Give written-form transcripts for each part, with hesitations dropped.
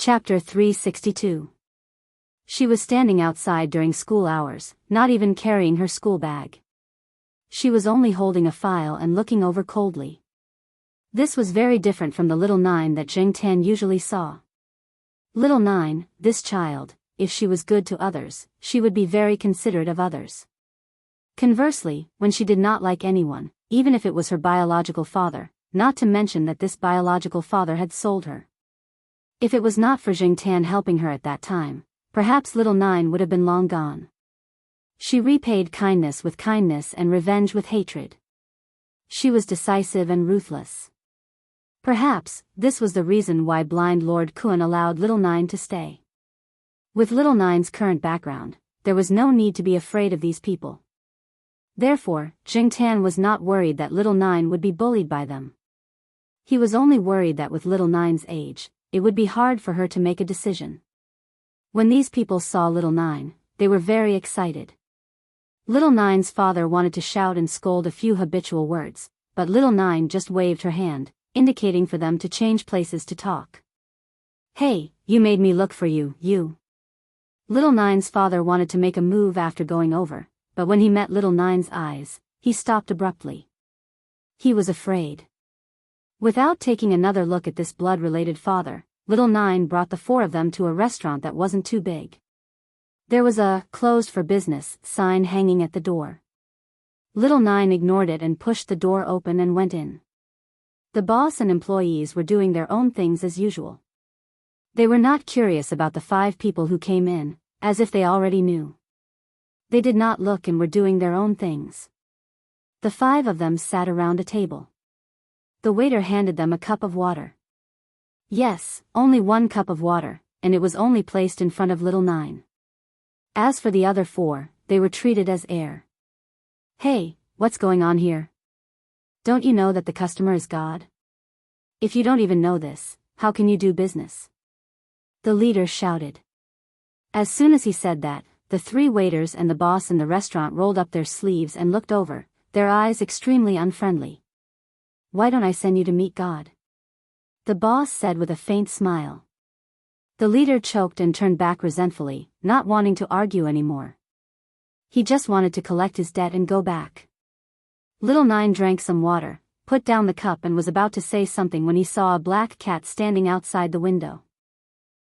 Chapter 362. She was standing outside during school hours, not even carrying her school bag. She was only holding a file and looking over coldly. This was very different from the little Nine that Jing Tan usually saw. Little Nine, this child, if she was good to others, she would be very considerate of others. Conversely, when she did not like anyone, even if it was her biological father, not to mention that this biological father had sold her. If it was not for Jing Tan helping her at that time, perhaps little Nine would have been long gone. She repaid kindness with kindness and revenge with hatred. She was decisive and ruthless. Perhaps, this was the reason why blind Lord Kun allowed little Nine to stay. With little Nine's current background, there was no need to be afraid of these people. Therefore, Jing Tan was not worried that little Nine would be bullied by them. He was only worried that with little Nine's age, it would be hard for her to make a decision. When these people saw little Nine, they were very excited. Little Nine's father wanted to shout and scold a few habitual words, but little Nine just waved her hand, indicating for them to change places to talk. "Hey, you made me look for you, you." Little Nine's father wanted to make a move after going over, but when he met little Nine's eyes, he stopped abruptly. He was afraid. Without taking another look at this blood-related father, little Nine brought the four of them to a restaurant that wasn't too big. There was a "closed for business" sign hanging at the door. Little Nine ignored it and pushed the door open and went in. The boss and employees were doing their own things as usual. They were not curious about the 5 people who came in, as if they already knew. They did not look and were doing their own things. The 5 of them sat around a table. The waiter handed them a cup of water. Yes, only 1 cup of water, and it was only placed in front of little Nine. As for the other 4, they were treated as air. "Hey, what's going on here? Don't you know that the customer is God? If you don't even know this, how can you do business?" The leader shouted. As soon as he said that, the 3 waiters and the boss in the restaurant rolled up their sleeves and looked over, their eyes extremely unfriendly. "Why don't I send you to meet God?" the boss said with a faint smile. The leader choked and turned back resentfully, not wanting to argue anymore. He just wanted to collect his debt and go back. Little Nine drank some water, put down the cup and was about to say something when he saw a black cat standing outside the window.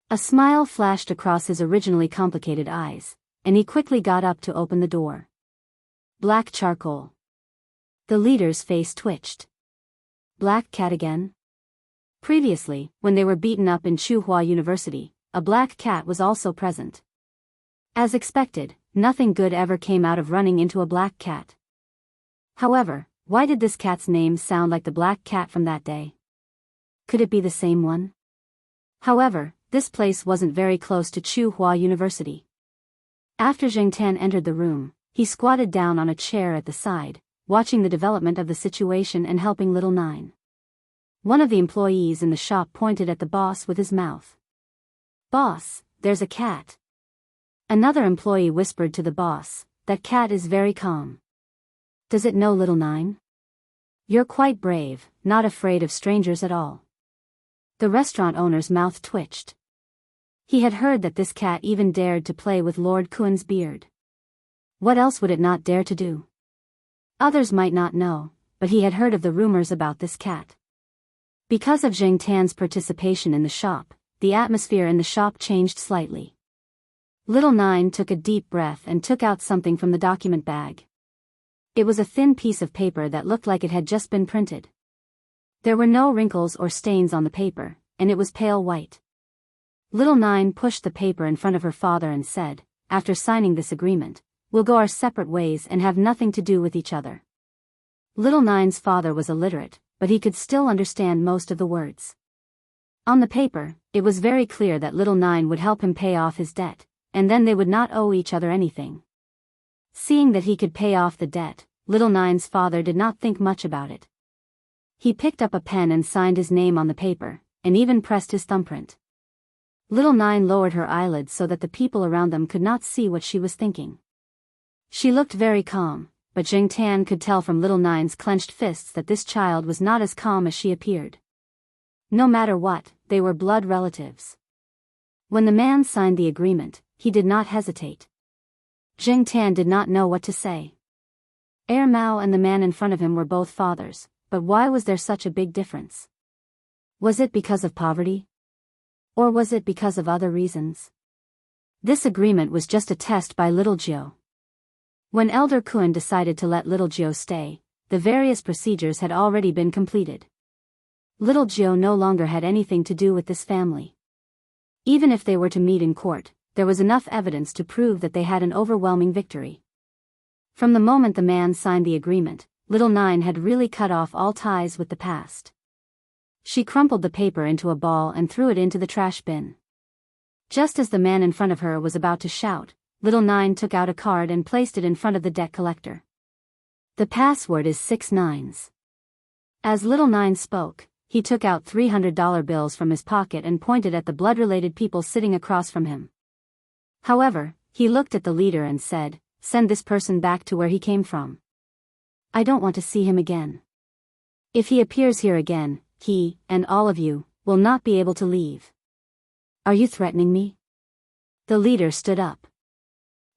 A smile flashed across his originally complicated eyes, and he quickly got up to open the door. "Black charcoal." The leader's face twitched. Black cat again? Previously, when they were beaten up in Tsinghua University, a black cat was also present. As expected, nothing good ever came out of running into a black cat. However, why did this cat's name sound like the black cat from that day? Could it be the same one? However, this place wasn't very close to Tsinghua University. After Jing Tan entered the room, he squatted down on a chair at the side, watching the development of the situation and helping little Nine. One of the employees in the shop pointed at the boss with his mouth. "Boss, there's a cat." Another employee whispered to the boss, "That cat is very calm. Does it know little Nine? You're quite brave, not afraid of strangers at all." The restaurant owner's mouth twitched. He had heard that this cat even dared to play with Lord Kun's beard. What else would it not dare to do? Others might not know, but he had heard of the rumors about this cat. Because of Jing Tan's participation in the shop, the atmosphere in the shop changed slightly. Little Nine took a deep breath and took out something from the document bag. It was a thin piece of paper that looked like it had just been printed. There were no wrinkles or stains on the paper, and it was pale white. Little Nine pushed the paper in front of her father and said, "After signing this agreement, we'll go our separate ways and have nothing to do with each other." Little Nine's father was illiterate, but he could still understand most of the words. On the paper, it was very clear that little Nine would help him pay off his debt, and then they would not owe each other anything. Seeing that he could pay off the debt, little Nine's father did not think much about it. He picked up a pen and signed his name on the paper, and even pressed his thumbprint. Little Nine lowered her eyelids so that the people around them could not see what she was thinking. She looked very calm, but Jing Tan could tell from little Nine's clenched fists that this child was not as calm as she appeared. No matter what, they were blood relatives. When the man signed the agreement, he did not hesitate. Zheng Tan did not know what to say. Mao and the man in front of him were both fathers, but why was there such a big difference? Was it because of poverty? Or was it because of other reasons? This agreement was just a test by little Jiao. When Elder Kun decided to let little Jiao stay, the various procedures had already been completed. Little Jiao no longer had anything to do with this family. Even if they were to meet in court, there was enough evidence to prove that they had an overwhelming victory. From the moment the man signed the agreement, little Nine had really cut off all ties with the past. She crumpled the paper into a ball and threw it into the trash bin. Just as the man in front of her was about to shout, little Nine took out a card and placed it in front of the debt collector. The password is 6 nines. As little Nine spoke, he took out $300 bills from his pocket and pointed at the blood-related people sitting across from him. However, he looked at the leader and said, "Send this person back to where he came from. I don't want to see him again. If he appears here again, he, and all of you, will not be able to leave." "Are you threatening me?" The leader stood up.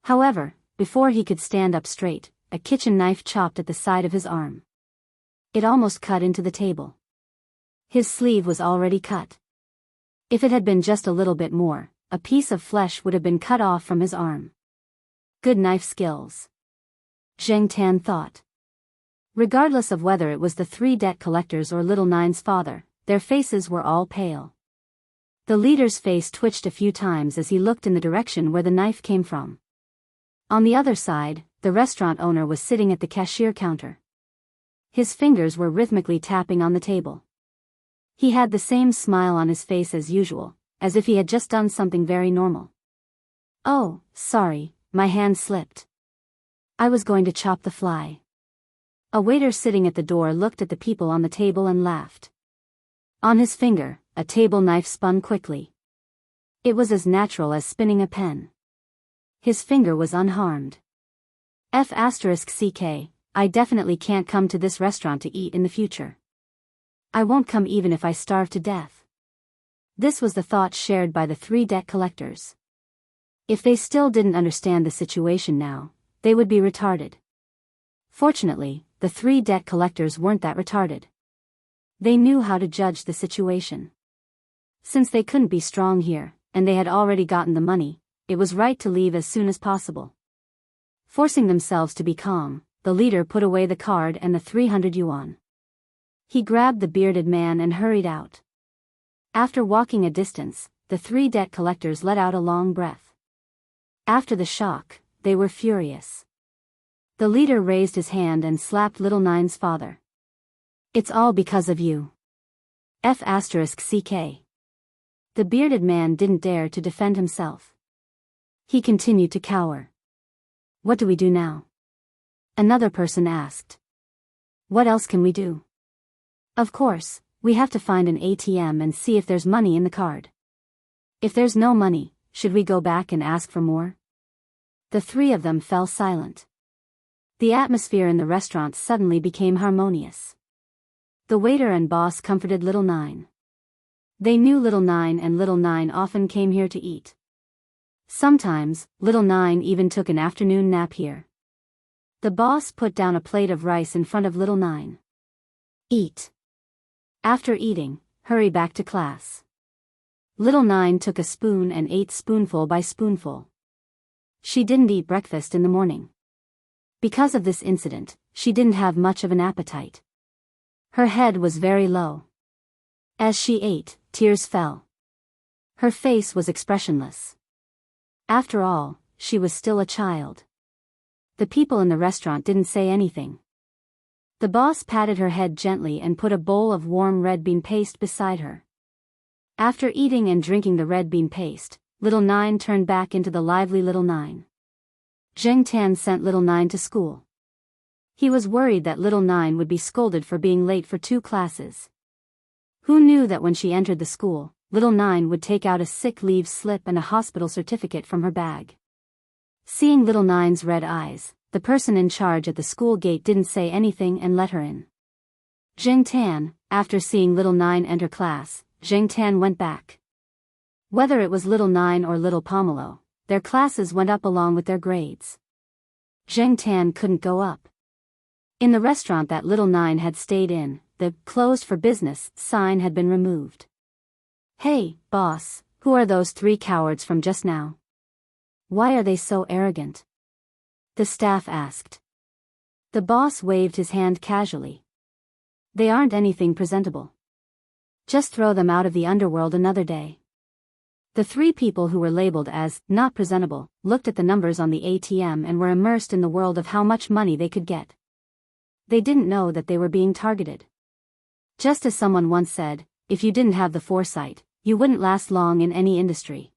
However, before he could stand up straight, a kitchen knife chopped at the side of his arm. It almost cut into the table. His sleeve was already cut. If it had been just a little bit more, a piece of flesh would have been cut off from his arm. Good knife skills, Zheng Tan thought. Regardless of whether it was the 3 debt collectors or little Nine's father, their faces were all pale. The leader's face twitched a few times as he looked in the direction where the knife came from. On the other side, the restaurant owner was sitting at the cashier counter. His fingers were rhythmically tapping on the table. He had the same smile on his face as usual, as if he had just done something very normal. "Oh, sorry, my hand slipped. I was going to chop the fly." A waiter sitting at the door looked at the people on the table and laughed. On his finger, a table knife spun quickly. It was as natural as spinning a pen. His finger was unharmed. F***ck, I definitely can't come to this restaurant to eat in the future. I won't come even if I starve to death. This was the thought shared by the 3 debt collectors. If they still didn't understand the situation now, they would be retarded. Fortunately, the 3 debt collectors weren't that retarded. They knew how to judge the situation. Since they couldn't be strong here, and they had already gotten the money, it was right to leave as soon as possible. Forcing themselves to be calm, the leader put away the card and the 300 yuan. He grabbed the bearded man and hurried out. After walking a distance, the 3 debt collectors let out a long breath. After the shock, they were furious. The leader raised his hand and slapped little Nine's father. "It's all because of you. F***ck." The bearded man didn't dare to defend himself. He continued to cower. "What do we do now?" Another person asked. "What else can we do?" "Of course, we have to find an ATM and see if there's money in the card. If there's no money, should we go back and ask for more?" The 3 of them fell silent. The atmosphere in the restaurant suddenly became harmonious. The waiter and boss comforted little Nine. They knew little Nine and little Nine often came here to eat. Sometimes, little Nine even took an afternoon nap here. The boss put down a plate of rice in front of little Nine. "Eat. After eating, hurry back to class." Little Nine took a spoon and ate spoonful by spoonful. She didn't eat breakfast in the morning. Because of this incident, she didn't have much of an appetite. Her head was very low. As she ate, tears fell. Her face was expressionless. After all, she was still a child. The people in the restaurant didn't say anything. The boss patted her head gently and put a bowl of warm red bean paste beside her. After eating and drinking the red bean paste, little Nine turned back into the lively little Nine. Zheng Tan sent little Nine to school. He was worried that little Nine would be scolded for being late for 2 classes. Who knew that when she entered the school, little Nine would take out a sick leave slip and a hospital certificate from her bag. Seeing little Nine's red eyes, the person in charge at the school gate didn't say anything and let her in. Zheng Tan, after seeing little Nine enter class, Zheng Tan went back. Whether it was little Nine or little Pomelo, their classes went up along with their grades. Zheng Tan couldn't go up. In the restaurant that little Nine had stayed in, the "closed for business" sign had been removed. "Hey, boss, who are those three cowards from just now? Why are they so arrogant?" the staff asked. The boss waved his hand casually. "They aren't anything presentable. Just throw them out of the underworld another day." The three people who were labeled as not presentable looked at the numbers on the ATM and were immersed in the world of how much money they could get. They didn't know that they were being targeted. Just as someone once said, if you didn't have the foresight, you wouldn't last long in any industry.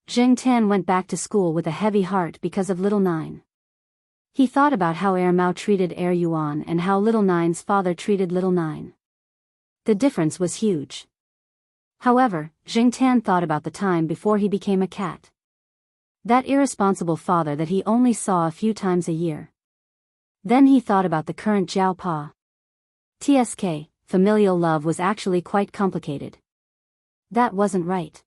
Zheng Tan went back to school with a heavy heart because of little Nine. He thought about how Mao treated Yuan and how little Nine's father treated little Nine. The difference was huge. However, Zheng Tan thought about the time before he became a cat. That irresponsible father that he only saw a few times a year. Then he thought about the current Jiao Pa. TSK, familial love was actually quite complicated. That wasn't right.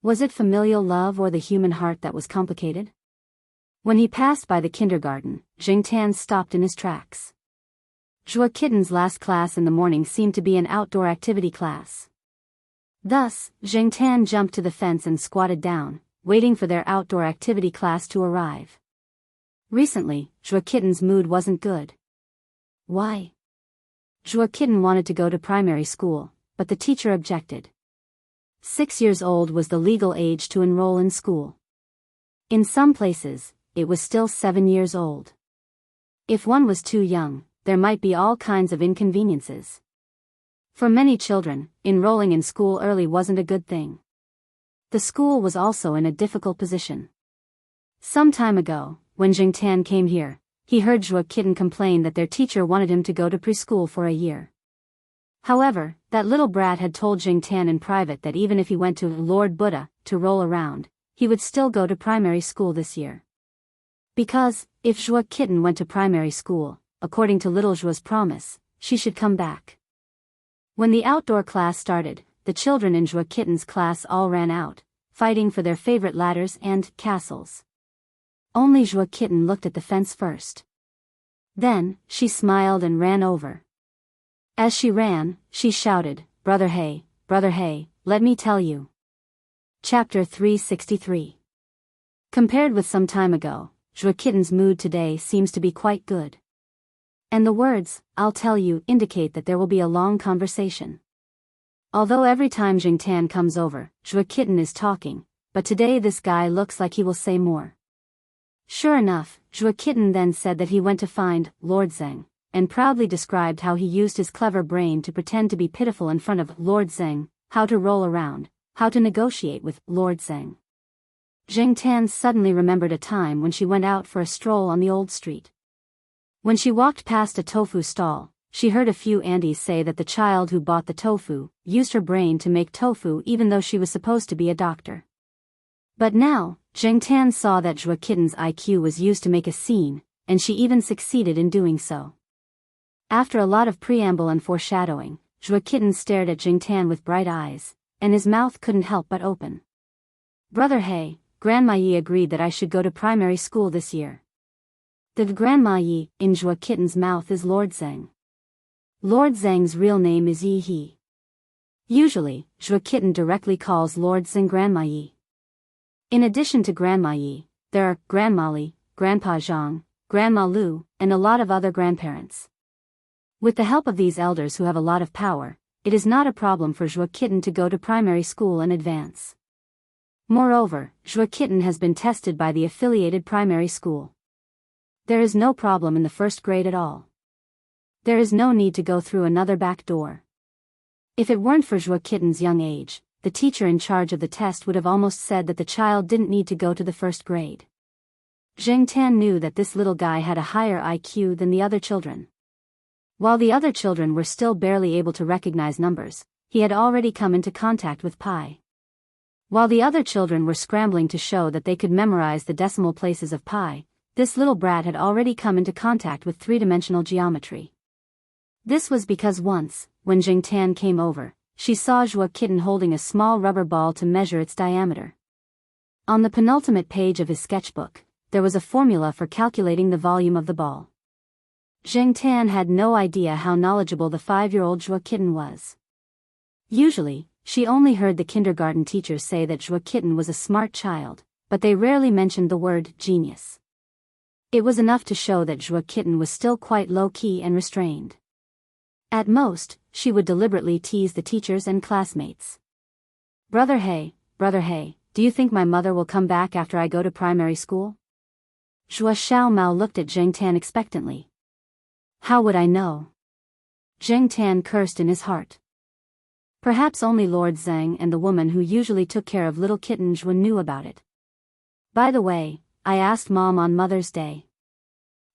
Was it familial love or the human heart that was complicated? When he passed by the kindergarten, Zheng Tan stopped in his tracks. Zhuo Kitten's last class in the morning seemed to be an outdoor activity class. Thus, Zheng Tan jumped to the fence and squatted down, waiting for their outdoor activity class to arrive. Recently, Zhuo Kitten's mood wasn't good. Why? Zhuo Kitten wanted to go to primary school, but the teacher objected. 6 years old was the legal age to enroll in school. In some places, it was still 7 years old. If one was too young, there might be all kinds of inconveniences. For many children, enrolling in school early wasn't a good thing. The school was also in a difficult position. Some time ago, when Zheng Tan came here, he heard Zhuo Kitten complain that their teacher wanted him to go to preschool for a year. However, that little brat had told Zheng Tan in private that even if he went to Lord Buddha to roll around, he would still go to primary school this year. Because, if Zhuo Kitten went to primary school, according to little Zhuo's promise, she should come back. When the outdoor class started, the children in Zhuo Kitten's class all ran out, fighting for their favorite ladders and castles. Only Zhuo Kitten looked at the fence first. Then, she smiled and ran over. As she ran, she shouted, brother hey, let me tell you." Chapter 363. Compared with some time ago, Zhuo Kitten's mood today seems to be quite good. And the words, "I'll tell you," indicate that there will be a long conversation. Although every time Zheng Tan comes over, Zhuo Kitten is talking, but today this guy looks like he will say more. Sure enough, Zhuo Kitten then said that he went to find Lord Zeng, and proudly described how he used his clever brain to pretend to be pitiful in front of Lord Zeng, how to roll around, how to negotiate with Lord Zeng. Zheng Tan suddenly remembered a time when she went out for a stroll on the old street. When she walked past a tofu stall, she heard a few aunties say that the child who bought the tofu used her brain to make tofu even though she was supposed to be a doctor. But now, Zheng Tan saw that Zhuo Kitten's IQ was used to make a scene, and she even succeeded in doing so. After a lot of preamble and foreshadowing, Zhuo Kitten stared at Zheng Tan with bright eyes, and his mouth couldn't help but open. "Brother hey, Grandma Yi agreed that I should go to primary school this year." The Grandma Yi in Zhuo Kitten's mouth is Lord Zeng. Lord Zeng's real name is Yi He. Usually, Zhuo Kitten directly calls Lord Zeng Grandma Yi. In addition to Grandma Yi, there are Grandma Li, Grandpa Zhang, Grandma Lu, and a lot of other grandparents. With the help of these elders who have a lot of power, it is not a problem for Zhuo Kitten to go to primary school and advance. Moreover, Zhuo Kitten has been tested by the affiliated primary school. There is no problem in the first grade at all. There is no need to go through another back door. If it weren't for Zhuo Kitten's young age, the teacher in charge of the test would have almost said that the child didn't need to go to the first grade. Zheng Tan knew that this little guy had a higher IQ than the other children. While the other children were still barely able to recognize numbers, he had already come into contact with pi. While the other children were scrambling to show that they could memorize the decimal places of pi, this little brat had already come into contact with three-dimensional geometry. This was because once, when Zheng Tan came over, she saw Zhuo Kitten holding a small rubber ball to measure its diameter. On the penultimate page of his sketchbook, there was a formula for calculating the volume of the ball. Zheng Tan had no idea how knowledgeable the 5-year-old Zhuo Kitten was. Usually, she only heard the kindergarten teachers say that Zhuo Kitten was a smart child, but they rarely mentioned the word genius. It was enough to show that Zhuo Kitten was still quite low-key and restrained. At most, she would deliberately tease the teachers and classmates. Brother Hey, do you think my mother will come back after I go to primary school?" Zhuo Xiaomao looked at Zheng Tan expectantly. "How would I know?" Zheng Tan cursed in his heart. Perhaps only Lord Zheng and the woman who usually took care of little kitten Zhuo knew about it. "By the way, I asked Mom on Mother's Day.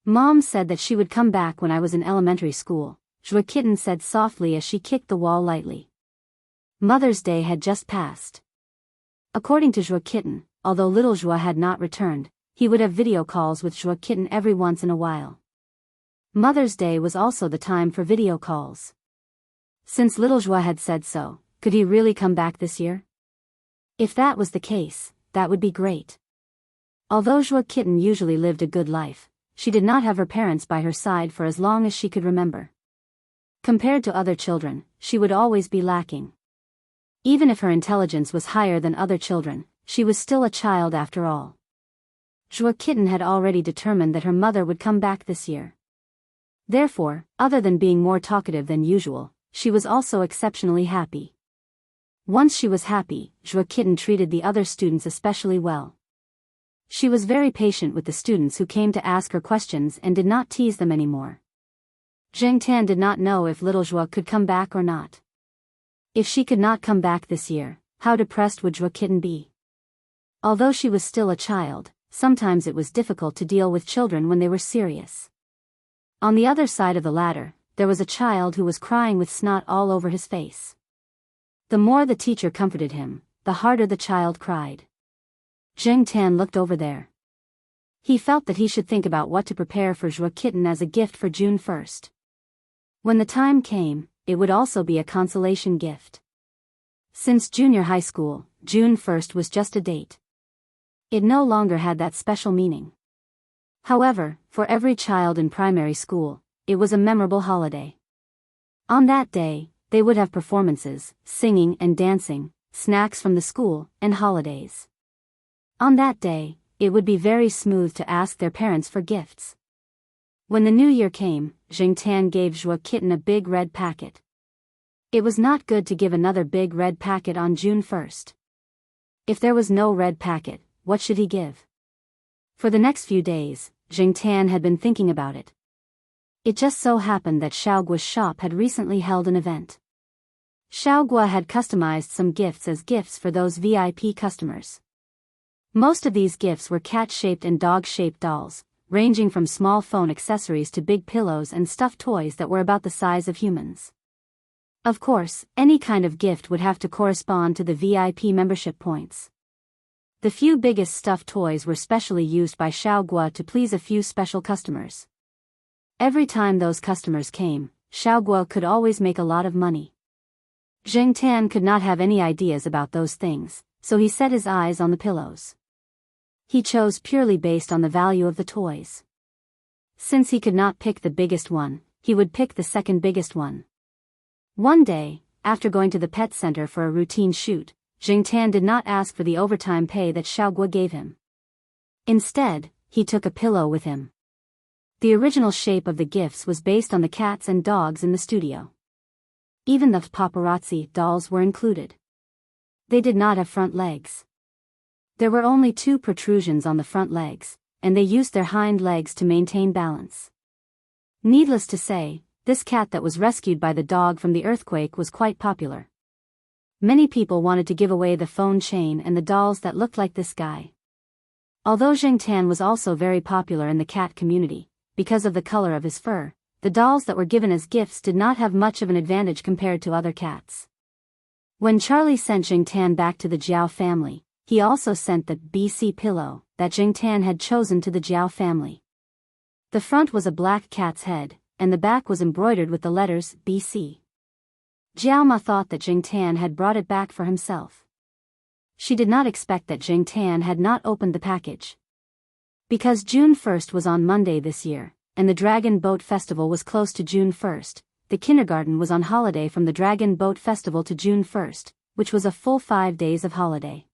Mom said that she would come back when I was in elementary school," Zhuo Kitten said softly as she kicked the wall lightly. Mother's Day had just passed. According to Zhuo Kitten, although little Zhuo had not returned, he would have video calls with Zhuo Kitten every once in a while. Mother's Day was also the time for video calls. Since little Zhuo had said so, could he really come back this year? If that was the case, that would be great. Although Zhuo Kitten usually lived a good life, she did not have her parents by her side for as long as she could remember. Compared to other children, she would always be lacking. Even if her intelligence was higher than other children, she was still a child after all. Zhuo Kitten had already determined that her mother would come back this year. Therefore, other than being more talkative than usual, she was also exceptionally happy. Once she was happy, Zhuo Kitten treated the other students especially well. She was very patient with the students who came to ask her questions and did not tease them anymore. Zheng Tan did not know if little Zhuo could come back or not. If she could not come back this year, how depressed would Zhuo Kitten be? Although she was still a child, sometimes it was difficult to deal with children when they were serious. On the other side of the ladder, there was a child who was crying with snot all over his face. The more the teacher comforted him, the harder the child cried. Zheng Tan looked over there. He felt that he should think about what to prepare for Zhuo Kitten as a gift for June 1st. When the time came, it would also be a consolation gift. Since junior high school, June 1st was just a date. It no longer had that special meaning. However, for every child in primary school, it was a memorable holiday. On that day, they would have performances, singing and dancing, snacks from the school, and holidays. On that day, it would be very smooth to ask their parents for gifts. When the new year came, Zheng Tan gave Zhuo Kitten a big red packet. It was not good to give another big red packet on June 1st. If there was no red packet, what should he give? For the next few days, Zheng Tan had been thinking about it. It just so happened that Xiaoguo's shop had recently held an event. Xiaoguo had customized some gifts as gifts for those VIP customers. Most of these gifts were cat-shaped and dog-shaped dolls, ranging from small phone accessories to big pillows and stuffed toys that were about the size of humans. Of course, any kind of gift would have to correspond to the VIP membership points. The few biggest stuffed toys were specially used by Xiaoguo to please a few special customers. Every time those customers came, Xiaoguo could always make a lot of money. Zheng Tan could not have any ideas about those things, so he set his eyes on the pillows. He chose purely based on the value of the toys. Since he could not pick the biggest one, he would pick the second biggest one. One day, after going to the pet center for a routine shoot, Zheng Tan did not ask for the overtime pay that Xiaoguo gave him. Instead, he took a pillow with him. The original shape of the gifts was based on the cats and dogs in the studio. Even the paparazzi dolls were included. They did not have front legs. There were only 2 protrusions on the front legs, and they used their hind legs to maintain balance. Needless to say, this cat that was rescued by the dog from the earthquake was quite popular. Many people wanted to give away the phone chain and the dolls that looked like this guy. Although Zheng Tan was also very popular in the cat community, because of the color of his fur, the dolls that were given as gifts did not have much of an advantage compared to other cats. When Charlie sent Zheng Tan back to the Jiao family, he also sent the BC pillow that Zheng Tan had chosen to the Jiao family. The front was a black cat's head, and the back was embroidered with the letters BC. Jiao Ma thought that Jing Tan had brought it back for himself. She did not expect that Jing Tan had not opened the package. Because June 1st was on Monday this year, and the Dragon Boat Festival was close to June 1st, the kindergarten was on holiday from the Dragon Boat Festival to June 1st, which was a full 5 days of holiday.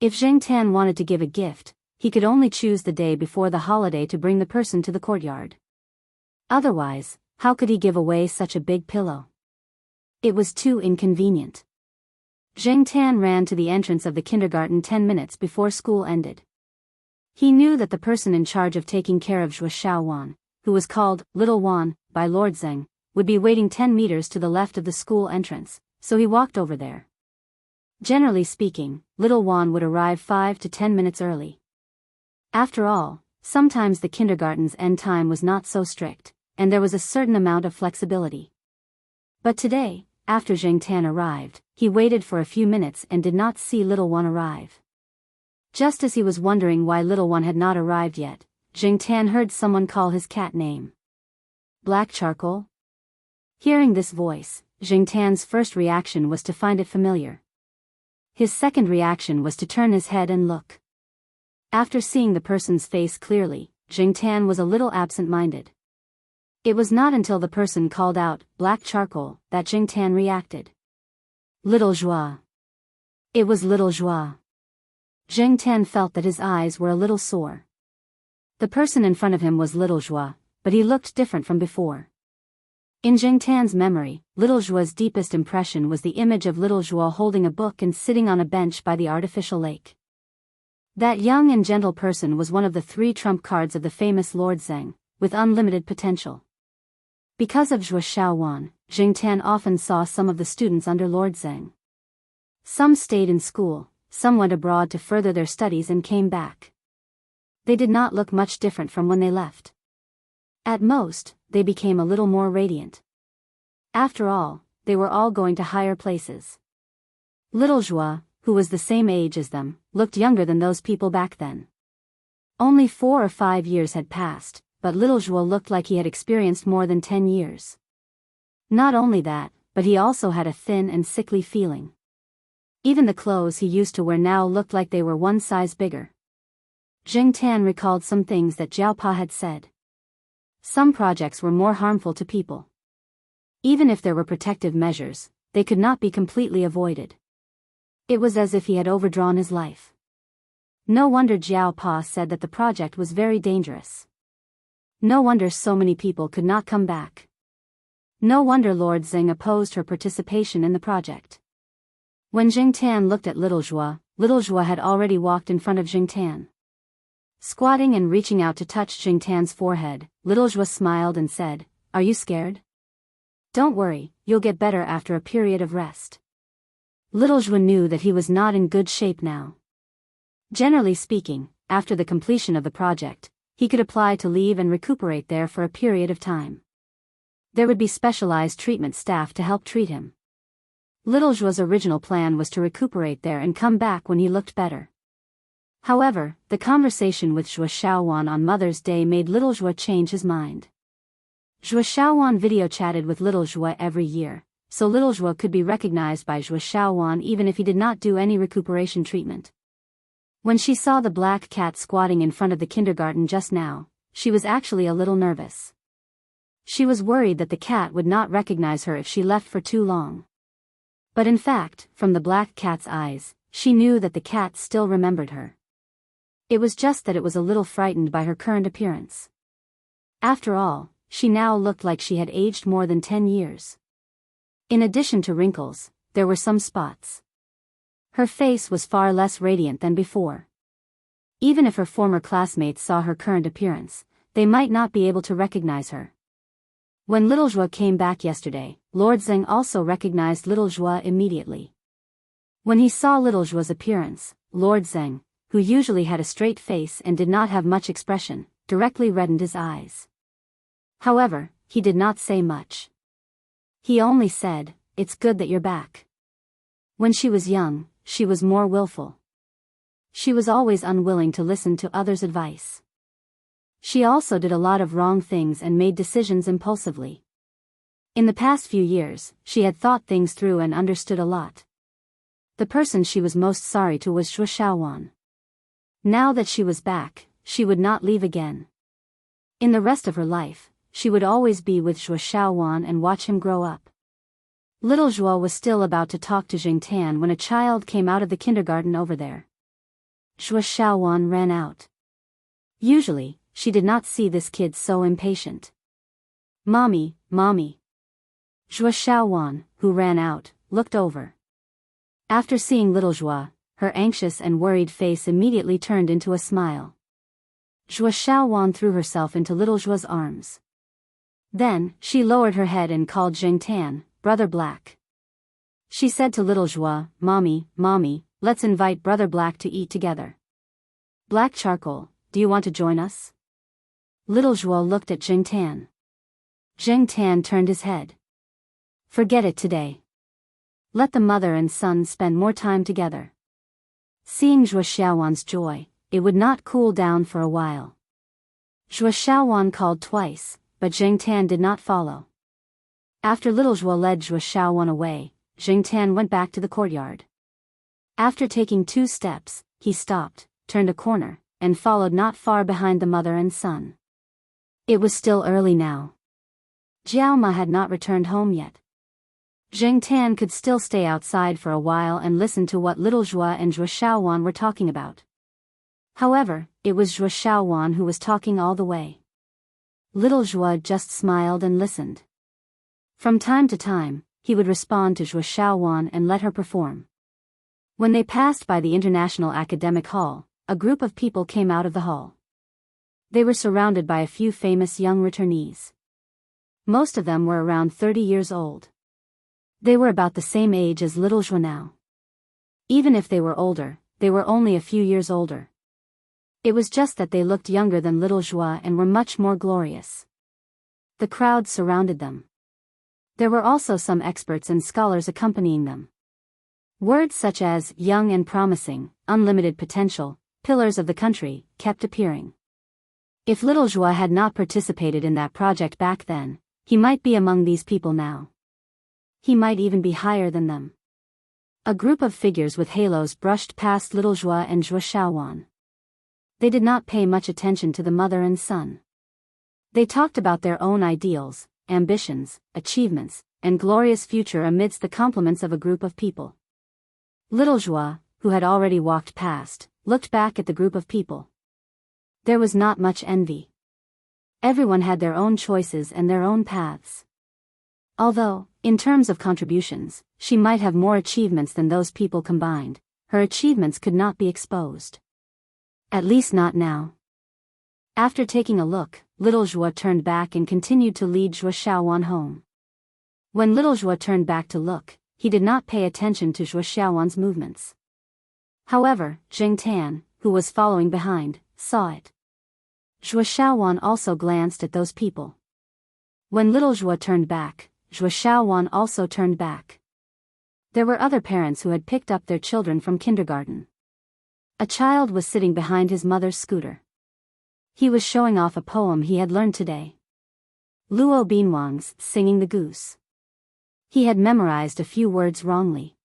If Jing Tan wanted to give a gift, he could only choose the day before the holiday to bring the person to the courtyard. Otherwise, how could he give away such a big pillow? It was too inconvenient. Jing Tan ran to the entrance of the kindergarten 10 minutes before school ended. He knew that the person in charge of taking care of Zhuo Xiaowan, who was called Little Wan by Lord Zeng, would be waiting 10 meters to the left of the school entrance, so he walked over there. Generally speaking, Little Wan would arrive 5 to 10 minutes early. After all, sometimes the kindergarten's end time was not so strict, and there was a certain amount of flexibility. But today, after Jing Tan arrived, he waited for a few minutes and did not see Little One arrive. Just as he was wondering why Little One had not arrived yet, Jing Tan heard someone call his cat name. Black Charcoal? Hearing this voice, Jing Tan's first reaction was to find it familiar. His second reaction was to turn his head and look. After seeing the person's face clearly, Jing Tan was a little absent-minded. It was not until the person called out, Black Charcoal, that Jing Tan reacted. Little Zhuo. It was Little Zhuo. Jing Tan felt that his eyes were a little sore. The person in front of him was Little Zhuo, but he looked different from before. In Jing Tan's memory, Little Zhuo's deepest impression was the image of Little Zhuo holding a book and sitting on a bench by the artificial lake. That young and gentle person was one of the 3 trump cards of the famous Lord Zeng, with unlimited potential. Because of Zhuo Xiaowan, Jing Tan often saw some of the students under Lord Zeng. Some stayed in school, some went abroad to further their studies and came back. They did not look much different from when they left. At most, they became a little more radiant. After all, they were all going to higher places. Little Zhuo, who was the same age as them, looked younger than those people back then. Only 4 or 5 years had passed, but Little Zhuo looked like he had experienced more than 10 years. Not only that, but he also had a thin and sickly feeling. Even the clothes he used to wear now looked like they were one size bigger. Jing Tan recalled some things that Jiao Pa had said. Some projects were more harmful to people. Even if there were protective measures, they could not be completely avoided. It was as if he had overdrawn his life. No wonder Jiao Pa said that the project was very dangerous. No wonder so many people could not come back. No wonder Lord Zeng opposed her participation in the project. When Jing Tan looked at Little Zhuo had already walked in front of Jing Tan. Squatting and reaching out to touch Jing Tan's forehead, Little Zhuo smiled and said, "Are you scared? Don't worry, you'll get better after a period of rest." Little Zhuo knew that he was not in good shape now. Generally speaking, after the completion of the project, he could apply to leave and recuperate there for a period of time. There would be specialized treatment staff to help treat him. Little Zhuo's original plan was to recuperate there and come back when he looked better. However, the conversation with Zhuo Xiaowan on Mother's Day made Little Zhuo change his mind. Zhuo Xiaowan video chatted with Little Zhuo every year, so Little Zhuo could be recognized by Zhuo Xiaowan even if he did not do any recuperation treatment. When she saw the black cat squatting in front of the kindergarten just now, she was actually a little nervous. She was worried that the cat would not recognize her if she left for too long. But in fact, from the black cat's eyes, she knew that the cat still remembered her. It was just that it was a little frightened by her current appearance. After all, she now looked like she had aged more than 10 years. In addition to wrinkles, there were some spots. Her face was far less radiant than before. Even if her former classmates saw her current appearance, they might not be able to recognize her. When Little Zhuo came back yesterday, Lord Zeng also recognized Little Zhuo immediately. When he saw Little Zhuo's appearance, Lord Zeng, who usually had a straight face and did not have much expression, directly reddened his eyes. However, he did not say much. He only said, "It's good that you're back." When she was young, she was more willful. She was always unwilling to listen to others' advice. She also did a lot of wrong things and made decisions impulsively. In the past few years, she had thought things through and understood a lot. The person she was most sorry to was Zhuo Xiaowan. Now that she was back, she would not leave again. In the rest of her life, she would always be with Zhuo Xiaowan and watch him grow up. Little Zhuo was still about to talk to Jing Tan when a child came out of the kindergarten over there. Zhuo Xiaowan ran out. Usually, she did not see this kid so impatient. Mommy, mommy. Zhuo Xiaowan, who ran out, looked over. After seeing little Zhuo, her anxious and worried face immediately turned into a smile. Zhuo Xiaowan threw herself into little Zhuo's arms. Then, she lowered her head and called Jing Tan, Brother Black. She said to little Zhuo, Mommy, mommy, let's invite Brother Black to eat together. Black Charcoal, do you want to join us? Little Zhuo looked at Jing Tan. Jing Tan turned his head. Forget it today. Let the mother and son spend more time together. Seeing Zhuo Xiaowan's joy, it would not cool down for a while. Zhuo Xiaowan called twice, but Jing Tan did not follow. After little Zhuo led Zhuo Xiaowan away, Jing Tan went back to the courtyard. After taking 2 steps, he stopped, turned a corner, and followed not far behind the mother and son. It was still early now. Jiao Ma had not returned home yet. Jing Tan could still stay outside for a while and listen to what little Zhuo and Zhuo Xiaowan were talking about. However, it was Zhuo Xiaowan who was talking all the way. Little Zhuo just smiled and listened. From time to time, he would respond to Zhuo Xiaowan and let her perform. When they passed by the International Academic Hall, a group of people came out of the hall. They were surrounded by a few famous young returnees. Most of them were around 30 years old. They were about the same age as little Zhuo now. Even if they were older, they were only a few years older. It was just that they looked younger than little Zhuo and were much more glorious. The crowd surrounded them. There were also some experts and scholars accompanying them. Words such as young and promising, unlimited potential, pillars of the country, kept appearing. If little Zhuo had not participated in that project back then, he might be among these people now. He might even be higher than them. A group of figures with halos brushed past little Zhuo and Zhuo Xiaowan. They did not pay much attention to the mother and son. They talked about their own ideals, ambitions, achievements, and glorious future amidst the compliments of a group of people. Little Zhuo, who had already walked past, looked back at the group of people. There was not much envy. Everyone had their own choices and their own paths. Although, in terms of contributions, she might have more achievements than those people combined, her achievements could not be exposed. At least not now. After taking a look, little Zhuo turned back and continued to lead Zhuo Xiaowan home. When little Zhuo turned back to look, he did not pay attention to Zhuo Xiaowan's movements. However, Jing Tan, who was following behind, saw it. Zhuo Xiaowan also glanced at those people. When little Zhuo turned back, Zhuo Xiaowan also turned back. There were other parents who had picked up their children from kindergarten. A child was sitting behind his mother's scooter. He was showing off a poem he had learned today. Luo Binwang's Singing the Goose. He had memorized a few words wrongly.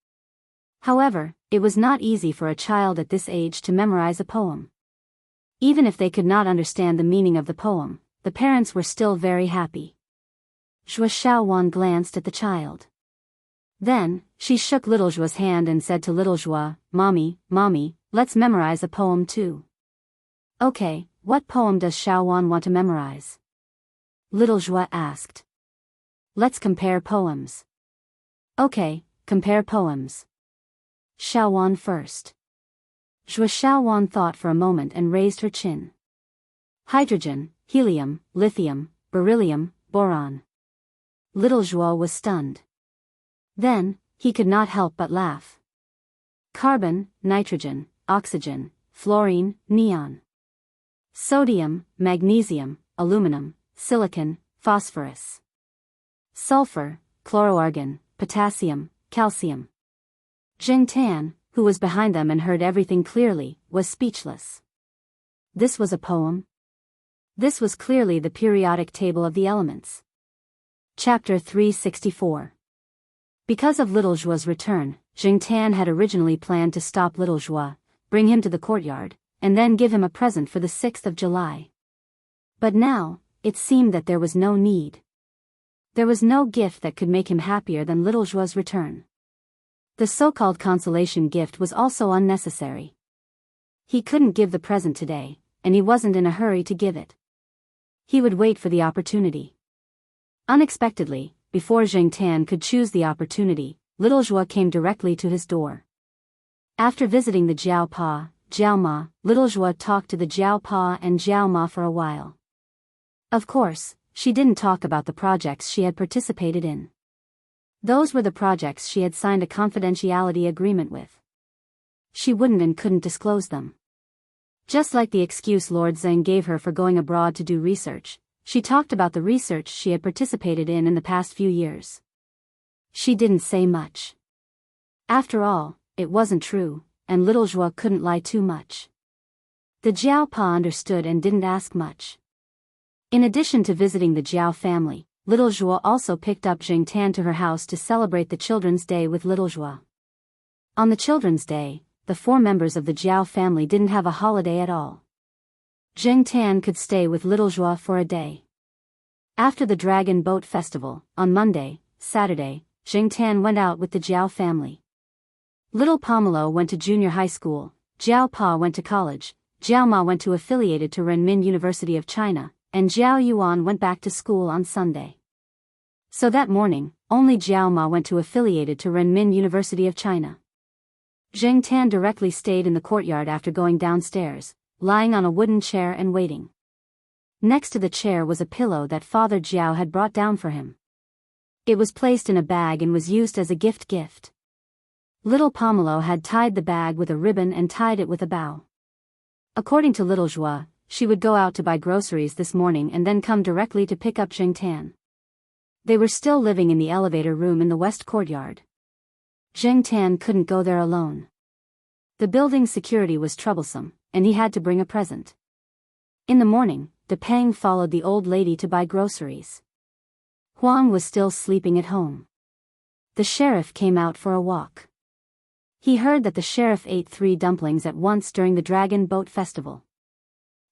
However, it was not easy for a child at this age to memorize a poem. Even if they could not understand the meaning of the poem, the parents were still very happy. Zhuo Xiaowan glanced at the child. Then, she shook little Zhuo's hand and said to little Zhuo, Mommy, mommy, let's memorize a poem too. Okay, what poem does Xiaowan want to memorize? Little Zhuo asked. Let's compare poems. Okay, compare poems. Xiaowan first. Zhuo Xiaowan thought for a moment and raised her chin. Hydrogen, helium, lithium, beryllium, boron. Little Zhuo was stunned. Then, he could not help but laugh. Carbon, nitrogen, oxygen, fluorine, neon. Sodium, magnesium, aluminum, silicon, phosphorus. Sulfur, chloroargon, potassium, calcium. Jing Tan, who was behind them and heard everything clearly, was speechless. This was a poem? This was clearly the periodic table of the elements. Chapter 364. Because of Little Zhuo's return, Jing Tan had originally planned to stop Little Zhuo, bring him to the courtyard, and then give him a present for the 6th of July. But now, it seemed that there was no need. There was no gift that could make him happier than Little Zhuo's return. The so-called consolation gift was also unnecessary. He couldn't give the present today, and he wasn't in a hurry to give it. He would wait for the opportunity. Unexpectedly, before Jing Tan could choose the opportunity, Little Zhuo came directly to his door. After visiting the Jiao Pa, Jiao Ma, Little Zhuo talked to the Jiao Pa and Jiao Ma for a while. Of course, she didn't talk about the projects she had participated in. Those were the projects she had signed a confidentiality agreement with. She wouldn't and couldn't disclose them. Just like the excuse Lord Zheng gave her for going abroad to do research, she talked about the research she had participated in the past few years. She didn't say much. After all, it wasn't true, and Little Zhuo couldn't lie too much. The Jiao Pa understood and didn't ask much. In addition to visiting the Jiao family, Little Zhuo also picked up Jing Tan to her house to celebrate the Children's Day with Little Zhuo. On the Children's Day, the 4 members of the Jiao family didn't have a holiday at all. Jing Tan could stay with Little Zhuo for a day. After the Dragon Boat Festival, on Monday, Saturday, Jing Tan went out with the Jiao family. Little Pomelo went to junior high school, Jiao Pa went to college, Jiao Ma went to affiliated to Renmin University of China, and Jiao Yuan went back to school on Sunday. So that morning, only Jiao Ma went to affiliated to Renmin University of China. Jing Tan directly stayed in the courtyard after going downstairs, lying on a wooden chair and waiting. Next to the chair was a pillow that Father Jiao had brought down for him. It was placed in a bag and was used as a gift. Little Pomelo had tied the bag with a ribbon and tied it with a bow. According to Little Zhuo, she would go out to buy groceries this morning and then come directly to pick up Jing Tan. They were still living in the elevator room in the west courtyard. Jing Tan couldn't go there alone. The building's security was troublesome, and he had to bring a present. In the morning, Depeng followed the old lady to buy groceries. Huang was still sleeping at home. The sheriff came out for a walk. He heard that the sheriff ate 3 dumplings at once during the Dragon Boat Festival.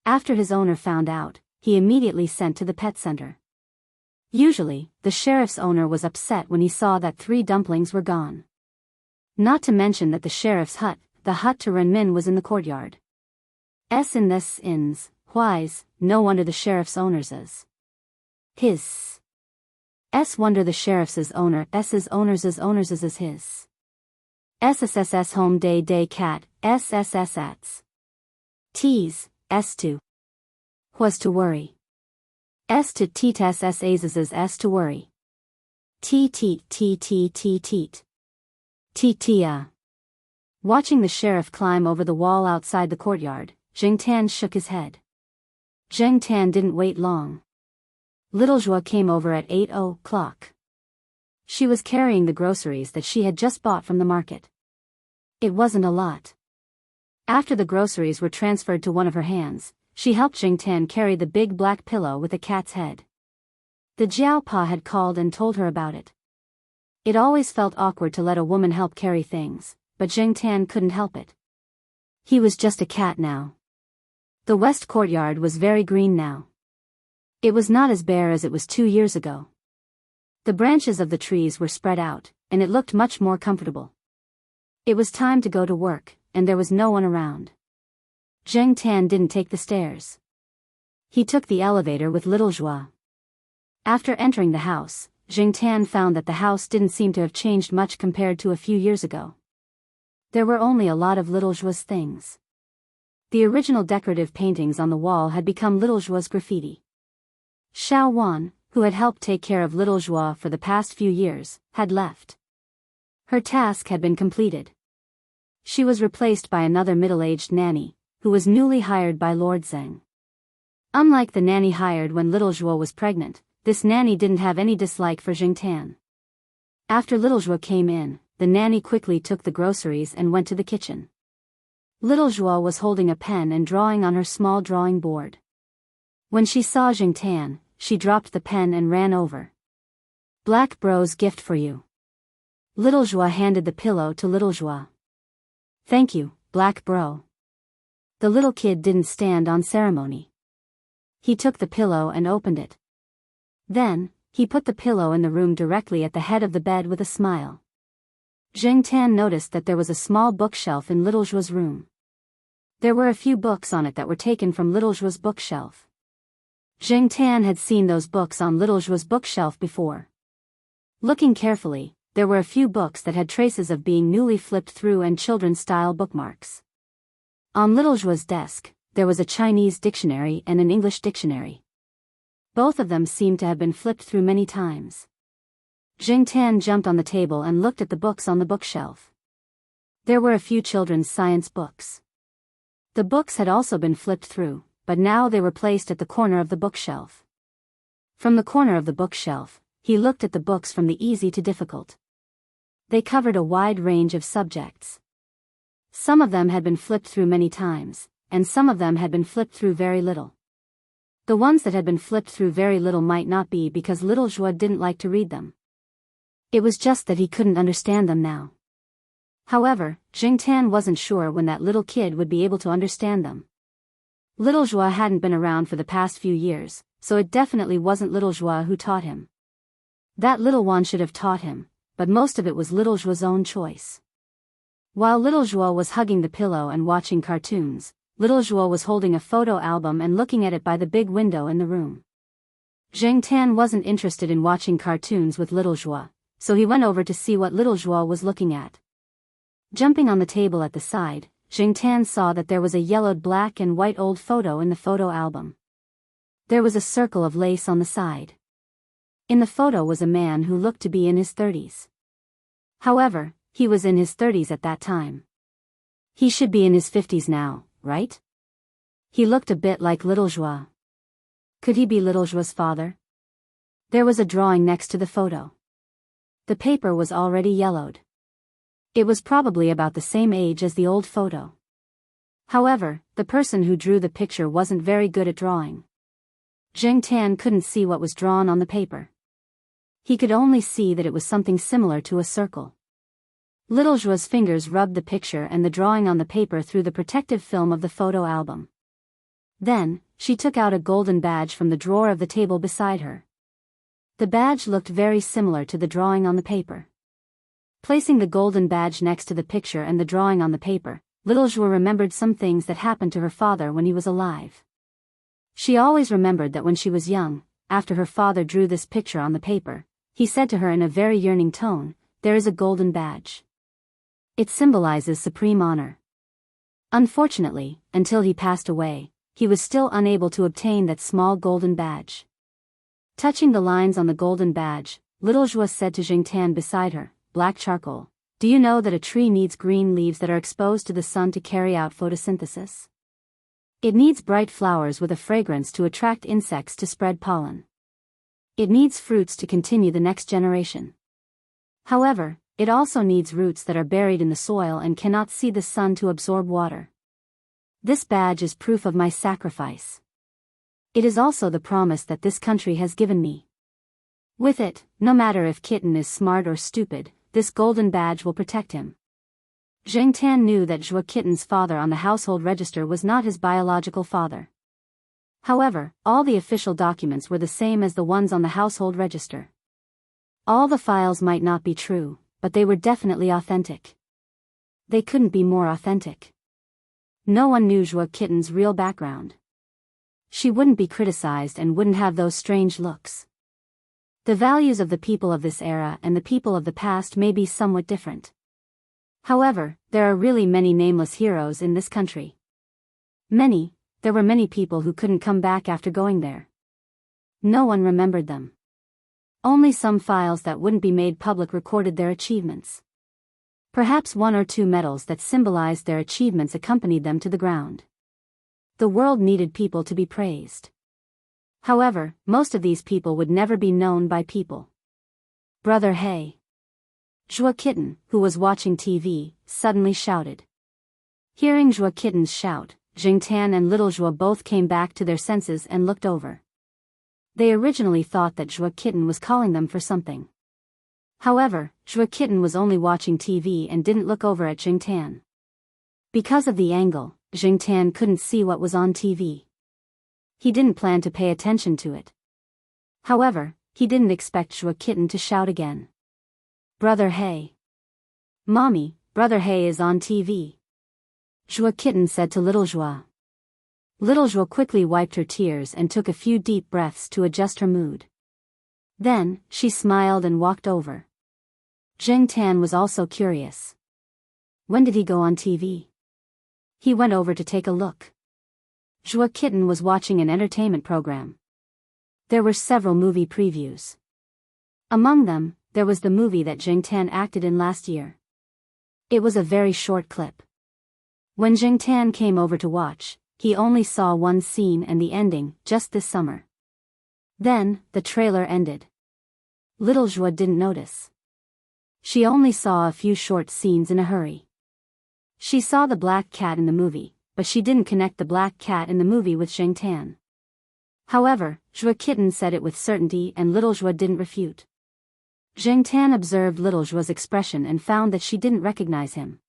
After his owner found out, he immediately sent to the pet center. Usually, the sheriff's owner was upset when he saw that 3 dumplings were gone. Not to mention that the sheriff's hut, the hut to Renmin, was in the courtyard. In this ins, whys, no wonder the sheriff's owner's is. His. Wonder the sheriff's owner, owner's is his. SSSS home day cat, SSSats. T's, S to. Was to worry. S to teat S to worry. Teat. Tia. Watching the sheriff climb over the wall outside the courtyard, Jing Tan shook his head. Jing Tan didn't wait long. Little Zhuo came over at 8 o'clock. She was carrying the groceries that she had just bought from the market. It wasn't a lot. After the groceries were transferred to one of her hands, she helped Jing Tan carry the big black pillow with a cat's head. The Jiao Pa had called and told her about it. It always felt awkward to let a woman help carry things, but Jing Tan couldn't help it. He was just a cat now. The west courtyard was very green now. It was not as bare as it was 2 years ago. The branches of the trees were spread out, and it looked much more comfortable. It was time to go to work, and there was no one around. Jing Tan didn't take the stairs. He took the elevator with Little Zhuo. After entering the house, Jing Tan found that the house didn't seem to have changed much compared to a few years ago. There were only a lot of Little Zhuo's things. The original decorative paintings on the wall had become Little Zhuo's graffiti. Xiao Wan, who had helped take care of Little Zhuo for the past few years, had left. Her task had been completed. She was replaced by another middle-aged nanny, who was newly hired by Lord Zheng. Unlike the nanny hired when Little Zhuo was pregnant, this nanny didn't have any dislike for Jing Tan. After Little Zhuo came in, the nanny quickly took the groceries and went to the kitchen. Little Zhuo was holding a pen and drawing on her small drawing board. When she saw Jing Tan, she dropped the pen and ran over. Black bro's gift for you. Little Joie handed the pillow to Little Joie. Thank you, Black bro. The little kid didn't stand on ceremony. He took the pillow and opened it. Then, he put the pillow in the room directly at the head of the bed with a smile. Zheng Tan noticed that there was a small bookshelf in Little Joie's room. There were a few books on it that were taken from Little Joie's bookshelf. Zheng Tan had seen those books on Little Joie's bookshelf before. Looking carefully, there were a few books that had traces of being newly flipped through and children's-style bookmarks. On Little Joie's desk, there was a Chinese dictionary and an English dictionary. Both of them seemed to have been flipped through many times. Zheng Tan jumped on the table and looked at the books on the bookshelf. There were a few children's science books. The books had also been flipped through, but now they were placed at the corner of the bookshelf. From the corner of the bookshelf, he looked at the books from the easy to difficult. They covered a wide range of subjects. Some of them had been flipped through many times, and some of them had been flipped through very little. The ones that had been flipped through very little might not be because Little Joie didn't like to read them. It was just that he couldn't understand them now. However, Zheng Tan wasn't sure when that little kid would be able to understand them. Little Joie hadn't been around for the past few years, so it definitely wasn't Little Joie who taught him. That little one should have taught him, but most of it was Little Joie's own choice. While Little Joie was hugging the pillow and watching cartoons, Little Joie was holding a photo album and looking at it by the big window in the room. Zheng Tan wasn't interested in watching cartoons with Little Joie, so he went over to see what Little Joie was looking at. Jumping on the table at the side, Zheng Tan saw that there was a yellowed black and white old photo in the photo album. There was a circle of lace on the side. In the photo was a man who looked to be in his 30s. However, he was in his 30s at that time. He should be in his 50s now, right? He looked a bit like Little Joie. Could he be Little Joie's father? There was a drawing next to the photo. The paper was already yellowed. It was probably about the same age as the old photo. However, the person who drew the picture wasn't very good at drawing. Zheng Tan couldn't see what was drawn on the paper. He could only see that it was something similar to a circle. Little Joie's fingers rubbed the picture and the drawing on the paper through the protective film of the photo album. Then, she took out a golden badge from the drawer of the table beside her. The badge looked very similar to the drawing on the paper. Placing the golden badge next to the picture and the drawing on the paper, Little Joie remembered some things that happened to her father when he was alive. She always remembered that when she was young, after her father drew this picture on the paper, he said to her in a very yearning tone, "There is a golden badge. It symbolizes supreme honor." Unfortunately, until he passed away, he was still unable to obtain that small golden badge. Touching the lines on the golden badge, Little Joie said to Zheng Tan beside her, "Black charcoal, do you know that a tree needs green leaves that are exposed to the sun to carry out photosynthesis? It needs bright flowers with a fragrance to attract insects to spread pollen. It needs fruits to continue the next generation. However, it also needs roots that are buried in the soil and cannot see the sun to absorb water. This badge is proof of my sacrifice. It is also the promise that this country has given me. With it, no matter if Kitten is smart or stupid, this golden badge will protect him." Zheng Tan knew that Joie Kitten's father on the household register was not his biological father. However, all the official documents were the same as the ones on the household register. All the files might not be true, but they were definitely authentic. They couldn't be more authentic. No one knew Joie Kitten's real background. She wouldn't be criticized and wouldn't have those strange looks. The values of the people of this era and the people of the past may be somewhat different. However, there are really many nameless heroes in this country. There were many people who couldn't come back after going there. No one remembered them. Only some files that wouldn't be made public recorded their achievements. Perhaps one or two medals that symbolized their achievements accompanied them to the ground. The world needed people to be praised. However, most of these people would never be known by people. "Brother hey!" Joie Kitten, who was watching TV, suddenly shouted. Hearing Joie Kitten's shout, Zheng Tan and Little Joie both came back to their senses and looked over. They originally thought that Joie Kitten was calling them for something. However, Zhua Kitten was only watching TV and didn't look over at Jingtan. Because of the angle, Jingtan couldn't see what was on TV. He didn't plan to pay attention to it. However, he didn't expect Zhua Kitten to shout again. "Brother Hey! Mommy, Brother Hey is on TV!" Zhua Kitten said to Little Zhua. Little Zhua quickly wiped her tears and took a few deep breaths to adjust her mood. Then, she smiled and walked over. Zheng Tan was also curious. When did he go on TV? He went over to take a look. Zhua Kitten was watching an entertainment program. There were several movie previews. Among them, there was the movie that Zheng Tan acted in last year. It was a very short clip. When Zheng Tan came over to watch, he only saw one scene and the ending, just this summer. Then, the trailer ended. Little Zhua didn't notice. She only saw a few short scenes in a hurry. She saw the black cat in the movie, but she didn't connect the black cat in the movie with Zheng Tan. However, Zhua Kitten said it with certainty and Little Zhua didn't refute. Zheng Tan observed Little Zhua's expression and found that she didn't recognize him.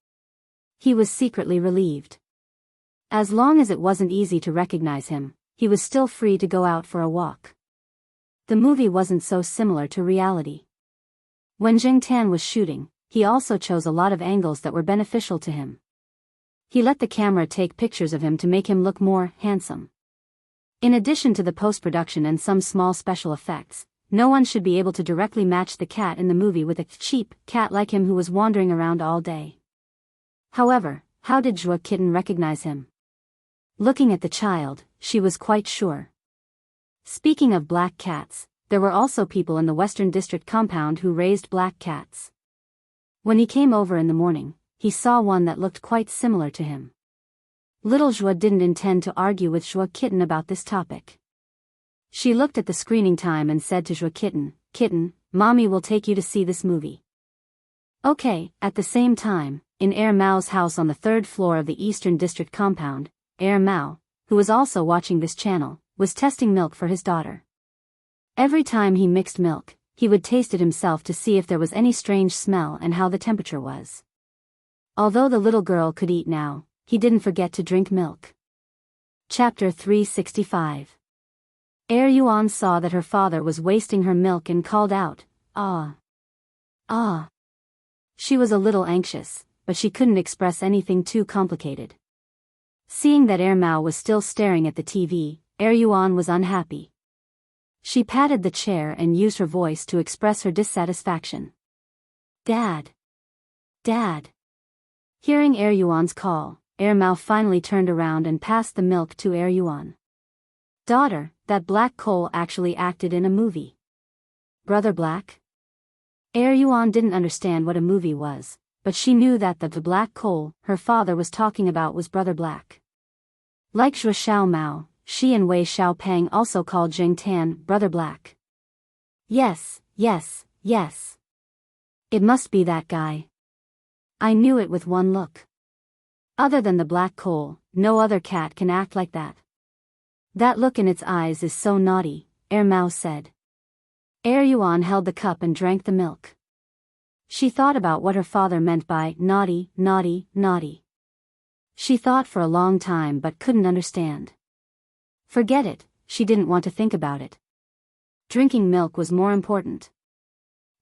He was secretly relieved. As long as it wasn't easy to recognize him, he was still free to go out for a walk. The movie wasn't so similar to reality. When Zheng Tan was shooting, he also chose a lot of angles that were beneficial to him. He let the camera take pictures of him to make him look more handsome. In addition to the post-production and some small special effects, no one should be able to directly match the cat in the movie with a cheap cat like him who was wandering around all day. However, how did Zhua Kitten recognize him? Looking at the child, she was quite sure. Speaking of black cats, there were also people in the Western District compound who raised black cats. When he came over in the morning, he saw one that looked quite similar to him. Little Zhua didn't intend to argue with Zhua Kitten about this topic. She looked at the screening time and said to Zhua Kitten, "Kitten, Mommy will take you to see this movie." Okay, at the same time, in Air Mao's house on the third floor of the Eastern District compound, Air Mao, who was also watching this channel, was testing milk for his daughter. Every time he mixed milk, he would taste it himself to see if there was any strange smell and how the temperature was. Although the little girl could eat now, he didn't forget to drink milk. Chapter 365. Air Yuan saw that her father was wasting her milk and called out, "Ah! Ah!" She was a little anxious, but she couldn't express anything too complicated. Seeing that Air Mao was still staring at the TV, Air Yuan was unhappy. She patted the chair and used her voice to express her dissatisfaction. "Dad! Dad!" Hearing Air Yuan's call, Air Mao finally turned around and passed the milk to Air Yuan. "Daughter, that black coal actually acted in a movie." "Brother Black?" Air Yuan didn't understand what a movie was, but she knew that the black coal her father was talking about was Brother Black. Like Zhua Xiao Mao, she and Wei Xiao Peng also called Zheng Tan Brother Black. Yes, yes, yes. It must be that guy. I knew it with one look. Other than the black coal, no other cat can act like that. That look in its eyes is so naughty, Air Mao said. Air Yuan held the cup and drank the milk. She thought about what her father meant by naughty, naughty, naughty. She thought for a long time but couldn't understand. Forget it, she didn't want to think about it. Drinking milk was more important.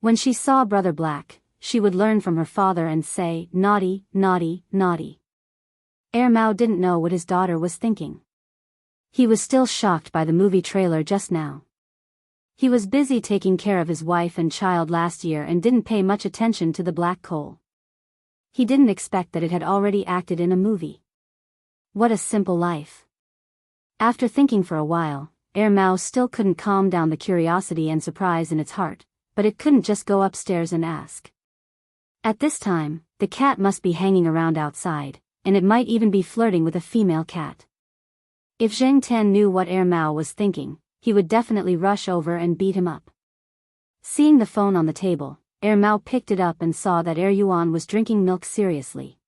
When she saw Brother Black, she would learn from her father and say, "Naughty, naughty, naughty." Air Mao didn't know what his daughter was thinking. He was still shocked by the movie trailer just now. He was busy taking care of his wife and child last year and didn't pay much attention to the black coal. He didn't expect that it had already acted in a movie. What a simple life. After thinking for a while, Air Mao still couldn't calm down the curiosity and surprise in its heart, but it couldn't just go upstairs and ask. At this time, the cat must be hanging around outside, and it might even be flirting with a female cat. If Zheng Tan knew what Air Mao was thinking, he would definitely rush over and beat him up. Seeing the phone on the table, Air Mao picked it up and saw that Air Yuan was drinking milk seriously.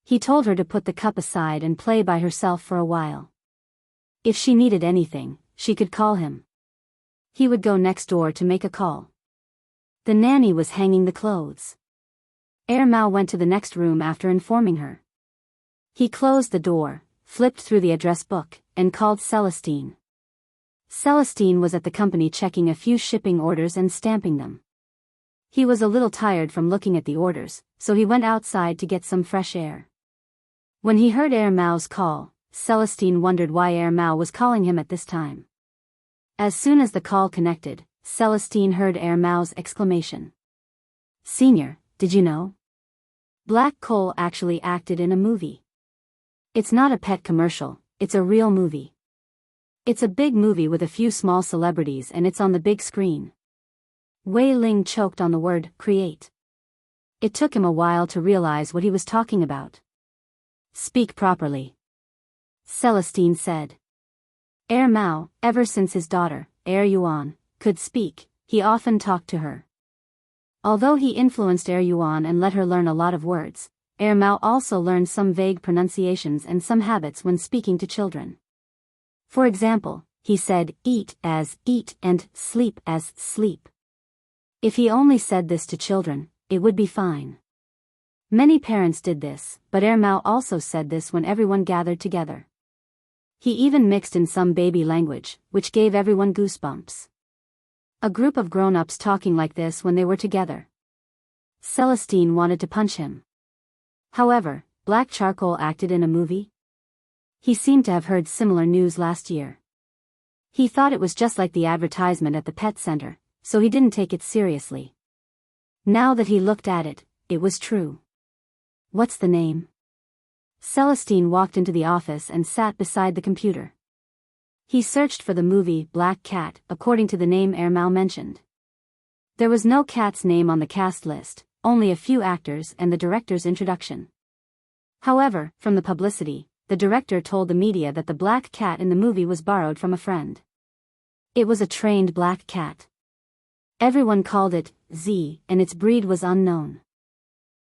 He told her to put the cup aside and play by herself for a while. If she needed anything, she could call him. He would go next door to make a call. The nanny was hanging the clothes. Mao went to the next room after informing her. He closed the door, flipped through the address book, and called Celestine. Celestine was at the company checking a few shipping orders and stamping them. He was a little tired from looking at the orders, so he went outside to get some fresh air. When he heard Mao's call, Celestine wondered why Mao was calling him at this time. As soon as the call connected, Celestine heard Mao's exclamation. "Senior, did you know? Black Coal actually acted in a movie. It's not a pet commercial, it's a real movie. It's a big movie with a few small celebrities and it's on the big screen." Wei Ling choked on the word create. It took him a while to realize what he was talking about. "Speak properly," Celestine said. Mao, ever since his daughter, Yuan, could speak, he often talked to her. Although he influenced Yuan and let her learn a lot of words, Mao also learned some vague pronunciations and some habits when speaking to children. For example, he said eat as eat and sleep as sleep. If he only said this to children, it would be fine. Many parents did this, but Mao also said this when everyone gathered together. He even mixed in some baby language, which gave everyone goosebumps. A group of grown-ups talking like this when they were together. Celestine wanted to punch him. However, Black Charcoal acted in a movie? He seemed to have heard similar news last year. He thought it was just like the advertisement at the pet center, so he didn't take it seriously. Now that he looked at it, it was true. What's the name? Celestine walked into the office and sat beside the computer. He searched for the movie Black Cat according to the name Mao mentioned. There was no cat's name on the cast list, only a few actors and the director's introduction. However, from the publicity, the director told the media that the black cat in the movie was borrowed from a friend. It was a trained black cat. Everyone called it Z, and its breed was unknown.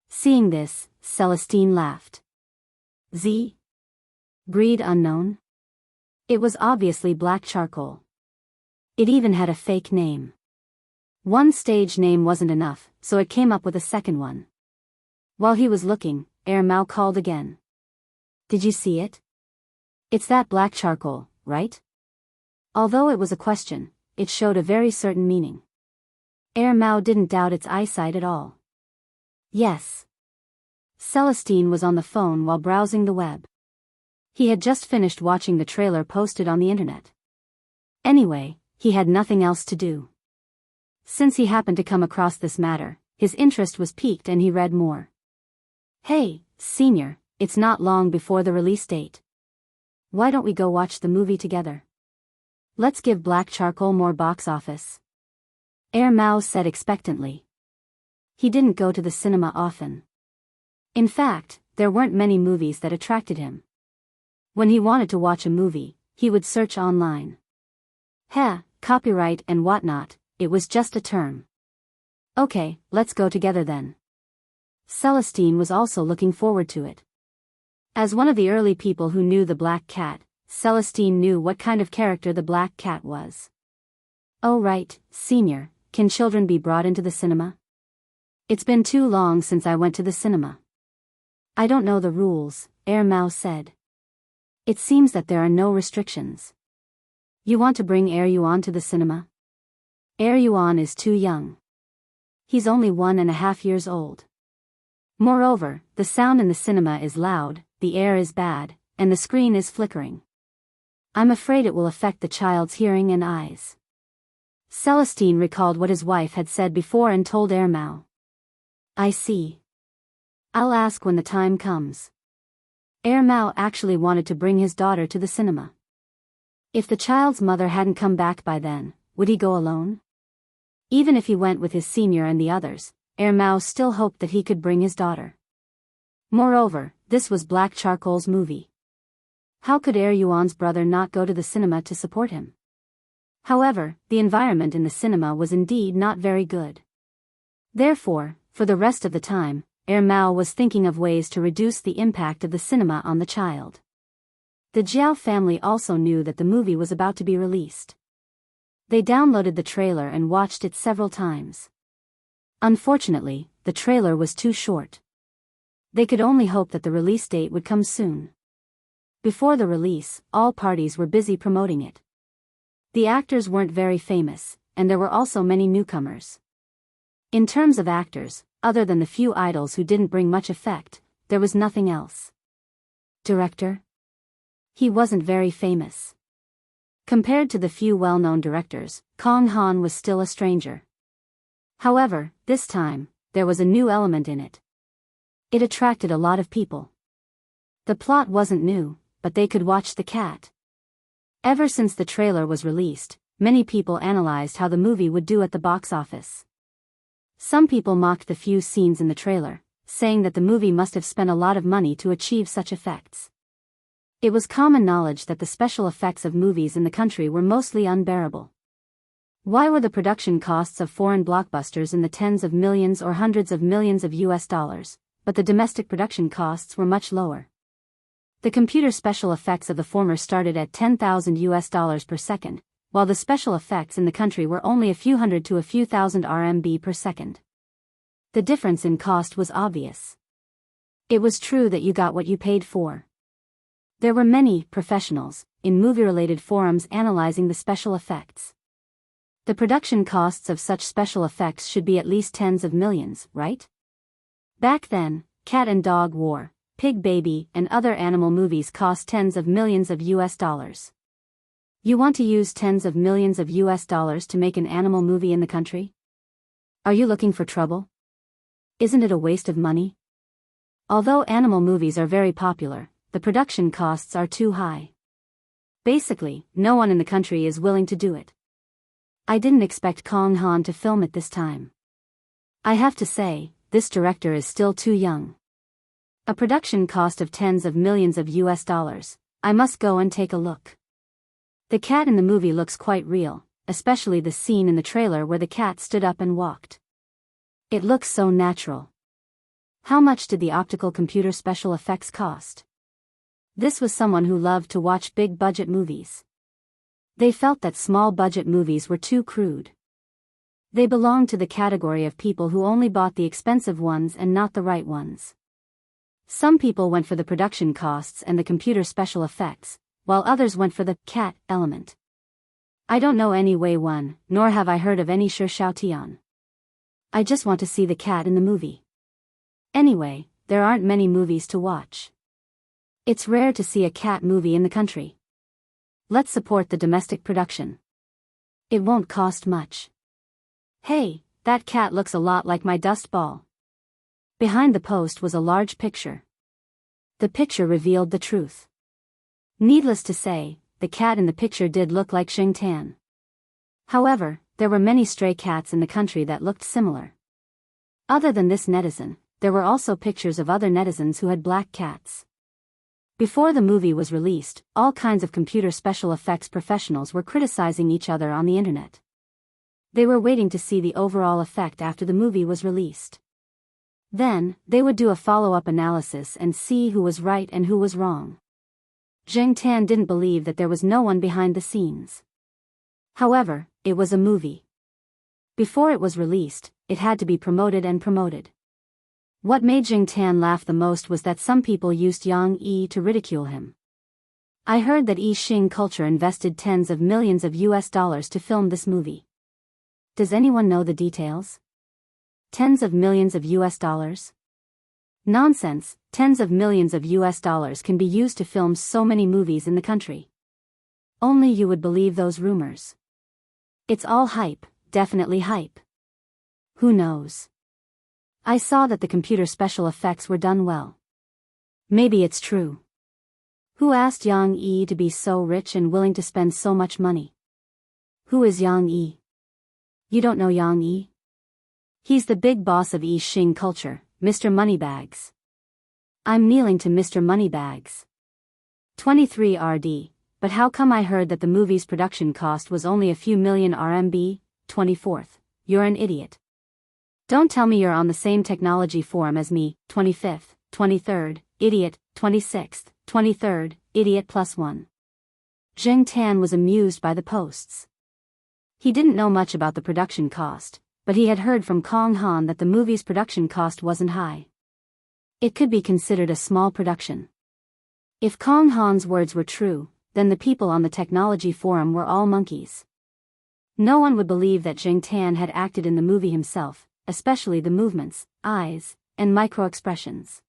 Seeing this, Celestine laughed. Z? Breed unknown? It was obviously Black Charcoal. It even had a fake name. One stage name wasn't enough, so it came up with a second one. While he was looking, Mao called again. "Did you see it? It's that Black Charcoal, right?" Although it was a question, it showed a very certain meaning. Mao didn't doubt its eyesight at all. Yes. Celestine was on the phone while browsing the web. He had just finished watching the trailer posted on the internet. Anyway, he had nothing else to do. Since he happened to come across this matter, his interest was piqued and he read more. "Hey, senior, it's not long before the release date. Why don't we go watch the movie together? Let's give Black Charcoal more box office." Mao said expectantly. He didn't go to the cinema often. In fact, there weren't many movies that attracted him. When he wanted to watch a movie, he would search online. Copyright and whatnot, it was just a term. "Okay, let's go together then." Celestine was also looking forward to it. As one of the early people who knew the Black Cat, Celestine knew what kind of character the Black Cat was. "Oh right, senior, can children be brought into the cinema? It's been too long since I went to the cinema." "I don't know the rules," Mao said. "It seems that there are no restrictions. You want to bring Yuan to the cinema?" Yuan is too young. He's only 1.5 years old. Moreover, the sound in the cinema is loud, the air is bad, and the screen is flickering. I'm afraid it will affect the child's hearing and eyes. Celestine recalled what his wife had said before and told Mao. "I see. I'll ask when the time comes." Mao actually wanted to bring his daughter to the cinema. If the child's mother hadn't come back by then, would he go alone? Even if he went with his senior and the others, Mao still hoped that he could bring his daughter. Moreover, this was Black Charcoal's movie. How could Yuan's brother not go to the cinema to support him? However, the environment in the cinema was indeed not very good. Therefore, for the rest of the time, Mao was thinking of ways to reduce the impact of the cinema on the child. The Jiao family also knew that the movie was about to be released. They downloaded the trailer and watched it several times. Unfortunately, the trailer was too short. They could only hope that the release date would come soon. Before the release, all parties were busy promoting it. The actors weren't very famous, and there were also many newcomers. In terms of actors, other than the few idols who didn't bring much effect, there was nothing else. Director? He wasn't very famous. Compared to the few well-known directors, Kang Han was still a stranger. However, this time, there was a new element in it. It attracted a lot of people. The plot wasn't new, but they could watch the cat. Ever since the trailer was released, many people analyzed how the movie would do at the box office. Some people mocked the few scenes in the trailer, saying that the movie must have spent a lot of money to achieve such effects. It was common knowledge that the special effects of movies in the country were mostly unbearable. Why were the production costs of foreign blockbusters in the tens of millions or hundreds of millions of US dollars, but the domestic production costs were much lower? The computer special effects of the former started at 10,000 US dollars per second, while the special effects in the country were only a few hundred to a few thousand RMB per second. The difference in cost was obvious. It was true that you got what you paid for. There were many professionals in movie-related forums analyzing the special effects. The production costs of such special effects should be at least tens of millions, right? Back then, Cat and Dog War, Pig Baby and other animal movies cost tens of millions of US dollars. You want to use tens of millions of US dollars to make an animal movie in the country? Are you looking for trouble? Isn't it a waste of money? Although animal movies are very popular, the production costs are too high. Basically, no one in the country is willing to do it. I didn't expect Kang Han to film it this time. I have to say, this director is still too young. A production cost of tens of millions of US dollars. I must go and take a look. The cat in the movie looks quite real, especially the scene in the trailer where the cat stood up and walked. It looks so natural. How much did the optical computer special effects cost? This was someone who loved to watch big-budget movies. They felt that small-budget movies were too crude. They belonged to the category of people who only bought the expensive ones and not the right ones. Some people went for the production costs and the computer special effects, while others went for the cat element. I don't know any Wei Wen, nor have I heard of any Shi Xiaotian. I just want to see the cat in the movie. Anyway, there aren't many movies to watch. It's rare to see a cat movie in the country. Let's support the domestic production. It won't cost much. Hey, that cat looks a lot like my dust ball. Behind the post was a large picture. The picture revealed the truth. Needless to say, the cat in the picture did look like Xing Tan. However, there were many stray cats in the country that looked similar. Other than this netizen, there were also pictures of other netizens who had black cats. Before the movie was released, all kinds of computer special effects professionals were criticizing each other on the internet. They were waiting to see the overall effect after the movie was released. Then, they would do a follow-up analysis and see who was right and who was wrong. Xing Tan didn't believe that there was no one behind the scenes. However, it was a movie. Before it was released, it had to be promoted and promoted. What made Xing Tan laugh the most was that some people used Yang Yi to ridicule him. I heard that Yi Xing Culture invested tens of millions of US dollars to film this movie. Does anyone know the details? Tens of millions of US dollars? Nonsense, tens of millions of US dollars can be used to film so many movies in the country. Only you would believe those rumors. It's all hype, definitely hype. Who knows? I saw that the computer special effects were done well. Maybe it's true. Who asked Yang Yi to be so rich and willing to spend so much money? Who is Yang Yi? You don't know Yang Yi? He's the big boss of Yi Xing Culture, Mr. Moneybags. I'm kneeling to Mr. Moneybags. 23 RD, but how come I heard that the movie's production cost was only a few million RMB? 24th, you're an idiot. Don't tell me you're on the same technology forum as me, 25th, 23rd, idiot, 26th, 23rd, idiot +1. Xing Tan was amused by the posts. He didn't know much about the production cost, but he had heard from Kong Han that the movie's production cost wasn't high. It could be considered a small production. If Kong Han's words were true, then the people on the technology forum were all monkeys. No one would believe that Zheng Tan had acted in the movie himself, especially the movements, eyes, and micro-expressions.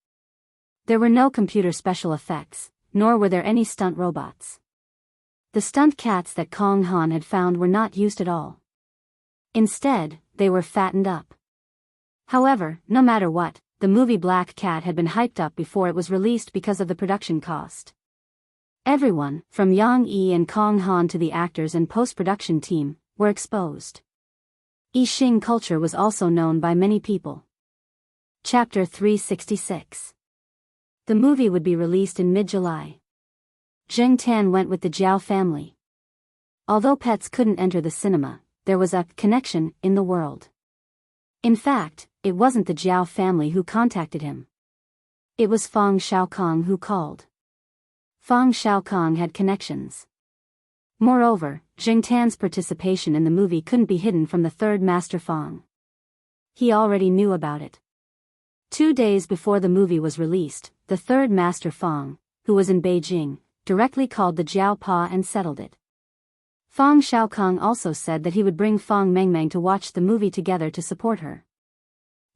There were no computer special effects, nor were there any stunt robots. The stunt cats that Kong Han had found were not used at all. Instead, they were fattened up. However, no matter what, the movie Black Cat had been hyped up before it was released because of the production cost. Everyone, from Yang Yi and Kong Han to the actors and post-production team, were exposed. Yixing culture was also known by many people. Chapter 366. The movie would be released in mid-July. Zheng Tan went with the Jiao family. Although pets couldn't enter the cinema, there was a connection in the world. In fact, it wasn't the Jiao family who contacted him. It was Fang Xiaokong who called. Fang Xiaokong had connections. Moreover, Zheng Tan's participation in the movie couldn't be hidden from the third master Fang. He already knew about it. 2 days before the movie was released, the third master Fang, who was in Beijing, directly called the Jiao Pa and settled it. Fang Xiaokong also said that he would bring Fang Mengmeng to watch the movie together to support her.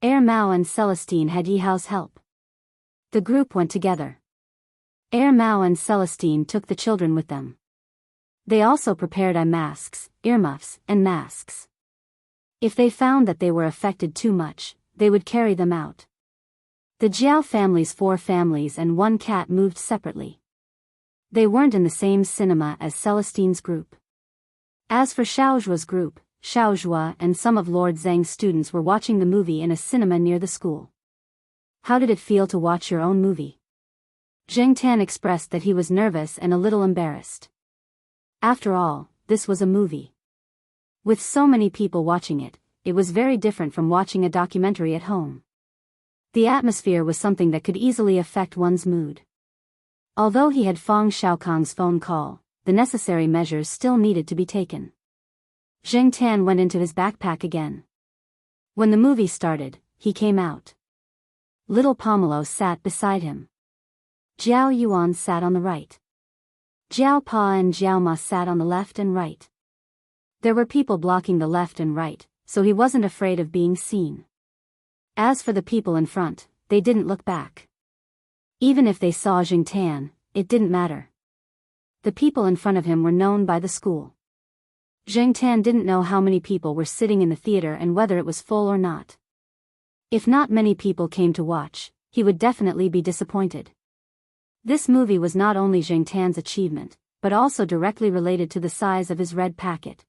Mao and Celestine had Yihao's help. The group went together. Mao and Celestine took the children with them. They also prepared eye masks, earmuffs, and masks. If they found that they were affected too much, they would carry them out. The Jiao family's 4 families and 1 cat moved separately. They weren't in the same cinema as Celestine's group. As for Xiaozhua's group, Xiaozhua and some of Lord Zhang's students were watching the movie in a cinema near the school. How did it feel to watch your own movie? Zheng Tan expressed that he was nervous and a little embarrassed. After all, this was a movie. With so many people watching it, it was very different from watching a documentary at home. The atmosphere was something that could easily affect one's mood. Although he had Fang Xiaokong's phone call, the necessary measures still needed to be taken. Zheng Tan went into his backpack again. When the movie started, he came out. Little Pomelo sat beside him. Jiao Yuan sat on the right. Jiao Pa and Jiao Ma sat on the left and right. There were people blocking the left and right, so he wasn't afraid of being seen. As for the people in front, they didn't look back. Even if they saw Zheng Tan, it didn't matter. The people in front of him were known by the school. Zheng Tan didn't know how many people were sitting in the theater and whether it was full or not. If not many people came to watch, he would definitely be disappointed. This movie was not only Zheng Tan's achievement, but also directly related to the size of his red packet.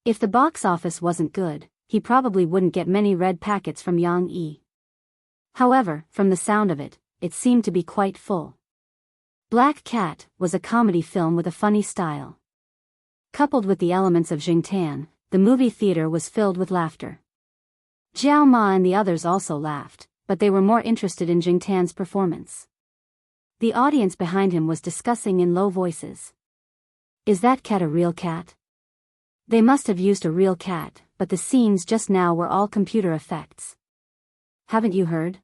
If the box office wasn't good, he probably wouldn't get many red packets from Yang Yi. However, from the sound of it, it seemed to be quite full. Black Cat was a comedy film with a funny style. Coupled with the elements of Zheng Tan, the movie theater was filled with laughter. Jiao Ma and the others also laughed, but they were more interested in Zheng Tan's performance. The audience behind him was discussing in low voices. Is that cat a real cat? They must have used a real cat, but the scenes just now were all computer effects. Haven't you heard?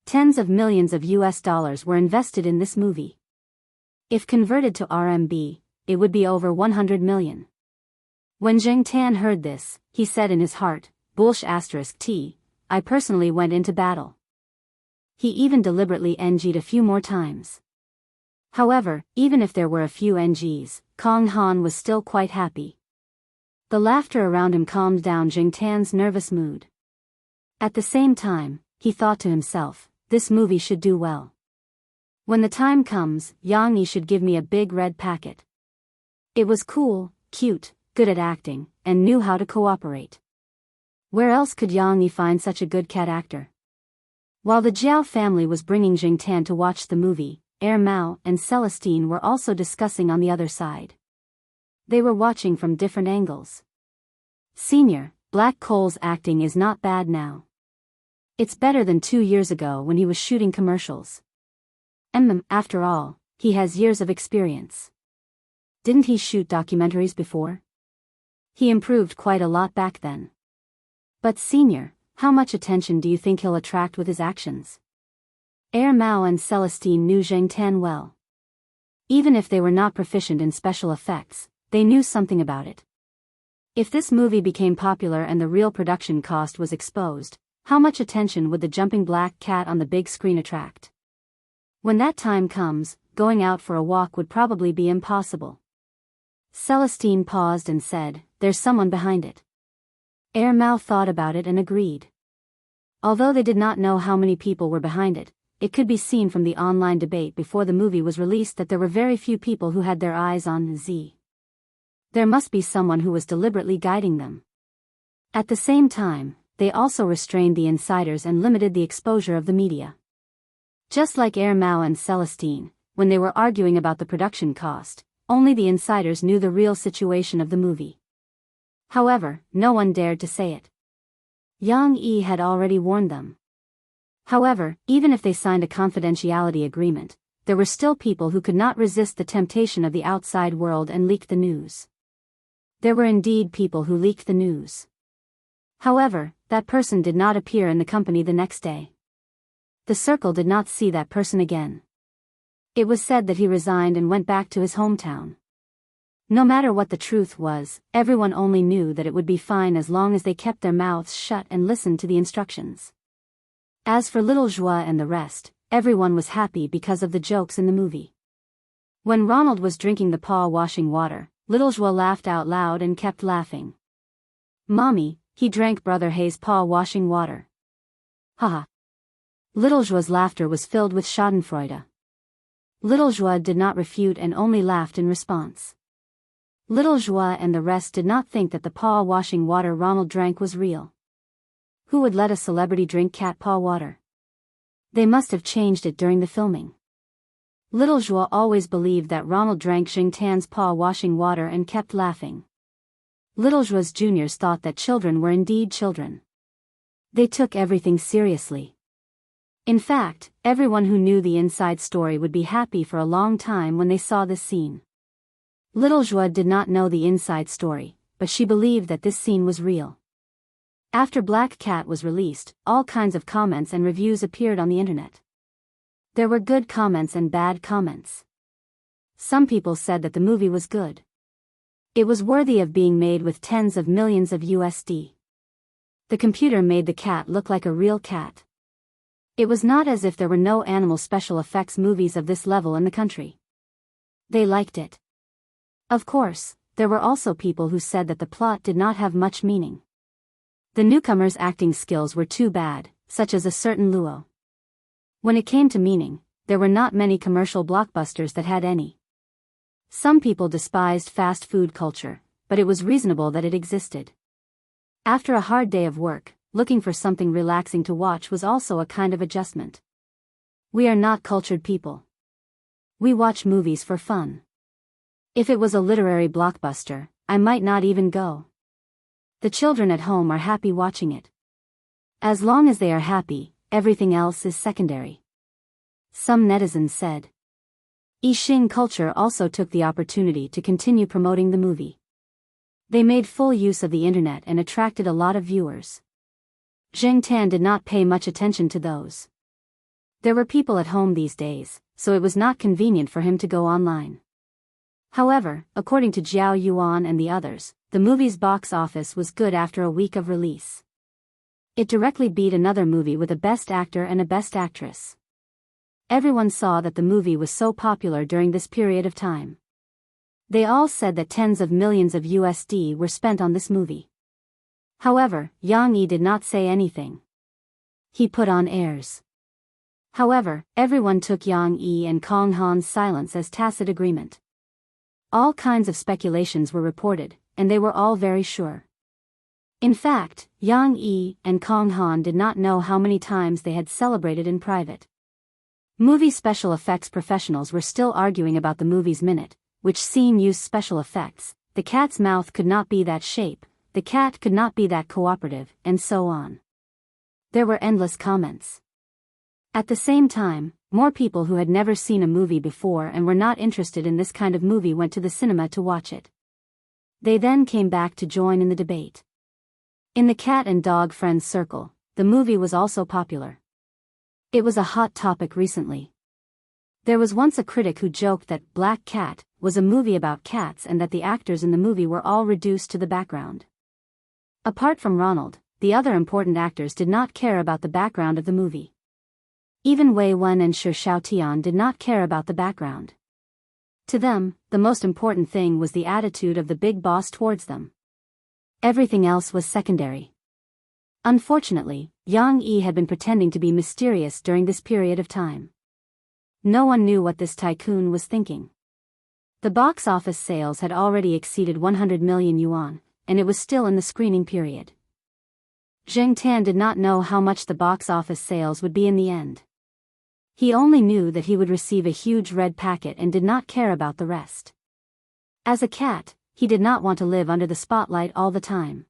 Tens of millions of US dollars were invested in this movie. If converted to RMB, it would be over 100 million. When Zheng Tan heard this, he said in his heart, *T, I personally went into battle. He even deliberately NG'd a few more times. However, even if there were a few NGs, Kong Han was still quite happy. The laughter around him calmed down Zheng Tan's nervous mood. At the same time, he thought to himself, this movie should do well. When the time comes, Yang Yi should give me a big red packet. It was cool, cute, good at acting, and knew how to cooperate. Where else could Yang Yi find such a good cat actor? While the Jiao family was bringing Zheng Tan to watch the movie, Mao and Celestine were also discussing on the other side. They were watching from different angles. Senior, Black Coal's acting is not bad now. It's better than 2 years ago when he was shooting commercials. After all, he has years of experience. Didn't he shoot documentaries before? He improved quite a lot back then. But Senior, how much attention do you think he'll attract with his actions? Mao and Celestine knew Zheng Tan well. Even if they were not proficient in special effects, they knew something about it. If this movie became popular and the real production cost was exposed, how much attention would the jumping black cat on the big screen attract? When that time comes, going out for a walk would probably be impossible. Celestine paused and said, "There's someone behind it." Mao thought about it and agreed. Although they did not know how many people were behind it, it could be seen from the online debate before the movie was released that there were very few people who had their eyes on Z. There must be someone who was deliberately guiding them. At the same time, they also restrained the insiders and limited the exposure of the media. Just like Mao and Celestine, when they were arguing about the production cost, only the insiders knew the real situation of the movie. However, no one dared to say it. Yang Yi had already warned them. However, even if they signed a confidentiality agreement, there were still people who could not resist the temptation of the outside world and leaked the news. There were indeed people who leaked the news. However, that person did not appear in the company the next day. The circle did not see that person again. It was said that he resigned and went back to his hometown. No matter what the truth was, everyone only knew that it would be fine as long as they kept their mouths shut and listened to the instructions. As for Little Joie and the rest, everyone was happy because of the jokes in the movie. When Ronald was drinking the paw-washing water, Little Joie laughed out loud and kept laughing. "Mommy, he drank Brother Hayes' paw-washing water." Haha. Little Joie's laughter was filled with schadenfreude. Little Joie did not refute and only laughed in response. Little Joie and the rest did not think that the paw-washing water Ronald drank was real. Who would let a celebrity drink cat paw water? They must have changed it during the filming. Little Joie always believed that Ronald drank Zheng Tan's paw-washing water and kept laughing. Little Joie's juniors thought that children were indeed children. They took everything seriously. In fact, everyone who knew the inside story would be happy for a long time when they saw this scene. Little Joie did not know the inside story, but she believed that this scene was real. After Black Cat was released, all kinds of comments and reviews appeared on the internet. There were good comments and bad comments. Some people said that the movie was good. It was worthy of being made with tens of millions of USD. The computer made the cat look like a real cat. It was not as if there were no animal special effects movies of this level in the country. They liked it. Of course, there were also people who said that the plot did not have much meaning. The newcomers' acting skills were too bad, such as a certain Luo. When it came to meaning, there were not many commercial blockbusters that had any. Some people despised fast food culture, but it was reasonable that it existed. After a hard day of work, looking for something relaxing to watch was also a kind of adjustment. We are not cultured people. We watch movies for fun. If it was a literary blockbuster, I might not even go. The children at home are happy watching it. As long as they are happy, everything else is secondary. Some netizens said. Yixing culture also took the opportunity to continue promoting the movie. They made full use of the internet and attracted a lot of viewers. Zheng Tan did not pay much attention to those. There were people at home these days, so it was not convenient for him to go online. However, according to Jiao Yuan and the others, the movie's box office was good after a week of release. It directly beat another movie with a Best Actor and a Best Actress. Everyone saw that the movie was so popular during this period of time. They all said that tens of millions of USD were spent on this movie. However, Yang Yi did not say anything. He put on airs. However, everyone took Yang Yi and Kong Han's silence as tacit agreement. All kinds of speculations were reported, and they were all very sure. In fact, Yang Yi and Kong Han did not know how many times they had celebrated in private. Movie special effects professionals were still arguing about the movie's minute, which scene used special effects, the cat's mouth could not be that shape, the cat could not be that cooperative, and so on. There were endless comments. At the same time, more people who had never seen a movie before and were not interested in this kind of movie went to the cinema to watch it. They then came back to join in the debate. In the cat and dog friends circle, the movie was also popular. It was a hot topic recently. There was once a critic who joked that Black Cat was a movie about cats and that the actors in the movie were all reduced to the background. Apart from Ronald, the other important actors did not care about the background of the movie. Even Wei Wen and Shi Xiaotian did not care about the background. To them, the most important thing was the attitude of the big boss towards them. Everything else was secondary. Unfortunately, Yang Yi had been pretending to be mysterious during this period of time. No one knew what this tycoon was thinking. The box office sales had already exceeded 100 million yuan, and it was still in the screening period. Zheng Tan did not know how much the box office sales would be in the end. He only knew that he would receive a huge red packet and did not care about the rest. As a cat, he did not want to live under the spotlight all the time.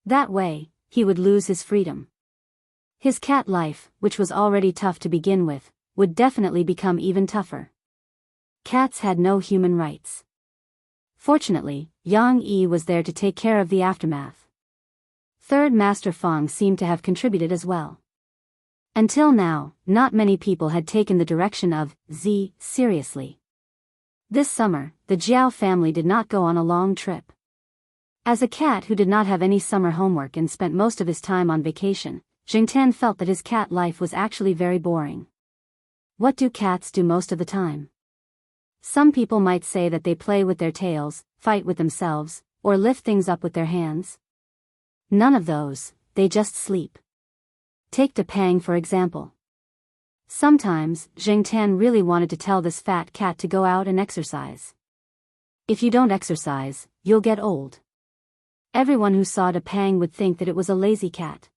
That way, he would lose his freedom. His cat life, which was already tough to begin with, would definitely become even tougher. Cats had no human rights. Fortunately, Yang Yi was there to take care of the aftermath. Third Master Feng seemed to have contributed as well. Until now, not many people had taken the direction of Z seriously. This summer, the Jiao family did not go on a long trip. As a cat who did not have any summer homework and spent most of his time on vacation, Zheng Tan felt that his cat life was actually very boring. What do cats do most of the time? Some people might say that they play with their tails, fight with themselves, or lift things up with their hands. None of those, they just sleep. Take Depang for example. Sometimes, Zheng Tan really wanted to tell this fat cat to go out and exercise. If you don't exercise, you'll get old. Everyone who saw Depang would think that it was a lazy cat.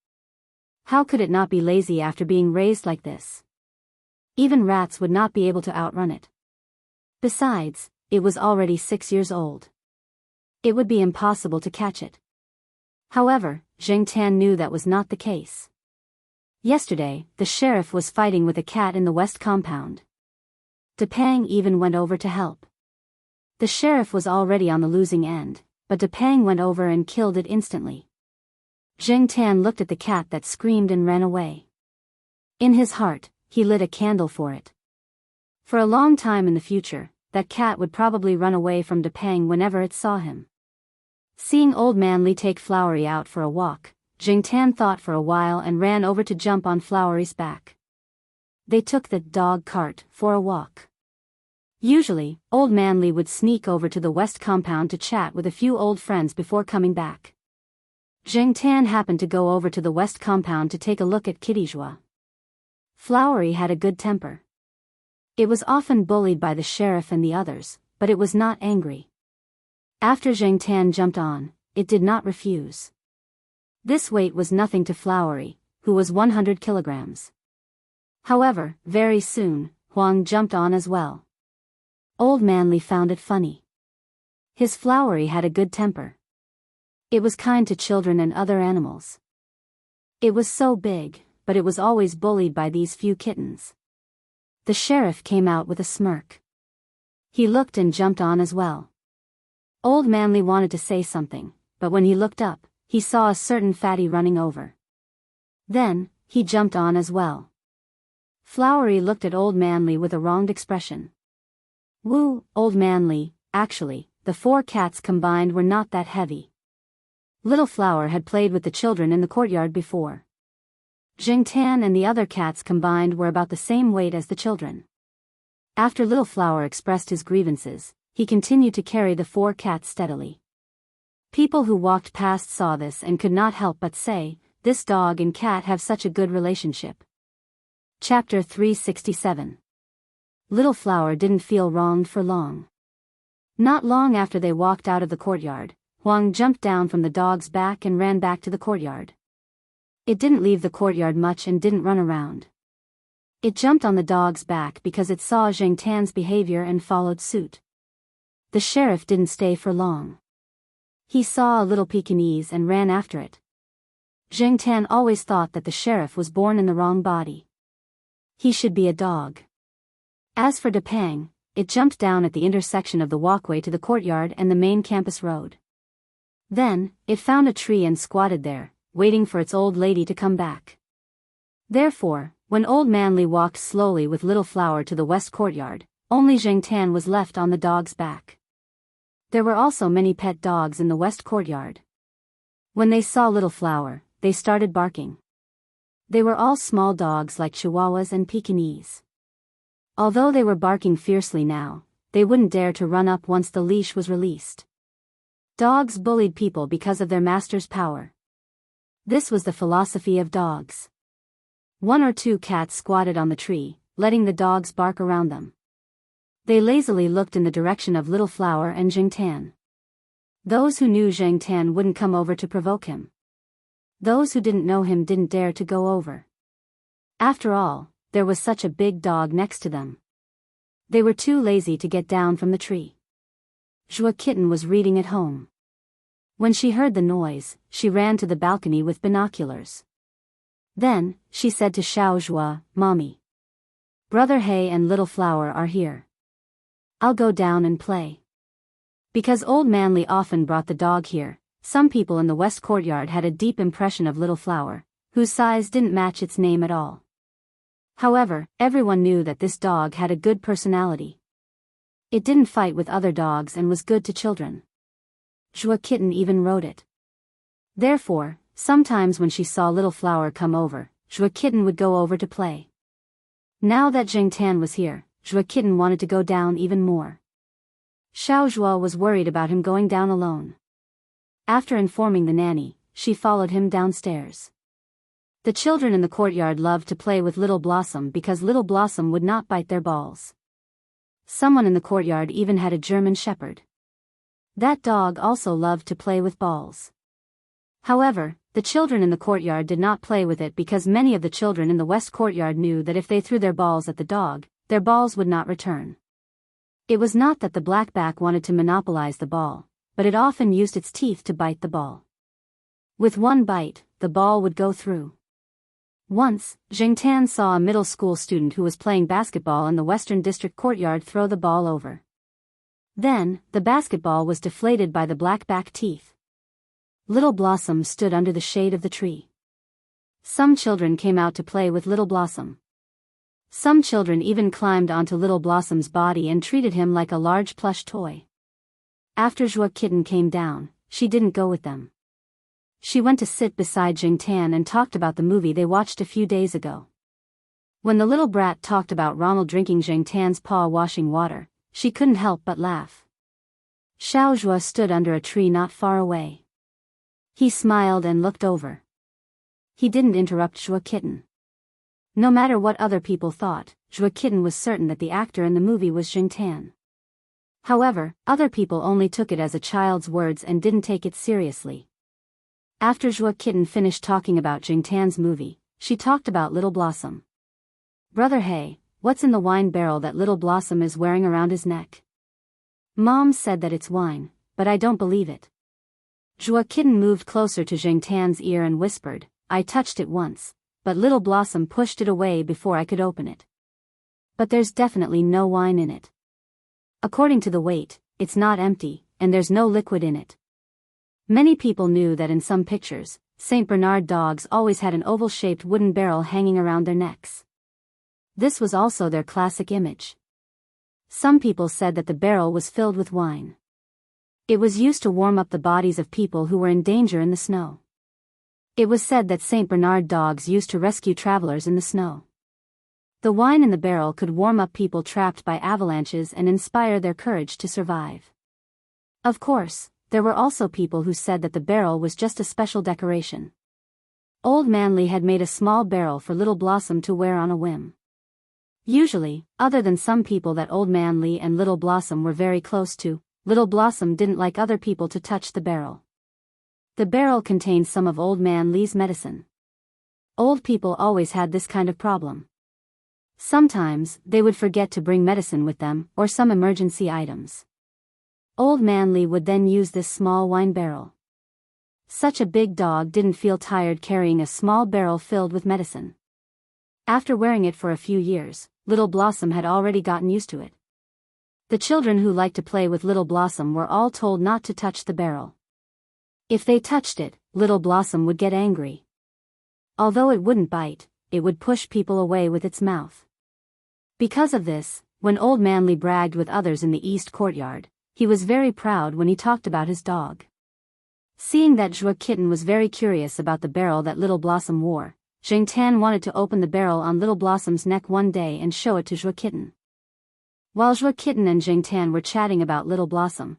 How could it not be lazy after being raised like this? Even rats would not be able to outrun it. Besides, it was already 6 years old. It would be impossible to catch it. However, Zheng Tan knew that was not the case. Yesterday, the sheriff was fighting with a cat in the west compound. Depang even went over to help. The sheriff was already on the losing end, but Depang went over and killed it instantly. Zheng Tan looked at the cat that screamed and ran away. In his heart, he lit a candle for it. For a long time in the future, that cat would probably run away from Depang whenever it saw him. Seeing Old Man Li take Flowery out for a walk, Zheng Tan thought for a while and ran over to jump on Flowery's back. They took the dog cart for a walk. Usually, Old Man Li would sneak over to the west compound to chat with a few old friends before coming back. Zheng Tan happened to go over to the west compound to take a look at Kitty Zhua. Flowery had a good temper. It was often bullied by the sheriff and the others, but it was not angry. After Zheng Tan jumped on, it did not refuse. This weight was nothing to Flowery, who was 100 kilograms. However, very soon, Huang jumped on as well. Old Man Li found it funny. His Flowery had a good temper. It was kind to children and other animals. It was so big, but it was always bullied by these few kittens. The sheriff came out with a smirk. He looked and jumped on as well. Old Man Li wanted to say something, but when he looked up, he saw a certain fatty running over. Then, he jumped on as well. Flowery looked at Old Man Li with a wronged expression. Woo, Old Man Li, actually, the 4 cats combined were not that heavy. Little Flower had played with the children in the courtyard before. Zheng Tan and the other cats combined were about the same weight as the children. After Little Flower expressed his grievances, he continued to carry the 4 cats steadily. People who walked past saw this and could not help but say, "This dog and cat have such a good relationship." Chapter 367. Little Flower didn't feel wronged for long. Not long after they walked out of the courtyard, Huang jumped down from the dog's back and ran back to the courtyard. It didn't leave the courtyard much and didn't run around. It jumped on the dog's back because it saw Zheng Tan's behavior and followed suit. The sheriff didn't stay for long. He saw a little Pekingese and ran after it. Zheng Tan always thought that the sheriff was born in the wrong body. He should be a dog. As for Depang, it jumped down at the intersection of the walkway to the courtyard and the main campus road. Then, it found a tree and squatted there, waiting for its old lady to come back. Therefore, when Old Man Li walked slowly with Little Flower to the west courtyard, only Zheng Tan was left on the dog's back. There were also many pet dogs in the west courtyard. When they saw Little Flower, they started barking. They were all small dogs like Chihuahuas and Pekingese. Although they were barking fiercely now, they wouldn't dare to run up once the leash was released. Dogs bullied people because of their master's power. This was the philosophy of dogs. One or two cats squatted on the tree, letting the dogs bark around them. They lazily looked in the direction of Little Flower and Zheng Tan. Those who knew Zheng Tan wouldn't come over to provoke him. Those who didn't know him didn't dare to go over. After all, there was such a big dog next to them. They were too lazy to get down from the tree. Zhua Kitten was reading at home. When she heard the noise, she ran to the balcony with binoculars. Then, she said to Xiao Zhua, "Mommy. Brother He and Little Flower are here. I'll go down and play." Because Old Man Li often brought the dog here, some people in the west courtyard had a deep impression of Little Flower, whose size didn't match its name at all. However, everyone knew that this dog had a good personality. It didn't fight with other dogs and was good to children. Zhua Kitten even rode it. Therefore, sometimes when she saw Little Flower come over, Zhua Kitten would go over to play. Now that Zheng Tan was here, Zhua Kitten wanted to go down even more. Xiao Zhua was worried about him going down alone. After informing the nanny, she followed him downstairs. The children in the courtyard loved to play with Little Blossom because Little Blossom would not bite their balls. Someone in the courtyard even had a German Shepherd. That dog also loved to play with balls. However, the children in the courtyard did not play with it because many of the children in the west courtyard knew that if they threw their balls at the dog, their balls would not return. It was not that the blackback wanted to monopolize the ball, but it often used its teeth to bite the ball. With one bite, the ball would go through. Once, Zheng Tan saw a middle school student who was playing basketball in the Western District courtyard throw the ball over. Then, the basketball was deflated by the blackback teeth. Little Blossom stood under the shade of the tree. Some children came out to play with Little Blossom. Some children even climbed onto Little Blossom's body and treated him like a large plush toy. After Zhua Kitten came down, she didn't go with them. She went to sit beside Zheng Tan and talked about the movie they watched a few days ago. When the little brat talked about Ronald drinking Zheng Tan's paw washing water, she couldn't help but laugh. Xiao Zhua stood under a tree not far away. He smiled and looked over. He didn't interrupt Zhua Kitten. No matter what other people thought, Zhua Kitten was certain that the actor in the movie was Zheng Tan. However, other people only took it as a child's words and didn't take it seriously. After Zhua Kitten finished talking about Zheng Tan's movie, she talked about Little Blossom. "Brother He, what's in the wine barrel that Little Blossom is wearing around his neck?" "Mom said that it's wine, but I don't believe it." Zhua Kitten moved closer to Zheng Tan's ear and whispered, "I touched it once, but Little Blossom pushed it away before I could open it. But there's definitely no wine in it. According to the weight, it's not empty, and there's no liquid in it." Many people knew that in some pictures, Saint Bernard dogs always had an oval-shaped wooden barrel hanging around their necks. This was also their classic image. Some people said that the barrel was filled with wine. It was used to warm up the bodies of people who were in danger in the snow. It was said that Saint Bernard dogs used to rescue travelers in the snow. The wine in the barrel could warm up people trapped by avalanches and inspire their courage to survive. Of course, there were also people who said that the barrel was just a special decoration. Old Man Li had made a small barrel for Little Blossom to wear on a whim. Usually, other than some people that Old Man Li and Little Blossom were very close to, Little Blossom didn't like other people to touch the barrel. The barrel contained some of Old Man Li's medicine. Old people always had this kind of problem. Sometimes, they would forget to bring medicine with them, or some emergency items. Old Man Li would then use this small wine barrel. Such a big dog didn't feel tired carrying a small barrel filled with medicine. After wearing it for a few years, Little Blossom had already gotten used to it. The children who liked to play with Little Blossom were all told not to touch the barrel. If they touched it, Little Blossom would get angry. Although it wouldn't bite, it would push people away with its mouth. Because of this, when Old Manly bragged with others in the east courtyard, he was very proud when he talked about his dog. Seeing that Zhuo Kitten was very curious about the barrel that Little Blossom wore, Jing Tan wanted to open the barrel on Little Blossom's neck one day and show it to Zhuo Kitten. While Zhuo Kitten and Jing Tan were chatting about Little Blossom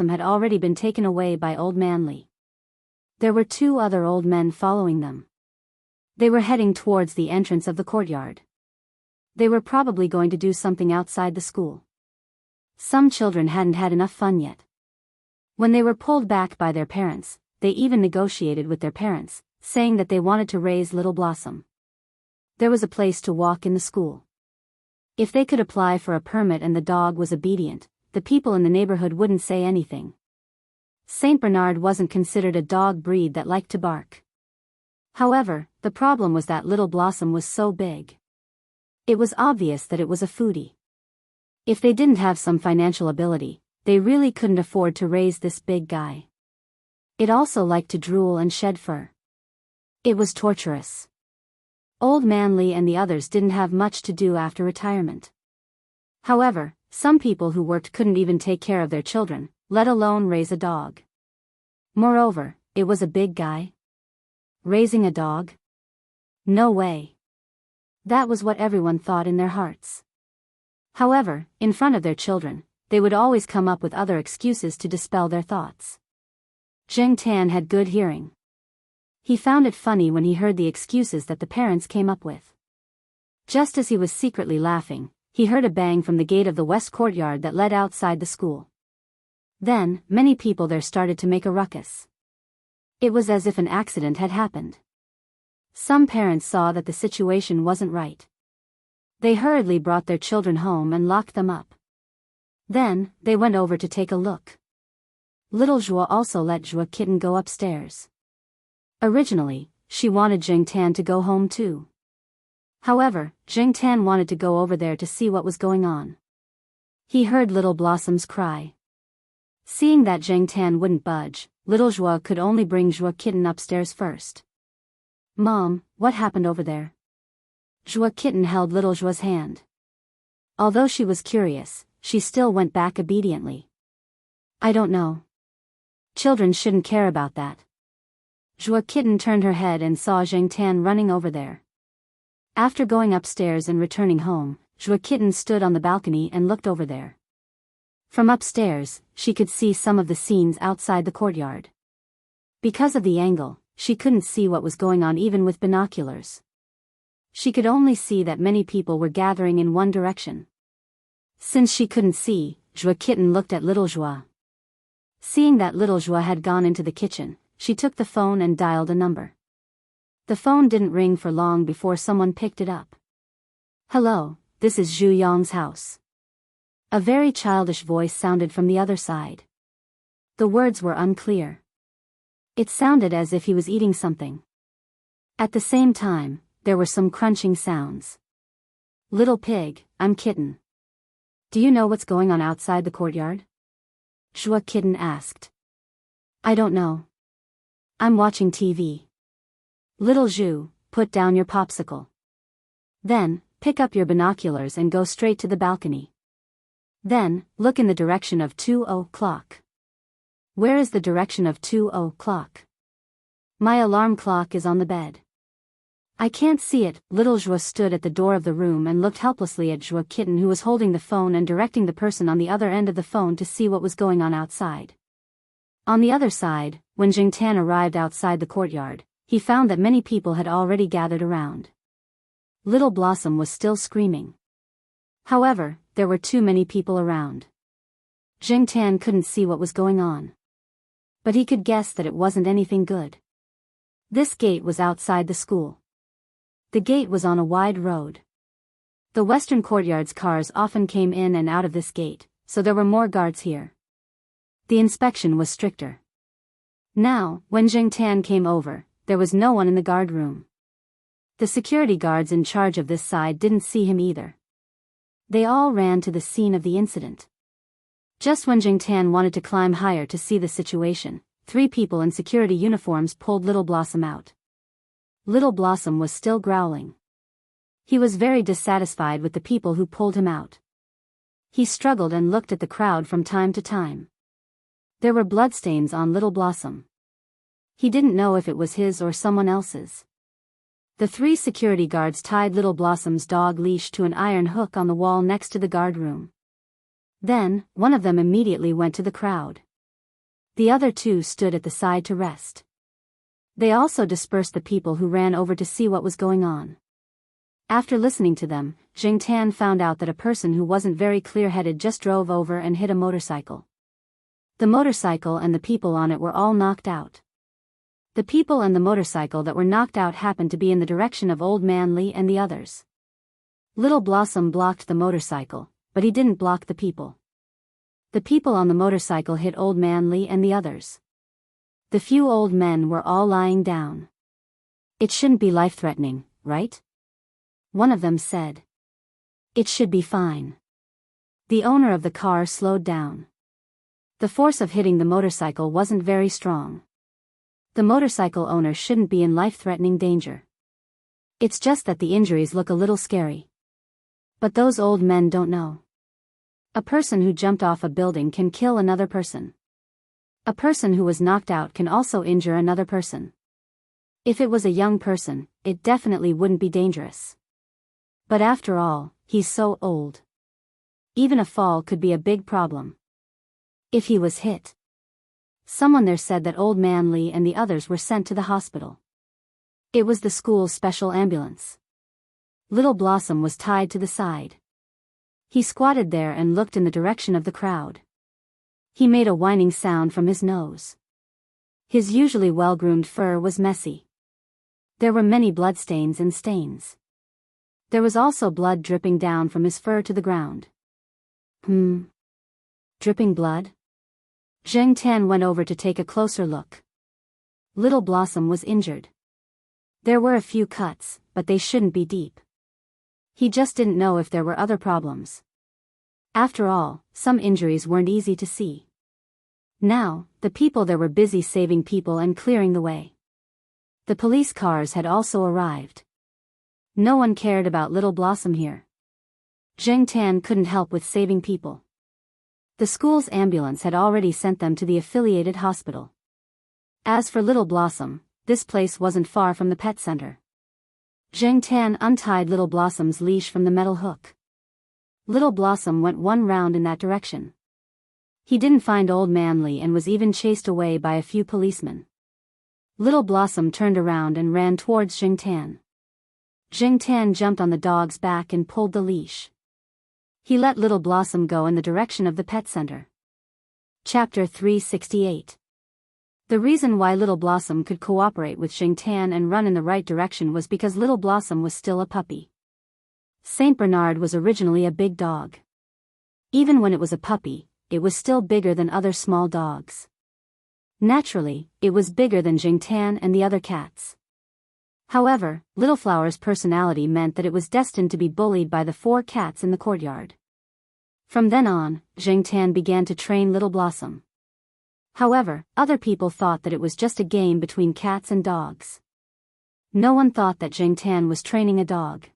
had already been taken away by Old Manly. There were 2 other old men following them. They were heading towards the entrance of the courtyard. They were probably going to do something outside the school. Some children hadn't had enough fun yet. When they were pulled back by their parents, they even negotiated with their parents, saying that they wanted to raise Little Blossom. There was a place to walk in the school. If they could apply for a permit and the dog was obedient, the people in the neighborhood wouldn't say anything. Saint Bernard wasn't considered a dog breed that liked to bark. However, the problem was that Little Blossom was so big. It was obvious that it was a foodie. If they didn't have some financial ability, they really couldn't afford to raise this big guy. It also liked to drool and shed fur. It was torturous. Old Manly and the others didn't have much to do after retirement. However, some people who worked couldn't even take care of their children, let alone raise a dog. Moreover, it was a big guy. Raising a dog? No way. That was what everyone thought in their hearts. However, in front of their children, they would always come up with other excuses to dispel their thoughts. Jing Tan had good hearing. He found it funny when he heard the excuses that the parents came up with. Just as he was secretly laughing, he heard a bang from the gate of the west courtyard that led outside the school. Then, many people there started to make a ruckus. It was as if an accident had happened. Some parents saw that the situation wasn't right. They hurriedly brought their children home and locked them up. Then, they went over to take a look. Little Zhuo also let Zhuo Kitten go upstairs. Originally, she wanted Jing Tan to go home too. However, Jing Tan wanted to go over there to see what was going on. He heard Little Blossom's cry. Seeing that Jing Tan wouldn't budge, Little Zhuo could only bring Zhuo Kitten upstairs first. "Mom, what happened over there?" Zhuo Kitten held Little Zhuo's hand. Although she was curious, she still went back obediently. "I don't know. Children shouldn't care about that." Zhuo Kitten turned her head and saw Jing Tan running over there. After going upstairs and returning home, Zhuo Kitten stood on the balcony and looked over there. From upstairs, she could see some of the scenes outside the courtyard. Because of the angle, she couldn't see what was going on even with binoculars. She could only see that many people were gathering in one direction. Since she couldn't see, Zhuo Kitten looked at Little Zhuo. Seeing that Little Zhuo had gone into the kitchen, she took the phone and dialed a number. The phone didn't ring for long before someone picked it up. "Hello, this is Zhu Yang's house." A very childish voice sounded from the other side. The words were unclear. It sounded as if he was eating something. At the same time, there were some crunching sounds. "Little pig, I'm Kitten. Do you know what's going on outside the courtyard?" Zhuo Kitten asked. "I don't know. I'm watching TV." "Little Zhu, put down your popsicle. Then, pick up your binoculars and go straight to the balcony. Then, look in the direction of 2 o'clock. Where is the direction of 2 o'clock? My alarm clock is on the bed." "I can't see it." Little Zhuo stood at the door of the room and looked helplessly at Zhuo Kitten, who was holding the phone and directing the person on the other end of the phone to see what was going on outside. On the other side, when Jing Tan arrived outside the courtyard, he found that many people had already gathered around. Little Blossom was still screaming. However, there were too many people around. Jing Tan couldn't see what was going on. But he could guess that it wasn't anything good. This gate was outside the school. The gate was on a wide road. The western courtyard's cars often came in and out of this gate, so there were more guards here. The inspection was stricter. Now, when Jing Tan came over, there was no one in the guard room. The security guards in charge of this side didn't see him either. They all ran to the scene of the incident. Just when Jing Tan wanted to climb higher to see the situation, 3 people in security uniforms pulled Little Blossom out. Little Blossom was still growling. He was very dissatisfied with the people who pulled him out. He struggled and looked at the crowd from time to time. There were bloodstains on Little Blossom. He didn't know if it was his or someone else's. The 3 security guards tied Little Blossom's dog leash to an iron hook on the wall next to the guard room. Then, one of them immediately went to the crowd. The other 2 stood at the side to rest. They also dispersed the people who ran over to see what was going on. After listening to them, Jing Tan found out that a person who wasn't very clear-headed just drove over and hit a motorcycle. The motorcycle and the people on it were all knocked out. The people and the motorcycle that were knocked out happened to be in the direction of Old Man Lee and the others. Little Blossom blocked the motorcycle, but he didn't block the people. The people on the motorcycle hit Old Man Lee and the others. The few old men were all lying down. "It shouldn't be life-threatening, right?" one of them said. "It should be fine." The owner of the car slowed down. The force of hitting the motorcycle wasn't very strong. The motorcycle owner shouldn't be in life-threatening danger. It's just that the injuries look a little scary. But those old men don't know. A person who jumped off a building can kill another person. A person who was knocked out can also injure another person. If it was a young person, it definitely wouldn't be dangerous. But after all, he's so old. Even a fall could be a big problem. If he was hit. Someone there said that Old Man Lee and the others were sent to the hospital. It was the school's special ambulance. Little Blossom was tied to the side. He squatted there and looked in the direction of the crowd. He made a whining sound from his nose. His usually well-groomed fur was messy. There were many bloodstains and stains. There was also blood dripping down from his fur to the ground. Dripping blood? Zheng Tan went over to take a closer look. Little Blossom was injured. There were a few cuts, but they shouldn't be deep. He just didn't know if there were other problems. After all, some injuries weren't easy to see. Now, the people there were busy saving people and clearing the way. The police cars had also arrived. No one cared about Little Blossom here. Zheng Tan couldn't help with saving people. The school's ambulance had already sent them to the affiliated hospital. As for Little Blossom, this place wasn't far from the pet center. Zheng Tan untied Little Blossom's leash from the metal hook. Little Blossom went one round in that direction. He didn't find Old Man Lee and was even chased away by a few policemen. Little Blossom turned around and ran towards Zheng Tan. Zheng Tan jumped on the dog's back and pulled the leash. He let Little Blossom go in the direction of the pet center. Chapter 368. The reason why Little Blossom could cooperate with Zheng Tan and run in the right direction was because Little Blossom was still a puppy. Saint Bernard was originally a big dog. Even when it was a puppy, it was still bigger than other small dogs. Naturally, it was bigger than Zheng Tan and the other cats. However, Little Flower's personality meant that it was destined to be bullied by the 4 cats in the courtyard. From then on, Zheng Tan began to train Little Blossom. However, other people thought that it was just a game between cats and dogs. No one thought that Zheng Tan was training a dog.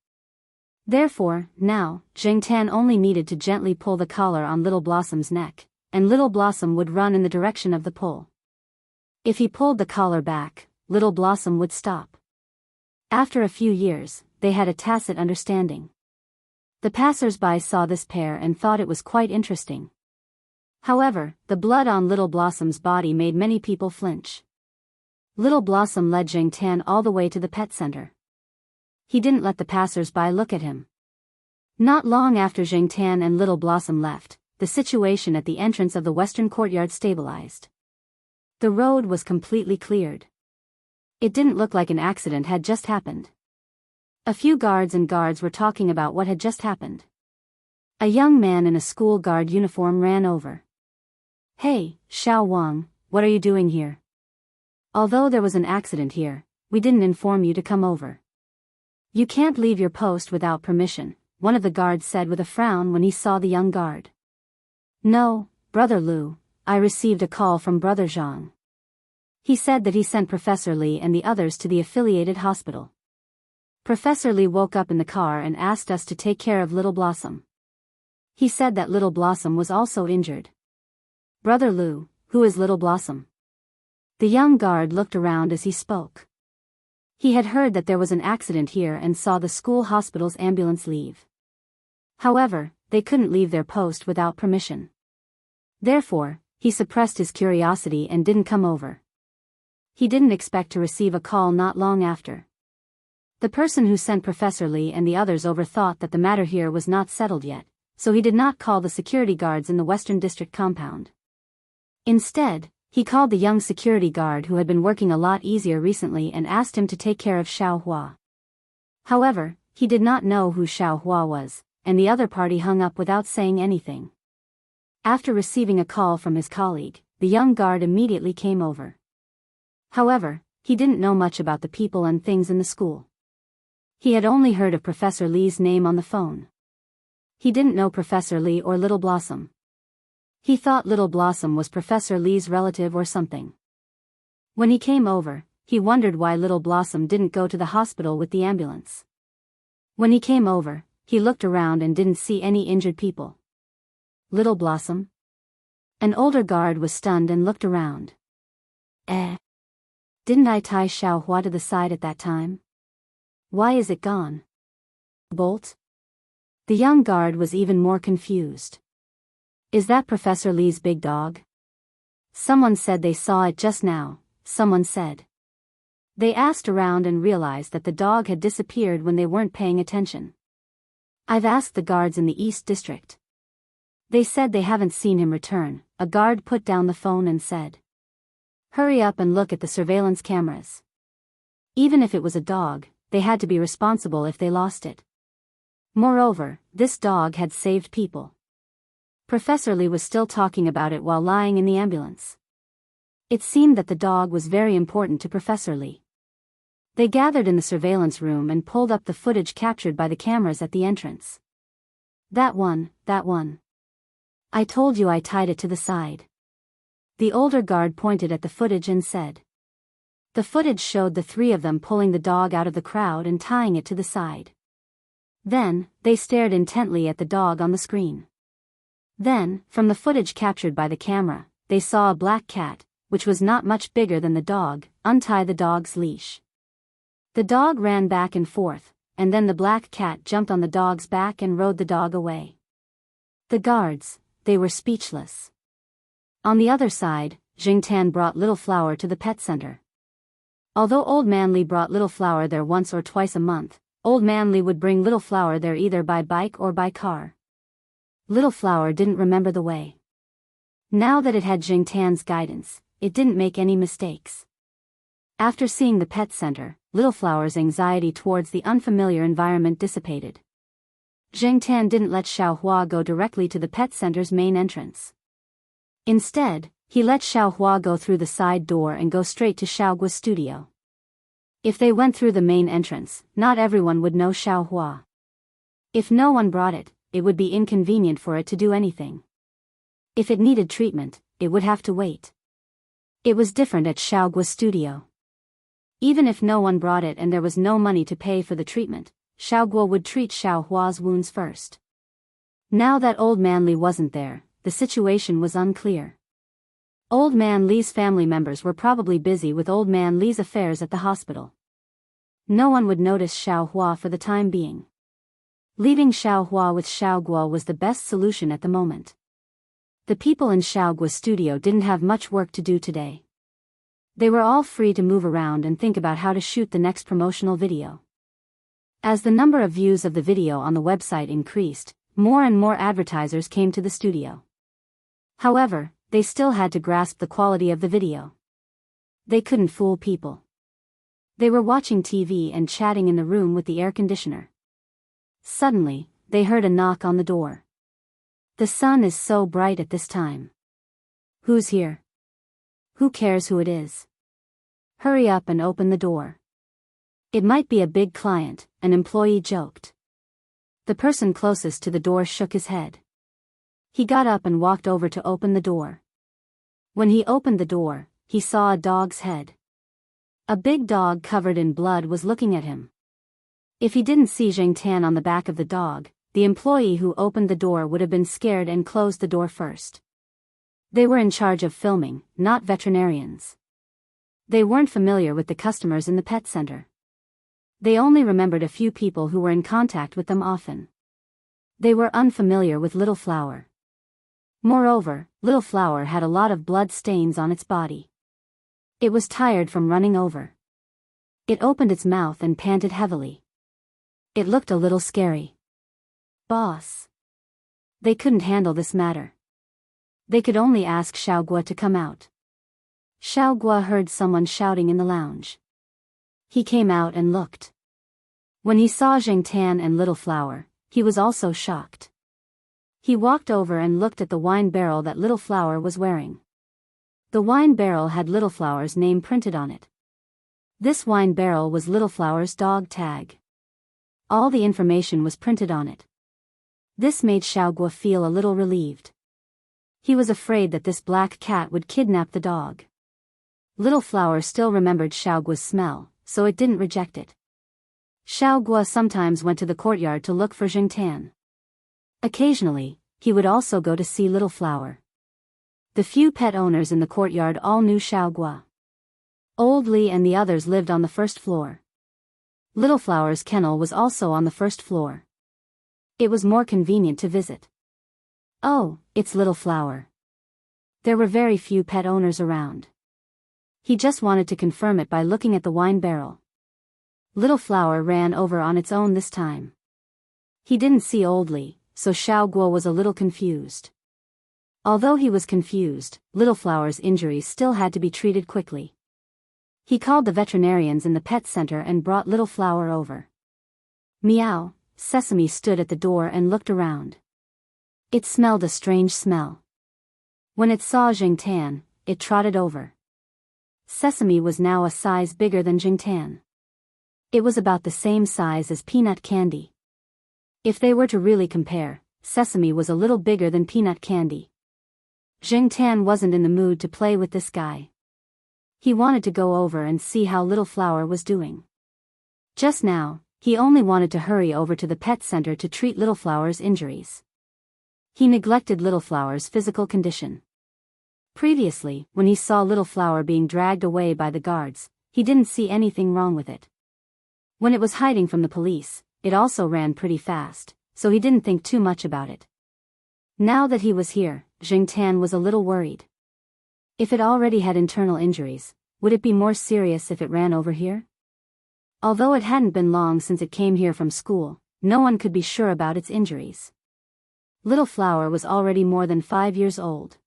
Therefore, now, Zheng Tan only needed to gently pull the collar on Little Blossom's neck, and Little Blossom would run in the direction of the pull. If he pulled the collar back, Little Blossom would stop. After a few years, they had a tacit understanding. The passers-by saw this pair and thought it was quite interesting. However, the blood on Little Blossom's body made many people flinch. Little Blossom led Zheng Tan all the way to the pet center. He didn't let the passers-by look at him. Not long after Zheng Tan and Little Blossom left, the situation at the entrance of the western courtyard stabilized. The road was completely cleared. It didn't look like an accident had just happened. A few guards were talking about what had just happened. A young man in a school guard uniform ran over. "Hey, Xiao Wang, what are you doing here? Although there was an accident here, we didn't inform you to come over. You can't leave your post without permission," one of the guards said with a frown when he saw the young guard. "No, Brother Lu, I received a call from Brother Zhang. He said that he sent Professor Lee and the others to the affiliated hospital. Professor Lee woke up in the car and asked us to take care of Little Blossom. He said that Little Blossom was also injured. Brother Lou, who is Little Blossom? The young guard looked around as he spoke. He had heard that there was an accident here and saw the school hospital's ambulance leave. However, they couldn't leave their post without permission. Therefore, he suppressed his curiosity and didn't come over. He didn't expect to receive a call not long after. The person who sent Professor Lee and the others over thought that the matter here was not settled yet, so he did not call the security guards in the Western District compound. Instead, he called the young security guard who had been working a lot easier recently and asked him to take care of Xiao Hua. However, he did not know who Xiao Hua was, and the other party hung up without saying anything. After receiving a call from his colleague, the young guard immediately came over. However, he didn't know much about the people and things in the school. He had only heard of Professor Lee's name on the phone. He didn't know Professor Lee or Little Blossom. He thought Little Blossom was Professor Lee's relative or something. When he came over, he wondered why Little Blossom didn't go to the hospital with the ambulance. When he came over, he looked around and didn't see any injured people. Little Blossom? An older guard was stunned and looked around. Didn't I tie Xiao Hua to the side at that time? Why is it gone? Bolt? The young guard was even more confused. Is that Professor Lee's big dog? Someone said they saw it just now, someone said. They asked around and realized that the dog had disappeared when they weren't paying attention. I've asked the guards in the East District. They said they haven't seen him return. A guard put down the phone and said, "Hurry up and look at the surveillance cameras." Even if it was a dog, they had to be responsible if they lost it. Moreover, this dog had saved people. Professor Lee was still talking about it while lying in the ambulance. It seemed that the dog was very important to Professor Lee. They gathered in the surveillance room and pulled up the footage captured by the cameras at the entrance. That one. I told you I tied it to the side. The older guard pointed at the footage and said. The footage showed the three of them pulling the dog out of the crowd and tying it to the side. Then, they stared intently at the dog on the screen. Then, from the footage captured by the camera, they saw a black cat, which was not much bigger than the dog, untie the dog's leash. The dog ran back and forth, and then the black cat jumped on the dog's back and rode the dog away. The guards, they were speechless. On the other side, Jingtan brought Little Flower to the pet center. Although Old Man Lee brought Little Flower there once or twice a month, Old Man Lee would bring Little Flower there either by bike or by car. Little Flower didn't remember the way. Now that it had Jingtan's guidance, it didn't make any mistakes. After seeing the pet center, Little Flower's anxiety towards the unfamiliar environment dissipated. Jingtan didn't let Xiao Hua go directly to the pet center's main entrance. Instead, he let Xiao Hua go through the side door and go straight to Xiaoguo's studio. If they went through the main entrance, not everyone would know Xiao Hua. If no one brought it, it would be inconvenient for it to do anything. If it needed treatment, it would have to wait. It was different at Xiaoguo's studio. Even if no one brought it and there was no money to pay for the treatment, Xiaoguo would treat Xiao Hua's wounds first. Now that Old Man Lee wasn't there, the situation was unclear. Old Man Lee's family members were probably busy with Old Man Lee's affairs at the hospital. No one would notice Xiao Hua for the time being. Leaving Xiao Hua with Xiaoguo was the best solution at the moment. The people in Xiaoguo's studio didn't have much work to do today. They were all free to move around and think about how to shoot the next promotional video. As the number of views of the video on the website increased, more and more advertisers came to the studio. However, they still had to grasp the quality of the video. They couldn't fool people. They were watching TV and chatting in the room with the air conditioner. Suddenly, they heard a knock on the door. The sun is so bright at this time. Who's here? Who cares who it is? Hurry up and open the door. It might be a big client, an employee joked. The person closest to the door shook his head. He got up and walked over to open the door. When he opened the door, he saw a dog's head. A big dog covered in blood was looking at him. If he didn't see Zheng Tan on the back of the dog, the employee who opened the door would have been scared and closed the door first. They were in charge of filming, not veterinarians. They weren't familiar with the customers in the pet center. They only remembered a few people who were in contact with them often. They were unfamiliar with Little Flower. Moreover, Little Flower had a lot of blood stains on its body. It was tired from running over. It opened its mouth and panted heavily. It looked a little scary. Boss. They couldn't handle this matter. They could only ask Xiaogua to come out. Xiaogua heard someone shouting in the lounge. He came out and looked. When he saw Zheng Tan and Little Flower, he was also shocked. He walked over and looked at the wine barrel that Little Flower was wearing. The wine barrel had Little Flower's name printed on it. This wine barrel was Little Flower's dog tag. All the information was printed on it. This made Xiaogua feel a little relieved. He was afraid that this black cat would kidnap the dog. Little Flower still remembered Xiaogua's smell, so it didn't reject it. Xiaogua sometimes went to the courtyard to look for Zheng Tan. Occasionally, he would also go to see Little Flower. The few pet owners in the courtyard all knew Xiaogua. Old Li and the others lived on the first floor. Little Flower's kennel was also on the first floor. It was more convenient to visit. Oh, it's Little Flower. There were very few pet owners around. He just wanted to confirm it by looking at the wine barrel. Little Flower ran over on its own this time. He didn't see Old Li, so Xiaogua was a little confused. Although he was confused, Little Flower's injuries still had to be treated quickly. He called the veterinarians in the pet center and brought Little Flower over. Meow, Sesame stood at the door and looked around. It smelled a strange smell. When it saw Zheng Tan, it trotted over. Sesame was now a size bigger than Zheng Tan. It was about the same size as peanut candy. If they were to really compare, Sesame was a little bigger than peanut candy. Zheng Tan wasn't in the mood to play with this guy. He wanted to go over and see how Little Flower was doing. Just now, he only wanted to hurry over to the pet center to treat Little Flower's injuries. He neglected Little Flower's physical condition. Previously, when he saw Little Flower being dragged away by the guards, he didn't see anything wrong with it. When it was hiding from the police, it also ran pretty fast, so he didn't think too much about it. Now that he was here, Zheng Tan was a little worried. If it already had internal injuries, would it be more serious if it ran over here? Although it hadn't been long since it came here from school, no one could be sure about its injuries. Little Flower was already more than 5 years old.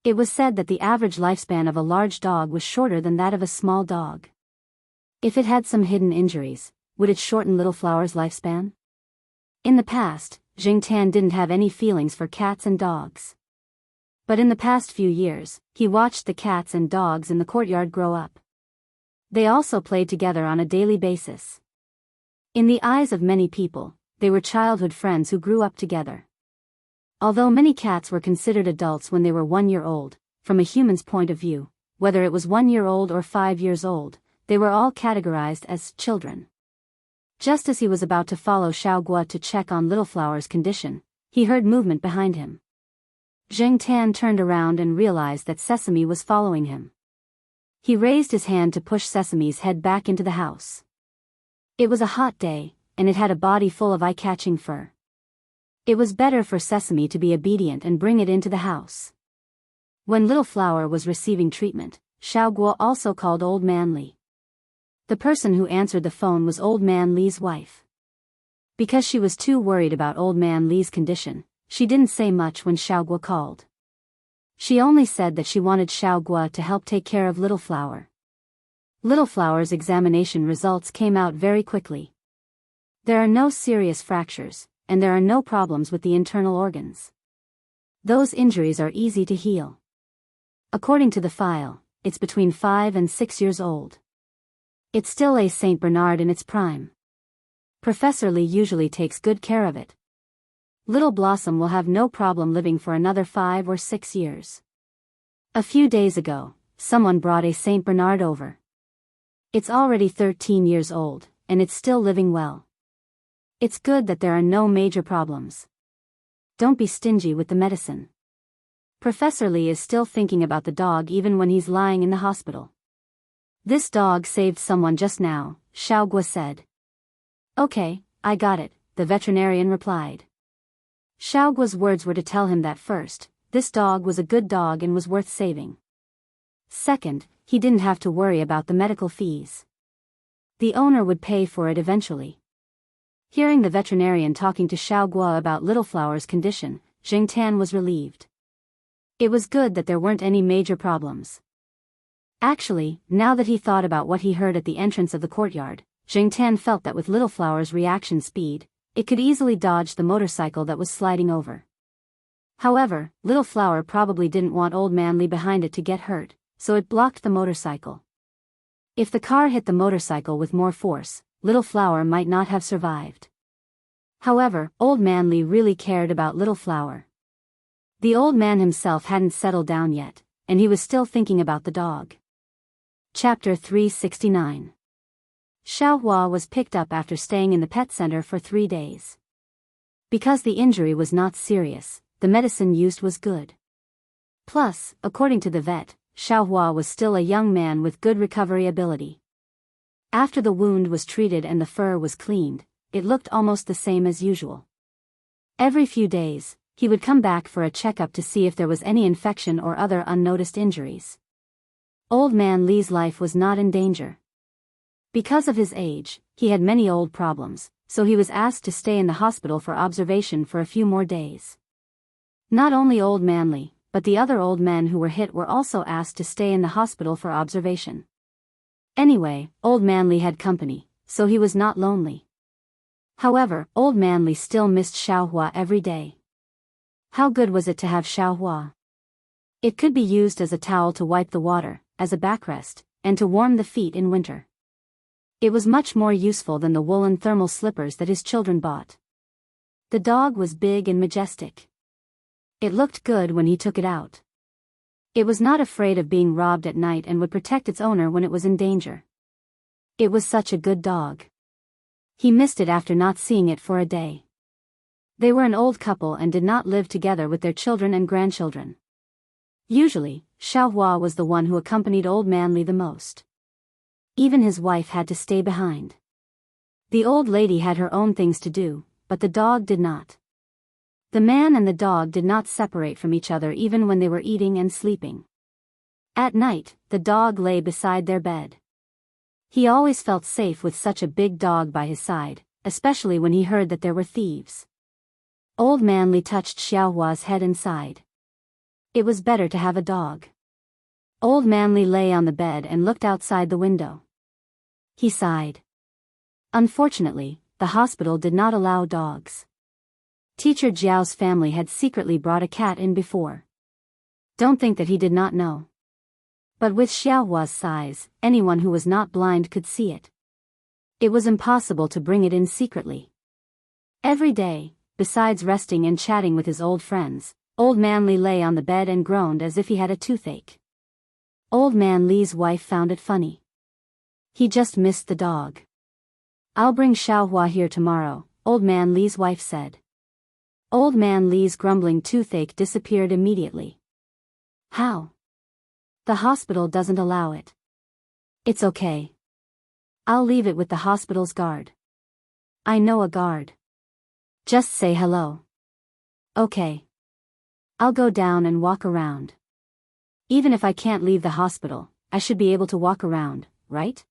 It was said that the average lifespan of a large dog was shorter than that of a small dog. If it had some hidden injuries, would it shorten Little Flower's lifespan? In the past, Zheng Tan didn't have any feelings for cats and dogs. But in the past few years, he watched the cats and dogs in the courtyard grow up. They also played together on a daily basis. In the eyes of many people, they were childhood friends who grew up together. Although many cats were considered adults when they were 1 year old, from a human's point of view, whether it was 1 year old or 5 years old, they were all categorized as children. Just as he was about to follow Xiaogua to check on Little Flower's condition, he heard movement behind him. Zheng Tan turned around and realized that Sesame was following him. He raised his hand to push Sesame's head back into the house. It was a hot day, and it had a body full of eye-catching fur. It was better for Sesame to be obedient and bring it into the house. When Little Flower was receiving treatment, Xiaogua also called Old Man Li. The person who answered the phone was Old Man Li's wife. Because she was too worried about Old Man Li's condition, she didn't say much when Xiaogua called. She only said that she wanted Xiaogua to help take care of Little Flower. Little Flower's examination results came out very quickly. There are no serious fractures, and there are no problems with the internal organs. Those injuries are easy to heal. According to the file, it's between 5 and 6 years old. It's still a Saint Bernard in its prime. Professor Li usually takes good care of it. Little Blossom will have no problem living for another 5 or 6 years. A few days ago, someone brought a Saint Bernard over. It's already 13 years old, and it's still living well. It's good that there are no major problems. Don't be stingy with the medicine. Professor Li is still thinking about the dog even when he's lying in the hospital. This dog saved someone just now, Xiao Guo said. Okay, I got it, the veterinarian replied. Xiao Guo's words were to tell him that first, this dog was a good dog and was worth saving. Second, he didn't have to worry about the medical fees. The owner would pay for it eventually. Hearing the veterinarian talking to Xiao Guo about Little Flower's condition, Jing Tan was relieved. It was good that there weren't any major problems. Actually, now that he thought about what he heard at the entrance of the courtyard, Jing Tan felt that with Little Flower's reaction speed, it could easily dodge the motorcycle that was sliding over. However, Little Flower probably didn't want Old Man Li behind it to get hurt, so it blocked the motorcycle. If the car hit the motorcycle with more force, Little Flower might not have survived. However, Old Man Li really cared about Little Flower. The old man himself hadn't settled down yet, and he was still thinking about the dog. Chapter 369. Xiao Hua was picked up after staying in the pet center for 3 days. Because the injury was not serious, the medicine used was good. Plus, according to the vet, Xiao Hua was still a young man with good recovery ability. After the wound was treated and the fur was cleaned, it looked almost the same as usual. Every few days, he would come back for a checkup to see if there was any infection or other unnoticed injuries. Old Man Li's life was not in danger. Because of his age, he had many old problems, so he was asked to stay in the hospital for observation for a few more days. Not only Old Man Li, but the other old men who were hit were also asked to stay in the hospital for observation. Anyway, Old Man Li had company, so he was not lonely. However, Old Man Li still missed Xiao Hua every day. How good was it to have Xiao Hua? It could be used as a towel to wipe the water, as a backrest, and to warm the feet in winter. It was much more useful than the woolen thermal slippers that his children bought. The dog was big and majestic. It looked good when he took it out. It was not afraid of being robbed at night and would protect its owner when it was in danger. It was such a good dog. He missed it after not seeing it for a day. They were an old couple and did not live together with their children and grandchildren. Usually, Xiao Hua was the one who accompanied Old Man Li the most. Even his wife had to stay behind. The old lady had her own things to do, but the dog did not. The man and the dog did not separate from each other even when they were eating and sleeping. At night, the dog lay beside their bed. He always felt safe with such a big dog by his side, especially when he heard that there were thieves. Old Man Li touched Xiao Hua's head and sighed. It was better to have a dog. Old Man Li lay on the bed and looked outside the window. He sighed. Unfortunately, the hospital did not allow dogs. Teacher Jiao's family had secretly brought a cat in before. Don't think that he did not know. But with Xiao Hua's size, anyone who was not blind could see it. It was impossible to bring it in secretly. Every day, besides resting and chatting with his old friends, Old Man Li lay on the bed and groaned as if he had a toothache. Old Man Li's wife found it funny. He just missed the dog. I'll bring Xiao Hua here tomorrow, Old Man Li's wife said. Old Man Li's grumbling toothache disappeared immediately. How? The hospital doesn't allow it. It's okay. I'll leave it with the hospital's guard. I know a guard. Just say hello. Okay. I'll go down and walk around. Even if I can't leave the hospital, I should be able to walk around, right?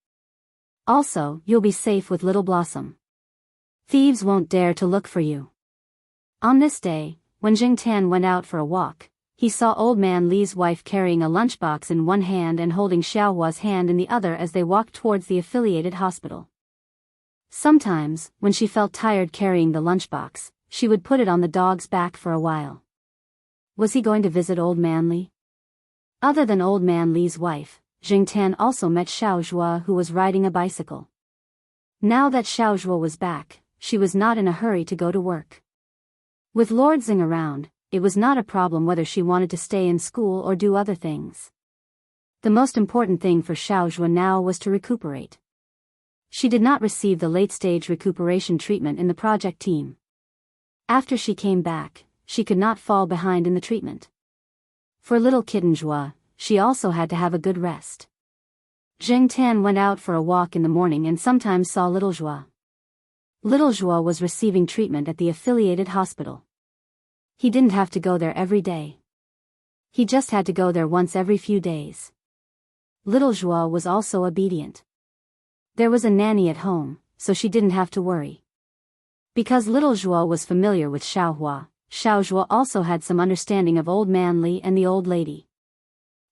Also, you'll be safe with Little Blossom. Thieves won't dare to look for you. On this day, when Jing Tan went out for a walk, he saw Old Man Li's wife carrying a lunchbox in one hand and holding Xiao Hua's hand in the other as they walked towards the affiliated hospital. Sometimes, when she felt tired carrying the lunchbox, she would put it on the dog's back for a while. Was he going to visit Old Man Li? Other than Old Man Li's wife, Jing Tan also met Xiao Zhuo, who was riding a bicycle. Now that Xiao Zhuo was back, she was not in a hurry to go to work. With Lord Xing around, it was not a problem whether she wanted to stay in school or do other things. The most important thing for Xiaozhua now was to recuperate. She did not receive the late-stage recuperation treatment in the project team. After she came back, she could not fall behind in the treatment. For little kitten Zhua, she also had to have a good rest. Zheng Tan went out for a walk in the morning and sometimes saw little Zhua. Little Zhua was receiving treatment at the affiliated hospital. He didn't have to go there every day. He just had to go there once every few days. Little Zhua was also obedient. There was a nanny at home, so she didn't have to worry. Because little Zhua was familiar with Xiaohua, Xiaozhua also had some understanding of old man Li and the old lady.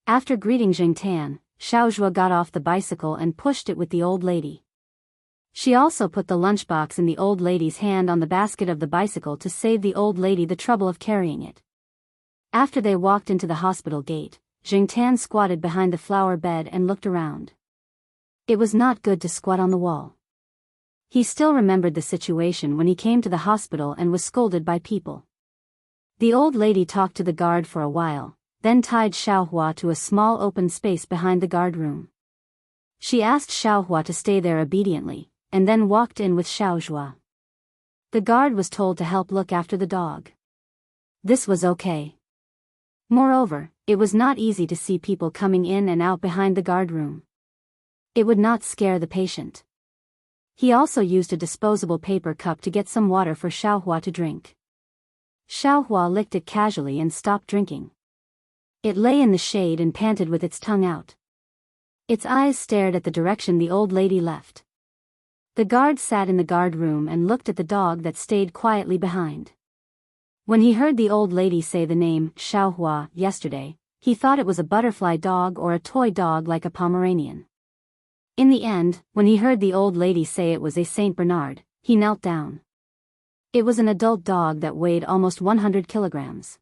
After greeting Zheng Tan, Xiaozhua got off the bicycle and pushed it with the old lady. She also put the lunchbox in the old lady's hand on the basket of the bicycle to save the old lady the trouble of carrying it. After they walked into the hospital gate, Zheng Tan squatted behind the flower bed and looked around. It was not good to squat on the wall. He still remembered the situation when he came to the hospital and was scolded by people. The old lady talked to the guard for a while, then tied Xiaohua to a small open space behind the guard room. She asked Xiaohua to stay there obediently, and then walked in with Xiaozhua. The guard was told to help look after the dog. This was okay. Moreover, it was not easy to see people coming in and out behind the guard room. It would not scare the patient. He also used a disposable paper cup to get some water for Xiaohua to drink. Xiaohua licked it casually and stopped drinking. It lay in the shade and panted with its tongue out. Its eyes stared at the direction the old lady left. The guard sat in the guard room and looked at the dog that stayed quietly behind. When he heard the old lady say the name Xiaohua yesterday, he thought it was a butterfly dog or a toy dog like a Pomeranian. In the end, when he heard the old lady say it was a Saint Bernard, he knelt down. It was an adult dog that weighed almost 100 kilograms.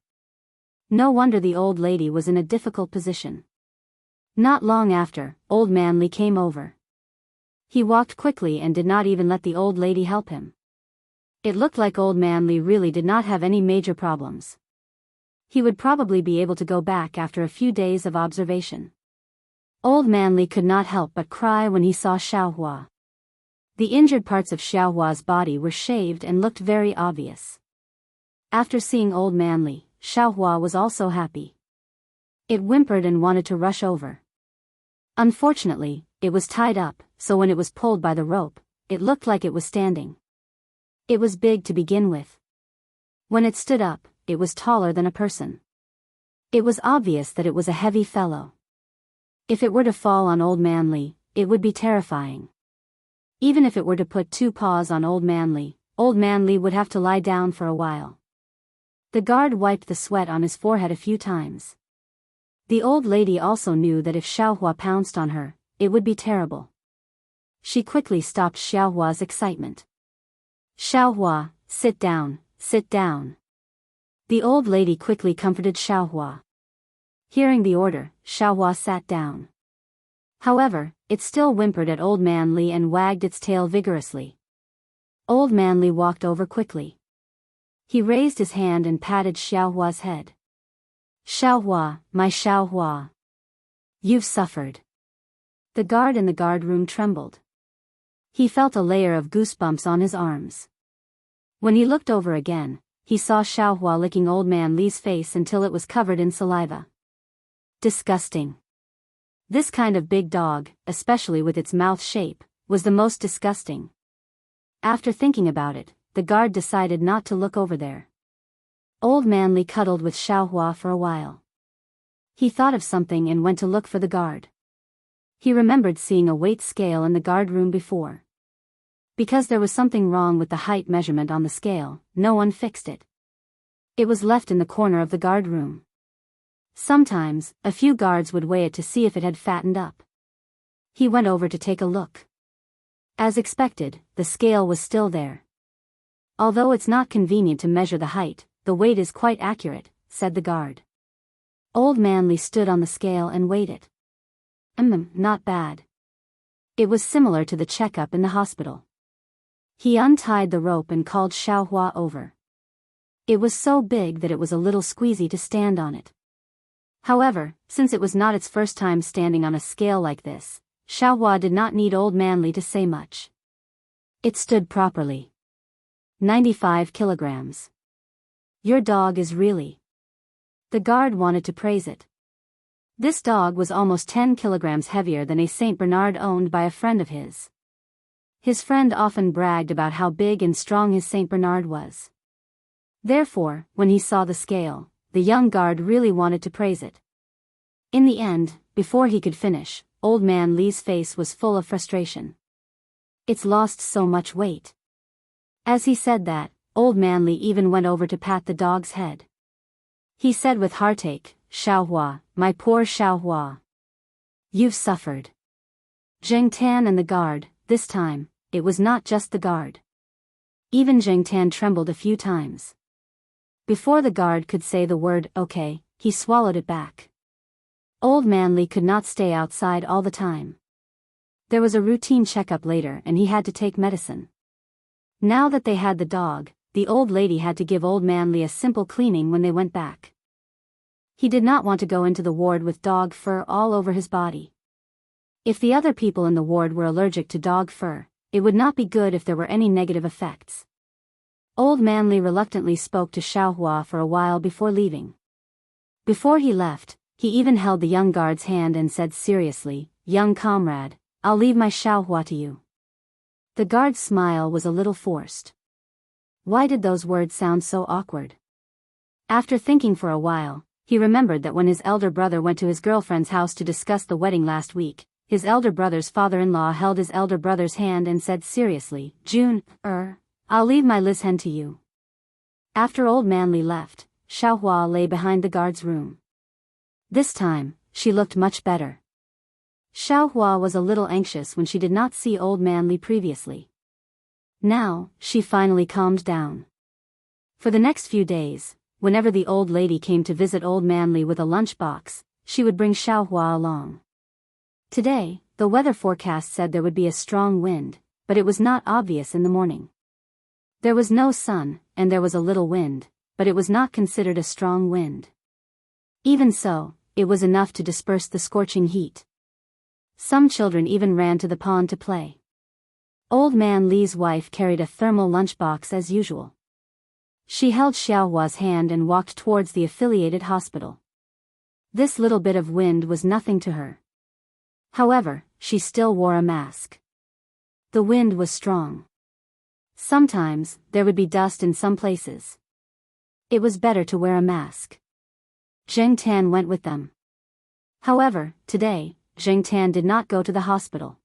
No wonder the old lady was in a difficult position. Not long after, old man Li came over. He walked quickly and did not even let the old lady help him. It looked like old man Li really did not have any major problems. He would probably be able to go back after a few days of observation. Old man Li could not help but cry when he saw Xiaohua. The injured parts of Xiaohua's body were shaved and looked very obvious. After seeing old man Li, Xiaohua was also happy. It whimpered and wanted to rush over. Unfortunately, it was tied up, so when it was pulled by the rope, it looked like it was standing. It was big to begin with. When it stood up, it was taller than a person. It was obvious that it was a heavy fellow. If it were to fall on old man Li, it would be terrifying. Even if it were to put two paws on old man Li would have to lie down for a while. The guard wiped the sweat on his forehead a few times. The old lady also knew that if Xiaohua pounced on her, it would be terrible. She quickly stopped Xiaohua's excitement. Xiaohua, sit down, sit down. The old lady quickly comforted Xiaohua. Hearing the order, Xiaohua sat down. However, it still whimpered at old man Li and wagged its tail vigorously. Old man Li walked over quickly. He raised his hand and patted Xiaohua's head. Xiaohua, my Xiaohua. You've suffered. The guard in the guard room trembled. He felt a layer of goosebumps on his arms. When he looked over again, he saw Xiaohua licking old man Li's face until it was covered in saliva. Disgusting. This kind of big dog, especially with its mouth shape, was the most disgusting. After thinking about it, the guard decided not to look over there. Old man Li cuddled with Xiaohua for a while. He thought of something and went to look for the guard. He remembered seeing a weight scale in the guard room before. Because there was something wrong with the height measurement on the scale, no one fixed it. It was left in the corner of the guard room. Sometimes, a few guards would weigh it to see if it had fattened up. He went over to take a look. As expected, the scale was still there. Although it's not convenient to measure the height, the weight is quite accurate, said the guard. Old man Li stood on the scale and weighed it. Not bad. It was similar to the checkup in the hospital. He untied the rope and called Xiaohua over. It was so big that it was a little squeezy to stand on it. However, since it was not its first time standing on a scale like this, Xiaohua did not need Old Man Li to say much. It stood properly. 95 kilograms. Your dog is really. The guard wanted to praise it. This dog was almost 10 kilograms heavier than a Saint Bernard owned by a friend of his. His friend often bragged about how big and strong his Saint Bernard was. Therefore, when he saw the scale, the young guard really wanted to praise it. In the end, before he could finish, Old Man Li's face was full of frustration. It's lost so much weight. As he said that, Old Man Li even went over to pat the dog's head. He said with heartache, Xiaohua, my poor Xiaohua. You've suffered. Zheng Tan and the guard, this time, it was not just the guard. Even Zheng Tan trembled a few times. Before the guard could say the word, okay, he swallowed it back. Old Man Li could not stay outside all the time. There was a routine checkup later and he had to take medicine. Now that they had the dog, the old lady had to give Old Man Li a simple cleaning when they went back. He did not want to go into the ward with dog fur all over his body. If the other people in the ward were allergic to dog fur, it would not be good if there were any negative effects. Old Man Li reluctantly spoke to Xiaohua for a while before leaving. Before he left, he even held the young guard's hand and said seriously, young comrade, I'll leave my Xiaohua to you. The guard's smile was a little forced. Why did those words sound so awkward? After thinking for a while, he remembered that when his elder brother went to his girlfriend's house to discuss the wedding last week, his elder brother's father-in-law held his elder brother's hand and said seriously, June, I'll leave my Liz hen to you. After Old Man Li left, Xiaohua lay behind the guard's room. This time, she looked much better. Xiaohua was a little anxious when she did not see Old Man Li previously. Now, she finally calmed down. For the next few days, whenever the old lady came to visit Old Man Li with a lunchbox, she would bring Xiaohua along. Today, the weather forecast said there would be a strong wind, but it was not obvious in the morning. There was no sun, and there was a little wind, but it was not considered a strong wind. Even so, it was enough to disperse the scorching heat. Some children even ran to the pond to play. Old Man Li's wife carried a thermal lunchbox as usual. She held Xiaohua's hand and walked towards the affiliated hospital. This little bit of wind was nothing to her. However, she still wore a mask. The wind was strong. Sometimes, there would be dust in some places. It was better to wear a mask. Zheng Tan went with them. However, today, Zheng Tan did not go to the hospital.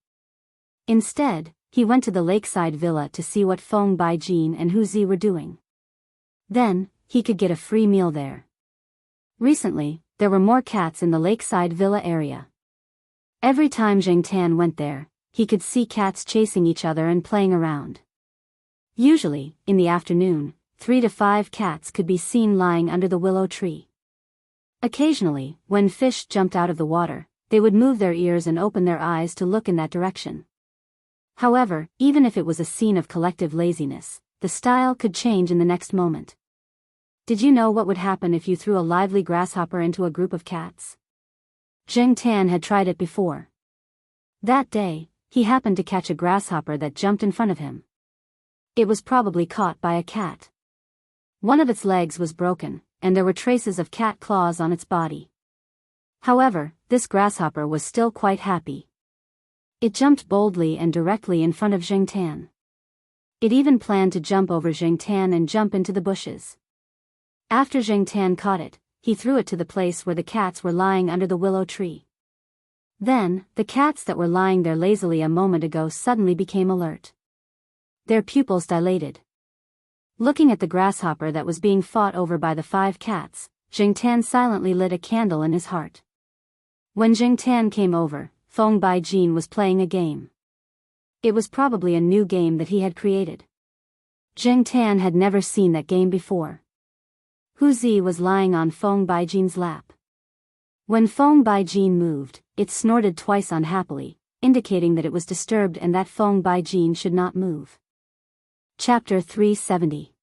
Instead, he went to the lakeside villa to see what Feng Baijin and Hu Zi were doing. Then, he could get a free meal there. Recently, there were more cats in the lakeside villa area. Every time Zheng Tan went there, he could see cats chasing each other and playing around. Usually, in the afternoon, 3 to 5 cats could be seen lying under the willow tree. Occasionally, when fish jumped out of the water, they would move their ears and open their eyes to look in that direction. However, even if it was a scene of collective laziness, the style could change in the next moment. Did you know what would happen if you threw a lively grasshopper into a group of cats? Zheng Tan had tried it before. That day, he happened to catch a grasshopper that jumped in front of him. It was probably caught by a cat. One of its legs was broken, and there were traces of cat claws on its body. However, this grasshopper was still quite happy. It jumped boldly and directly in front of Zheng Tan. It even planned to jump over Zheng Tan and jump into the bushes. After Zheng Tan caught it, he threw it to the place where the cats were lying under the willow tree. Then, the cats that were lying there lazily a moment ago suddenly became alert. Their pupils dilated. Looking at the grasshopper that was being fought over by the 5 cats, Zheng Tan silently lit a candle in his heart. When Zheng Tan came over, Feng Baijin was playing a game. It was probably a new game that he had created. Zheng Tan had never seen that game before. Hu Zi was lying on Feng Baijin's lap. When Feng Baijin moved, it snorted twice unhappily, indicating that it was disturbed and that Feng Baijin should not move. Chapter 370.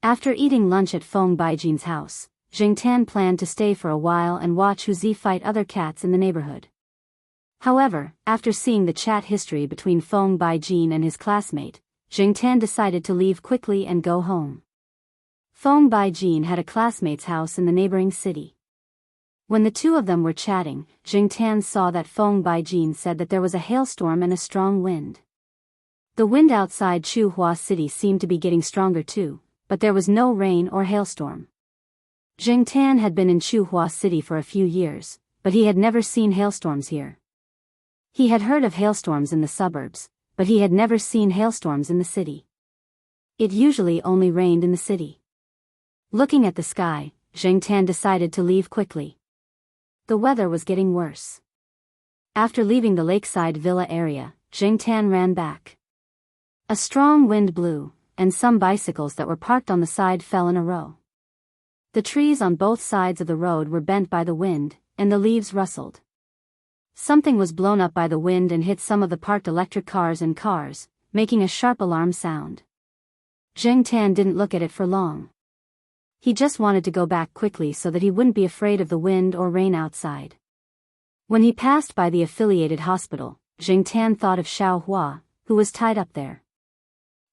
After eating lunch at Feng Baijin's house, Jing Tan planned to stay for a while and watch Huzi fight other cats in the neighborhood. However, after seeing the chat history between Feng Baijin and his classmate, Jing Tan decided to leave quickly and go home. Feng Baijin had a classmate's house in the neighboring city. When the two of them were chatting, Jing Tan saw that Feng Baijin said that there was a hailstorm and a strong wind. The wind outside Chuhua City seemed to be getting stronger too, but there was no rain or hailstorm. Jing Tan had been in Chuhua City for a few years, but he had never seen hailstorms here. He had heard of hailstorms in the suburbs, but he had never seen hailstorms in the city. It usually only rained in the city. Looking at the sky, Jing Tan decided to leave quickly. The weather was getting worse. After leaving the lakeside villa area, Jing Tan ran back. A strong wind blew, and some bicycles that were parked on the side fell in a row. The trees on both sides of the road were bent by the wind, and the leaves rustled. Something was blown up by the wind and hit some of the parked electric cars and cars, making a sharp alarm sound. Jing Tan didn't look at it for long. He just wanted to go back quickly so that he wouldn't be afraid of the wind or rain outside. When he passed by the affiliated hospital, Jing Tan thought of Xiao Hua, who was tied up there.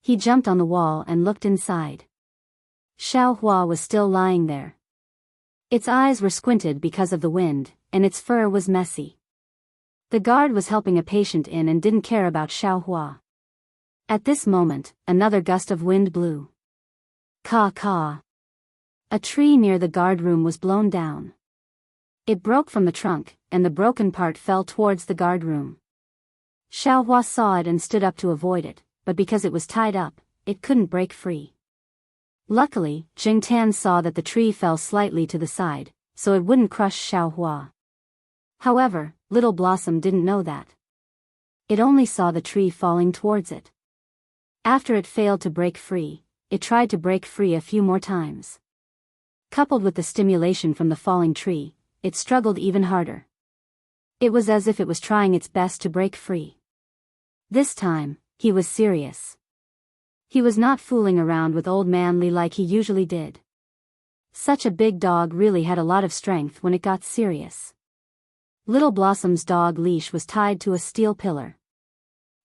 He jumped on the wall and looked inside. Xiao Hua was still lying there. Its eyes were squinted because of the wind, and its fur was messy. The guard was helping a patient in and didn't care about Xiao Hua. At this moment, another gust of wind blew. Caw. A tree near the guard room was blown down. It broke from the trunk, and the broken part fell towards the guard room. Xiao Hua saw it and stood up to avoid it, but because it was tied up, it couldn't break free. Luckily, Jing Tan saw that the tree fell slightly to the side, so it wouldn't crush Xiao Hua. However, Little Blossom didn't know that. It only saw the tree falling towards it. After it failed to break free, it tried to break free a few more times. Coupled with the stimulation from the falling tree, it struggled even harder. It was as if it was trying its best to break free. This time, he was serious. He was not fooling around with Old Man Li like he usually did. Such a big dog really had a lot of strength when it got serious. Little Blossom's dog leash was tied to a steel pillar.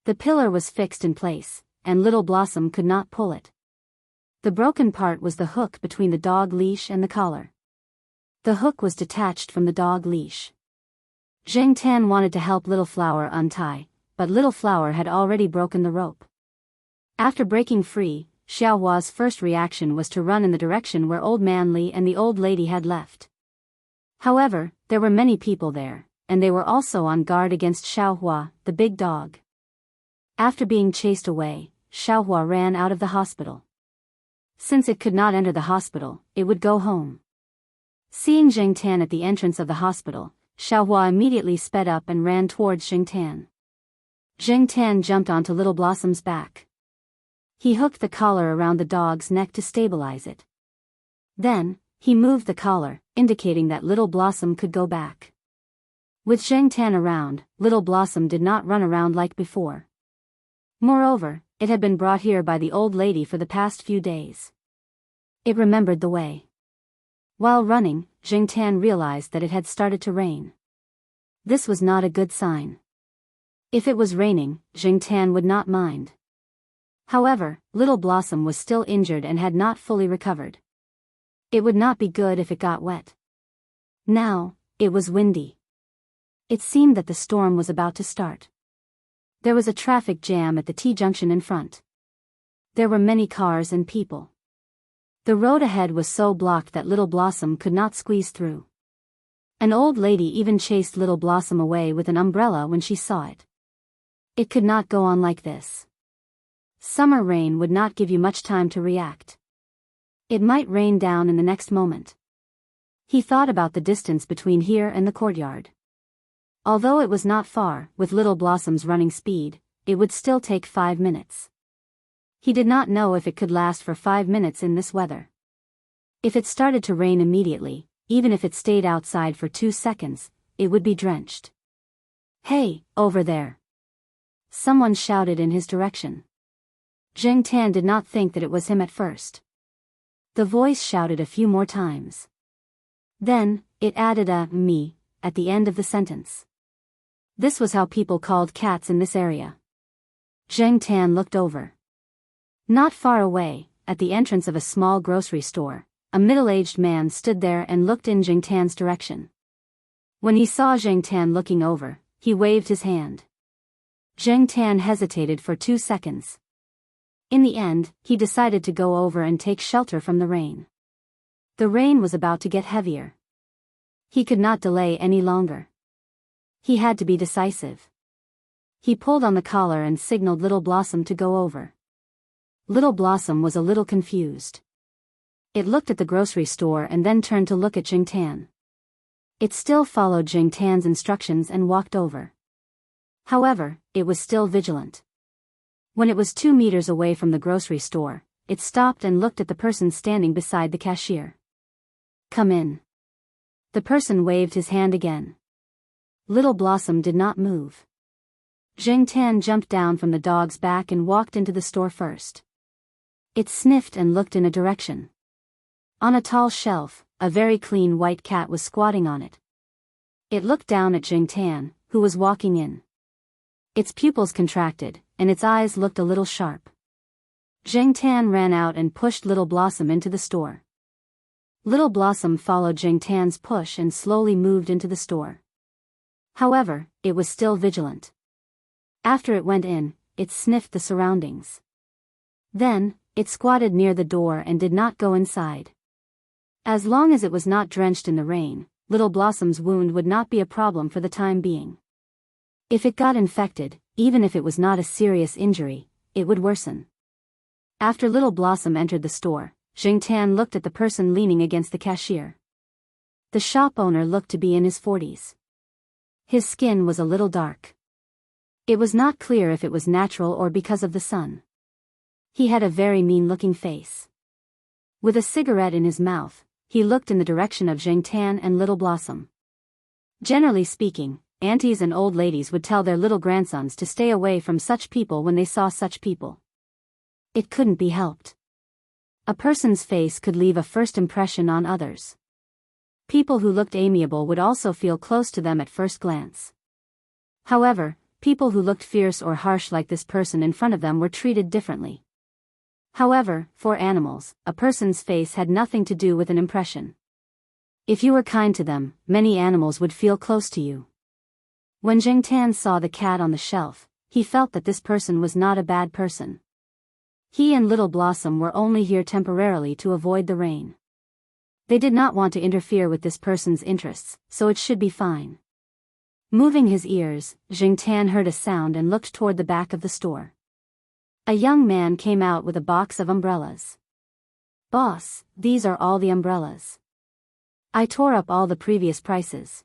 The pillar was fixed in place, and Little Blossom could not pull it. The broken part was the hook between the dog leash and the collar. The hook was detached from the dog leash. Jing Tan wanted to help Little Flower untie, but Little Flower had already broken the rope. After breaking free, Xiao Hua's first reaction was to run in the direction where Old Man Li and the old lady had left. However, there were many people there, and they were also on guard against Xiao Hua, the big dog. After being chased away, Xiao Hua ran out of the hospital. Since it could not enter the hospital, it would go home. Seeing Jing Tan at the entrance of the hospital, Xiao Hua immediately sped up and ran towards Jing Tan. Jing Tan jumped onto Little Blossom's back. He hooked the collar around the dog's neck to stabilize it. Then, he moved the collar, indicating that Little Blossom could go back. With Jing Tan around, Little Blossom did not run around like before. Moreover, it had been brought here by the old lady for the past few days. It remembered the way. While running, Jing Tan realized that it had started to rain. This was not a good sign. If it was raining, Jing Tan would not mind. However, Little Blossom was still injured and had not fully recovered. It would not be good if it got wet. Now, it was windy. It seemed that the storm was about to start. There was a traffic jam at the T-junction in front. There were many cars and people. The road ahead was so blocked that Little Blossom could not squeeze through. An old lady even chased Little Blossom away with an umbrella when she saw it. It could not go on like this. Summer rain would not give you much time to react. It might rain down in the next moment. He thought about the distance between here and the courtyard. Although it was not far, with Little Blossom's running speed, it would still take 5 minutes. He did not know if it could last for 5 minutes in this weather. If it started to rain immediately, even if it stayed outside for 2 seconds, it would be drenched. "Hey, over there!" Someone shouted in his direction. Jing Tan did not think that it was him at first. The voice shouted a few more times. Then, it added a me at the end of the sentence. This was how people called cats in this area. Zheng Tan looked over. Not far away, at the entrance of a small grocery store, a middle-aged man stood there and looked in Zheng Tan's direction. When he saw Zheng Tan looking over, he waved his hand. Zheng Tan hesitated for 2 seconds. In the end, he decided to go over and take shelter from the rain. The rain was about to get heavier. He could not delay any longer. He had to be decisive. He pulled on the collar and signaled Little Blossom to go over. Little Blossom was a little confused. It looked at the grocery store and then turned to look at Zheng Tan. It still followed Zheng Tan's instructions and walked over. However, it was still vigilant. When it was 2 meters away from the grocery store, it stopped and looked at the person standing beside the cashier. "Come in." The person waved his hand again. Little Blossom did not move. Zheng Tan jumped down from the dog's back and walked into the store first. It sniffed and looked in a direction. On a tall shelf, a very clean white cat was squatting on it. It looked down at Zheng Tan, who was walking in. Its pupils contracted, and its eyes looked a little sharp. Zheng Tan ran out and pushed Little Blossom into the store. Little Blossom followed Zheng Tan's push and slowly moved into the store. However, it was still vigilant. After it went in, it sniffed the surroundings. Then, it squatted near the door and did not go inside. As long as it was not drenched in the rain, Little Blossom's wound would not be a problem for the time being. If it got infected, even if it was not a serious injury, it would worsen. After Little Blossom entered the store, Zheng Tan looked at the person leaning against the cashier. The shop owner looked to be in his 40s. His skin was a little dark. It was not clear if it was natural or because of the sun. He had a very mean-looking face. With a cigarette in his mouth, he looked in the direction of Zheng Tan and Little Blossom. Generally speaking, aunties and old ladies would tell their little grandsons to stay away from such people when they saw such people. It couldn't be helped. A person's face could leave a first impression on others. People who looked amiable would also feel close to them at first glance. However, people who looked fierce or harsh like this person in front of them were treated differently. However, for animals, a person's face had nothing to do with an impression. If you were kind to them, many animals would feel close to you. When Zheng Tan saw the cat on the shelf, he felt that this person was not a bad person. He and Little Blossom were only here temporarily to avoid the rain. They did not want to interfere with this person's interests, so it should be fine. Moving his ears, Zheng Tan heard a sound and looked toward the back of the store. A young man came out with a box of umbrellas. "Boss, these are all the umbrellas. I tore up all the previous prices.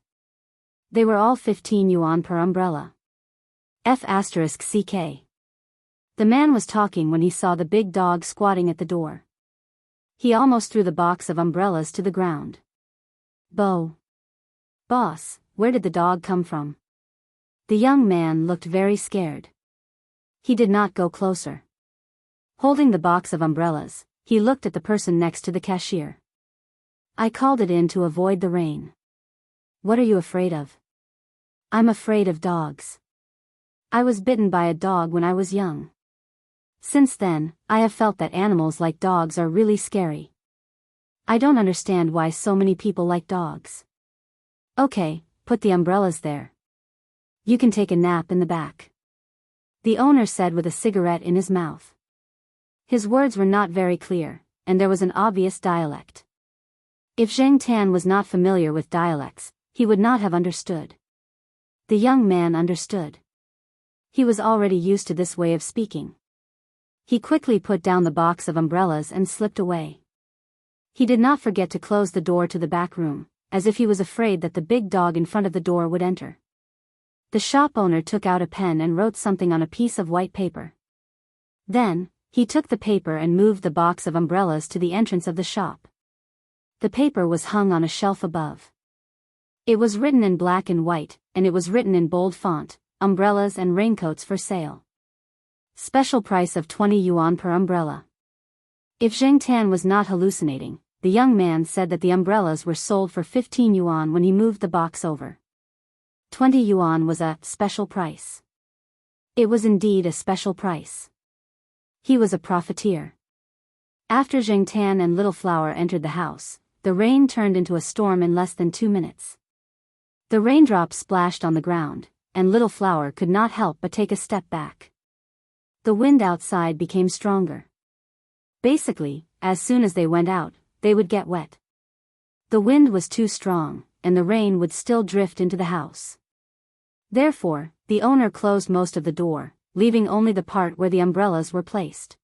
They were all 15 yuan per umbrella. F***ck. The man was talking when he saw the big dog squatting at the door. He almost threw the box of umbrellas to the ground. Boss, where did the dog come from?" The young man looked very scared. He did not go closer. Holding the box of umbrellas, he looked at the person next to the cashier. "I called it in to avoid the rain." "What are you afraid of?" "I'm afraid of dogs. I was bitten by a dog when I was young. Since then, I have felt that animals like dogs are really scary. I don't understand why so many people like dogs." "Okay, put the umbrellas there. You can take a nap in the back," the owner said with a cigarette in his mouth. His words were not very clear, and there was an obvious dialect. If Zheng Tan was not familiar with dialects, he would not have understood. The young man understood. He was already used to this way of speaking. He quickly put down the box of umbrellas and slipped away. He did not forget to close the door to the back room, as if he was afraid that the big dog in front of the door would enter. The shop owner took out a pen and wrote something on a piece of white paper. Then, he took the paper and moved the box of umbrellas to the entrance of the shop. The paper was hung on a shelf above. It was written in black and white, and it was written in bold font, "Umbrellas and raincoats for sale. Special price of 20 yuan per umbrella." If Zheng Tan was not hallucinating, the young man said that the umbrellas were sold for 15 yuan when he moved the box over. 20 yuan was a special price. It was indeed a special price. He was a profiteer. After Zheng Tan and Little Flower entered the house, the rain turned into a storm in less than 2 minutes. The raindrops splashed on the ground, and Little Flower could not help but take a step back. The wind outside became stronger. Basically, as soon as they went out, they would get wet. The wind was too strong, and the rain would still drift into the house. Therefore, the owner closed most of the door, leaving only the part where the umbrellas were placed.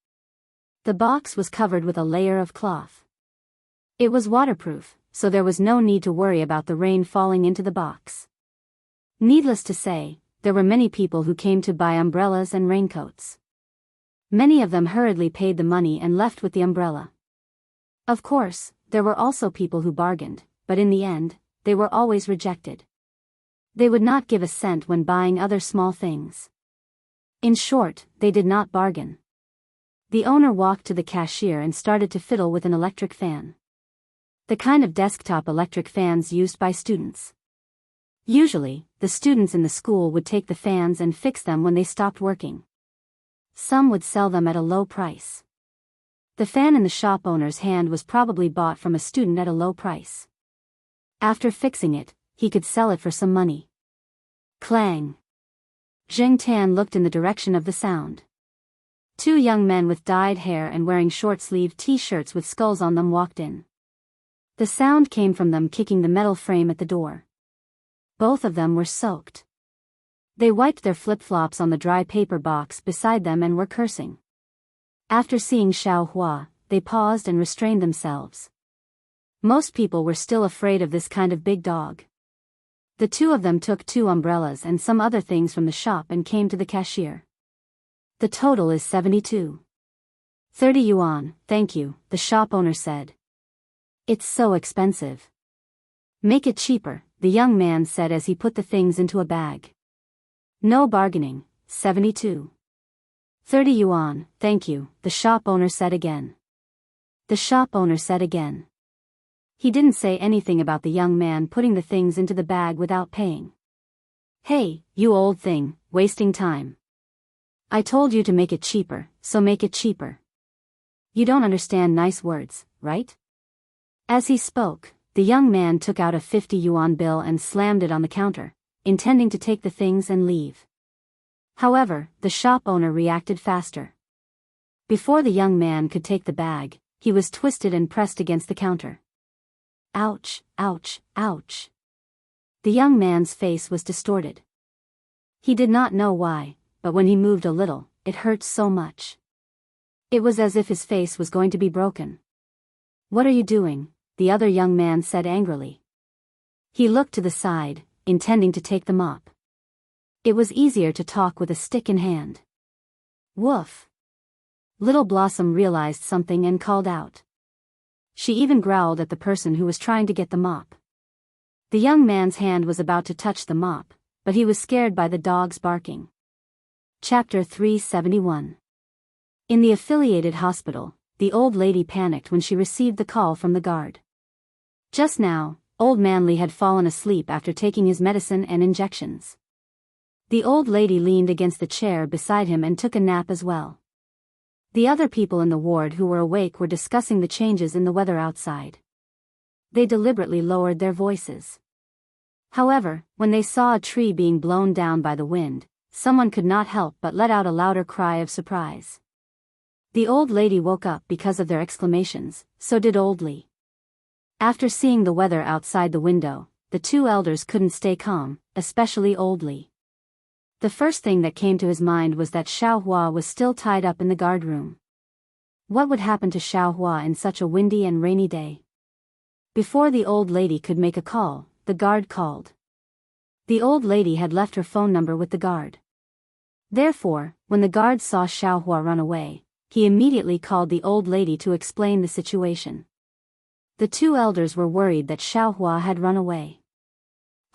The box was covered with a layer of cloth. It was waterproof, so there was no need to worry about the rain falling into the box. Needless to say, there were many people who came to buy umbrellas and raincoats. Many of them hurriedly paid the money and left with the umbrella. Of course, there were also people who bargained, but in the end, they were always rejected. They would not give a cent when buying other small things. In short, they did not bargain. The owner walked to the cashier and started to fiddle with an electric fan. The kind of desktop electric fans used by students. Usually, the students in the school would take the fans and fix them when they stopped working. Some would sell them at a low price. The fan in the shop owner's hand was probably bought from a student at a low price. After fixing it, he could sell it for some money. Clang! Zheng Tan looked in the direction of the sound. 2 young men with dyed hair and wearing short-sleeved t-shirts with skulls on them walked in. The sound came from them kicking the metal frame at the door. Both of them were soaked. They wiped their flip-flops on the dry paper box beside them and were cursing. After seeing Xiao Hua, they paused and restrained themselves. Most people were still afraid of this kind of big dog. The 2 of them took 2 umbrellas and some other things from the shop and came to the cashier. The total is 72. 30 yuan, thank you, the shop owner said. It's so expensive. Make it cheaper, the young man said as he put the things into a bag. No bargaining, 72. 30 yuan, thank you, the shop owner said again. The shop owner said again. He didn't say anything about the young man putting the things into the bag without paying. Hey, you old thing, wasting time. I told you to make it cheaper, so make it cheaper. You don't understand nice words, right? As he spoke, the young man took out a 50 yuan bill and slammed it on the counter, intending to take the things and leave. However, the shop owner reacted faster. Before the young man could take the bag, he was twisted and pressed against the counter. Ouch, ouch, ouch. The young man's face was distorted. He did not know why, but when he moved a little, it hurt so much. It was as if his face was going to be broken. What are you doing? The other young man said angrily. He looked to the side, intending to take the mop. It was easier to talk with a stick in hand. Woof! Little Blossom realized something and called out. She even growled at the person who was trying to get the mop. The young man's hand was about to touch the mop, but he was scared by the dog's barking. Chapter 371. In the affiliated hospital, the old lady panicked when she received the call from the guard. Just now, old Manly had fallen asleep after taking his medicine and injections. The old lady leaned against the chair beside him and took a nap as well. The other people in the ward who were awake were discussing the changes in the weather outside. They deliberately lowered their voices. However, when they saw a tree being blown down by the wind, someone could not help but let out a louder cry of surprise. The old lady woke up because of their exclamations, so did Old Lee. After seeing the weather outside the window, the 2 elders couldn't stay calm, especially Old Lee. The first thing that came to his mind was that Xiao Hua was still tied up in the guard room. What would happen to Xiao Hua in such a windy and rainy day? Before the old lady could make a call, the guard called. The old lady had left her phone number with the guard. Therefore, when the guard saw Xiao Hua run away, he immediately called the old lady to explain the situation. The 2 elders were worried that Xiao Hua had run away.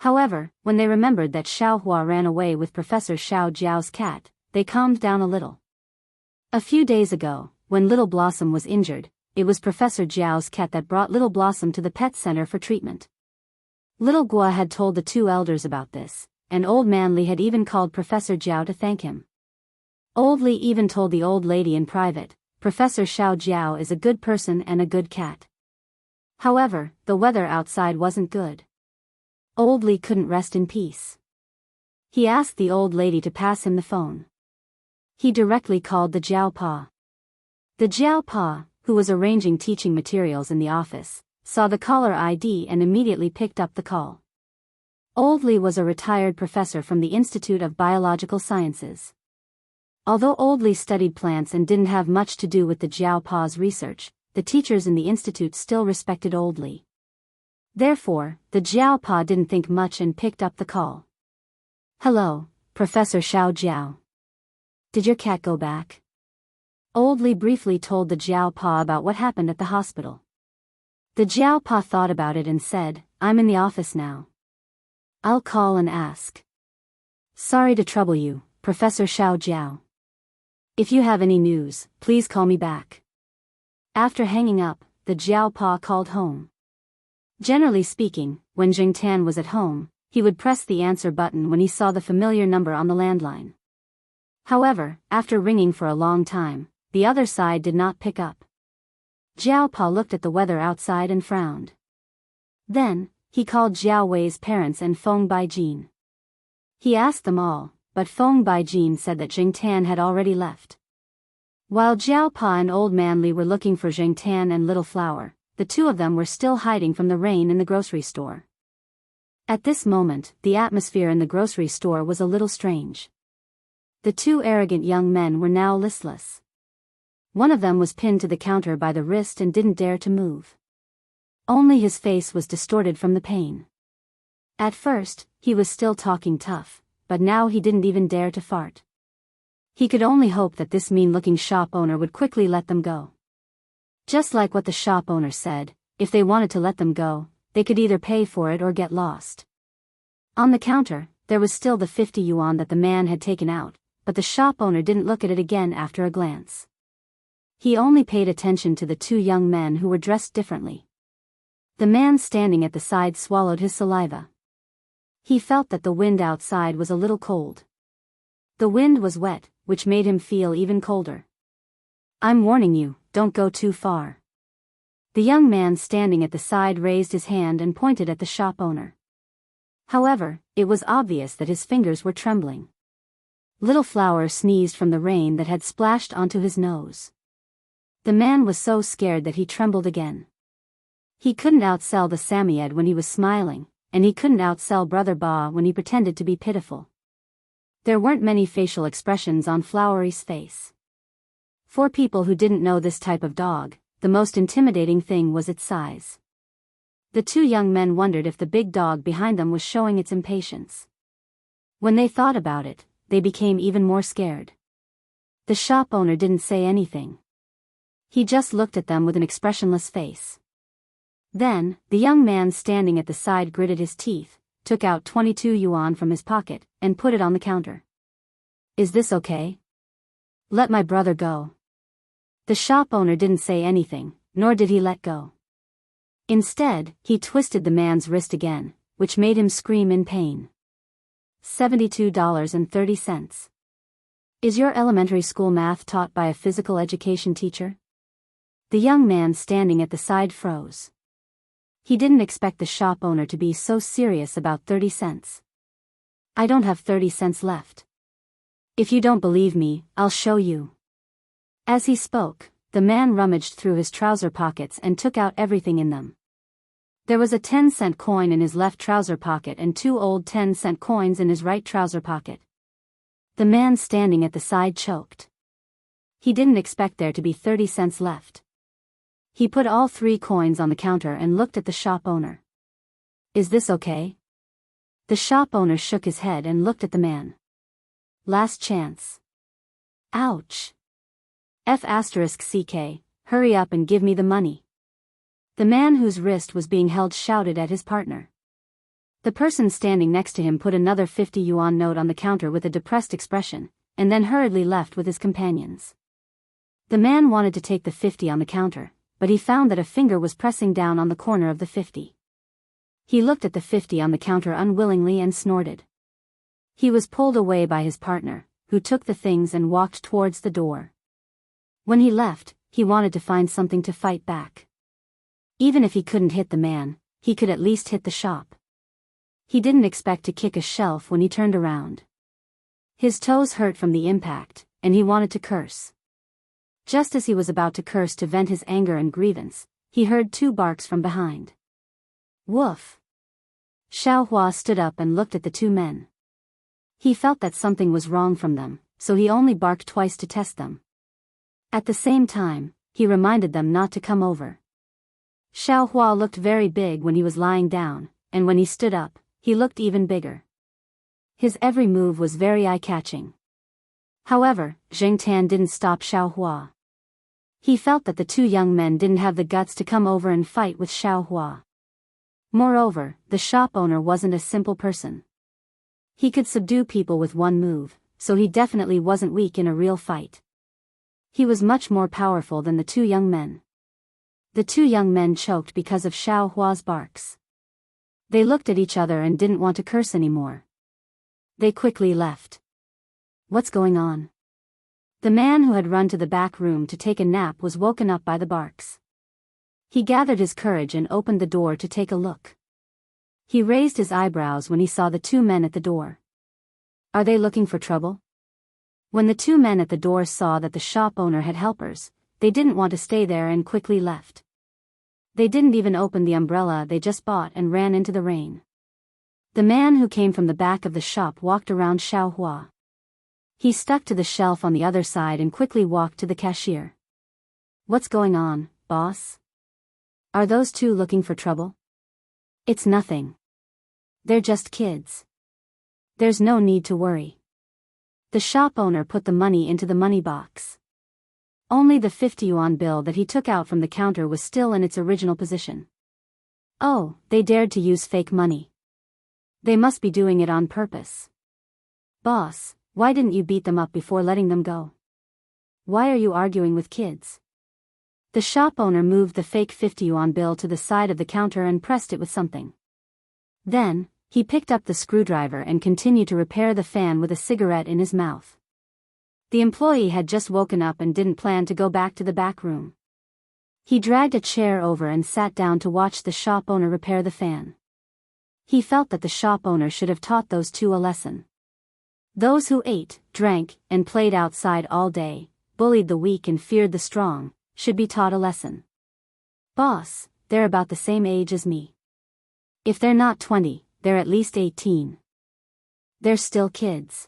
However, when they remembered that Xiao Hua ran away with Professor Xiao Jiao's cat, they calmed down a little. A few days ago, when Little Blossom was injured, it was Professor Jiao's cat that brought little Blossom to the pet center for treatment. Little Gua had told the two elders about this, and Old Man Li had even called Professor Jiao to thank him. Old Li even told the old lady in private, Professor Xiao Jiao is a good person and a good cat. However, the weather outside wasn't good. Old Li couldn't rest in peace. He asked the old lady to pass him the phone. He directly called the Jiao Pa. The Jiao Pa, who was arranging teaching materials in the office, saw the caller ID and immediately picked up the call. Old Li was a retired professor from the Institute of Biological Sciences. Although Old Li studied plants and didn't have much to do with the Jiao Pa's research, the teachers in the institute still respected Old Li. Therefore, the Jiao Pa didn't think much and picked up the call. Hello, Professor Xiao Jiao. Did your cat go back? Old Li briefly told the Jiao Pa about what happened at the hospital. The Jiao Pa thought about it and said, I'm in the office now. I'll call and ask. Sorry to trouble you, Professor Xiao Jiao. If you have any news, please call me back. After hanging up, the Jiao Pa called home. Generally speaking, when Jing Tan was at home, he would press the answer button when he saw the familiar number on the landline. However, after ringing for a long time, the other side did not pick up. Jiao Pa looked at the weather outside and frowned. Then, he called Jiao Wei's parents and Feng Baijin. He asked them all, but Feng Baijin said that Jing Tan had already left. While Jiao Pa and Old Man Li were looking for Jing Tan and Little Flower, the two of them were still hiding from the rain in the grocery store. At this moment, the atmosphere in the grocery store was a little strange. The two arrogant young men were now listless. One of them was pinned to the counter by the wrist and didn't dare to move. Only his face was distorted from the pain. At first, he was still talking tough, but now he didn't even dare to fart. He could only hope that this mean-looking shop owner would quickly let them go. Just like what the shop owner said, if they wanted to let them go, they could either pay for it or get lost. On the counter, there was still the 50 yuan that the man had taken out, but the shop owner didn't look at it again after a glance. He only paid attention to the two young men who were dressed differently. The man standing at the side swallowed his saliva. He felt that the wind outside was a little cold. The wind was wet, which made him feel even colder. I'm warning you, don't go too far. The young man standing at the side raised his hand and pointed at the shop owner. However, it was obvious that his fingers were trembling. Little Flower sneezed from the rain that had splashed onto his nose. The man was so scared that he trembled again. He couldn't outsell the Samoyed when he was smiling, and he couldn't outsell Brother Ba when he pretended to be pitiful. There weren't many facial expressions on Flowery's face. For people who didn't know this type of dog, the most intimidating thing was its size. The two young men wondered if the big dog behind them was showing its impatience. When they thought about it, they became even more scared. The shop owner didn't say anything. He just looked at them with an expressionless face. Then, the young man standing at the side gritted his teeth, took out 22 yuan from his pocket, and put it on the counter. Is this okay? Let my brother go. The shop owner didn't say anything, nor did he let go. Instead, he twisted the man's wrist again, which made him scream in pain. $72.30. Is your elementary school math taught by a physical education teacher? The young man standing at the side froze. He didn't expect the shop owner to be so serious about 30 cents. I don't have 30 cents left. If you don't believe me, I'll show you. As he spoke, the man rummaged through his trouser pockets and took out everything in them. There was a 10-cent coin in his left trouser pocket and 2 old 10-cent coins in his right trouser pocket. The man standing at the side choked. He didn't expect there to be 30 cents left. He put all 3 coins on the counter and looked at the shop owner. Is this okay? The shop owner shook his head and looked at the man. Last chance. Ouch. F***ck, hurry up and give me the money. The man whose wrist was being held shouted at his partner. The person standing next to him put another 50 yuan note on the counter with a depressed expression, and then hurriedly left with his companions. The man wanted to take the 50 on the counter, but he found that a finger was pressing down on the corner of the 50. He looked at the 50 on the counter unwillingly and snorted. He was pulled away by his partner, who took the things and walked towards the door. When he left, he wanted to find something to fight back. Even if he couldn't hit the man, he could at least hit the shop. He didn't expect to kick a shelf when he turned around. His toes hurt from the impact, and he wanted to curse. Just as he was about to curse to vent his anger and grievance, he heard 2 barks from behind. Woof! Xiaohua stood up and looked at the 2 men. He felt that something was wrong from them, so he only barked twice to test them. At the same time, he reminded them not to come over. Xiaohua looked very big when he was lying down, and when he stood up, he looked even bigger. His every move was very eye-catching. However, Zheng Tan didn't stop Xiaohua. He felt that the 2 young men didn't have the guts to come over and fight with Xiaohua. Moreover, the shop owner wasn't a simple person. He could subdue people with one move, so he definitely wasn't weak in a real fight. He was much more powerful than the 2 young men. The 2 young men choked because of Xiaohua's barks. They looked at each other and didn't want to curse anymore. They quickly left. What's going on? The man who had run to the back room to take a nap was woken up by the barks. He gathered his courage and opened the door to take a look. He raised his eyebrows when he saw the 2 men at the door. Are they looking for trouble? When the 2 men at the door saw that the shop owner had helpers, they didn't want to stay there and quickly left. They didn't even open the umbrella they just bought and ran into the rain. The man who came from the back of the shop walked around Xiaohua. He stuck to the shelf on the other side and quickly walked to the cashier. What's going on, boss? Are those 2 looking for trouble? It's nothing. They're just kids. There's no need to worry. The shop owner put the money into the money box. Only the 50 yuan bill that he took out from the counter was still in its original position. Oh, they dared to use fake money. They must be doing it on purpose. Boss, why didn't you beat them up before letting them go? Why are you arguing with kids? The shop owner moved the fake 50 yuan bill to the side of the counter and pressed it with something. Then, he picked up the screwdriver and continued to repair the fan with a cigarette in his mouth. The employee had just woken up and didn't plan to go back to the back room. He dragged a chair over and sat down to watch the shop owner repair the fan. He felt that the shop owner should have taught those 2 a lesson. Those who ate, drank, and played outside all day, bullied the weak and feared the strong, should be taught a lesson. Boss, they're about the same age as me. If they're not 20, they're at least 18. They're still kids.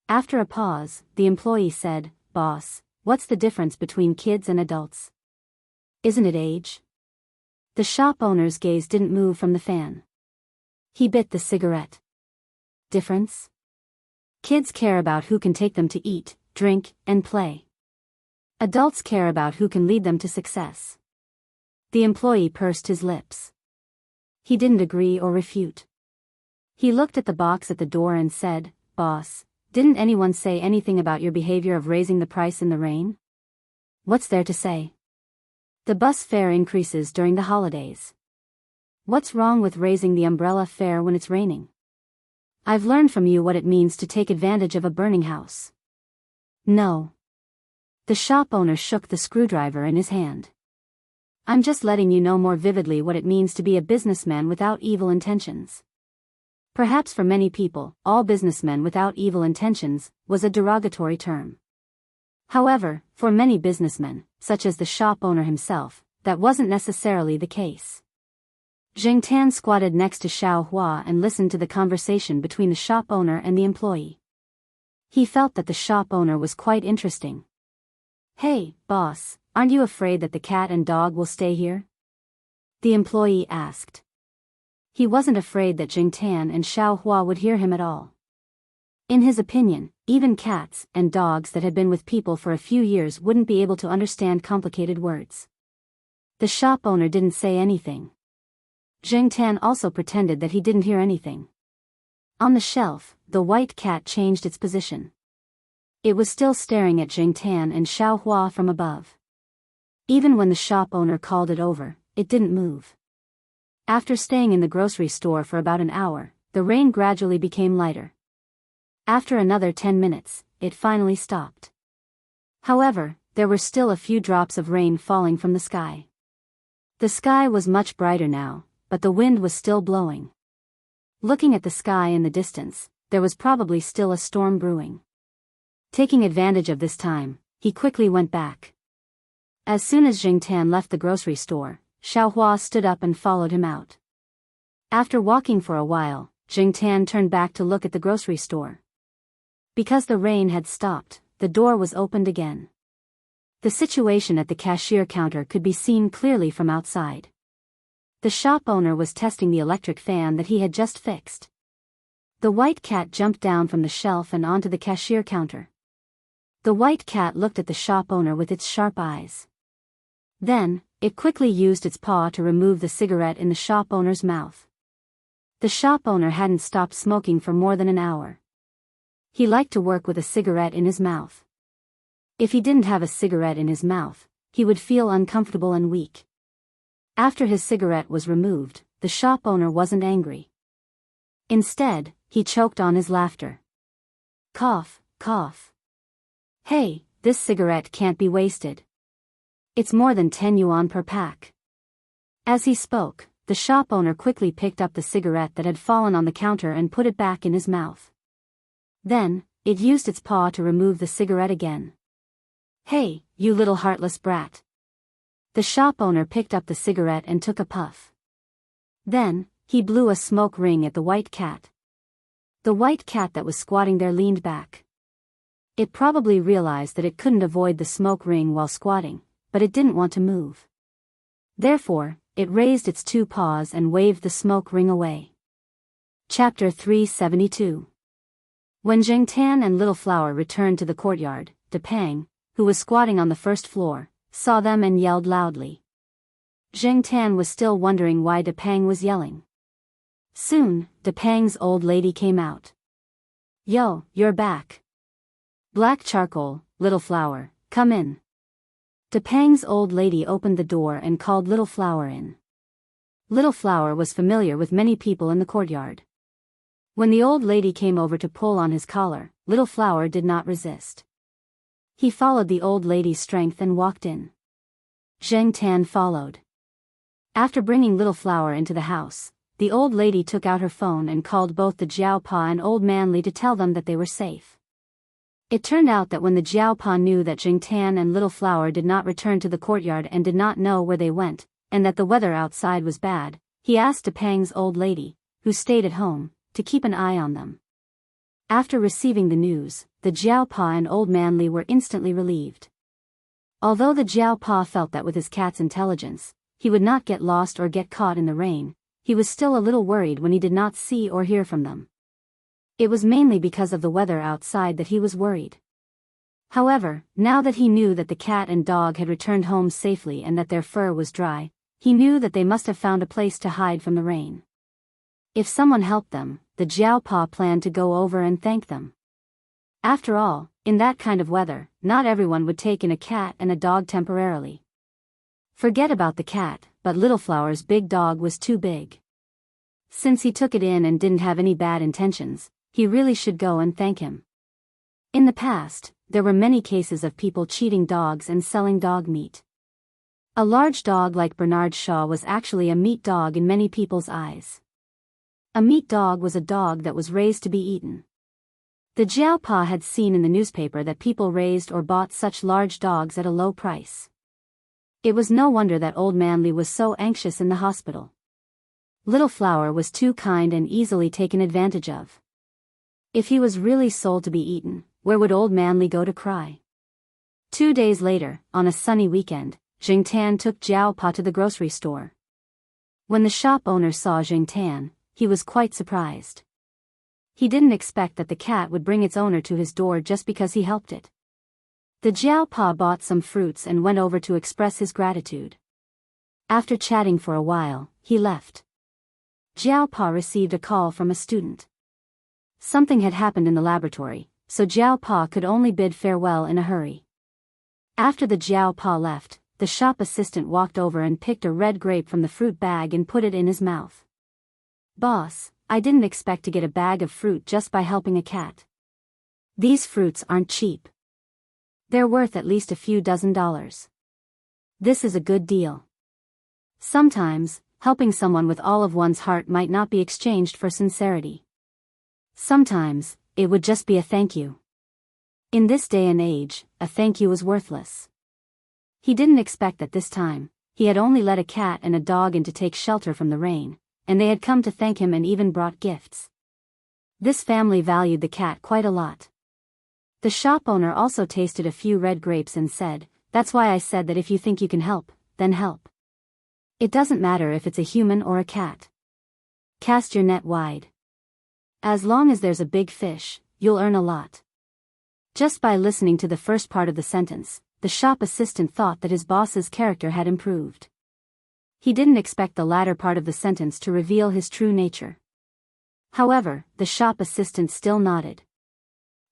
After a pause, the employee said, Boss, what's the difference between kids and adults? Isn't it age? The shop owner's gaze didn't move from the fan. He bit the cigarette. Difference? Kids care about who can take them to eat, drink, and play. Adults care about who can lead them to success. The employee pursed his lips. He didn't agree or refute. He looked at the box at the door and said, Boss, didn't anyone say anything about your behavior of raising the price in the rain? What's there to say? The bus fare increases during the holidays. What's wrong with raising the umbrella fare when it's raining? I've learned from you what it means to take advantage of a burning house. No. The shop owner shook the screwdriver in his hand. I'm just letting you know more vividly what it means to be a businessman without evil intentions. Perhaps for many people, all businessmen without evil intentions was a derogatory term. However, for many businessmen, such as the shop owner himself, that wasn't necessarily the case. Zheng Tan squatted next to Xiaohua and listened to the conversation between the shop owner and the employee. He felt that the shop owner was quite interesting. Hey, boss, aren't you afraid that the cat and dog will stay here? The employee asked. He wasn't afraid that Zheng Tan and Xiaohua would hear him at all. In his opinion, even cats and dogs that had been with people for a few years wouldn't be able to understand complicated words. The shop owner didn't say anything. Zheng Tan also pretended that he didn't hear anything. On the shelf, the white cat changed its position. It was still staring at Zheng Tan and Xiaohua from above. Even when the shop owner called it over, it didn't move. After staying in the grocery store for about an hour, the rain gradually became lighter. After another 10 minutes, it finally stopped. However, there were still a few drops of rain falling from the sky. The sky was much brighter now, but the wind was still blowing. Looking at the sky in the distance, there was probably still a storm brewing. Taking advantage of this time, he quickly went back. As soon as Jing Tan left the grocery store, Xiaohua stood up and followed him out. After walking for a while, Jing Tan turned back to look at the grocery store. Because the rain had stopped, the door was opened again. The situation at the cashier counter could be seen clearly from outside. The shop owner was testing the electric fan that he had just fixed. The white cat jumped down from the shelf and onto the cashier counter. The white cat looked at the shop owner with its sharp eyes. Then, it quickly used its paw to remove the cigarette in the shop owner's mouth. The shop owner hadn't stopped smoking for more than an hour. He liked to work with a cigarette in his mouth. If he didn't have a cigarette in his mouth, he would feel uncomfortable and weak. After his cigarette was removed, the shop owner wasn't angry. Instead, he choked on his laughter. Cough, cough. Hey, this cigarette can't be wasted. It's more than 10 yuan per pack. As he spoke, the shop owner quickly picked up the cigarette that had fallen on the counter and put it back in his mouth. Then, it used its paw to remove the cigarette again. Hey, you little heartless brat. The shop owner picked up the cigarette and took a puff. Then, he blew a smoke ring at the white cat. The white cat that was squatting there leaned back. It probably realized that it couldn't avoid the smoke ring while squatting, but it didn't want to move. Therefore, it raised its two paws and waved the smoke ring away. Chapter 372. When Jing Tan and Little Flower returned to the courtyard, Depang, who was squatting on the first floor, saw them and yelled loudly. Jing Tan was still wondering why Depang was yelling. Soon, Depang's old lady came out. Yo, you're back. Black Charcoal, Little Flower, come in. Depang's old lady opened the door and called Little Flower in. Little Flower was familiar with many people in the courtyard. When the old lady came over to pull on his collar, Little Flower did not resist. He followed the old lady's strength and walked in. Jing Tan followed. After bringing Little Flower into the house, the old lady took out her phone and called both the Jiaopa and Old Man Li to tell them that they were safe. It turned out that when the Jiaopa knew that Jing Tan and Little Flower did not return to the courtyard and did not know where they went, and that the weather outside was bad, he asked Depang's old lady, who stayed at home, to keep an eye on them. After receiving the news, the Jiaopa and Old Man Li were instantly relieved. Although the Jiaopa felt that with his cat's intelligence, he would not get lost or get caught in the rain, he was still a little worried when he did not see or hear from them. It was mainly because of the weather outside that he was worried. However, now that he knew that the cat and dog had returned home safely and that their fur was dry, he knew that they must have found a place to hide from the rain. If someone helped them, the Jiaopa planned to go over and thank them. After all, in that kind of weather, not everyone would take in a cat and a dog temporarily. Forget about the cat, but Little Flower's big dog was too big. Since he took it in and didn't have any bad intentions, he really should go and thank him. In the past, there were many cases of people cheating dogs and selling dog meat. A large dog like Bernard Shaw was actually a meat dog in many people's eyes. A meat dog was a dog that was raised to be eaten. The Jiaopa had seen in the newspaper that people raised or bought such large dogs at a low price. It was no wonder that Old Man Li was so anxious in the hospital. Little Flower was too kind and easily taken advantage of. If he was really sold to be eaten, where would Old Man Li go to cry? 2 days later, on a sunny weekend, Jing Tan took Jiaopa to the grocery store. When the shop owner saw Jing Tan, he was quite surprised. He didn't expect that the cat would bring its owner to his door just because he helped it. The Jiaopa bought some fruits and went over to express his gratitude. After chatting for a while, he left. Jiaopa received a call from a student. Something had happened in the laboratory, so Jiaopa could only bid farewell in a hurry. After the Jiaopa left, the shop assistant walked over and picked a red grape from the fruit bag and put it in his mouth. "Boss, I didn't expect to get a bag of fruit just by helping a cat. These fruits aren't cheap. They're worth at least a few dozen dollars. This is a good deal." Sometimes, helping someone with all of one's heart might not be exchanged for sincerity. Sometimes, it would just be a thank you. In this day and age, a thank you was worthless. He didn't expect that this time, he had only let a cat and a dog in to take shelter from the rain, and they had come to thank him and even brought gifts. This family valued the cat quite a lot. The shop owner also tasted a few red grapes and said, "That's why I said that if you think you can help, then help. It doesn't matter if it's a human or a cat. Cast your net wide. As long as there's a big fish, you'll earn a lot." Just by listening to the first part of the sentence, the shop assistant thought that his boss's character had improved. He didn't expect the latter part of the sentence to reveal his true nature. However, the shop assistant still nodded.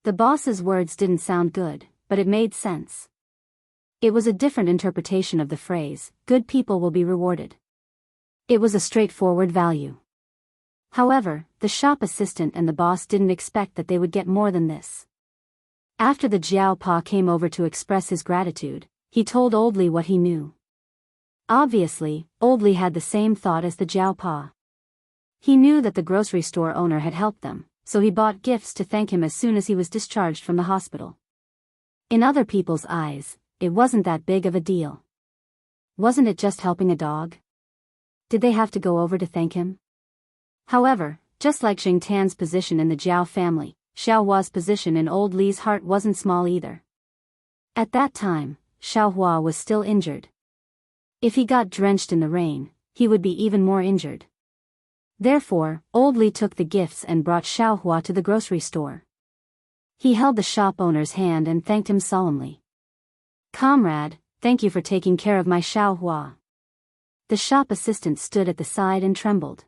The boss's words didn't sound good, but it made sense. It was a different interpretation of the phrase, "Good people will be rewarded." It was a straightforward value. However, the shop assistant and the boss didn't expect that they would get more than this. After the Jiao Pa came over to express his gratitude, he told Old Li what he knew. Obviously, Old Li had the same thought as the Jiao Pa. He knew that the grocery store owner had helped them, so he bought gifts to thank him as soon as he was discharged from the hospital. In other people's eyes, it wasn't that big of a deal. Wasn't it just helping a dog? Did they have to go over to thank him? However, just like Xing Tan's position in the Jiao family, Xiao Hua's position in Old Li's heart wasn't small either. At that time, Xiao Hua was still injured. If he got drenched in the rain, he would be even more injured. Therefore, Old Li took the gifts and brought Xiao Hua to the grocery store. He held the shop owner's hand and thanked him solemnly. "Comrade, thank you for taking care of my Xiao Hua." The shop assistant stood at the side and trembled.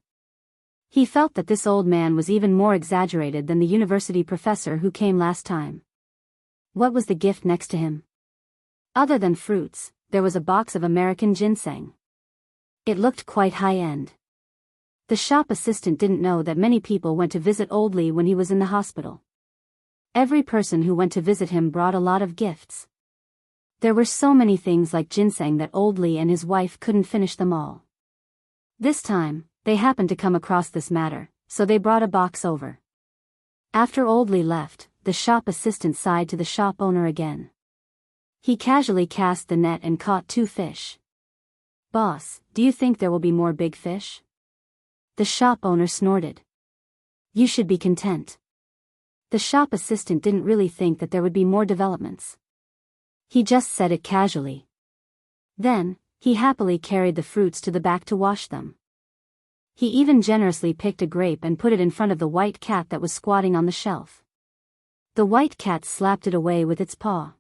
He felt that this old man was even more exaggerated than the university professor who came last time. What was the gift next to him? Other than fruits, there was a box of American ginseng. It looked quite high-end. The shop assistant didn't know that many people went to visit Old Li when he was in the hospital. Every person who went to visit him brought a lot of gifts. There were so many things like ginseng that Old Li and his wife couldn't finish them all. This time, they happened to come across this matter, so they brought a box over. After Old Li left, the shop assistant sighed to the shop owner again. He casually cast the net and caught 2 fish. "Boss, do you think there will be more big fish?" The shop owner snorted. "You should be content." The shop assistant didn't really think that there would be more developments. He just said it casually. Then, he happily carried the fruits to the back to wash them. He even generously picked a grape and put it in front of the white cat that was squatting on the shelf. The white cat slapped it away with its paw.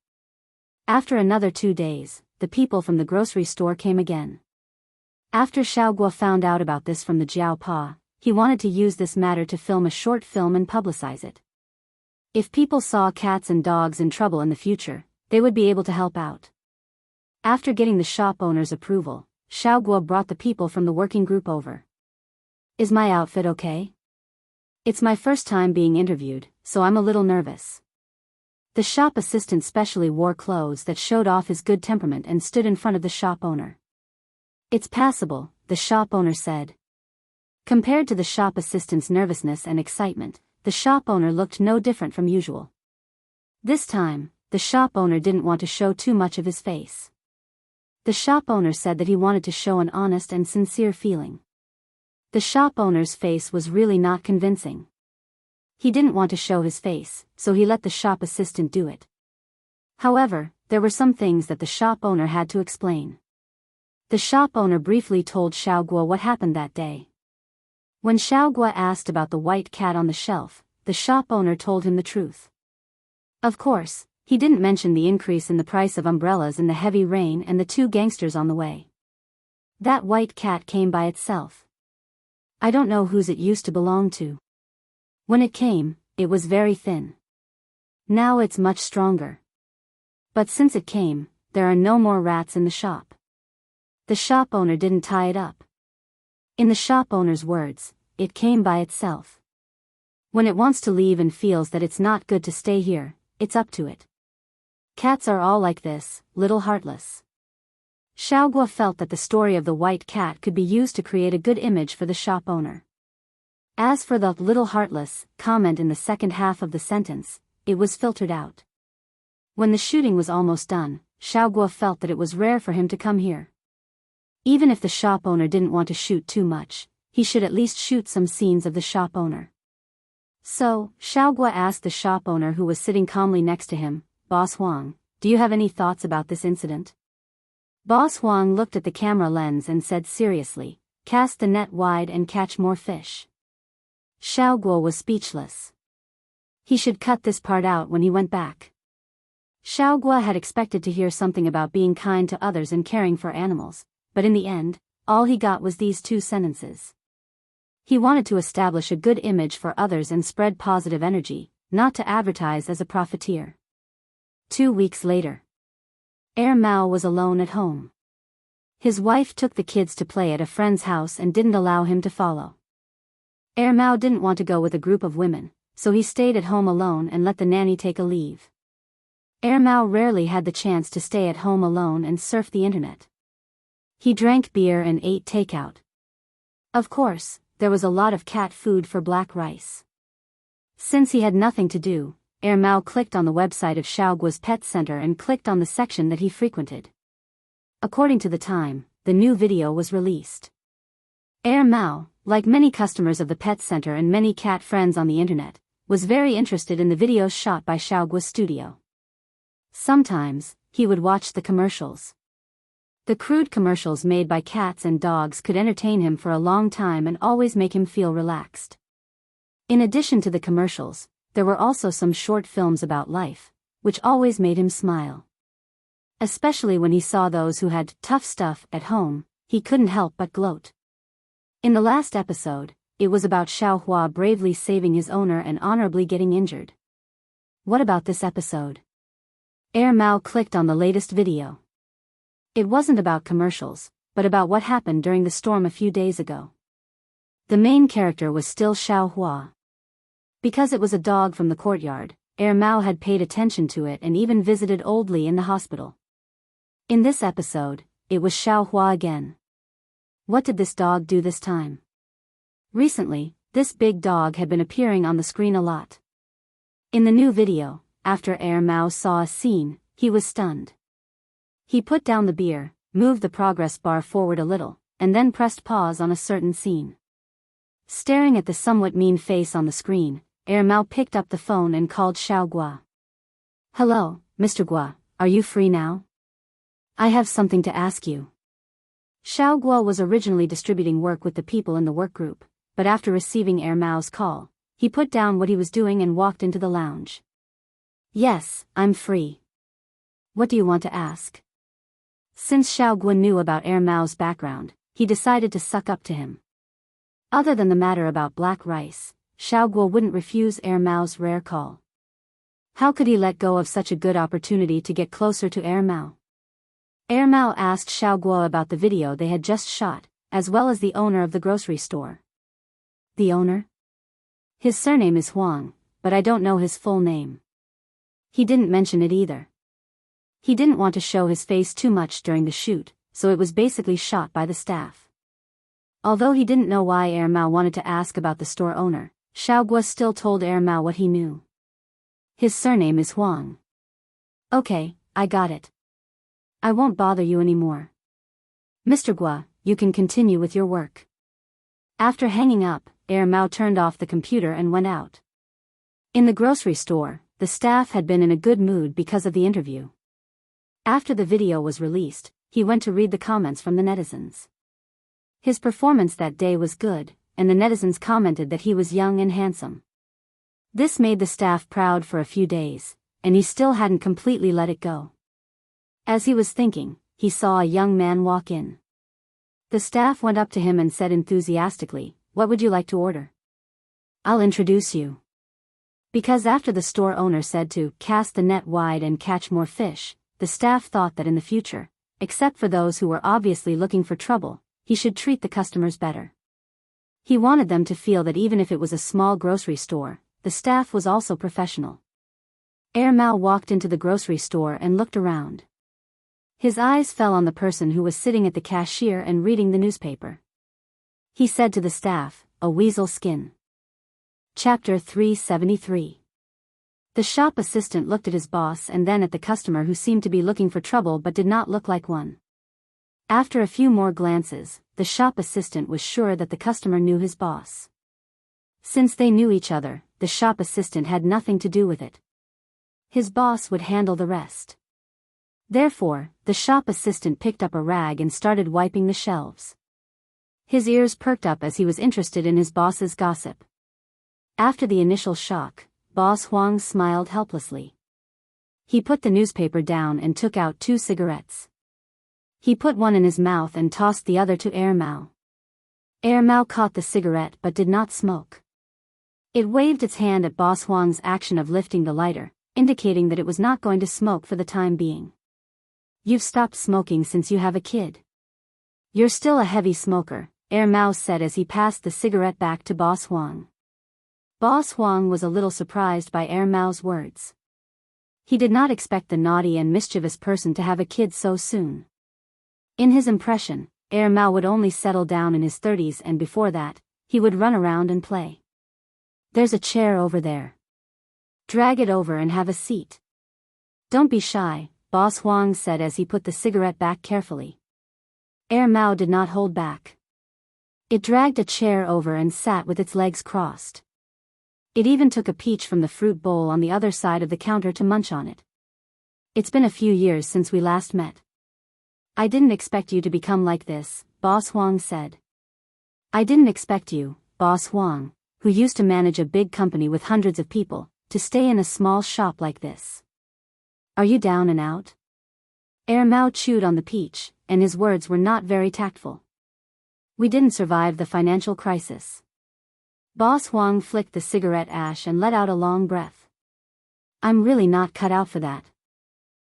After another 2 days, the people from the grocery store came again. After Xiaoguo found out about this from the Jiao Pa, he wanted to use this matter to film a short film and publicize it. If people saw cats and dogs in trouble in the future, they would be able to help out. After getting the shop owner's approval, Xiaoguo brought the people from the working group over. "Is my outfit okay? It's my first time being interviewed, so I'm a little nervous." The shop assistant specially wore clothes that showed off his good temperament and stood in front of the shop owner. "It's passable," the shop owner said. Compared to the shop assistant's nervousness and excitement, the shop owner looked no different from usual. This time, the shop owner didn't want to show too much of his face. The shop owner said that he wanted to show an honest and sincere feeling. The shop owner's face was really not convincing. He didn't want to show his face, so he let the shop assistant do it. However, there were some things that the shop owner had to explain. The shop owner briefly told Xiaoguo what happened that day. When Xiaoguo asked about the white cat on the shelf, the shop owner told him the truth. Of course, he didn't mention the increase in the price of umbrellas in the heavy rain and the 2 gangsters on the way. That white cat came by itself. I don't know whose it used to belong to. When it came, it was very thin. Now it's much stronger. But since it came, there are no more rats in the shop. The shop owner didn't tie it up. In the shop owner's words, it came by itself. When it wants to leave and feels that it's not good to stay here, it's up to it. Cats are all like this, little heartless. Xiaoguo felt that the story of the white cat could be used to create a good image for the shop owner. As for the little heartless comment in the second half of the sentence, it was filtered out. When the shooting was almost done, Xiaoguo felt that it was rare for him to come here. Even if the shop owner didn't want to shoot too much, he should at least shoot some scenes of the shop owner. So, Xiaoguo asked the shop owner who was sitting calmly next to him, Boss Huang, do you have any thoughts about this incident? Boss Huang looked at the camera lens and said seriously, cast the net wide and catch more fish. Xiaoguo was speechless. He should cut this part out when he went back. Xiaoguo had expected to hear something about being kind to others and caring for animals, but in the end, all he got was these two sentences. He wanted to establish a good image for others and spread positive energy, not to advertise as a profiteer. 2 weeks later. Mao was alone at home. His wife took the kids to play at a friend's house and didn't allow him to follow. Mao didn't want to go with a group of women, so he stayed at home alone and let the nanny take a leave. Mao rarely had the chance to stay at home alone and surf the internet. He drank beer and ate takeout. Of course, there was a lot of cat food for black rice. Since he had nothing to do, Mao clicked on the website of Xiaoguo's pet center and clicked on the section that he frequented. According to the time, the new video was released. Mao, like many customers of the pet center and many cat friends on the internet, was very interested in the videos shot by Xiaoguo's studio. Sometimes, he would watch the commercials. The crude commercials made by cats and dogs could entertain him for a long time and always make him feel relaxed. In addition to the commercials, there were also some short films about life, which always made him smile. Especially when he saw those who had tough stuff at home, he couldn't help but gloat. In the last episode, it was about Xiaohua bravely saving his owner and honorably getting injured. What about this episode? Mao clicked on the latest video. It wasn't about commercials, but about what happened during the storm a few days ago. The main character was still Xiaohua. Because it was a dog from the courtyard, Mao had paid attention to it and even visited Old Li in the hospital. In this episode, it was Xiaohua again. What did this dog do this time? Recently, this big dog had been appearing on the screen a lot. In the new video, after Mao saw a scene, he was stunned. He put down the beer, moved the progress bar forward a little, and then pressed pause on a certain scene. Staring at the somewhat mean face on the screen, Mao picked up the phone and called Xiaoguo. Hello, Mr. Guo, are you free now? I have something to ask you. Xiaoguo was originally distributing work with the people in the work group, but after receiving Mao's call, he put down what he was doing and walked into the lounge. Yes, I'm free. What do you want to ask? Since Xiaoguo knew about Mao's background, he decided to suck up to him. Other than the matter about black rice, Xiaoguo wouldn't refuse Mao's rare call. How could he let go of such a good opportunity to get closer to Mao? Mao asked Xiaoguo about the video they had just shot, as well as the owner of the grocery store. The owner? His surname is Huang, but I don't know his full name. He didn't mention it either. He didn't want to show his face too much during the shoot, so it was basically shot by the staff. Although he didn't know why Mao wanted to ask about the store owner, Xiaoguo still told Mao what he knew. His surname is Huang. Okay, I got it. I won't bother you anymore. Mr. Guo, you can continue with your work. After hanging up, Mao turned off the computer and went out. In the grocery store, the staff had been in a good mood because of the interview. After the video was released, he went to read the comments from the netizens. His performance that day was good, and the netizens commented that he was young and handsome. This made the staff proud for a few days, and he still hadn't completely let it go. As he was thinking, he saw a young man walk in. The staff went up to him and said enthusiastically, "What would you like to order?" "I'll introduce you." Because after the store owner said to cast the net wide and catch more fish, the staff thought that in the future, except for those who were obviously looking for trouble, he should treat the customers better. He wanted them to feel that even if it was a small grocery store, the staff was also professional. Mao walked into the grocery store and looked around. His eyes fell on the person who was sitting at the cashier and reading the newspaper. He said to the staff, "A weasel skin." Chapter 373. The shop assistant looked at his boss and then at the customer who seemed to be looking for trouble but did not look like one. After a few more glances, the shop assistant was sure that the customer knew his boss. Since they knew each other, the shop assistant had nothing to do with it. His boss would handle the rest. Therefore, the shop assistant picked up a rag and started wiping the shelves. His ears perked up as he was interested in his boss's gossip. After the initial shock, Boss Huang smiled helplessly. He put the newspaper down and took out 2 cigarettes. He put one in his mouth and tossed the other to Mao. Mao caught the cigarette but did not smoke. It waved its hand at Boss Huang's action of lifting the lighter, indicating that it was not going to smoke for the time being. "You've stopped smoking since you have a kid. You're still a heavy smoker," Mao said as he passed the cigarette back to Boss Huang. Boss Huang was a little surprised by Mao's words. He did not expect the naughty and mischievous person to have a kid so soon. In his impression, Mao would only settle down in his 30s, and before that, he would run around and play. "There's a chair over there. Drag it over and have a seat." "Don't be shy," Boss Huang said as he put the cigarette back carefully. Mao did not hold back. It dragged a chair over and sat with its legs crossed. It even took a peach from the fruit bowl on the other side of the counter to munch on it. "It's been a few years since we last met. I didn't expect you to become like this," Boss Huang said. "I didn't expect you, Boss Huang, who used to manage a big company with hundreds of people, to stay in a small shop like this. Are you down and out?" Mao chewed on the peach, and his words were not very tactful. "We didn't survive the financial crisis." Boss Huang flicked the cigarette ash and let out a long breath. "I'm really not cut out for that."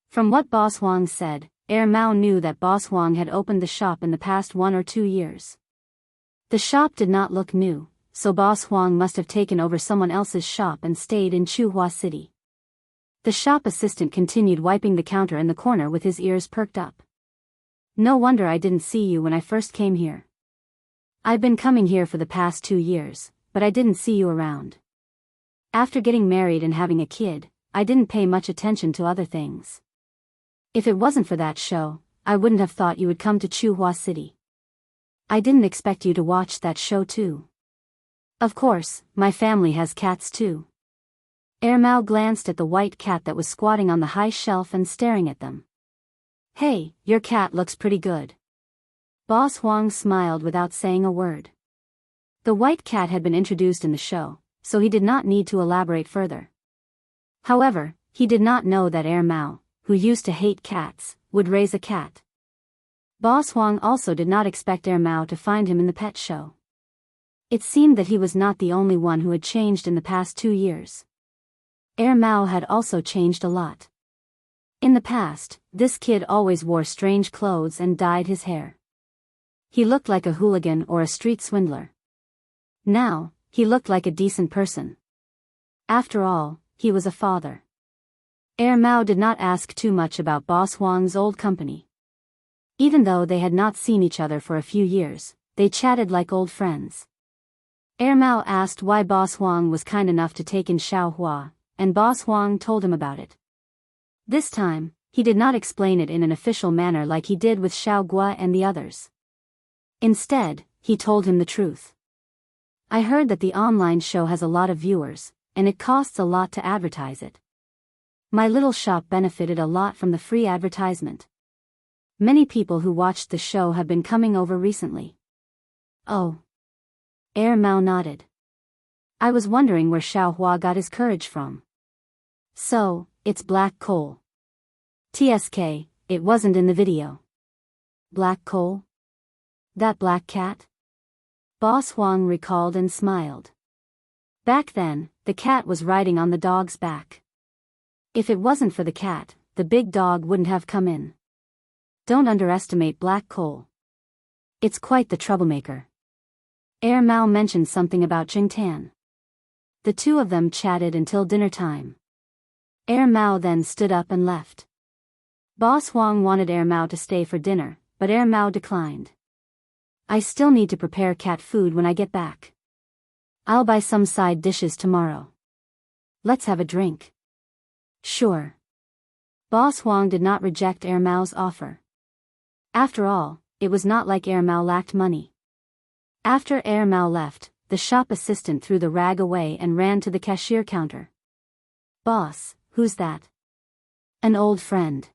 From what Boss Huang said, Mao knew that Boss Huang had opened the shop in the past 1 or 2 years. The shop did not look new, so Boss Huang must have taken over someone else's shop and stayed in Chuhua City. The shop assistant continued wiping the counter in the corner with his ears perked up. "No wonder I didn't see you when I first came here. I've been coming here for the past 2 years, but I didn't see you around. After getting married and having a kid, I didn't pay much attention to other things. If it wasn't for that show, I wouldn't have thought you would come to Chuhua City. I didn't expect you to watch that show too. Of course, my family has cats too." Mao glanced at the white cat that was squatting on the high shelf and staring at them. "Hey, your cat looks pretty good." Boss Huang smiled without saying a word. The white cat had been introduced in the show, so he did not need to elaborate further. However, he did not know that Mao, who used to hate cats, would raise a cat. Boss Huang also did not expect Mao to find him in the pet show. It seemed that he was not the only one who had changed in the past 2 years. Mao had also changed a lot. In the past, this kid always wore strange clothes and dyed his hair. He looked like a hooligan or a street swindler. Now, he looked like a decent person. After all, he was a father. Mao did not ask too much about Boss Huang's old company. Even though they had not seen each other for a few years, they chatted like old friends. Mao asked why Boss Huang was kind enough to take in Xiaohua, and Boss Huang told him about it. This time, he did not explain it in an official manner like he did with Xiaogua and the others. Instead, he told him the truth. "I heard that the online show has a lot of viewers, and it costs a lot to advertise it. My little shop benefited a lot from the free advertisement. Many people who watched the show have been coming over recently." "Oh." Mao nodded. "I was wondering where Xiaohua got his courage from." "So, it's black coal." "TSK, it wasn't in the video." "Black coal? That black cat?" Boss Huang recalled and smiled. Back then, the cat was riding on the dog's back. If it wasn't for the cat, the big dog wouldn't have come in. Don't underestimate black coal. It's quite the troublemaker. Mao mentioned something about Jingtan. The two of them chatted until dinner time. Mao then stood up and left. Boss Huang wanted Mao to stay for dinner, but Mao declined. I still need to prepare cat food when I get back. I'll buy some side dishes tomorrow. Let's have a drink. Sure. Boss Huang did not reject Mao's offer. After all, it was not like Mao lacked money. After Mao left, the shop assistant threw the rag away and ran to the cashier counter. Boss, who's that? An old friend.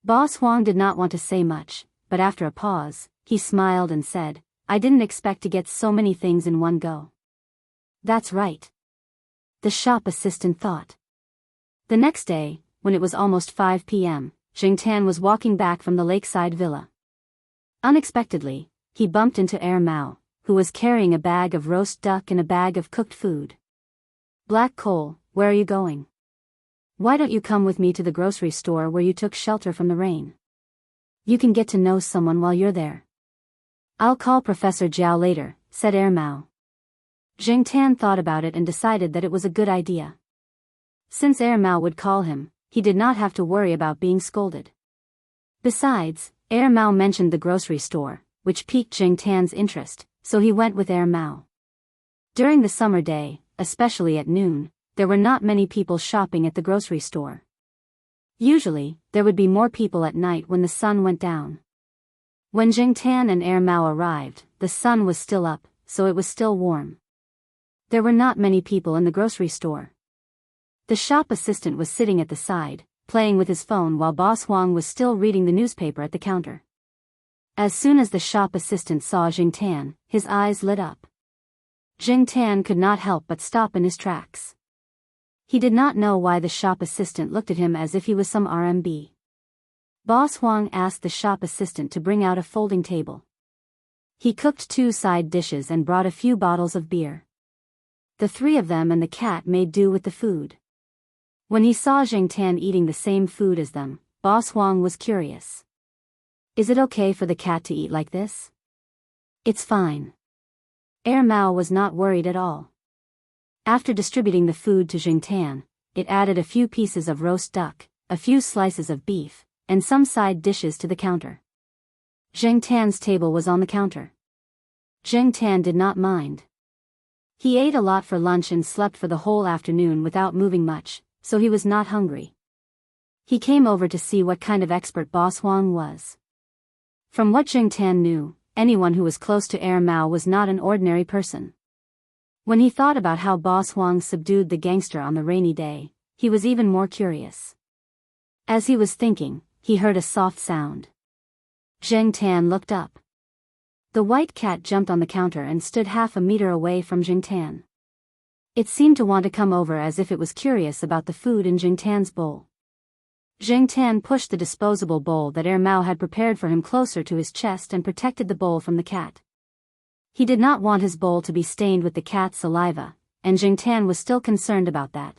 Boss Huang did not want to say much, but after a pause, he smiled and said, I didn't expect to get so many things in one go. That's right. The shop assistant thought. The next day, when it was almost 5 p.m., Jingtan was walking back from the lakeside villa. Unexpectedly, he bumped into Mao, who was carrying a bag of roast duck and a bag of cooked food. Black coal, where are you going? Why don't you come with me to the grocery store where you took shelter from the rain? You can get to know someone while you're there. I'll call Professor Jiao later, said Mao. Jingtan thought about it and decided that it was a good idea. Since Mao would call him, he did not have to worry about being scolded. Besides, Mao mentioned the grocery store, which piqued Jingtan's interest, so he went with Mao. During the summer day, especially at noon, there were not many people shopping at the grocery store. Usually, there would be more people at night when the sun went down. When Jingtan and Mao arrived, the sun was still up, so it was still warm. There were not many people in the grocery store. The shop assistant was sitting at the side, playing with his phone while Boss Huang was still reading the newspaper at the counter. As soon as the shop assistant saw Jingtan, his eyes lit up. Jingtan could not help but stop in his tracks. He did not know why the shop assistant looked at him as if he was some RMB. Boss Huang asked the shop assistant to bring out a folding table. He cooked 2 side dishes and brought a few bottles of beer. The 3 of them and the cat made do with the food. When he saw Jingtan eating the same food as them, Boss Huang was curious. Is it okay for the cat to eat like this? It's fine. Mao was not worried at all. After distributing the food to Jingtan, it added a few pieces of roast duck, a few slices of beef, and some side dishes to the counter. Jingtan's table was on the counter. Jingtan did not mind. He ate a lot for lunch and slept for the whole afternoon without moving much, so he was not hungry. He came over to see what kind of expert Boss Huang was. From what Jingtan knew, anyone who was close to Mao was not an ordinary person. When he thought about how Boss Huang subdued the gangster on the rainy day, he was even more curious. As he was thinking, he heard a soft sound. Jingtan looked up. The white cat jumped on the counter and stood half a meter away from Jingtan. It seemed to want to come over as if it was curious about the food in Jingtan's bowl. Jingtan pushed the disposable bowl that Mao had prepared for him closer to his chest and protected the bowl from the cat. He did not want his bowl to be stained with the cat's saliva, and Jingtan was still concerned about that.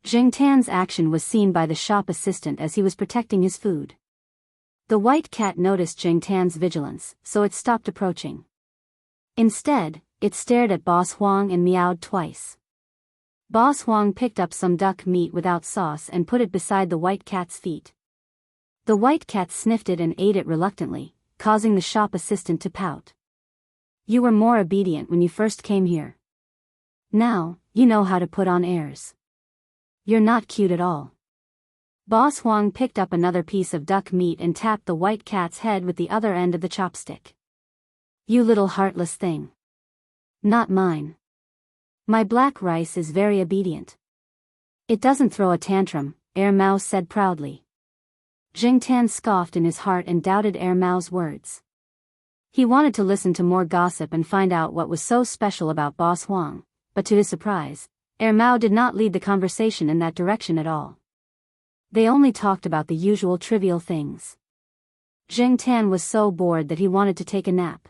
Jingtan's action was seen by the shop assistant as he was protecting his food. The white cat noticed Jingtan's vigilance, so it stopped approaching. Instead, it stared at Boss Huang and meowed twice. Boss Huang picked up some duck meat without sauce and put it beside the white cat's feet. The white cat sniffed it and ate it reluctantly, causing the shop assistant to pout. You were more obedient when you first came here. Now, you know how to put on airs. You're not cute at all. Boss Huang picked up another piece of duck meat and tapped the white cat's head with the other end of the chopstick. You little heartless thing. Not mine. My black rice is very obedient. It doesn't throw a tantrum, Mao said proudly. Jingtan scoffed in his heart and doubted Mao's words. He wanted to listen to more gossip and find out what was so special about Boss Huang, but to his surprise, Mao did not lead the conversation in that direction at all. They only talked about the usual trivial things. Jingtan was so bored that he wanted to take a nap.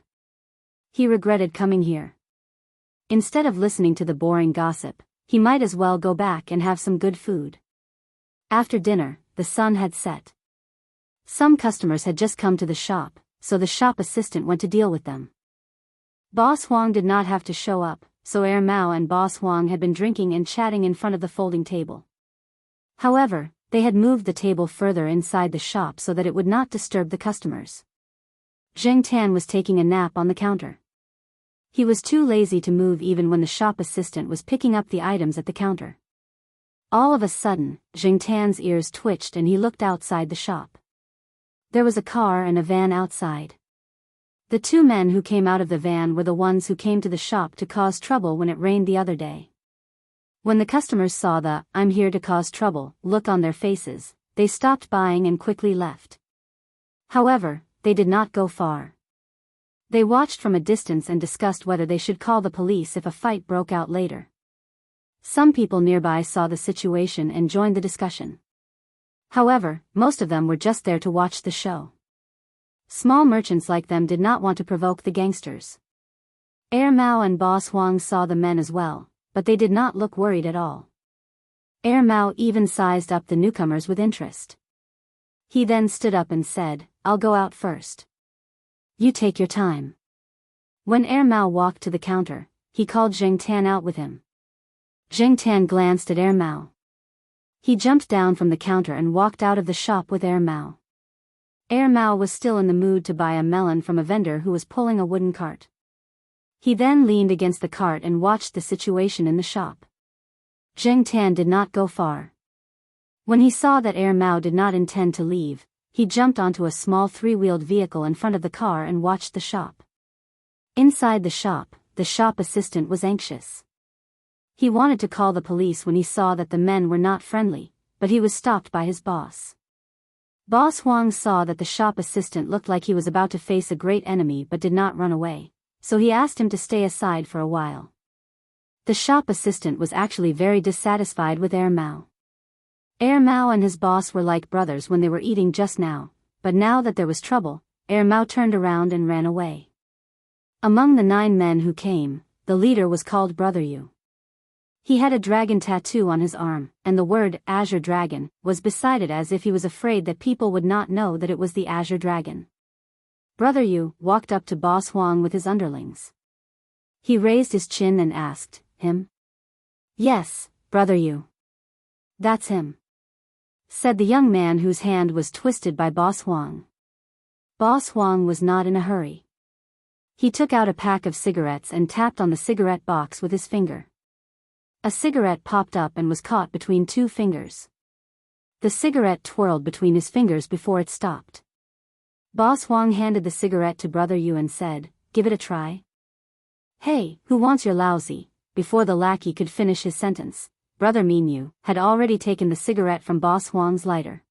He regretted coming here. Instead of listening to the boring gossip, he might as well go back and have some good food. After dinner, the sun had set. Some customers had just come to the shop, so the shop assistant went to deal with them. Boss Huang did not have to show up, so Mao and Boss Huang had been drinking and chatting in front of the folding table. However, they had moved the table further inside the shop so that it would not disturb the customers. Zheng Tan was taking a nap on the counter. He was too lazy to move even when the shop assistant was picking up the items at the counter. All of a sudden, Zheng Tan's ears twitched and he looked outside the shop. There was a car and a van outside. The two men who came out of the van were the ones who came to the shop to cause trouble when it rained the other day. When the customers saw the "I'm here to cause trouble" look on their faces, they stopped buying and quickly left. However, they did not go far. They watched from a distance and discussed whether they should call the police if a fight broke out later. Some people nearby saw the situation and joined the discussion. However, most of them were just there to watch the show. Small merchants like them did not want to provoke the gangsters. Mao and Boss Huang saw the men as well, but they did not look worried at all. Mao even sized up the newcomers with interest. He then stood up and said, "I'll go out first. You take your time." When Mao walked to the counter, he called Zheng Tan out with him. Zheng Tan glanced at Mao. He jumped down from the counter and walked out of the shop with Mao. Mao was still in the mood to buy a melon from a vendor who was pulling a wooden cart. He then leaned against the cart and watched the situation in the shop. Zheng Tan did not go far. When he saw that Mao did not intend to leave, he jumped onto a small three-wheeled vehicle in front of the car and watched the shop. Inside the shop assistant was anxious. He wanted to call the police when he saw that the men were not friendly, but he was stopped by his boss. Boss Huang saw that the shop assistant looked like he was about to face a great enemy but did not run away, so he asked him to stay aside for a while. The shop assistant was actually very dissatisfied with Mao. Mao and his boss were like brothers when they were eating just now, but now that there was trouble, Mao turned around and ran away. Among the 9 men who came, the leader was called Brother Yu. He had a dragon tattoo on his arm, and the word Azure Dragon was beside it as if he was afraid that people would not know that it was the Azure Dragon. Brother Yu walked up to Boss Huang with his underlings. He raised his chin and asked, "Him?" "Yes, Brother Yu. That's him," said the young man whose hand was twisted by Boss Huang. Boss Huang was not in a hurry. He took out a pack of cigarettes and tapped on the cigarette box with his finger. A cigarette popped up and was caught between 2 fingers. The cigarette twirled between his fingers before it stopped. Boss Huang handed the cigarette to Brother Yu and said, "Give it a try." "Hey, who wants your lousy?" Before the lackey could finish his sentence, Brother Minyu had already taken the cigarette from Boss Huang's lighter.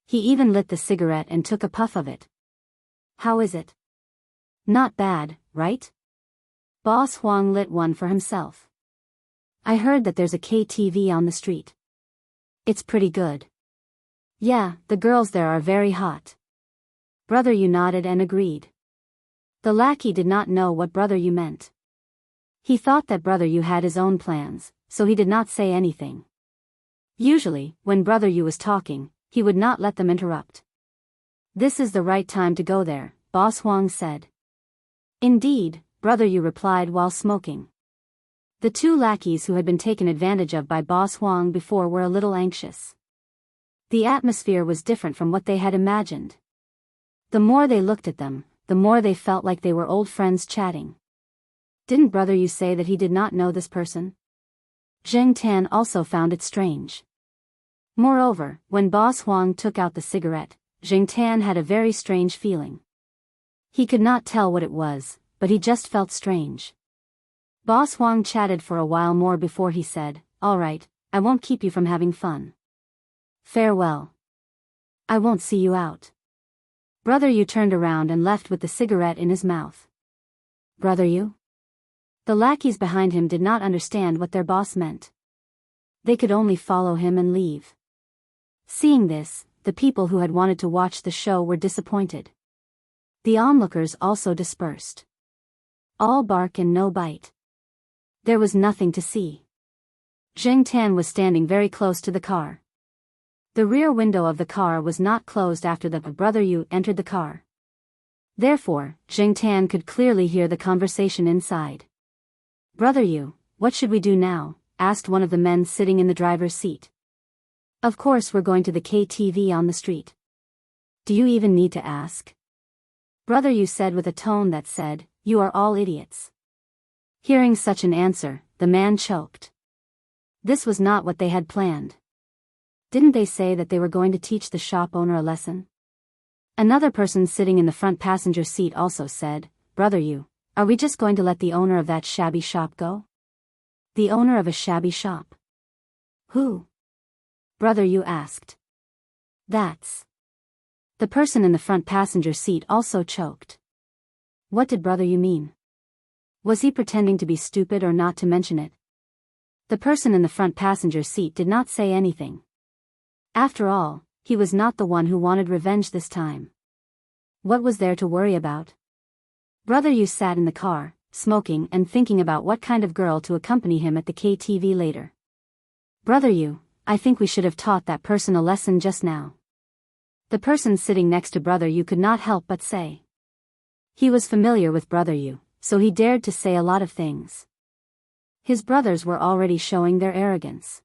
He even lit the cigarette and took a puff of it. "How is it?" "Not bad, right?" Boss Huang lit one for himself. "I heard that there's a KTV on the street. It's pretty good." "Yeah, the girls there are very hot." Brother Yu nodded and agreed. The lackey did not know what Brother Yu meant. He thought that Brother Yu had his own plans, so he did not say anything. Usually, when Brother Yu was talking, he would not let them interrupt. "This is the right time to go there," Boss Huang said. "Indeed," Brother Yu replied while smoking. The 2 lackeys who had been taken advantage of by Boss Huang before were a little anxious. The atmosphere was different from what they had imagined. The more they looked at them, the more they felt like they were old friends chatting. "Didn't Brother Yu say that he did not know this person?" Zheng Tan also found it strange. Moreover, when Boss Huang took out the cigarette, Zheng Tan had a very strange feeling. He could not tell what it was, but he just felt strange. Boss Huang chatted for a while more before he said, "All right, I won't keep you from having fun. Farewell. I won't see you out." Brother Yu turned around and left with the cigarette in his mouth. "Brother Yu?" The lackeys behind him did not understand what their boss meant. They could only follow him and leave. Seeing this, the people who had wanted to watch the show were disappointed. The onlookers also dispersed. All bark and no bite. There was nothing to see. Zheng Tan was standing very close to the car. The rear window of the car was not closed after the brother Yu entered the car. Therefore, Jing Tan could clearly hear the conversation inside. Brother Yu, what should we do now? Asked one of the men sitting in the driver's seat. Of course we're going to the KTV on the street. Do you even need to ask? Brother Yu said with a tone that said, you are all idiots. Hearing such an answer, the man choked. This was not what they had planned. Didn't they say that they were going to teach the shop owner a lesson? Another person sitting in the front passenger seat also said, Brother Yu, are we just going to let the owner of that shabby shop go? The owner of a shabby shop? Who? Brother Yu asked. That's. The person in the front passenger seat also choked. What did Brother Yu mean? Was he pretending to be stupid or not to mention it? The person in the front passenger seat did not say anything. After all, he was not the one who wanted revenge this time. What was there to worry about? Brother Yu sat in the car, smoking and thinking about what kind of girl to accompany him at the KTV later. Brother Yu, I think we should have taught that person a lesson just now. The person sitting next to Brother Yu could not help but say. He was familiar with Brother Yu, so he dared to say a lot of things. His brothers were already showing their arrogance.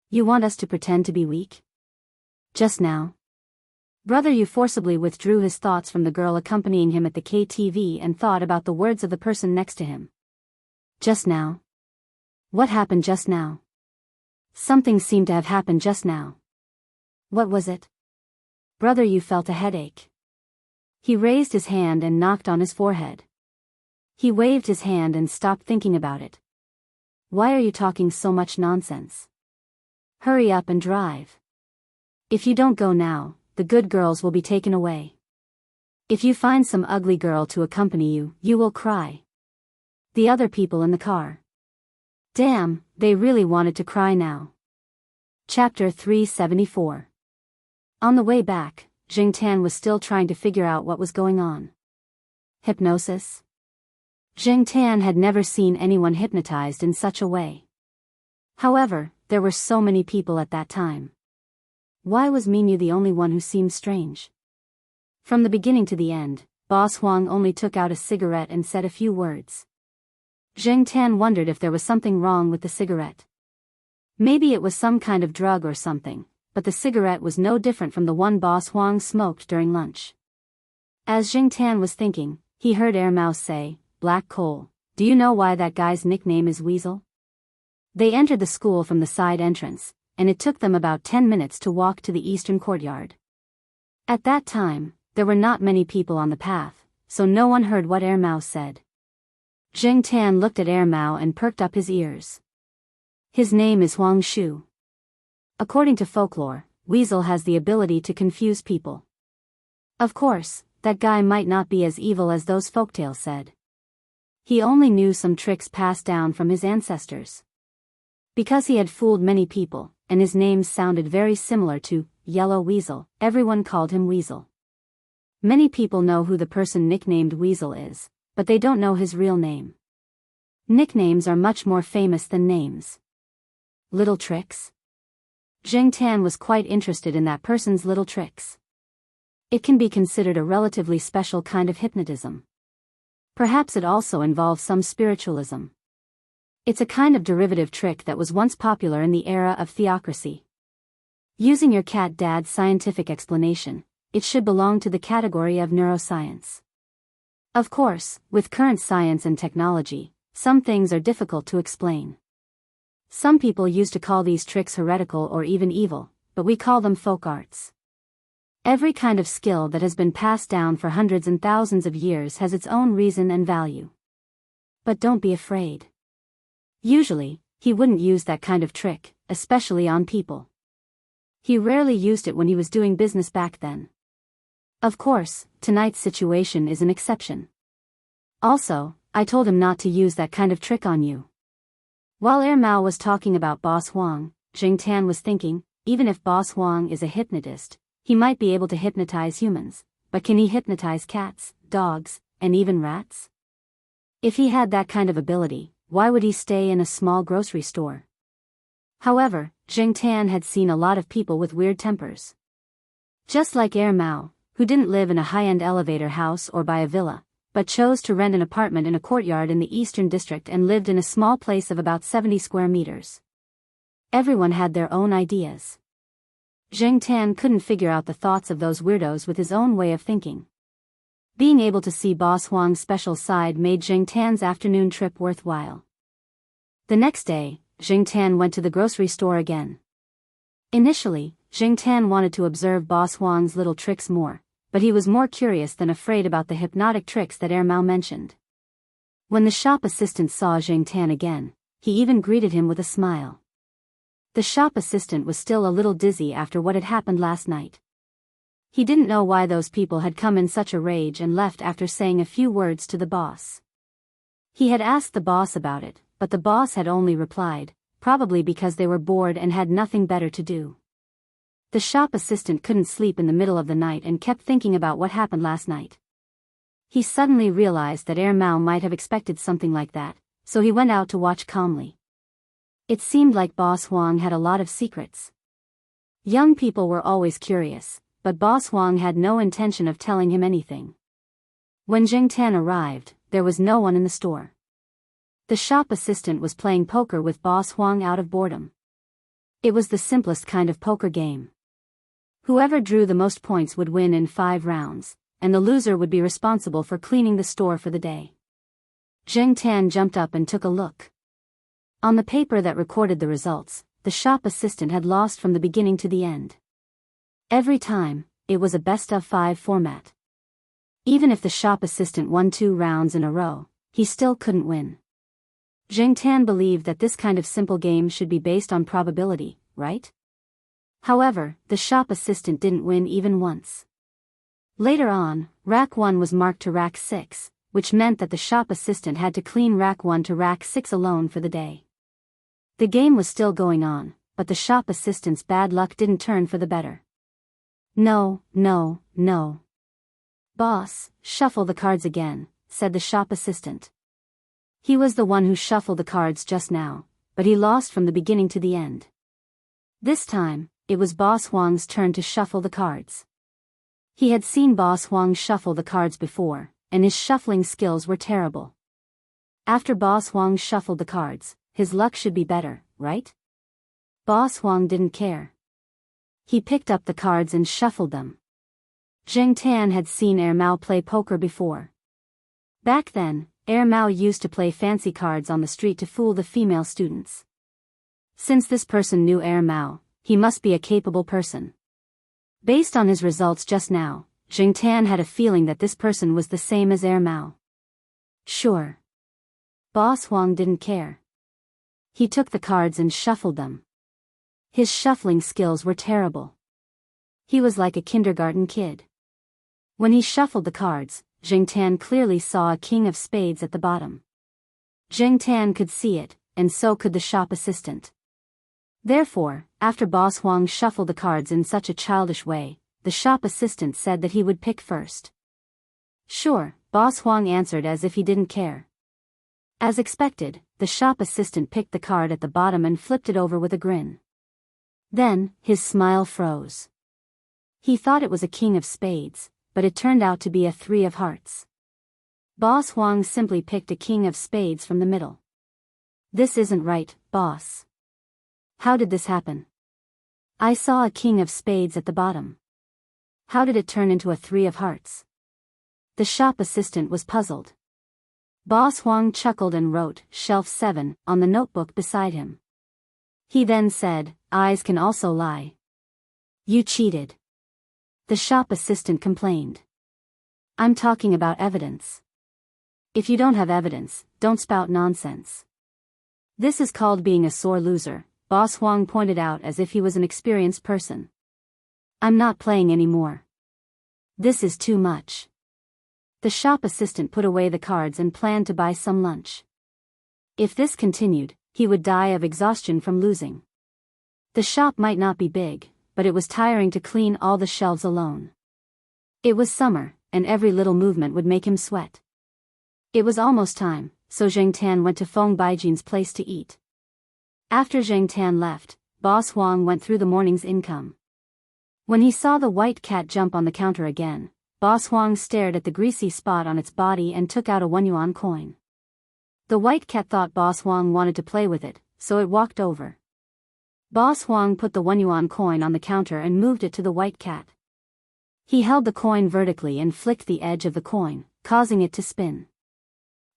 You want us to pretend to be weak? Just now? Brother Yu forcibly withdrew his thoughts from the girl accompanying him at the KTV and thought about the words of the person next to him. Just now? What happened just now? Something seemed to have happened just now. What was it? Brother Yu felt a headache. He raised his hand and knocked on his forehead. He waved his hand and stopped thinking about it. Why are you talking so much nonsense? Hurry up and drive. If you don't go now, the good girls will be taken away. If you find some ugly girl to accompany you, you will cry. The other people in the car. Damn, they really wanted to cry now. Chapter 374. On the way back, Jing Tan was still trying to figure out what was going on. Hypnosis? Jing Tan had never seen anyone hypnotized in such a way. However, there were so many people at that time. Why was Minyu the only one who seemed strange? From the beginning to the end, Boss Huang only took out a cigarette and said a few words. Jing Tan wondered if there was something wrong with the cigarette. Maybe it was some kind of drug or something, but the cigarette was no different from the one Boss Huang smoked during lunch. As Jing Tan was thinking, he heard Air Mouse say, Black Coal, do you know why that guy's nickname is Weasel? They entered the school from the side entrance, and it took them about 10 minutes to walk to the eastern courtyard. At that time, there were not many people on the path, so no one heard what Air Mouse said. Jing Tan looked at Air Mao and perked up his ears. His name is Huang Shu. According to folklore, Weasel has the ability to confuse people. Of course, that guy might not be as evil as those folktales said. He only knew some tricks passed down from his ancestors. Because he had fooled many people, and his name sounded very similar to Yellow Weasel, everyone called him Weasel. Many people know who the person nicknamed Weasel is, but they don't know his real name. Nicknames are much more famous than names. Little tricks? Jing Tan was quite interested in that person's little tricks. It can be considered a relatively special kind of hypnotism. Perhaps it also involves some spiritualism. It's a kind of derivative trick that was once popular in the era of theocracy. Using your cat dad's scientific explanation, it should belong to the category of neuroscience. Of course, with current science and technology, some things are difficult to explain. Some people used to call these tricks heretical or even evil, but we call them folk arts. Every kind of skill that has been passed down for hundreds and thousands of years has its own reason and value. But don't be afraid. Usually, he wouldn't use that kind of trick, especially on people. He rarely used it when he was doing business back then. Of course, tonight's situation is an exception. Also, I told him not to use that kind of trick on you. While Air Mao was talking about Boss Huang, Jing Tan was thinking, even if Boss Huang is a hypnotist, he might be able to hypnotize humans, but can he hypnotize cats, dogs, and even rats? If he had that kind of ability, why would he stay in a small grocery store? However, Zheng Tan had seen a lot of people with weird tempers. Just like Mao, who didn't live in a high-end elevator house or buy a villa, but chose to rent an apartment in a courtyard in the Eastern District and lived in a small place of about 70 square meters. Everyone had their own ideas. Zheng Tan couldn't figure out the thoughts of those weirdos with his own way of thinking. Being able to see Boss Huang's special side made Zheng Tan's afternoon trip worthwhile. The next day, Zheng Tan went to the grocery store again. Initially, Zheng Tan wanted to observe Boss Huang's little tricks more, but he was more curious than afraid about the hypnotic tricks that Mao mentioned. When the shop assistant saw Zheng Tan again, he even greeted him with a smile. The shop assistant was still a little dizzy after what had happened last night. He didn't know why those people had come in such a rage and left after saying a few words to the boss. He had asked the boss about it, but the boss had only replied, probably because they were bored and had nothing better to do. The shop assistant couldn't sleep in the middle of the night and kept thinking about what happened last night. He suddenly realized that Mao might have expected something like that, so he went out to watch calmly. It seemed like Boss Huang had a lot of secrets. Young people were always curious, but Boss Huang had no intention of telling him anything. When Zheng Tan arrived, there was no one in the store. The shop assistant was playing poker with Boss Huang out of boredom. It was the simplest kind of poker game. Whoever drew the most points would win in 5 rounds, and the loser would be responsible for cleaning the store for the day. Zheng Tan jumped up and took a look. On the paper that recorded the results, the shop assistant had lost from the beginning to the end. Every time, it was a best-of-5 format. Even if the shop assistant won 2 rounds in a row, he still couldn't win. Zheng Tan believed that this kind of simple game should be based on probability, right? However, the shop assistant didn't win even once. Later on, Rack 1 was marked to Rack 6, which meant that the shop assistant had to clean Rack 1 to Rack 6 alone for the day. The game was still going on, but the shop assistant's bad luck didn't turn for the better. No. Boss, shuffle the cards again, said the shop assistant. He was the one who shuffled the cards just now, but he lost from the beginning to the end. This time, it was Boss Huang's turn to shuffle the cards. He had seen Boss Huang shuffle the cards before, and his shuffling skills were terrible. After Boss Huang shuffled the cards, his luck should be better, right? Boss Huang didn't care. He picked up the cards and shuffled them. Zheng Tan had seen Mao play poker before. Back then, Mao used to play fancy cards on the street to fool the female students. Since this person knew Mao, he must be a capable person. Based on his results just now, Zheng Tan had a feeling that this person was the same as Mao. Sure. Boss Huang didn't care. He took the cards and shuffled them. His shuffling skills were terrible. He was like a kindergarten kid. When he shuffled the cards, Zheng Tan clearly saw a king of spades at the bottom. Zheng Tan could see it, and so could the shop assistant. Therefore, after Boss Huang shuffled the cards in such a childish way, the shop assistant said that he would pick first. Sure, Boss Huang answered as if he didn't care. As expected, the shop assistant picked the card at the bottom and flipped it over with a grin. Then, his smile froze. He thought it was a king of spades, but it turned out to be a 3 of hearts. Boss Huang simply picked a king of spades from the middle. This isn't right, boss. How did this happen? I saw a king of spades at the bottom. How did it turn into a 3 of hearts? The shop assistant was puzzled. Boss Huang chuckled and wrote "Shelf 7" on the notebook beside him. He then said, "Eyes can also lie. You cheated." The shop assistant complained. I'm talking about evidence. If you don't have evidence, don't spout nonsense. This is called being a sore loser, Boss Huang pointed out as if he was an experienced person. I'm not playing anymore. This is too much. The shop assistant put away the cards and planned to buy some lunch. If this continued, he would die of exhaustion from losing. The shop might not be big, but it was tiring to clean all the shelves alone. It was summer, and every little movement would make him sweat. It was almost time, so Zheng Tan went to Feng Baijin's place to eat. After Zheng Tan left, Boss Huang went through the morning's income. When he saw the white cat jump on the counter again, Boss Huang stared at the greasy spot on its body and took out a 1 yuan coin. The white cat thought Boss Huang wanted to play with it, so it walked over. Boss Huang put the 1 yuan coin on the counter and moved it to the white cat. He held the coin vertically and flicked the edge of the coin, causing it to spin.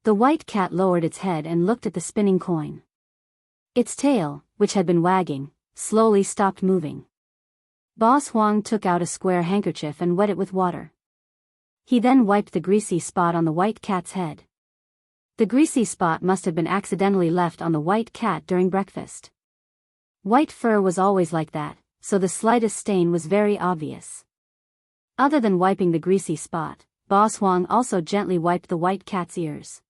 The white cat lowered its head and looked at the spinning coin. Its tail, which had been wagging, slowly stopped moving. Boss Huang took out a square handkerchief and wet it with water. He then wiped the greasy spot on the white cat's head. The greasy spot must have been accidentally left on the white cat during breakfast. White fur was always like that, so the slightest stain was very obvious. Other than wiping the greasy spot, Boss Huang also gently wiped the white cat's ears.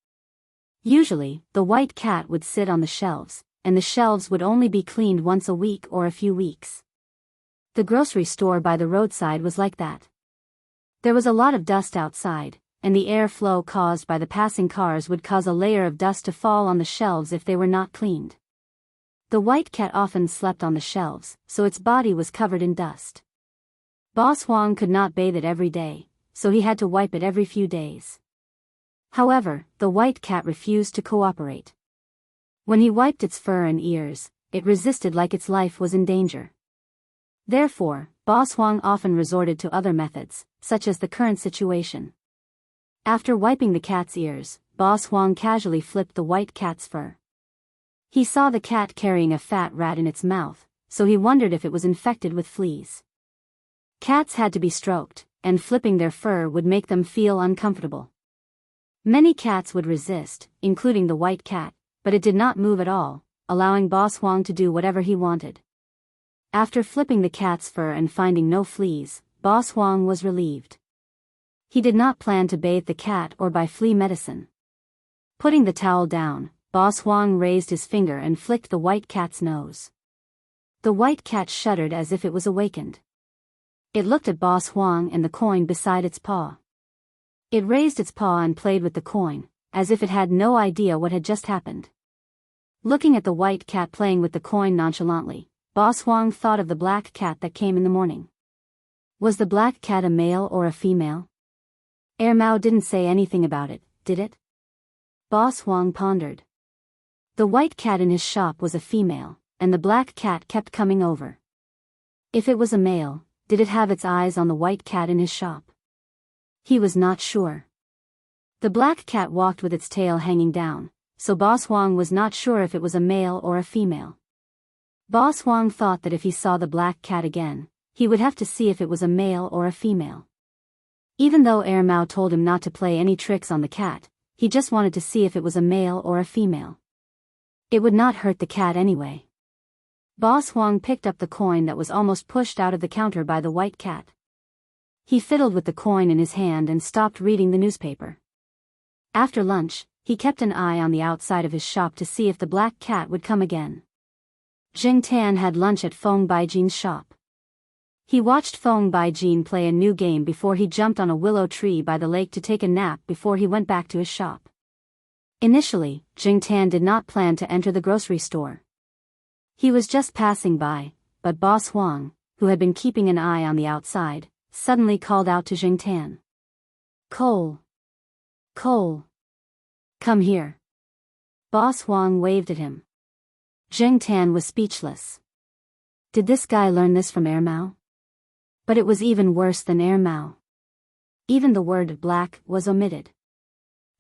Usually, the white cat would sit on the shelves, and the shelves would only be cleaned once a week or a few weeks. The grocery store by the roadside was like that. There was a lot of dust outside, and the air flow caused by the passing cars would cause a layer of dust to fall on the shelves if they were not cleaned. The white cat often slept on the shelves, so its body was covered in dust. Boss Huang could not bathe it every day, so he had to wipe it every few days. However, the white cat refused to cooperate. When he wiped its fur and ears, it resisted like its life was in danger. Therefore, Boss Huang often resorted to other methods, such as the current situation. After wiping the cat's ears, Boss Huang casually flipped the white cat's fur. He saw the cat carrying a fat rat in its mouth, so he wondered if it was infected with fleas. Cats had to be stroked, and flipping their fur would make them feel uncomfortable. Many cats would resist, including the white cat, but it did not move at all, allowing Boss Huang to do whatever he wanted. After flipping the cat's fur and finding no fleas, Boss Huang was relieved. He did not plan to bathe the cat or buy flea medicine. Putting the towel down, Boss Huang raised his finger and flicked the white cat's nose. The white cat shuddered as if it was awakened. It looked at Boss Huang and the coin beside its paw. It raised its paw and played with the coin, as if it had no idea what had just happened. Looking at the white cat playing with the coin nonchalantly, Boss Huang thought of the black cat that came in the morning. Was the black cat a male or a female? Mao didn't say anything about it, did it? Boss Huang pondered. The white cat in his shop was a female, and the black cat kept coming over. If it was a male, did it have its eyes on the white cat in his shop? He was not sure. The black cat walked with its tail hanging down, so Boss Huang was not sure if it was a male or a female. Boss Huang thought that if he saw the black cat again, he would have to see if it was a male or a female. Even though Mao told him not to play any tricks on the cat, he just wanted to see if it was a male or a female. It would not hurt the cat anyway. Boss Huang picked up the coin that was almost pushed out of the counter by the white cat. He fiddled with the coin in his hand and stopped reading the newspaper. After lunch, he kept an eye on the outside of his shop to see if the black cat would come again. Jing Tan had lunch at Feng Baijin's shop. He watched Feng Baijin play a new game before he jumped on a willow tree by the lake to take a nap before he went back to his shop. Initially, Jing Tan did not plan to enter the grocery store. He was just passing by, but Boss Huang, who had been keeping an eye on the outside, suddenly called out to Jing Tan. "Cole! Cole! Come here!" Boss Huang waved at him. Jing Tan was speechless. Did this guy learn this from Mao? But it was even worse than Mao. Even the word black was omitted.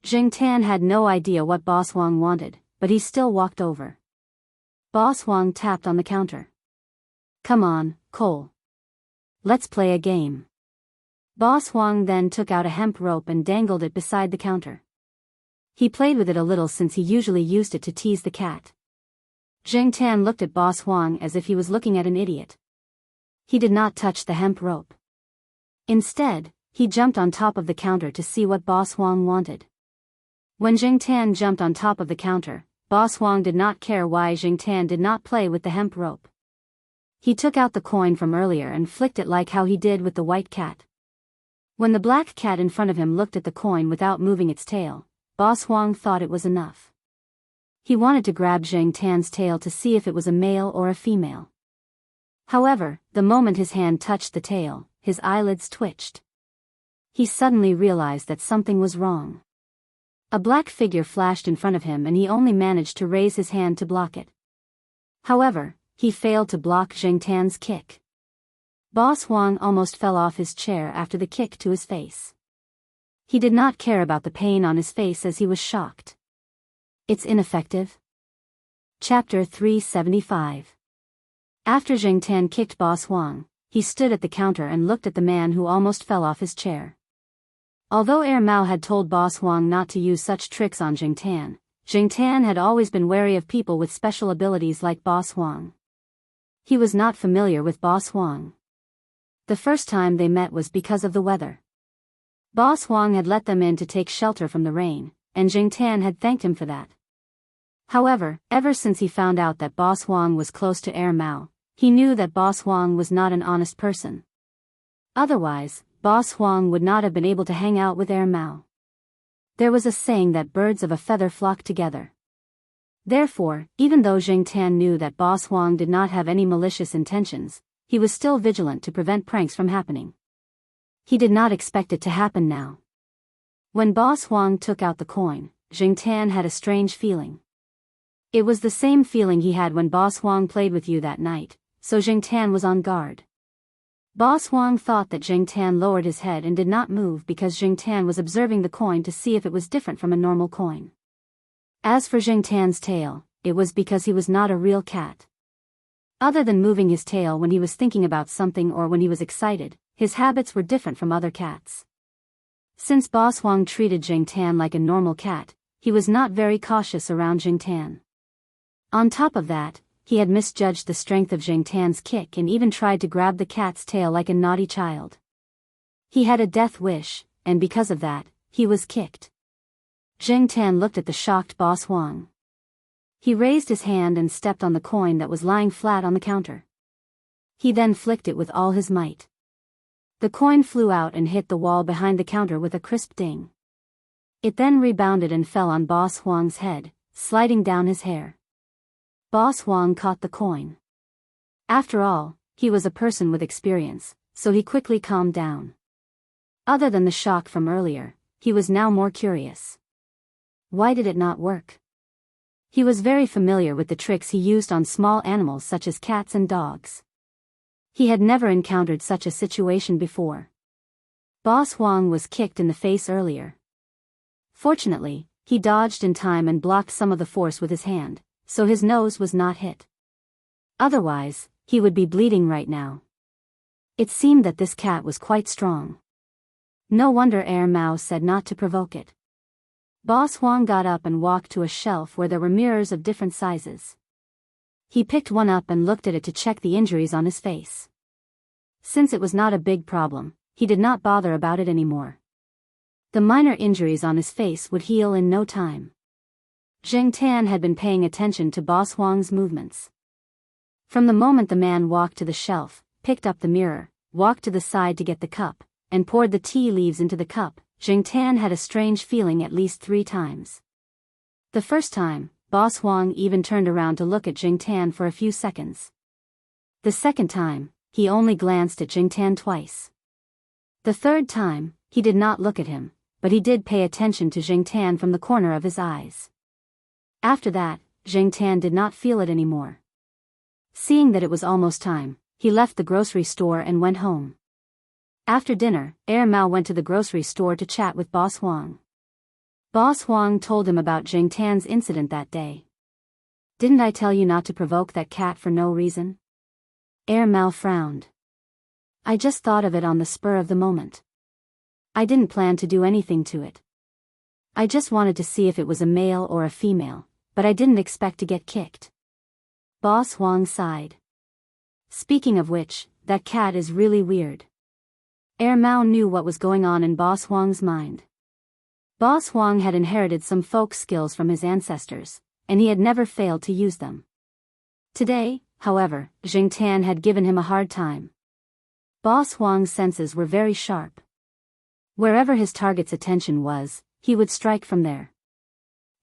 Jing Tan had no idea what Boss Huang wanted, but he still walked over. Boss Huang tapped on the counter. "Come on, Cole. Let's play a game." Boss Huang then took out a hemp rope and dangled it beside the counter. He played with it a little since he usually used it to tease the cat. Jing Tan looked at Boss Huang as if he was looking at an idiot. He did not touch the hemp rope. Instead, he jumped on top of the counter to see what Boss Huang wanted. When Jing Tan jumped on top of the counter, Boss Huang did not care why Jing Tan did not play with the hemp rope. He took out the coin from earlier and flicked it like how he did with the white cat. When the black cat in front of him looked at the coin without moving its tail, Boss Huang thought it was enough. He wanted to grab Jing Tan's tail to see if it was a male or a female. However, the moment his hand touched the tail, his eyelids twitched. He suddenly realized that something was wrong. A black figure flashed in front of him and he only managed to raise his hand to block it. However, he failed to block Zheng Tan's kick. Boss Huang almost fell off his chair after the kick to his face. He did not care about the pain on his face as he was shocked. It's ineffective. Chapter 375. After Zheng Tan kicked Boss Huang, he stood at the counter and looked at the man who almost fell off his chair. Although Mao had told Boss Huang not to use such tricks on Zheng Tan had always been wary of people with special abilities like Boss Huang. He was not familiar with Boss Huang. The first time they met was because of the weather. Boss Huang had let them in to take shelter from the rain, and Zheng Tan had thanked him for that. However, ever since he found out that Boss Huang was close to Mao, he knew that Boss Huang was not an honest person. Otherwise, Boss Huang would not have been able to hang out with Mao. There was a saying that birds of a feather flock together. Therefore, even though Zheng Tan knew that Boss Huang did not have any malicious intentions, he was still vigilant to prevent pranks from happening. He did not expect it to happen now. When Boss Huang took out the coin, Zheng Tan had a strange feeling. It was the same feeling he had when Boss Huang played with you that night, so Zheng Tan was on guard. Boss Huang thought that Zheng Tan lowered his head and did not move because Zheng Tan was observing the coin to see if it was different from a normal coin. As for Zheng Tan's tail, it was because he was not a real cat. Other than moving his tail when he was thinking about something or when he was excited, his habits were different from other cats. Since Boss Huang treated Zheng Tan like a normal cat, he was not very cautious around Zheng Tan. On top of that, he had misjudged the strength of Zheng Tan's kick and even tried to grab the cat's tail like a naughty child. He had a death wish, and because of that, he was kicked. Zheng Tan looked at the shocked Boss Huang. He raised his hand and stepped on the coin that was lying flat on the counter. He then flicked it with all his might. The coin flew out and hit the wall behind the counter with a crisp ding. It then rebounded and fell on Boss Huang's head, sliding down his hair. Boss Huang caught the coin. After all, he was a person with experience, so he quickly calmed down. Other than the shock from earlier, he was now more curious. Why did it not work? He was very familiar with the tricks he used on small animals such as cats and dogs. He had never encountered such a situation before. Boss Huang was kicked in the face earlier. Fortunately, he dodged in time and blocked some of the force with his hand, so his nose was not hit. Otherwise, he would be bleeding right now. It seemed that this cat was quite strong. No wonder Mao said not to provoke it. Boss Huang got up and walked to a shelf where there were mirrors of different sizes. He picked one up and looked at it to check the injuries on his face. Since it was not a big problem, he did not bother about it anymore. The minor injuries on his face would heal in no time. Zheng Tan had been paying attention to Boss Huang's movements. From the moment the man walked to the shelf, picked up the mirror, walked to the side to get the cup, and poured the tea leaves into the cup, Zheng Tan had a strange feeling at least 3 times. The first time, Boss Huang even turned around to look at Zheng Tan for a few seconds. The second time, he only glanced at Zheng Tan twice. The third time, he did not look at him, but he did pay attention to Zheng Tan from the corner of his eyes. After that, Zheng Tan did not feel it anymore. Seeing that it was almost time, he left the grocery store and went home. After dinner, Mao went to the grocery store to chat with Boss Huang. Boss Huang told him about Zheng Tan's incident that day. "Didn't I tell you not to provoke that cat for no reason?" Mao frowned. "I just thought of it on the spur of the moment. I didn't plan to do anything to it. I just wanted to see if it was a male or a female, but I didn't expect to get kicked." Boss Huang sighed. "Speaking of which, that cat is really weird." Mao knew what was going on in Boss Huang's mind. Boss Huang had inherited some folk skills from his ancestors, and he had never failed to use them. Today, however, Zheng Tan had given him a hard time. Boss Huang's senses were very sharp. Wherever his target's attention was, he would strike from there.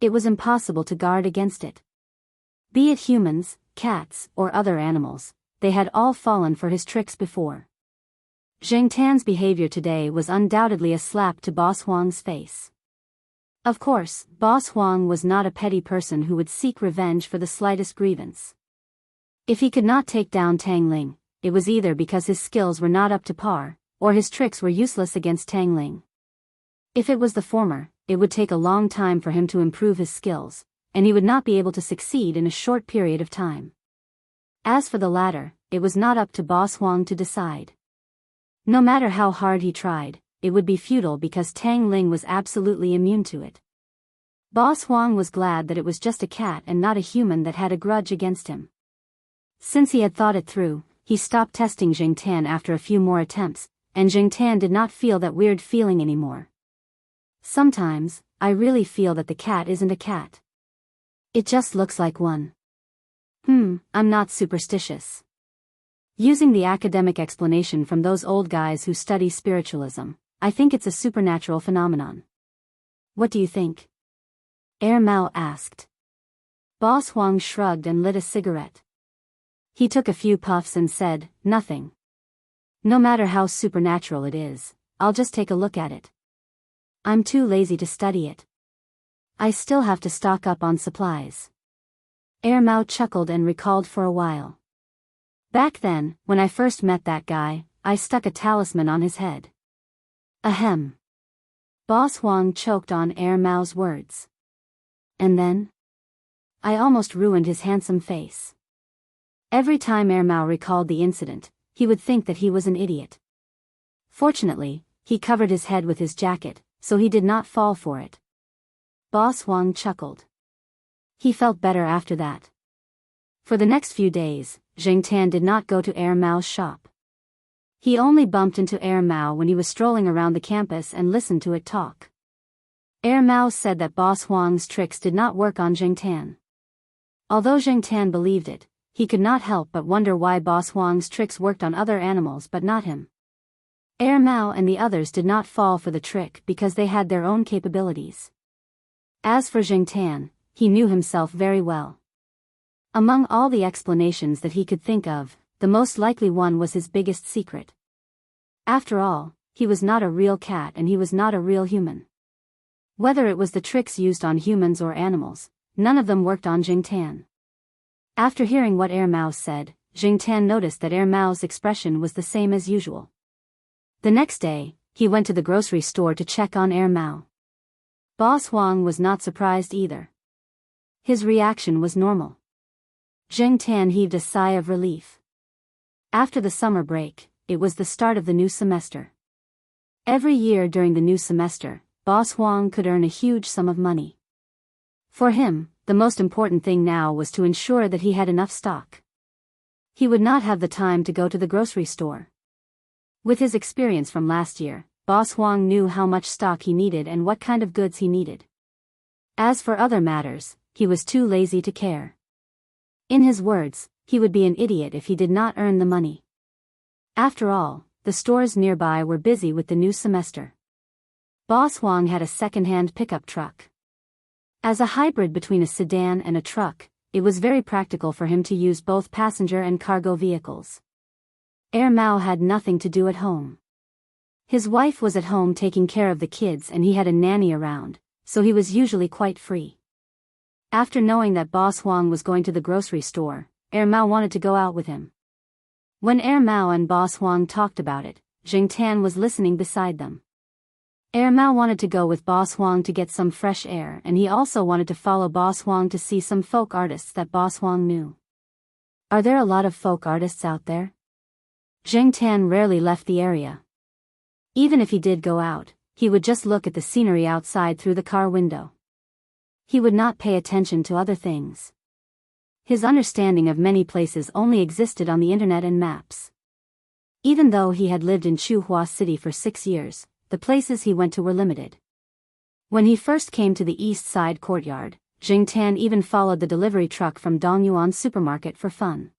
It was impossible to guard against it. Be it humans, cats, or other animals, they had all fallen for his tricks before. Zheng Tan's behavior today was undoubtedly a slap to Boss Huang's face. Of course, Boss Huang was not a petty person who would seek revenge for the slightest grievance. If he could not take down Tang Ling, it was either because his skills were not up to par, or his tricks were useless against Tang Ling. If it was the former, it would take a long time for him to improve his skills, and he would not be able to succeed in a short period of time. As for the latter, it was not up to Boss Huang to decide. No matter how hard he tried, it would be futile because Tang Ling was absolutely immune to it. Boss Huang was glad that it was just a cat and not a human that had a grudge against him. Since he had thought it through, he stopped testing Zheng Tan after a few more attempts, and Zheng Tan did not feel that weird feeling anymore. Sometimes, I really feel that the cat isn't a cat. It just looks like one. I'm not superstitious. Using the academic explanation from those old guys who study spiritualism, I think it's a supernatural phenomenon. What do you think? Mao asked. Boss Huang shrugged and lit a cigarette. He took a few puffs and said, nothing. No matter how supernatural it is, I'll just take a look at it. I'm too lazy to study it. I still have to stock up on supplies. Mao chuckled and recalled for a while. Back then, when I first met that guy, I stuck a talisman on his head. Ahem. Boss Huang choked on Mao's words. And then? I almost ruined his handsome face. Every time Mao recalled the incident, he would think that he was an idiot. Fortunately, he covered his head with his jacket, so he did not fall for it. Boss Huang chuckled. He felt better after that. For the next few days, Zheng Tan did not go to Mao's shop. He only bumped into Mao when he was strolling around the campus and listened to it talk. Mao said that Boss Huang's tricks did not work on Zheng Tan. Although Zheng Tan believed it, he could not help but wonder why Boss Huang's tricks worked on other animals but not him. Mao and the others did not fall for the trick because they had their own capabilities. As for Zheng Tan, he knew himself very well. Among all the explanations that he could think of, the most likely one was his biggest secret. After all, he was not a real cat and he was not a real human. Whether it was the tricks used on humans or animals, none of them worked on Zheng Tan. After hearing what Mao said, Zheng Tan noticed that Mao's expression was the same as usual. The next day, he went to the grocery store to check on Mao. Boss Huang was not surprised either. His reaction was normal. Zheng Tan heaved a sigh of relief. After the summer break, it was the start of the new semester. Every year during the new semester, Boss Huang could earn a huge sum of money. For him, the most important thing now was to ensure that he had enough stock. He would not have the time to go to the grocery store. With his experience from last year, Boss Huang knew how much stock he needed and what kind of goods he needed. As for other matters, he was too lazy to care. In his words, he would be an idiot if he did not earn the money. After all, the stores nearby were busy with the new semester. Boss Huang had a second-hand pickup truck. As a hybrid between a sedan and a truck, it was very practical for him to use both passenger and cargo vehicles. Mao had nothing to do at home. His wife was at home taking care of the kids and he had a nanny around, so he was usually quite free. After knowing that Boss Huang was going to the grocery store, Mao wanted to go out with him. When Mao and Boss Huang talked about it, Zheng Tan was listening beside them. Mao wanted to go with Boss Huang to get some fresh air and he also wanted to follow Boss Huang to see some folk artists that Boss Huang knew. Are there a lot of folk artists out there? Zheng Tan rarely left the area. Even if he did go out, he would just look at the scenery outside through the car window. He would not pay attention to other things. His understanding of many places only existed on the internet and maps. Even though he had lived in Chuhua City for 6 years, the places he went to were limited. When he first came to the East Side courtyard, Zheng Tan even followed the delivery truck from Dongyuan supermarket for fun.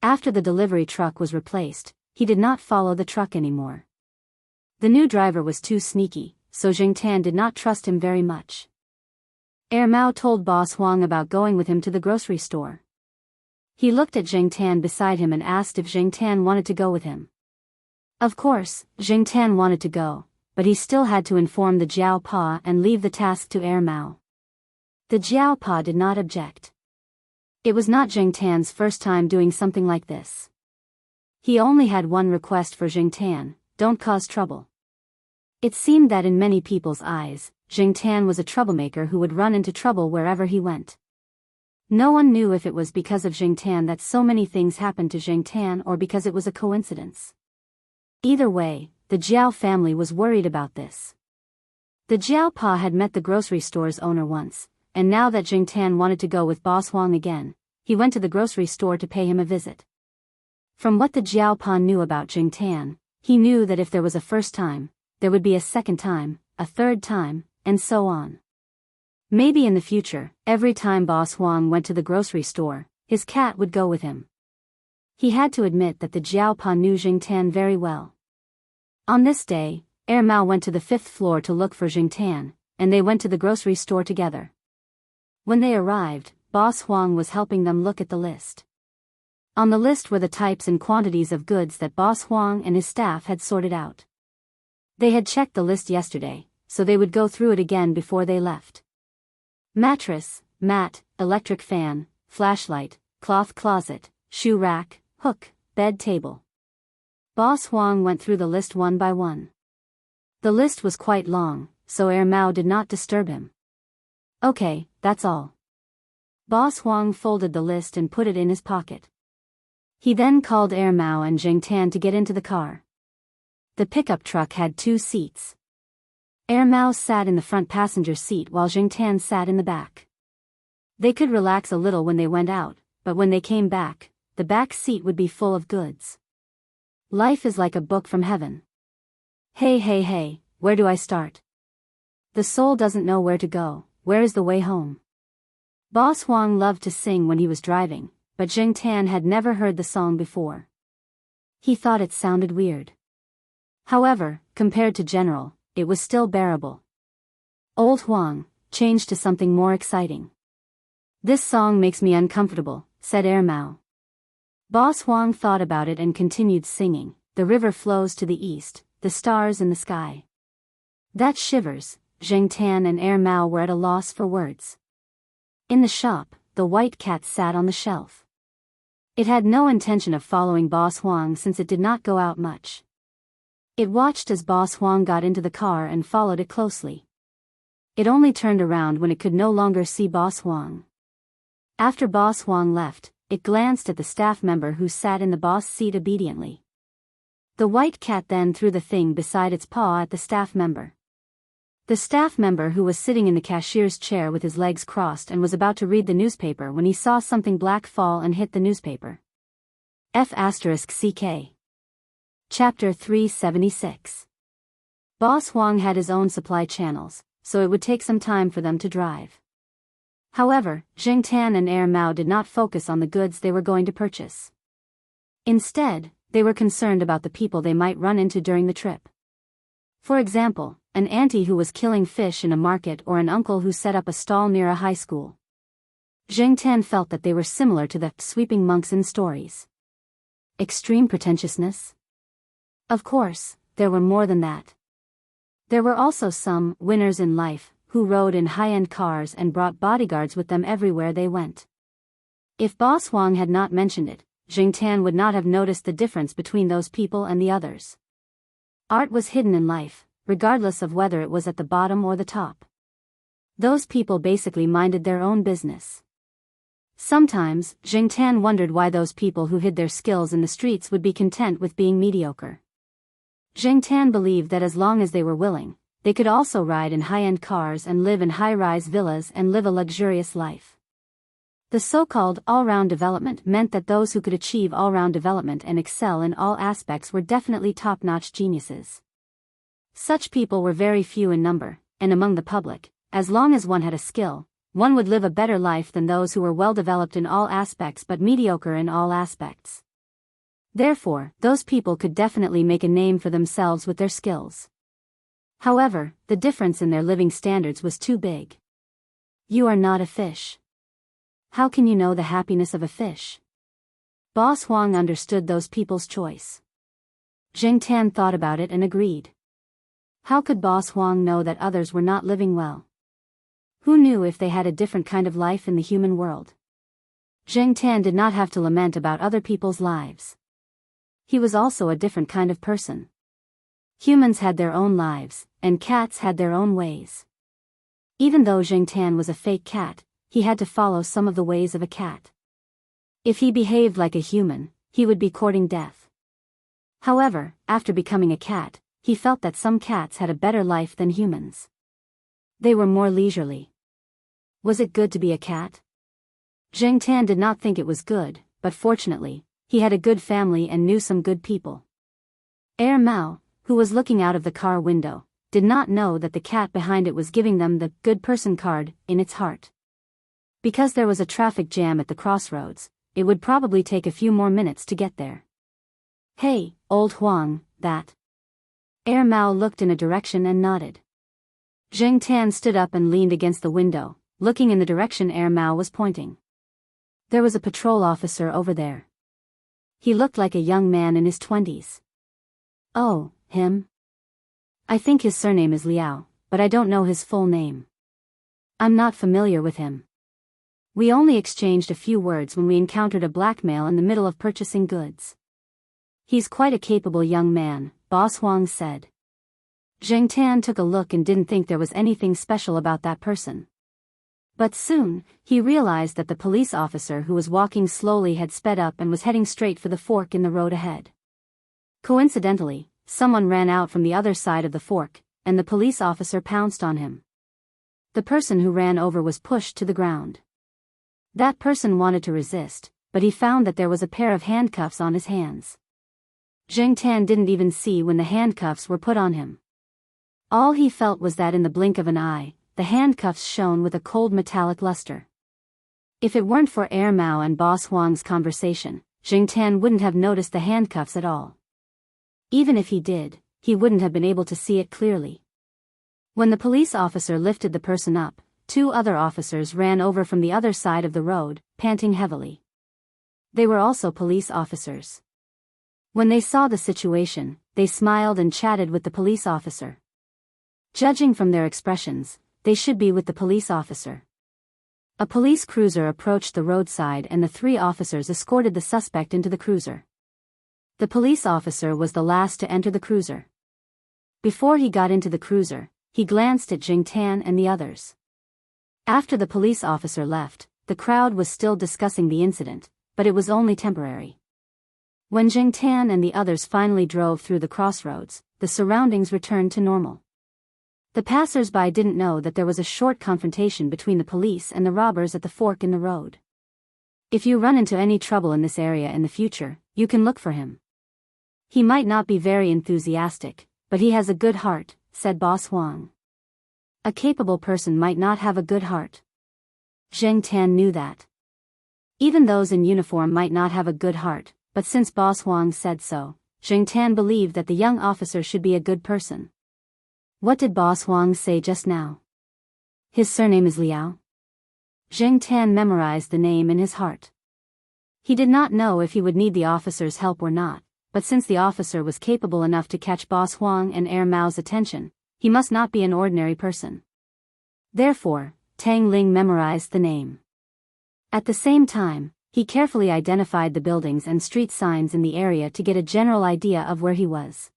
After the delivery truck was replaced, he did not follow the truck anymore. The new driver was too sneaky, so Zheng Tan did not trust him very much. Mao told Boss Huang about going with him to the grocery store. He looked at Jing Tan beside him and asked if Jing Tan wanted to go with him. Of course, Jing Tan wanted to go, but he still had to inform the Jiao Pa and leave the task to Mao. The Jiao Pa did not object. It was not Jing Tan's first time doing something like this. He only had one request for Jing Tan: don't cause trouble. It seemed that in many people's eyes, Jing Tan was a troublemaker who would run into trouble wherever he went. No one knew if it was because of Jing Tan that so many things happened to Jing Tan or because it was a coincidence. Either way, the Jiao family was worried about this. The Jiao Pa had met the grocery store's owner once, and now that Jing Tan wanted to go with Boss Huang again, he went to the grocery store to pay him a visit. From what the Jiao Pa knew about Jing Tan, he knew that if there was a first time, there would be a second time, a third time, and so on. Maybe in the future, every time Boss Huang went to the grocery store, his cat would go with him. He had to admit that the Jiao Pa knew Jing Tan very well. On this day, Mao went to the 5th floor to look for Jing Tan, and they went to the grocery store together. When they arrived, Boss Huang was helping them look at the list. On the list were the types and quantities of goods that Boss Huang and his staff had sorted out. They had checked the list yesterday, so they would go through it again before they left. Mattress, mat, electric fan, flashlight, cloth closet, shoe rack, hook, bed table. Boss Huang went through the list one by one. The list was quite long, so Mao did not disturb him. Okay, that's all. Boss Huang folded the list and put it in his pocket. He then called Mao and Jing Tan to get into the car. The pickup truck had 2 seats. Mao sat in the front passenger seat while Jing Tan sat in the back. They could relax a little when they went out, but when they came back, the back seat would be full of goods. Life is like a book from heaven. Hey, where do I start? The soul doesn't know where to go, where is the way home? Boss Huang loved to sing when he was driving, but Jing Tan had never heard the song before. He thought it sounded weird. However, compared to General, it was still bearable. Old Huang, change to something more exciting. This song makes me uncomfortable, said Mao. Boss Huang thought about it and continued singing. The river flows to the east, the stars in the sky. That shivers. Jing Tan and Mao were at a loss for words. In the shop, the white cat sat on the shelf. It had no intention of following Boss Huang since it did not go out much. It watched as Boss Huang got into the car and followed it closely. It only turned around when it could no longer see Boss Huang. After Boss Huang left, it glanced at the staff member who sat in the boss seat obediently. The white cat then threw the thing beside its paw at the staff member. The staff member who was sitting in the cashier's chair with his legs crossed and was about to read the newspaper when he saw something black fall and hit the newspaper. F***CK. Chapter 376. Boss Huang had his own supply channels, so it would take some time for them to drive. However, Jing Tan and Mao did not focus on the goods they were going to purchase. Instead, they were concerned about the people they might run into during the trip. For example, an auntie who was killing fish in a market or an uncle who set up a stall near a high school. Jing Tan felt that they were similar to the sweeping monks in stories. Extreme pretentiousness? Of course, there were more than that. There were also some winners in life who rode in high-end cars and brought bodyguards with them everywhere they went. If Boss Huang had not mentioned it, Jing Tan would not have noticed the difference between those people and the others. Art was hidden in life, regardless of whether it was at the bottom or the top. Those people basically minded their own business. Sometimes, Jing Tan wondered why those people who hid their skills in the streets would be content with being mediocre. Jing Tan believed that as long as they were willing, they could also ride in high-end cars and live in high-rise villas and live a luxurious life. The so-called all-round development meant that those who could achieve all-round development and excel in all aspects were definitely top-notch geniuses. Such people were very few in number, and among the public, as long as one had a skill, one would live a better life than those who were well-developed in all aspects but mediocre in all aspects. Therefore, those people could definitely make a name for themselves with their skills. However, the difference in their living standards was too big. You are not a fish. How can you know the happiness of a fish? Boss Huang understood those people's choice. Zheng Tan thought about it and agreed. How could Boss Huang know that others were not living well? Who knew if they had a different kind of life in the human world? Zheng Tan did not have to lament about other people's lives. He was also a different kind of person. Humans had their own lives, and cats had their own ways. Even though Zheng Tan was a fake cat, he had to follow some of the ways of a cat. If he behaved like a human, he would be courting death. However, after becoming a cat, he felt that some cats had a better life than humans. They were more leisurely. Was it good to be a cat? Zheng Tan did not think it was good, but fortunately, he had a good family and knew some good people. Mao, who was looking out of the car window, did not know that the cat behind it was giving them the good person card in its heart. Because there was a traffic jam at the crossroads, it would probably take a few more minutes to get there. Hey, old Huang, that. Mao looked in a direction and nodded. Zheng Tan stood up and leaned against the window, looking in the direction Mao was pointing. There was a patrol officer over there. He looked like a young man in his 20s. Oh, him? I think his surname is Liao, but I don't know his full name. I'm not familiar with him. We only exchanged a few words when we encountered a blackmail in the middle of purchasing goods. He's quite a capable young man, Boss Huang said. Zheng Tan took a look and didn't think there was anything special about that person. But soon, he realized that the police officer who was walking slowly had sped up and was heading straight for the fork in the road ahead. Coincidentally, someone ran out from the other side of the fork, and the police officer pounced on him. The person who ran over was pushed to the ground. That person wanted to resist, but he found that there was a pair of handcuffs on his hands. Zheng Tan didn't even see when the handcuffs were put on him. All he felt was that in the blink of an eye, the handcuffs shone with a cold metallic luster. If it weren't for Mao and Boss Huang's conversation, Zheng Tan wouldn't have noticed the handcuffs at all. Even if he did, he wouldn't have been able to see it clearly. When the police officer lifted the person up, two other officers ran over from the other side of the road, panting heavily. They were also police officers. When they saw the situation, they smiled and chatted with the police officer. Judging from their expressions, they should be with the police officer. A police cruiser approached the roadside and the three officers escorted the suspect into the cruiser. The police officer was the last to enter the cruiser. Before he got into the cruiser, he glanced at Zheng Tan and the others. After the police officer left, the crowd was still discussing the incident, but it was only temporary. When Zheng Tan and the others finally drove through the crossroads, the surroundings returned to normal. The passers-by didn't know that there was a short confrontation between the police and the robbers at the fork in the road. If you run into any trouble in this area in the future, you can look for him. He might not be very enthusiastic, but he has a good heart, said Boss Huang. A capable person might not have a good heart. Zheng Tan knew that. Even those in uniform might not have a good heart, but since Boss Huang said so, Zheng Tan believed that the young officer should be a good person. What did Boss Huang say just now? His surname is Liao? Zheng Tan memorized the name in his heart. He did not know if he would need the officer's help or not, but since the officer was capable enough to catch Boss Huang and Mao's attention, he must not be an ordinary person. Therefore, Tang Ling memorized the name. At the same time, he carefully identified the buildings and street signs in the area to get a general idea of where he was.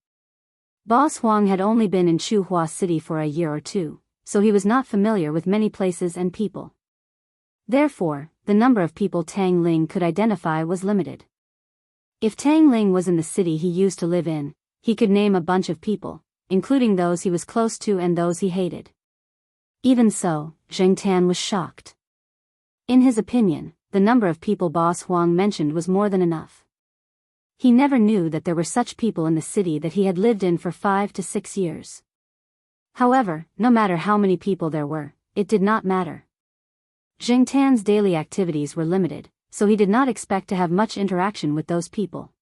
Boss Huang had only been in Chuhua City for a year or two, so he was not familiar with many places and people. Therefore, the number of people Tang Ling could identify was limited. If Tang Ling was in the city he used to live in, he could name a bunch of people, including those he was close to and those he hated. Even so, Zheng Tan was shocked. In his opinion, the number of people Boss Huang mentioned was more than enough. He never knew that there were such people in the city that he had lived in for 5 to 6 years. However, no matter how many people there were, it did not matter. Zheng Tan's daily activities were limited, so he did not expect to have much interaction with those people.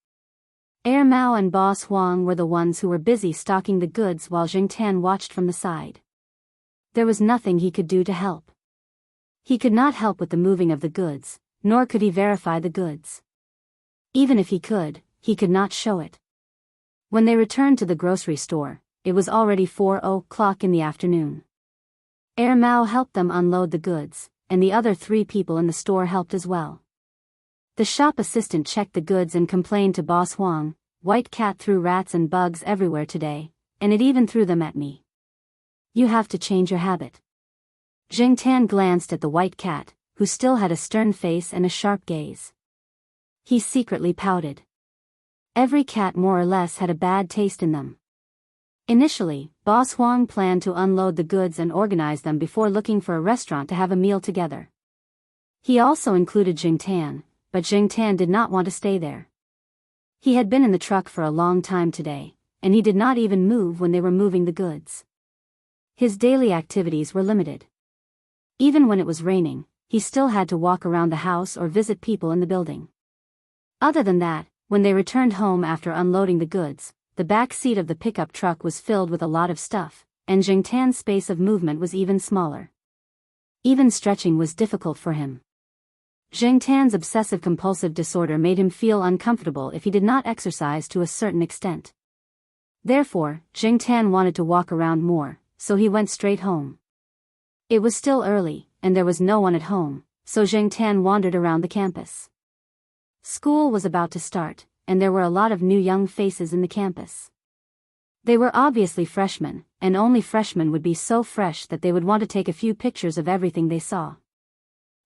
Mao and Boss Huang were the ones who were busy stocking the goods while Zheng Tan watched from the side. There was nothing he could do to help. He could not help with the moving of the goods, nor could he verify the goods. Even if he could not show it. When they returned to the grocery store, it was already 4 o'clock in the afternoon. Mao helped them unload the goods, and the other 3 people in the store helped as well. The shop assistant checked the goods and complained to Boss Huang, "White cat threw rats and bugs everywhere today, and it even threw them at me. You have to change your habit." Jing Tan glanced at the white cat, who still had a stern face and a sharp gaze. He secretly pouted. Every cat more or less had a bad taste in them. Initially, Boss Huang planned to unload the goods and organize them before looking for a restaurant to have a meal together. He also included Jing Tan, but Jing Tan did not want to stay there. He had been in the truck for a long time today, and he did not even move when they were moving the goods. His daily activities were limited. Even when it was raining, he still had to walk around the house or visit people in the building. Other than that, when they returned home after unloading the goods, the back seat of the pickup truck was filled with a lot of stuff, and Jing Tan's space of movement was even smaller. Even stretching was difficult for him. Jing Tan's obsessive-compulsive disorder made him feel uncomfortable if he did not exercise to a certain extent. Therefore, Jing Tan wanted to walk around more, so he went straight home. It was still early, and there was no one at home, so Jing Tan wandered around the campus. School was about to start, and there were a lot of new young faces in the campus. They were obviously freshmen, and only freshmen would be so fresh that they would want to take a few pictures of everything they saw.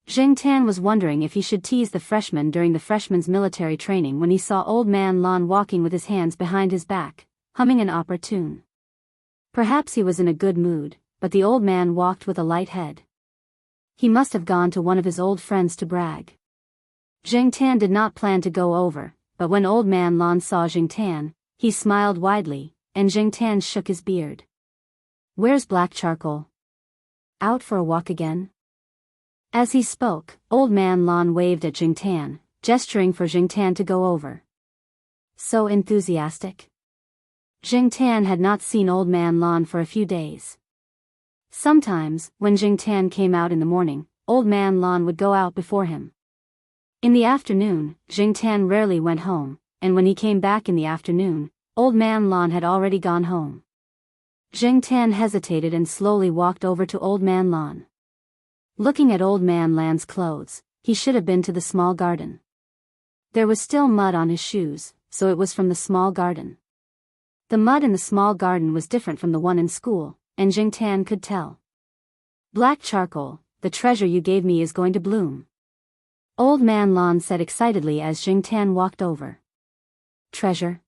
Jing Tan was wondering if he should tease the freshmen during the freshmen's military training when he saw Old Man Lon walking with his hands behind his back, humming an opera tune. Perhaps he was in a good mood, but the old man walked with a light head. He must have gone to one of his old friends to brag. Jing Tan did not plan to go over, but when Old Man Lon saw Jing Tan, he smiled widely, and Jing Tan shook his beard. "Where's Black Charcoal? Out for a walk again?" As he spoke, Old Man Lon waved at Jing Tan, gesturing for Jing Tan to go over. So enthusiastic. Jing Tan had not seen Old Man Lon for a few days. Sometimes, when Jing Tan came out in the morning, Old Man Lon would go out before him. In the afternoon, Jing Tan rarely went home, and when he came back in the afternoon, Old Man Lon had already gone home. Jing Tan hesitated and slowly walked over to Old Man Lon. Looking at Old Man Lon's clothes, he should have been to the small garden. There was still mud on his shoes, so it was from the small garden. The mud in the small garden was different from the one in school, and Jing Tan could tell. "Black Charcoal, the treasure you gave me is going to bloom," Old Man Lon said excitedly as Jing Tan walked over. Treasure?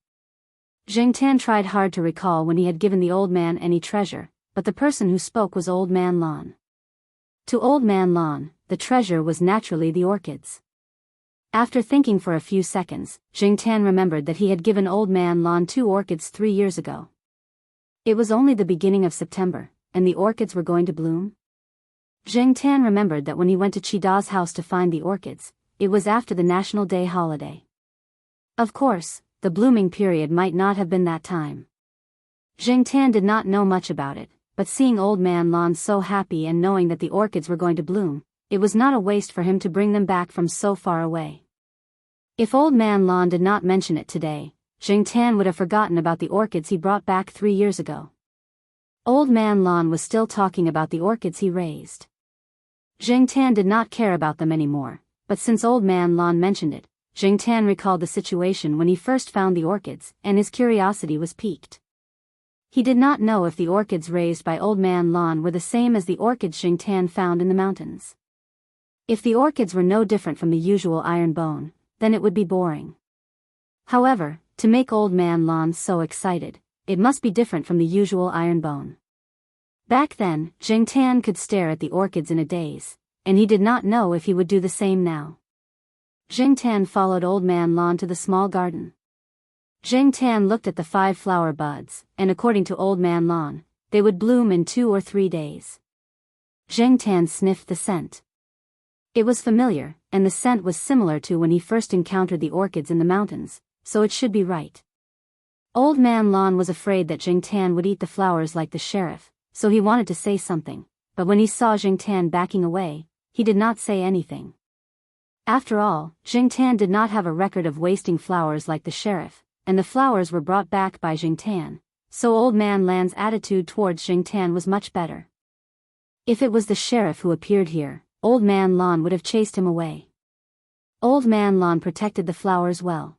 Jing Tan tried hard to recall when he had given the old man any treasure, but the person who spoke was Old Man Lon. To Old Man Lon, the treasure was naturally the orchids. After thinking for a few seconds, Jing Tan remembered that he had given Old Man Lon 2 orchids 3 years ago. It was only the beginning of September, and the orchids were going to bloom? Jing Tan remembered that when he went to Chida's house to find the orchids, it was after the National Day holiday. Of course, the blooming period might not have been that time. Jing Tan did not know much about it, but seeing Old Man Lon so happy and knowing that the orchids were going to bloom, it was not a waste for him to bring them back from so far away. If Old Man Lon did not mention it today, Jing Tan would have forgotten about the orchids he brought back 3 years ago. Old Man Lon was still talking about the orchids he raised. Jing Tan did not care about them anymore, but since Old Man Lon mentioned it, Jing Tan recalled the situation when he first found the orchids, and his curiosity was piqued. He did not know if the orchids raised by Old Man Lon were the same as the orchids Jing Tan found in the mountains. If the orchids were no different from the usual iron bone, then it would be boring. However, to make Old Man Lon so excited, it must be different from the usual iron bone. Back then, Jing Tan could stare at the orchids in a daze, and he did not know if he would do the same now. Jing Tan followed Old Man Lon to the small garden. Jing Tan looked at the 5 flower buds, and according to Old Man Lon, they would bloom in 2 or 3 days. Jing Tan sniffed the scent. It was familiar, and the scent was similar to when he first encountered the orchids in the mountains, so it should be right. Old Man Lon was afraid that Jing Tan would eat the flowers like the sheriff, so he wanted to say something, but when he saw Jing Tan backing away, he did not say anything. After all, Jingtan did not have a record of wasting flowers like the sheriff, and the flowers were brought back by Jingtan, so Old Man Lan's attitude towards Jingtan was much better. If it was the sheriff who appeared here, Old Man Lan would have chased him away. Old Man Lan protected the flowers well.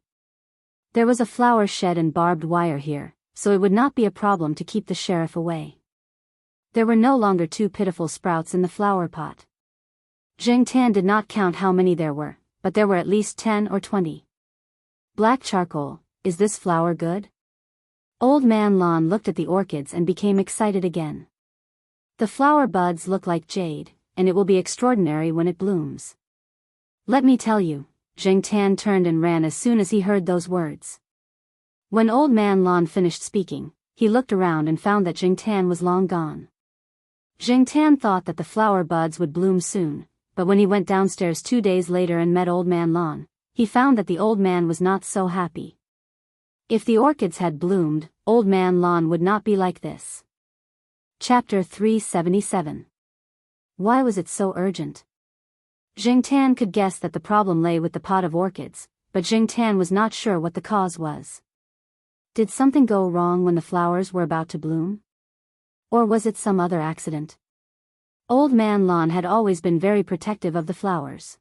There was a flower shed and barbed wire here, so it would not be a problem to keep the sheriff away. There were no longer 2 pitiful sprouts in the flower pot. Jingtan did not count how many there were, but there were at least 10 or 20. Black charcoal, is this flower good? Old Man Lan looked at the orchids and became excited again. The flower buds look like jade, and it will be extraordinary when it blooms. Let me tell you, Jingtan turned and ran as soon as he heard those words. When Old Man Lan finished speaking, he looked around and found that Jingtan was long gone. Jingtan thought that the flower buds would bloom soon, but when he went downstairs 2 days later and met Old Man Lan, he found that the old man was not so happy. If the orchids had bloomed, Old Man Lan would not be like this. Chapter 377. Why was it so urgent? Jingtan could guess that the problem lay with the pot of orchids, but Jingtan was not sure what the cause was. Did something go wrong when the flowers were about to bloom? Or was it some other accident? Old Man Lan had always been very protective of the flowers.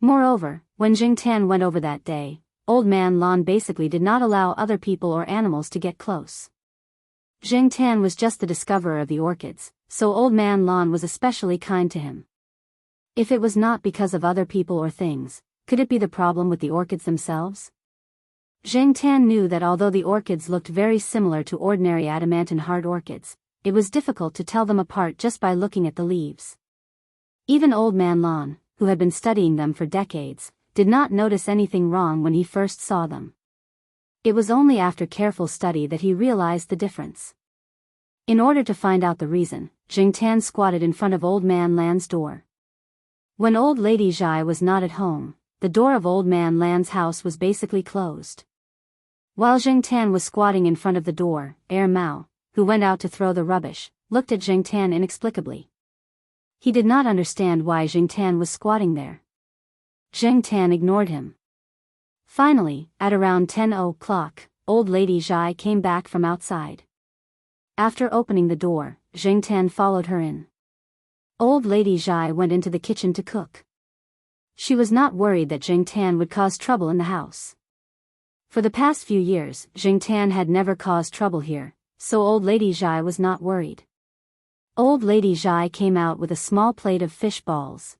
Moreover, when Jingtan went over that day, Old Man Lan basically did not allow other people or animals to get close. Jingtan was just the discoverer of the orchids, so Old Man Lan was especially kind to him. If it was not because of other people or things, could it be the problem with the orchids themselves? Jingtan knew that although the orchids looked very similar to ordinary adamantine hard orchids, it was difficult to tell them apart just by looking at the leaves. Even Old Man Lan, who had been studying them for decades, did not notice anything wrong when he first saw them. It was only after careful study that he realized the difference. In order to find out the reason, Jingtan squatted in front of Old Man Lan's door. When Old Lady Zhai was not at home, the door of Old Man Lan's house was basically closed. While Jingtan was squatting in front of the door, Mao, who went out to throw the rubbish, looked at Jingtan inexplicably. He did not understand why Jingtan was squatting there. Jingtan ignored him. Finally, at around 10 o'clock, Old Lady Zhai came back from outside. After opening the door, Jingtan followed her in. Old Lady Zhai went into the kitchen to cook. She was not worried that Jingtan would cause trouble in the house. For the past few years, Jingtan had never caused trouble here, so Old Lady Zhai was not worried. Old Lady Zhai came out with a small plate of fish balls.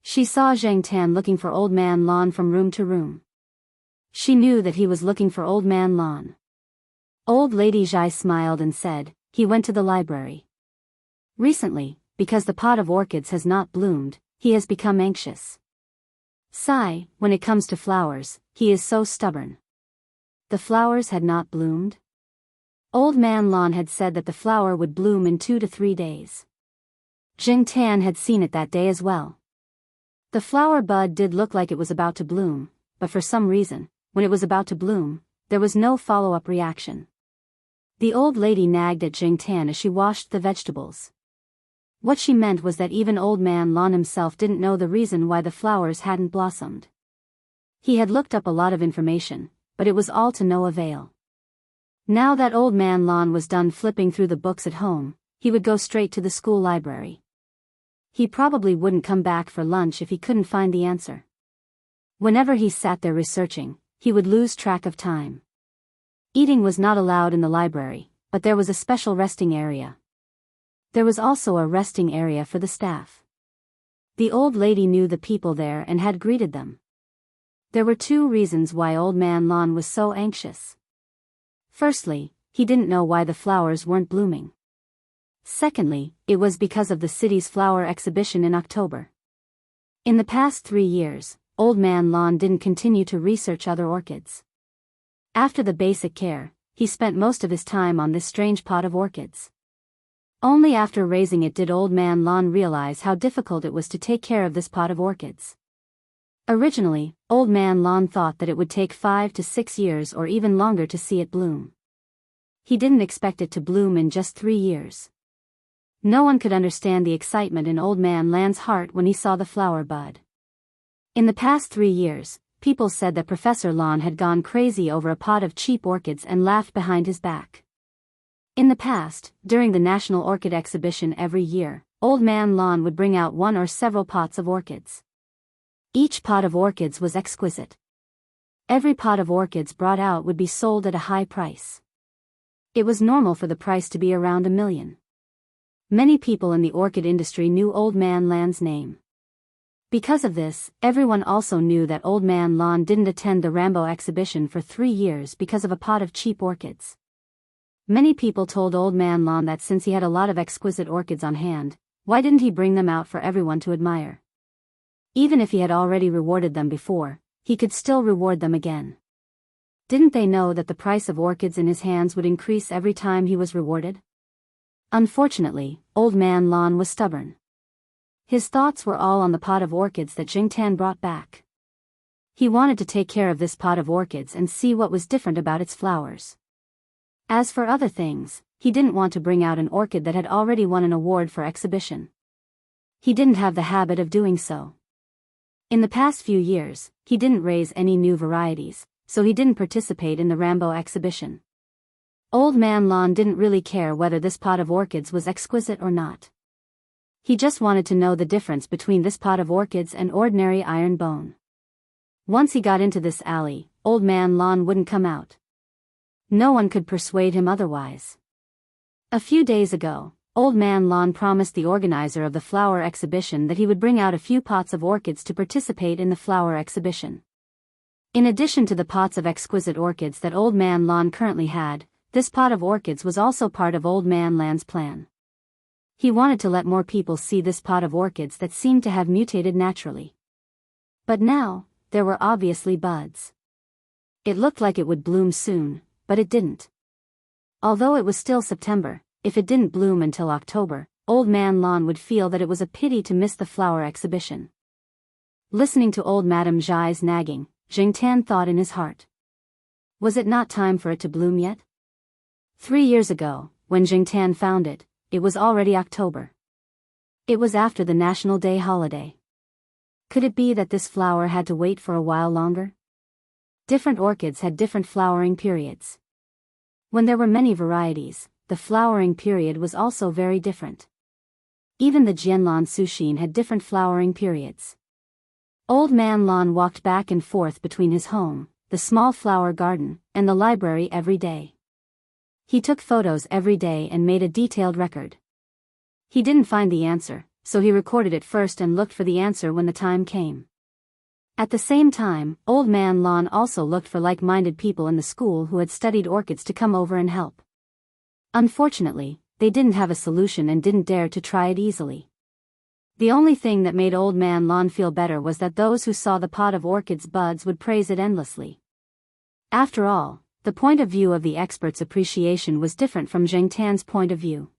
She saw Jingtan looking for Old Man Lan from room to room. She knew that he was looking for Old Man Lan. Old Lady Zhai smiled and said, "He went to the library. Recently, because the pot of orchids has not bloomed, he has become anxious. Sigh, when it comes to flowers, he is so stubborn." The flowers had not bloomed? Old Man Lan had said that the flower would bloom in 2 to 3 days. Jingtan had seen it that day as well. The flower bud did look like it was about to bloom, but for some reason, when it was about to bloom, there was no follow-up reaction. The old lady nagged at Jingtan as she washed the vegetables. What she meant was that even Old Man Lan himself didn't know the reason why the flowers hadn't blossomed. He had looked up a lot of information, but it was all to no avail. Now that Old Man Lan was done flipping through the books at home, he would go straight to the school library. He probably wouldn't come back for lunch if he couldn't find the answer. Whenever he sat there researching, he would lose track of time. Eating was not allowed in the library, but there was a special resting area. There was also a resting area for the staff. The old lady knew the people there and had greeted them. There were 2 reasons why Old Man Lan was so anxious. Firstly, he didn't know why the flowers weren't blooming. Secondly, it was because of the city's flower exhibition in October. In the past 3 years, Old Man Lan didn't continue to research other orchids. After the basic care, he spent most of his time on this strange pot of orchids. Only after raising it did Old Man Lan realize how difficult it was to take care of this pot of orchids. Originally, Old Man Lan thought that it would take 5 to 6 years or even longer to see it bloom. He didn't expect it to bloom in just 3 years. No one could understand the excitement in Old Man Lan's heart when he saw the flower bud. In the past 3 years, people said that Professor Lon had gone crazy over a pot of cheap orchids and laughed behind his back. In the past, during the National Orchid Exhibition every year, Old Man Lon would bring out one or several pots of orchids. Each pot of orchids was exquisite. Every pot of orchids brought out would be sold at a high price. It was normal for the price to be around $1 million. Many people in the orchid industry knew Old Man Lon's name. Because of this, everyone also knew that Old Man Lon didn't attend the Rambo exhibition for 3 years because of a pot of cheap orchids. Many people told Old Man Lon that since he had a lot of exquisite orchids on hand, why didn't he bring them out for everyone to admire? Even if he had already rewarded them before, he could still reward them again. Didn't they know that the price of orchids in his hands would increase every time he was rewarded? Unfortunately, Old Man Lon was stubborn. His thoughts were all on the pot of orchids that Jingtan brought back. He wanted to take care of this pot of orchids and see what was different about its flowers. As for other things, he didn't want to bring out an orchid that had already won an award for exhibition. He didn't have the habit of doing so. In the past few years, he didn't raise any new varieties, so he didn't participate in the Rambo exhibition. Old Man Lon didn't really care whether this pot of orchids was exquisite or not. He just wanted to know the difference between this pot of orchids and ordinary iron bone. Once he got into this alley, Old Man Lon wouldn't come out. No one could persuade him otherwise. A few days ago, Old Man Lon promised the organizer of the flower exhibition that he would bring out a few pots of orchids to participate in the flower exhibition. In addition to the pots of exquisite orchids that Old Man Lon currently had, this pot of orchids was also part of Old Man Lon's plan. He wanted to let more people see this pot of orchids that seemed to have mutated naturally. But now, there were obviously buds. It looked like it would bloom soon, but it didn't. Although it was still September, if it didn't bloom until October, Old Man Lon would feel that it was a pity to miss the flower exhibition. Listening to old Madame Zhai's nagging, Jingtan thought in his heart. Was it not time for it to bloom yet? 3 years ago, when Jingtan found it, it was already October. It was after the National Day holiday. Could it be that this flower had to wait for a while longer? Different orchids had different flowering periods. When there were many varieties, the flowering period was also very different. Even the Jianlan Sushin had different flowering periods. Old Man Lon walked back and forth between his home, the small flower garden, and the library every day. He took photos every day and made a detailed record. He didn't find the answer, so he recorded it first and looked for the answer when the time came. At the same time, Old Man Lon also looked for like-minded people in the school who had studied orchids to come over and help. Unfortunately, they didn't have a solution and didn't dare to try it easily. The only thing that made Old Man Lon feel better was that those who saw the pot of orchids buds would praise it endlessly. After all, the point of view of the expert's appreciation was different from Jingtan's point of view.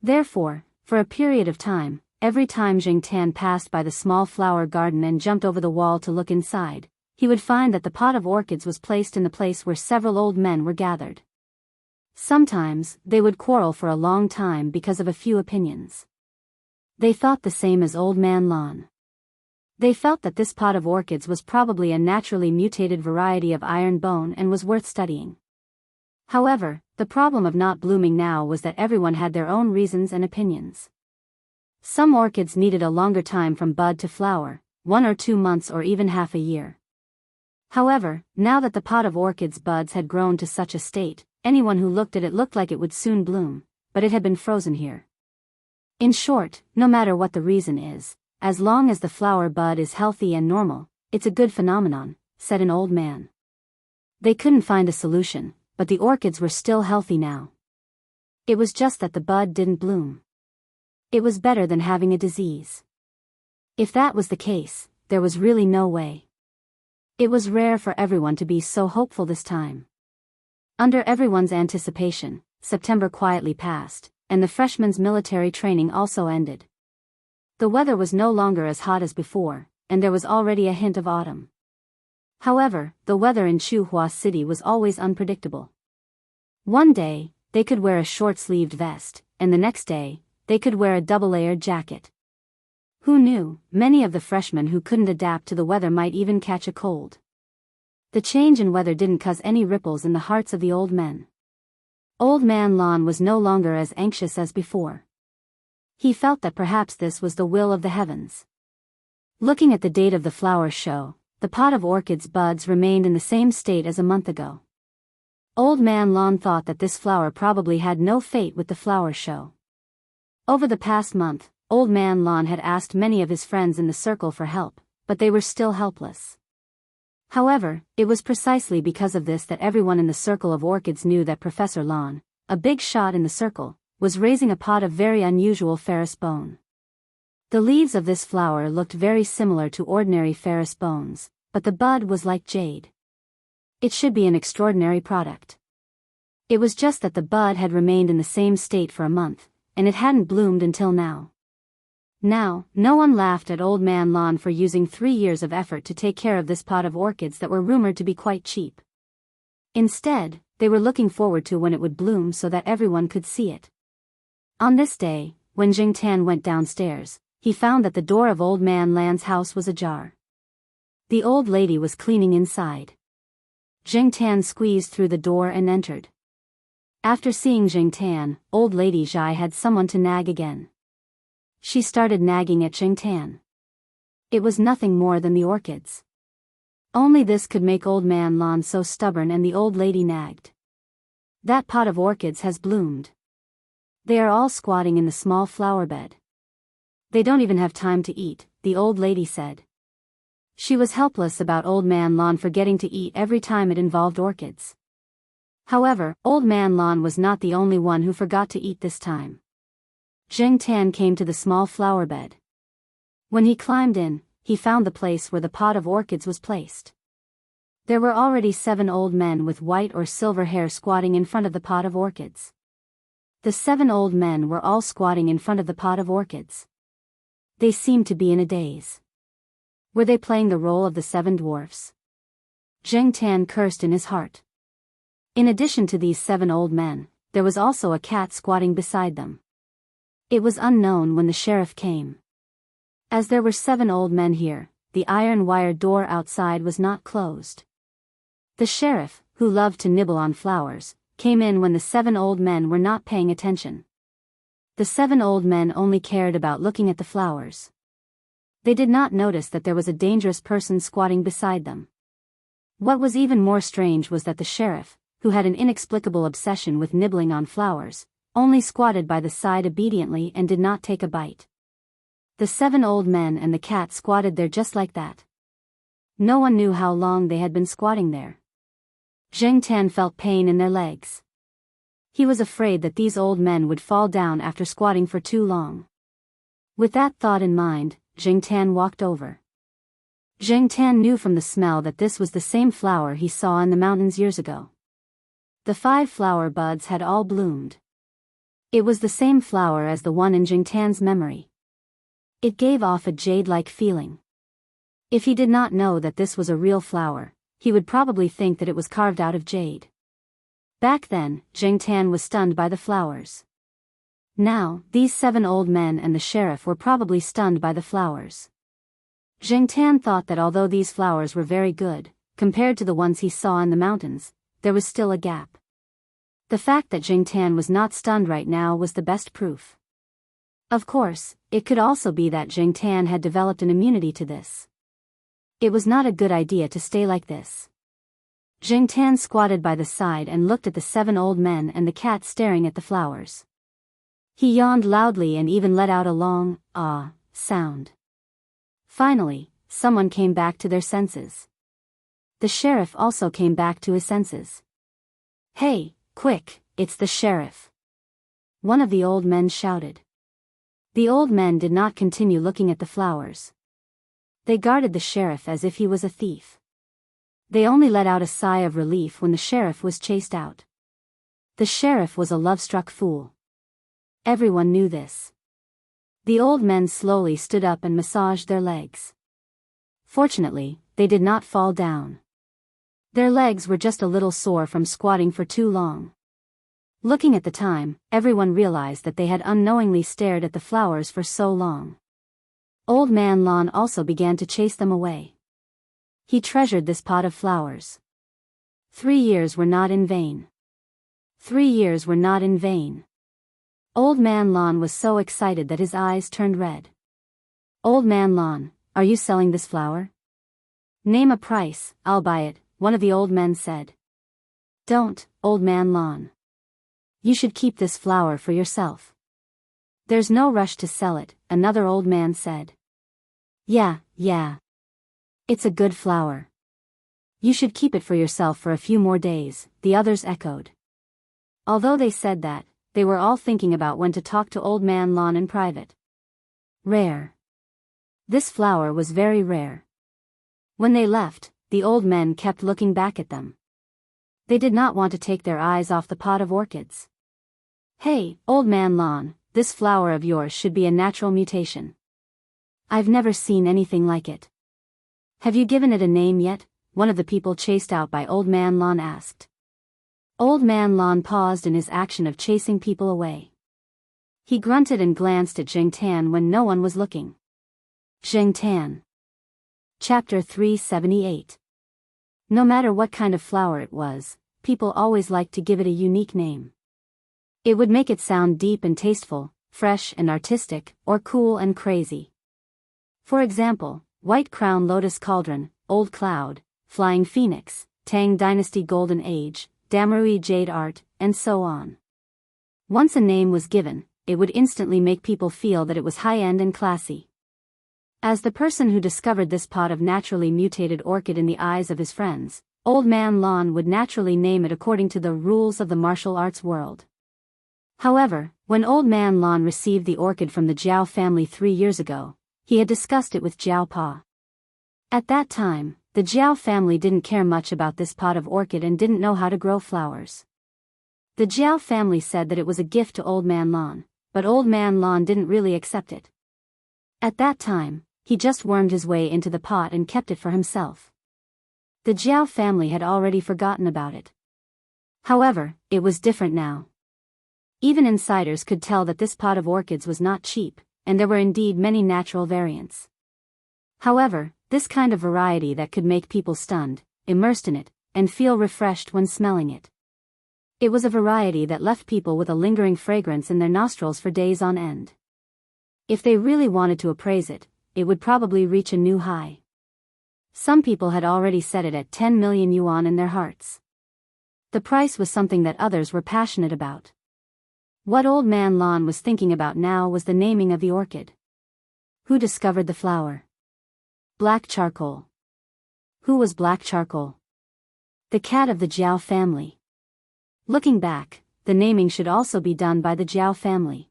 Therefore, for a period of time, every time Jingtan passed by the small flower garden and jumped over the wall to look inside, he would find that the pot of orchids was placed in the place where several old men were gathered. Sometimes, they would quarrel for a long time because of a few opinions. They thought the same as Old Man Lon. They felt that this pot of orchids was probably a naturally mutated variety of iron bone and was worth studying. However, the problem of not blooming now was that everyone had their own reasons and opinions. Some orchids needed a longer time from bud to flower, 1 or 2 months or even half a year. However, now that the pot of orchids buds had grown to such a state, anyone who looked at it looked like it would soon bloom, but it had been frozen here. In short, no matter what the reason is, as long as the flower bud is healthy and normal, it's a good phenomenon, said an old man. They couldn't find a solution, but the orchids were still healthy now. It was just that the bud didn't bloom. It was better than having a disease. If that was the case, there was really no way. It was rare for everyone to be so hopeful this time. Under everyone's anticipation, September quietly passed, and the freshmen's military training also ended. The weather was no longer as hot as before, and there was already a hint of autumn. However, the weather in Chuhua City was always unpredictable. One day, they could wear a short-sleeved vest, and the next day, they could wear a double-layered jacket. Who knew, many of the freshmen who couldn't adapt to the weather might even catch a cold. The change in weather didn't cause any ripples in the hearts of the old men. Old Man Lon was no longer as anxious as before. He felt that perhaps this was the will of the heavens. Looking at the date of the flower show, the pot of orchids buds remained in the same state as a month ago. Old Man Lon thought that this flower probably had no fate with the flower show. Over the past month, Old Man Lon had asked many of his friends in the circle for help, but they were still helpless. However, it was precisely because of this that everyone in the circle of orchids knew that Professor Lon, a big shot in the circle, was raising a pot of very unusual ferrous bone. The leaves of this flower looked very similar to ordinary ferrous bones, but the bud was like jade. It should be an extraordinary product. It was just that the bud had remained in the same state for a month, and it hadn't bloomed until now. Now, no one laughed at Old Man Lon for using 3 years of effort to take care of this pot of orchids that were rumored to be quite cheap. Instead, they were looking forward to when it would bloom so that everyone could see it. On this day, when Jing Tan went downstairs, he found that the door of Old Man Lan's house was ajar. The old lady was cleaning inside. Jing Tan squeezed through the door and entered. After seeing Jing Tan, old lady Zhai had someone to nag again. She started nagging at Jing Tan. It was nothing more than the orchids. Only this could make Old Man Lon so stubborn, and the old lady nagged. That pot of orchids has bloomed. They are all squatting in the small flower bed. They don't even have time to eat, the old lady said. She was helpless about Old Man Lon forgetting to eat every time it involved orchids. However, Old Man Lon was not the only one who forgot to eat this time. Jing Tan came to the small flower bed. When he climbed in, he found the place where the pot of orchids was placed. There were already 7 old men with white or silver hair squatting in front of the pot of orchids. The 7 old men were all squatting in front of the pot of orchids. They seemed to be in a daze. Were they playing the role of the 7 dwarfs? Jing Tan cursed in his heart. In addition to these 7 old men, there was also a cat squatting beside them. It was unknown when the sheriff came. As there were 7 old men here, the iron wire door outside was not closed. The sheriff, who loved to nibble on flowers, came in when the 7 old men were not paying attention. The 7 old men only cared about looking at the flowers. They did not notice that there was a dangerous person squatting beside them. What was even more strange was that the sheriff, who had an inexplicable obsession with nibbling on flowers, only squatted by the side obediently and did not take a bite. The 7 old men and the cat squatted there just like that. No one knew how long they had been squatting there. Jing Tan felt pain in their legs. He was afraid that these old men would fall down after squatting for too long. With that thought in mind, Jing Tan walked over. Jing Tan knew from the smell that this was the same flower he saw in the mountains years ago. The 5 flower buds had all bloomed. It was the same flower as the one in Jing Tan's memory. It gave off a jade-like feeling. If he did not know that this was a real flower, he would probably think that it was carved out of jade. Back then, Jing Tan was stunned by the flowers. Now, these 7 old men and the sheriff were probably stunned by the flowers. Jing Tan thought that although these flowers were very good, compared to the ones he saw in the mountains, there was still a gap. The fact that Jing Tan was not stunned right now was the best proof. Of course, it could also be that Jing Tan had developed an immunity to this. It was not a good idea to stay like this. Jing Tan squatted by the side and looked at the 7 old men and the cat staring at the flowers. He yawned loudly and even let out a long, ah, sound. Finally, someone came back to their senses. The sheriff also came back to his senses. "Hey, quick, it's the sheriff!" One of the old men shouted. The old men did not continue looking at the flowers. They guarded the sheriff as if he was a thief. They only let out a sigh of relief when the sheriff was chased out. The sheriff was a love-struck fool. Everyone knew this. The old men slowly stood up and massaged their legs. Fortunately, they did not fall down. Their legs were just a little sore from squatting for too long. Looking at the time, everyone realized that they had unknowingly stared at the flowers for so long. Old Man Lon also began to chase them away. He treasured this pot of flowers. 3 years were not in vain. 3 years were not in vain. Old Man Lon was so excited that his eyes turned red. Old Man Lon, are you selling this flower? Name a price, I'll buy it, one of the old men said. Don't, Old Man Lon. You should keep this flower for yourself. There's no rush to sell it, another old man said. Yeah. It's a good flower. You should keep it for yourself for a few more days, the others echoed. Although they said that, they were all thinking about when to talk to Old Man Lon in private. Rare. This flower was very rare. When they left, the old men kept looking back at them. They did not want to take their eyes off the pot of orchids. Hey, Old Man Lon, this flower of yours should be a natural mutation. I've never seen anything like it. Have you given it a name yet? One of the people chased out by Old Man Lon asked. Old Man Lon paused in his action of chasing people away. He grunted and glanced at Zheng Tan when no one was looking. Zheng Tan. Chapter 378. No matter what kind of flower it was, people always liked to give it a unique name. It would make it sound deep and tasteful, fresh and artistic, or cool and crazy. For example, White Crown Lotus Cauldron, Old Cloud, Flying Phoenix, Tang Dynasty Golden Age, Damrui Jade Art, and so on. Once a name was given, it would instantly make people feel that it was high-end and classy. As the person who discovered this pot of naturally mutated orchid in the eyes of his friends, Old Man Lon would naturally name it according to the rules of the martial arts world. However, when Old Man Lon received the orchid from the Jiao family 3 years ago, he had discussed it with Jiao Pa. At that time, the Jiao family didn't care much about this pot of orchid and didn't know how to grow flowers. The Jiao family said that it was a gift to Old Man Lon, but Old Man Lon didn't really accept it. At that time, he just wormed his way into the pot and kept it for himself. The Jiao family had already forgotten about it. However, it was different now. Even insiders could tell that this pot of orchids was not cheap, and there were indeed many natural variants. However, this kind of variety that could make people stunned, immersed in it, and feel refreshed when smelling it. It was a variety that left people with a lingering fragrance in their nostrils for days on end. If they really wanted to appraise it, it would probably reach a new high. Some people had already set it at 10 million yuan in their hearts. The price was something that others were passionate about. What Old Man Lon was thinking about now was the naming of the orchid. Who discovered the flower? Black Charcoal. Who was Black Charcoal? The cat of the Jiao family. Looking back, the naming should also be done by the Jiao family.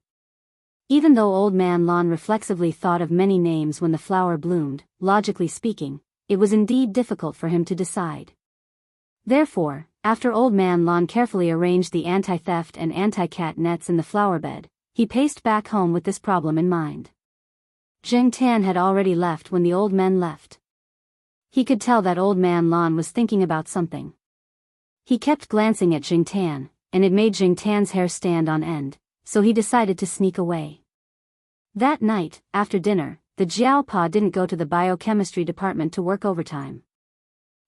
Even though Old Man Lon reflexively thought of many names when the flower bloomed, logically speaking, it was indeed difficult for him to decide. Therefore, after Old Man Lon carefully arranged the anti-theft and anti-cat nets in the flower bed, he paced back home with this problem in mind. Zheng Tan had already left when the old men left. He could tell that Old Man Lon was thinking about something. He kept glancing at Zheng Tan, and it made Zheng Tan's hair stand on end, so he decided to sneak away. That night, after dinner, the Jiao Pa didn't go to the biochemistry department to work overtime.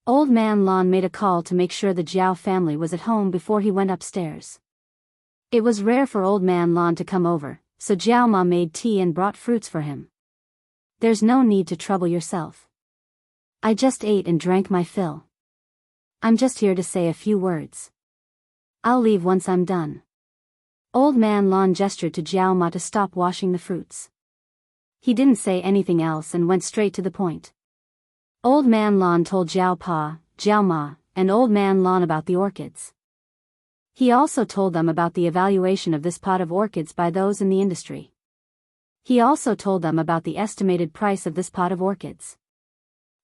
Old Man Lon made a call to make sure the Jiao family was at home before he went upstairs. It was rare for Old Man Lon to come over, so Jiao Ma made tea and brought fruits for him. There's no need to trouble yourself. I just ate and drank my fill. I'm just here to say a few words. I'll leave once I'm done. Old Man Lon gestured to Jiao Ma to stop washing the fruits. He didn't say anything else and went straight to the point. Old Man Lon told Jiao Pa, Jiao Ma, and Old Man Lon about the orchids. He also told them about the evaluation of this pot of orchids by those in the industry. He also told them about the estimated price of this pot of orchids.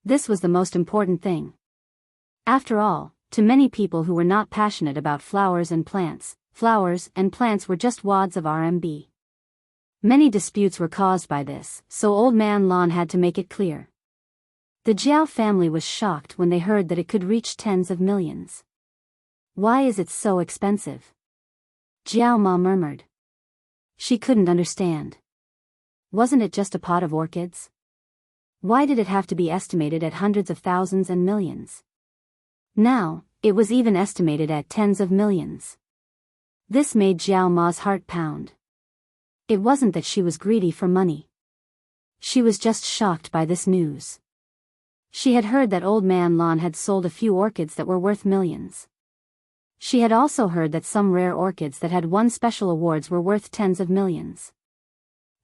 This was the most important thing. After all, to many people who were not passionate about flowers and plants were just wads of RMB. Many disputes were caused by this, so Old Man Lon had to make it clear. The Jiao family was shocked when they heard that it could reach tens of millions. Why is it so expensive? Jiao Ma murmured. She couldn't understand. Wasn't it just a pot of orchids? Why did it have to be estimated at hundreds of thousands and millions? Now, it was even estimated at tens of millions. This made Jiao Ma's heart pound. It wasn't that she was greedy for money. She was just shocked by this news. She had heard that Old Man Lan had sold a few orchids that were worth millions. She had also heard that some rare orchids that had won special awards were worth tens of millions.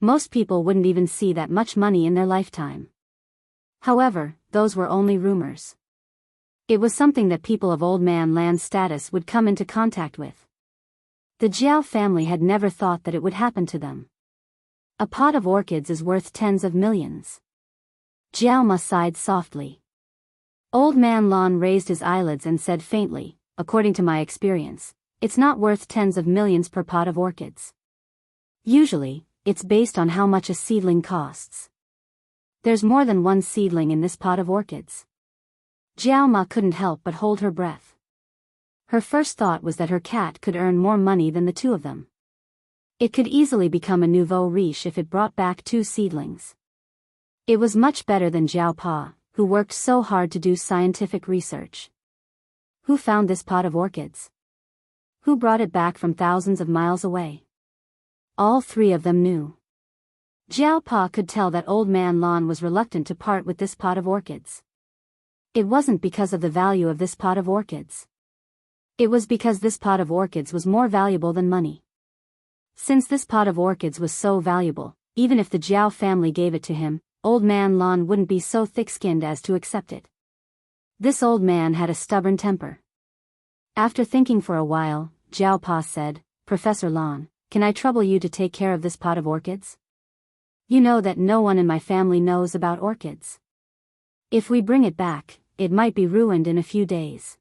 Most people wouldn't even see that much money in their lifetime. However, those were only rumors. It was something that people of Old Man Lan's status would come into contact with. The Jiao family had never thought that it would happen to them. A pot of orchids is worth tens of millions. Jiao Ma sighed softly. Old Man Lan raised his eyelids and said faintly, according to my experience, it's not worth tens of millions per pot of orchids. Usually, it's based on how much a seedling costs. There's more than one seedling in this pot of orchids. Jiao Ma couldn't help but hold her breath. Her first thought was that her cat could earn more money than the two of them. It could easily become a nouveau riche if it brought back two seedlings. It was much better than Jiao Pa, who worked so hard to do scientific research. Who found this pot of orchids? Who brought it back from thousands of miles away? All three of them knew. Jiao Pa could tell that Old Man Lan was reluctant to part with this pot of orchids. It wasn't because of the value of this pot of orchids. It was because this pot of orchids was more valuable than money. Since this pot of orchids was so valuable, even if the Jiao family gave it to him, Old Man Lan wouldn't be so thick-skinned as to accept it. This old man had a stubborn temper. After thinking for a while, Jiao Pa said, Professor Lan, can I trouble you to take care of this pot of orchids? You know that no one in my family knows about orchids. If we bring it back, it might be ruined in a few days.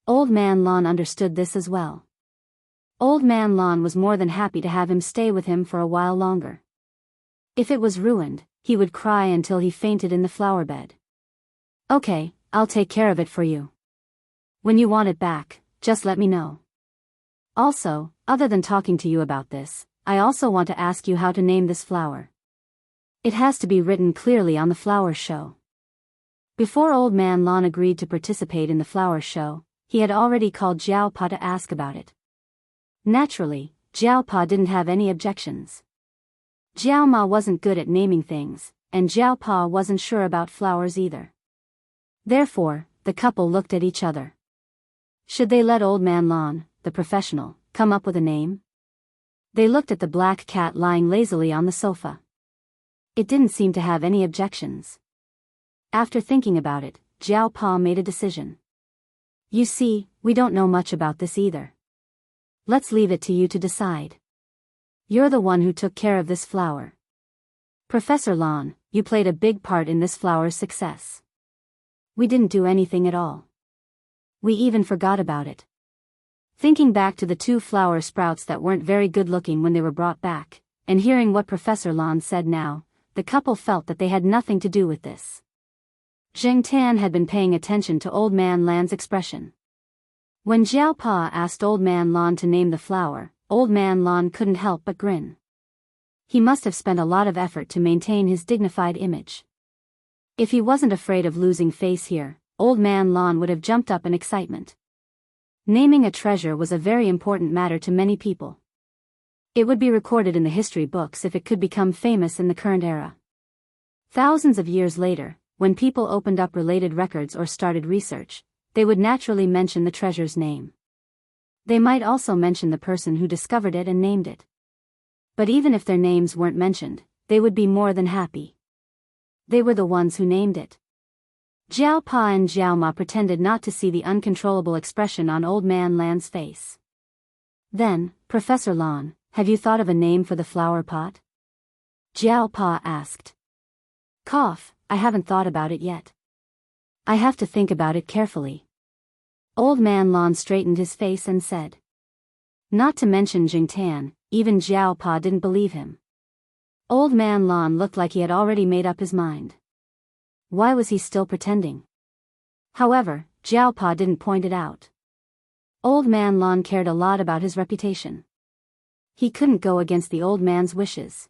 Old Man Lan understood this as well. Old Man Lan was more than happy to have him stay with him for a while longer. If it was ruined, he would cry until he fainted in the flower bed. Okay, I'll take care of it for you. When you want it back, just let me know. Also, other than talking to you about this, I also want to ask you how to name this flower. It has to be written clearly on the flower show. Before Old Man Lan agreed to participate in the flower show, he had already called Jiao Pa to ask about it. Naturally, Jiao Pa didn't have any objections. Jiao Ma wasn't good at naming things, and Jiao Pa wasn't sure about flowers either. Therefore, the couple looked at each other. Should they let Old Man Lan, the professional, come up with a name? They looked at the black cat lying lazily on the sofa. It didn't seem to have any objections. After thinking about it, Jiao Pa made a decision. You see, we don't know much about this either. Let's leave it to you to decide. You're the one who took care of this flower. Professor Lan, you played a big part in this flower's success. We didn't do anything at all. We even forgot about it. Thinking back to the two flower sprouts that weren't very good looking when they were brought back, and hearing what Professor Lan said now, the couple felt that they had nothing to do with this. Zheng Tan had been paying attention to Old Man Lan's expression. When Jiao Pa asked Old Man Lan to name the flower, Old Man Lan couldn't help but grin. He must have spent a lot of effort to maintain his dignified image. If he wasn't afraid of losing face here, Old Man Lan would have jumped up in excitement. Naming a treasure was a very important matter to many people. It would be recorded in the history books if it could become famous in the current era. Thousands of years later, when people opened up related records or started research, they would naturally mention the treasure's name. They might also mention the person who discovered it and named it. But even if their names weren't mentioned, they would be more than happy. They were the ones who named it. Jiao Pa and Jiao Ma pretended not to see the uncontrollable expression on Old Man Lan's face. Then, Professor Lan, have you thought of a name for the flower pot? Jiao Pa asked. Cough, I haven't thought about it yet. I have to think about it carefully. Old Man Lan straightened his face and said. Not to mention Jing Tan, even Jiao Pa didn't believe him. Old Man Lan looked like he had already made up his mind. Why was he still pretending? However, Jiao Pa didn't point it out. Old Man Lan cared a lot about his reputation. He couldn't go against the old man's wishes.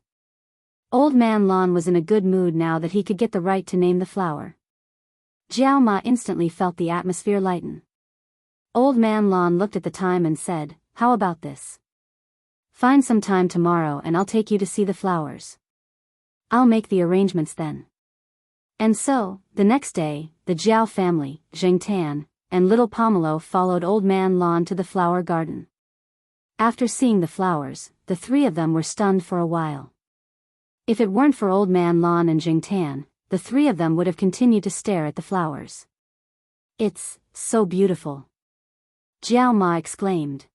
Old Man Lon was in a good mood now that he could get the right to name the flower. Jiao Ma instantly felt the atmosphere lighten. Old Man Lon looked at the time and said, "How about this? Find some time tomorrow and I'll take you to see the flowers. I'll make the arrangements then." And so, the next day, the Jiao family, Zheng Tan, and little Pomelo followed Old Man Lon to the flower garden. After seeing the flowers, the three of them were stunned for a while. If it weren't for Old Man Lon and Zheng Tan, the three of them would have continued to stare at the flowers. "It's so beautiful," Jiao Ma exclaimed.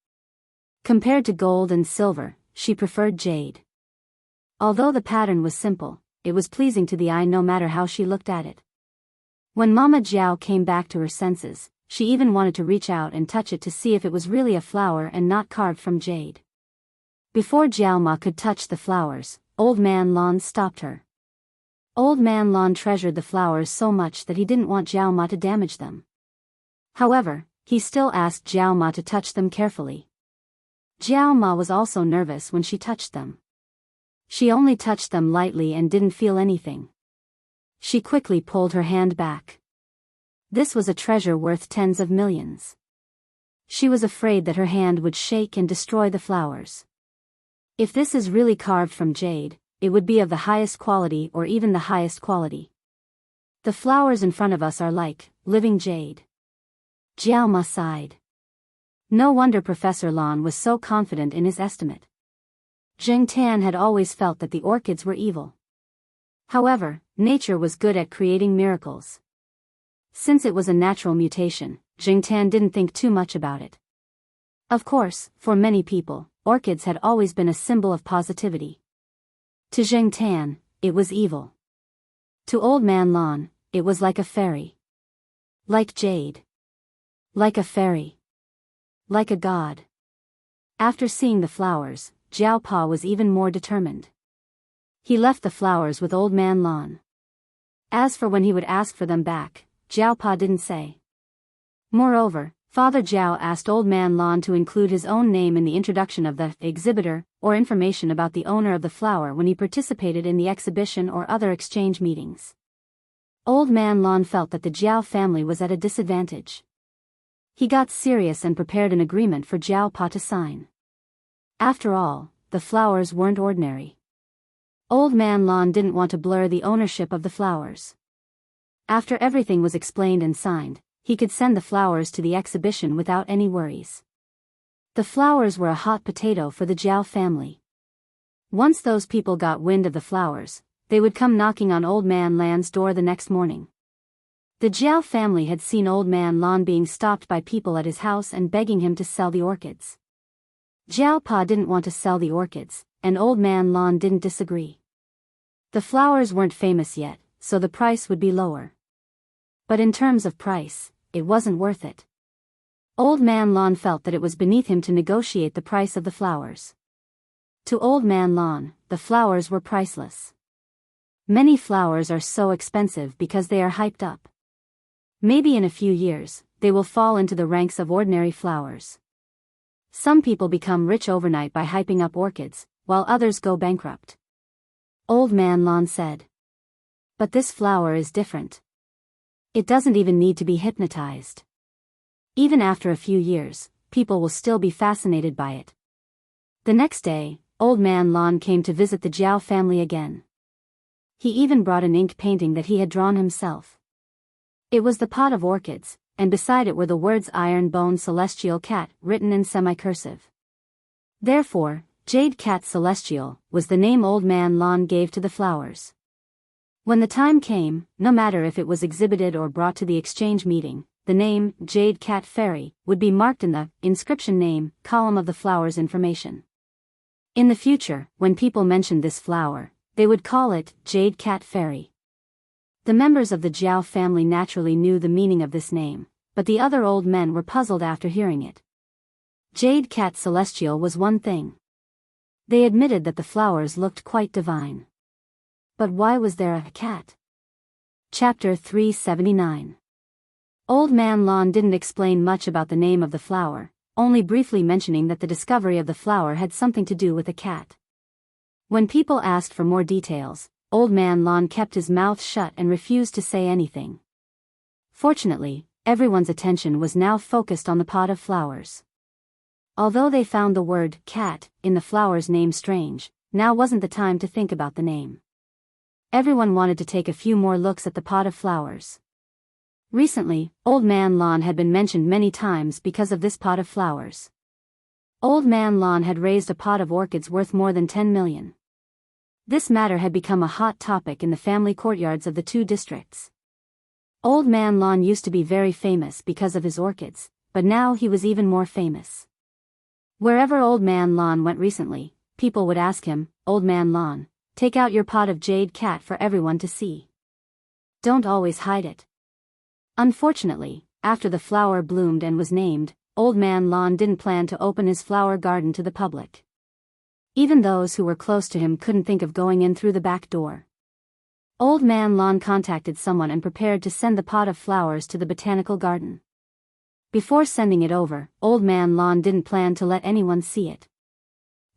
Compared to gold and silver, she preferred jade. Although the pattern was simple, it was pleasing to the eye no matter how she looked at it. When Mama Jiao came back to her senses, she even wanted to reach out and touch it to see if it was really a flower and not carved from jade. Before Jiao Ma could touch the flowers, Old Man Lon stopped her. Old Man Lon treasured the flowers so much that he didn't want Jiao Ma to damage them. However, he still asked Jiao Ma to touch them carefully. Jiao Ma was also nervous when she touched them. She only touched them lightly and didn't feel anything. She quickly pulled her hand back. This was a treasure worth tens of millions. She was afraid that her hand would shake and destroy the flowers. If this is really carved from jade, it would be of the highest quality or even the highest quality. The flowers in front of us are like living jade. Jiao Ma sighed. No wonder Professor Lon was so confident in his estimate. Zheng Tan had always felt that the orchids were evil. However, nature was good at creating miracles. Since it was a natural mutation, Zheng Tan didn't think too much about it. Of course, for many people, orchids had always been a symbol of positivity. To Zheng Tan, it was evil. To Old Man Lon, it was like a fairy. Like jade. Like a fairy. Like a god. After seeing the flowers, Jiao Pa was even more determined. He left the flowers with Old Man Lon. As for when he would ask for them back, Jiao Pa didn't say. Moreover, Father Jiao asked Old Man Lon to include his own name in the introduction of the exhibitor, or information about the owner of the flower when he participated in the exhibition or other exchange meetings. Old Man Lon felt that the Jiao family was at a disadvantage. He got serious and prepared an agreement for Jiao Pa to sign. After all, the flowers weren't ordinary. Old Man Lon didn't want to blur the ownership of the flowers. After everything was explained and signed, he could send the flowers to the exhibition without any worries. The flowers were a hot potato for the Jiao family. Once those people got wind of the flowers, they would come knocking on Old Man Lon's door the next morning. The Jiao family had seen Old Man Lon being stopped by people at his house and begging him to sell the orchids. Jiao Pa didn't want to sell the orchids, and Old Man Lon didn't disagree. The flowers weren't famous yet, so the price would be lower. But in terms of price, it wasn't worth it. Old Man Lon felt that it was beneath him to negotiate the price of the flowers. To Old Man Lon, the flowers were priceless. Many flowers are so expensive because they are hyped up. Maybe in a few years, they will fall into the ranks of ordinary flowers. Some people become rich overnight by hyping up orchids, while others go bankrupt. Old Man Lon said. But this flower is different. It doesn't even need to be hypnotized. Even after a few years, people will still be fascinated by it. The next day, Old Man Lon came to visit the Jiao family again. He even brought an ink painting that he had drawn himself. It was the pot of orchids, and beside it were the words Iron Bone Celestial Cat written in semi-cursive. Therefore, Jade Cat Celestial was the name Old Man Lon gave to the flowers. When the time came, no matter if it was exhibited or brought to the exchange meeting, the name Jade Cat Fairy would be marked in the inscription name column of the flower's information. In the future, when people mentioned this flower, they would call it Jade Cat Fairy. The members of the Jiao family naturally knew the meaning of this name, but the other old men were puzzled after hearing it. Jade Cat Celestial was one thing. They admitted that the flowers looked quite divine. But why was there a cat? Chapter 379. Old Man Lon didn't explain much about the name of the flower, only briefly mentioning that the discovery of the flower had something to do with a cat. When people asked for more details, Old Man Lon kept his mouth shut and refused to say anything. Fortunately, everyone's attention was now focused on the pot of flowers. Although they found the word cat in the flower's name strange, now wasn't the time to think about the name. Everyone wanted to take a few more looks at the pot of flowers. Recently, Old Man Lon had been mentioned many times because of this pot of flowers. Old Man Lon had raised a pot of orchids worth more than 10 million. This matter had become a hot topic in the family courtyards of the two districts. Old Man Lon used to be very famous because of his orchids, but now he was even more famous. Wherever Old Man Lon went recently, people would ask him, "Old Man Lon, take out your pot of jade cat for everyone to see. Don't always hide it." Unfortunately, after the flower bloomed and was named, Old Man Lon didn't plan to open his flower garden to the public. Even those who were close to him couldn't think of going in through the back door. Old Man Lon contacted someone and prepared to send the pot of flowers to the botanical garden. Before sending it over, Old Man Lon didn't plan to let anyone see it.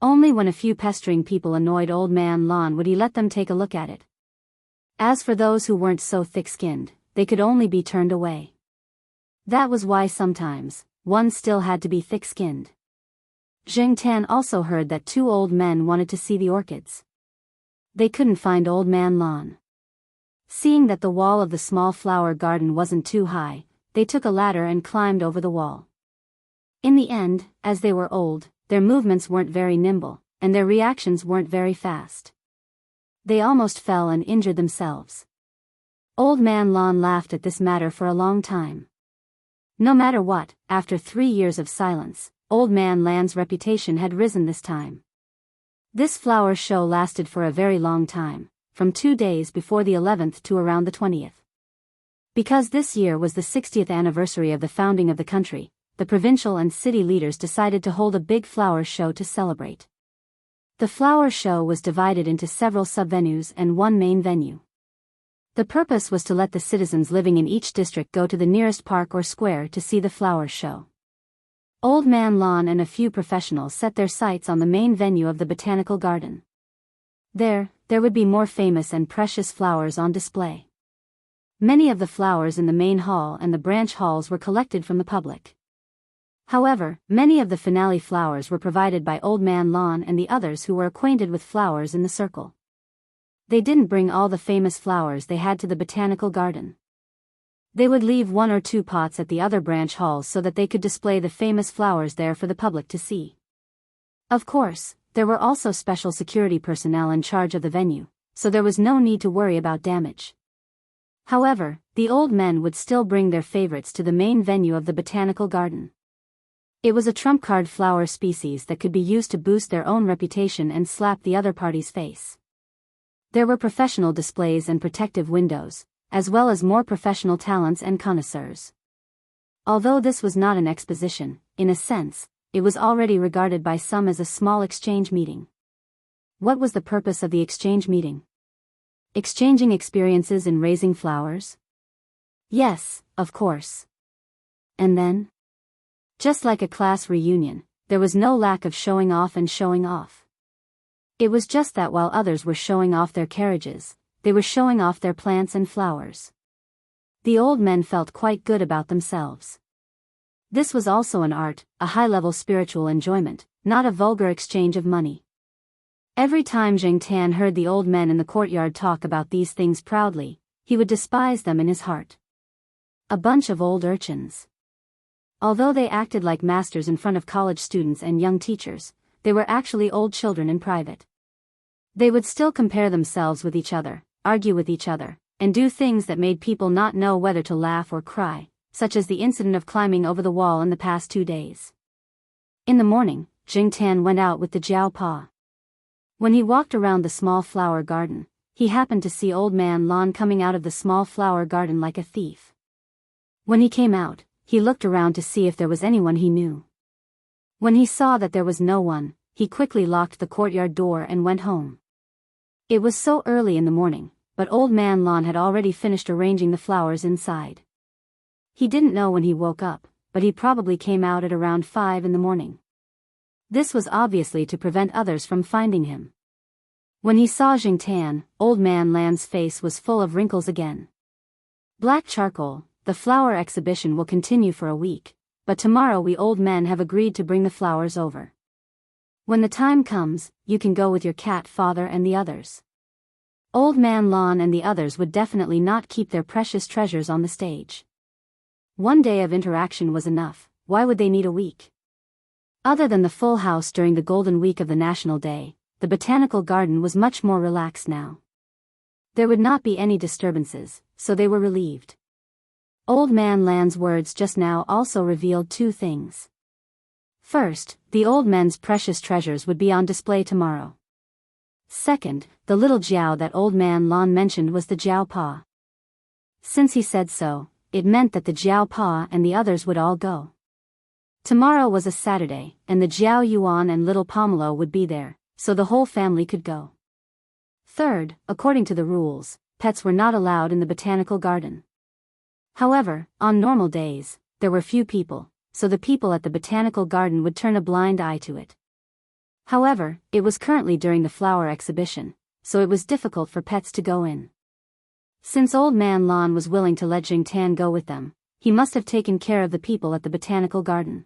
Only when a few pestering people annoyed Old Man Lon would he let them take a look at it. As for those who weren't so thick-skinned, they could only be turned away. That was why sometimes, one still had to be thick-skinned. Zheng Tan also heard that two old men wanted to see the orchids. They couldn't find Old Man Lon. Seeing that the wall of the small flower garden wasn't too high, they took a ladder and climbed over the wall. In the end, as they were old, their movements weren't very nimble, and their reactions weren't very fast. They almost fell and injured themselves. Old Man Lon laughed at this matter for a long time. No matter what, after 3 years of silence, Old Man Lon's reputation had risen this time. This flower show lasted for a very long time, from 2 days before the 11th to around the 20th. Because this year was the 60th anniversary of the founding of the country, the provincial and city leaders decided to hold a big flower show to celebrate. The flower show was divided into several sub-venues and one main venue. The purpose was to let the citizens living in each district go to the nearest park or square to see the flower show. Old Man Lon and a few professionals set their sights on the main venue of the botanical garden. There would be more famous and precious flowers on display. Many of the flowers in the main hall and the branch halls were collected from the public. However, many of the finale flowers were provided by Old Man Lon and the others who were acquainted with flowers in the circle. They didn't bring all the famous flowers they had to the botanical garden. They would leave 1 or 2 pots at the other branch halls so that they could display the famous flowers there for the public to see. Of course, there were also special security personnel in charge of the venue, so there was no need to worry about damage. However, the old men would still bring their favorites to the main venue of the botanical garden. It was a trump card flower species that could be used to boost their own reputation and slap the other party's face. There were professional displays and protective windows, as well as more professional talents and connoisseurs. Although this was not an exposition, in a sense, it was already regarded by some as a small exchange meeting. What was the purpose of the exchange meeting? Exchanging experiences in raising flowers? Yes, of course. And then? Just like a class reunion, there was no lack of showing off and showing off. It was just that while others were showing off their carriages, they were showing off their plants and flowers. The old men felt quite good about themselves. This was also an art, a high-level spiritual enjoyment, not a vulgar exchange of money. Every time Zheng Tan heard the old men in the courtyard talk about these things proudly, he would despise them in his heart. A bunch of old urchins. Although they acted like masters in front of college students and young teachers, they were actually old children in private. They would still compare themselves with each other, argue with each other, and do things that made people not know whether to laugh or cry, such as the incident of climbing over the wall in the past 2 days. In the morning, Zheng Tan went out with the Jiao Pa. When he walked around the small flower garden, he happened to see Old Man Lon coming out of the small flower garden like a thief. When he came out, he looked around to see if there was anyone he knew. When he saw that there was no one, he quickly locked the courtyard door and went home. It was so early in the morning, but Old Man Lon had already finished arranging the flowers inside. He didn't know when he woke up, but he probably came out at around 5 in the morning. This was obviously to prevent others from finding him. When he saw Jingtan, Old Man Lan's face was full of wrinkles again. Black charcoal, the flower exhibition will continue for a week, but tomorrow we old men have agreed to bring the flowers over. When the time comes, you can go with your cat father and the others. Old Man Lan and the others would definitely not keep their precious treasures on the stage. One day of interaction was enough, why would they need a week? Other than the full house during the golden week of the National Day, the botanical garden was much more relaxed now. There would not be any disturbances, so they were relieved. Old Man Lan's words just now also revealed two things. First, the old men's precious treasures would be on display tomorrow. Second, the little Jiao that Old Man Lan mentioned was the Jiao Pa. Since he said so, it meant that the Jiao Pa and the others would all go. Tomorrow was a Saturday, and the Jiao Yuan and little Pomelo would be there, so the whole family could go. Third, according to the rules, pets were not allowed in the botanical garden. However, on normal days, there were few people, so the people at the botanical garden would turn a blind eye to it. However, it was currently during the flower exhibition, so it was difficult for pets to go in. Since Old Man Lan was willing to let Jingtan go with them, he must have taken care of the people at the botanical garden.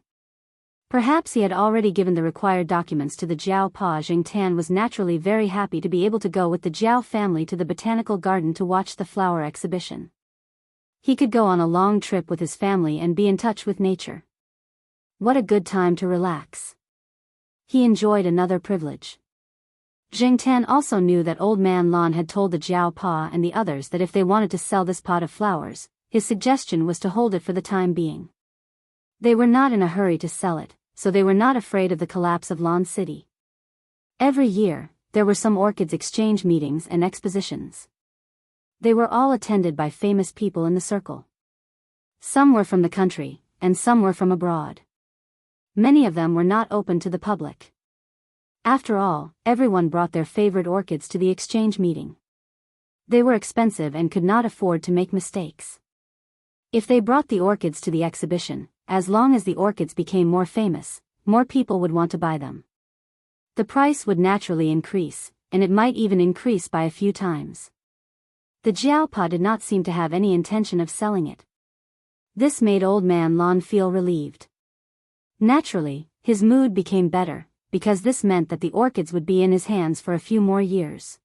Perhaps he had already given the required documents to the Jiao Pa. Jingtan was naturally very happy to be able to go with the Jiao family to the botanical garden to watch the flower exhibition. He could go on a long trip with his family and be in touch with nature. What a good time to relax. He enjoyed another privilege. Jingtan also knew that Old Man Lan had told the Jiao Pa and the others that if they wanted to sell this pot of flowers, his suggestion was to hold it for the time being. They were not in a hurry to sell it, so they were not afraid of the collapse of Lan City. Every year, there were some orchids exchange meetings and expositions. They were all attended by famous people in the circle. Some were from the country, and some were from abroad. Many of them were not open to the public. After all, everyone brought their favorite orchids to the exchange meeting. They were expensive and could not afford to make mistakes. If they brought the orchids to the exhibition, as long as the orchids became more famous, more people would want to buy them. The price would naturally increase, and it might even increase by a few times. The Jiao Pa did not seem to have any intention of selling it. This made Old Man Lan feel relieved. Naturally, his mood became better, because this meant that the orchids would be in his hands for a few more years.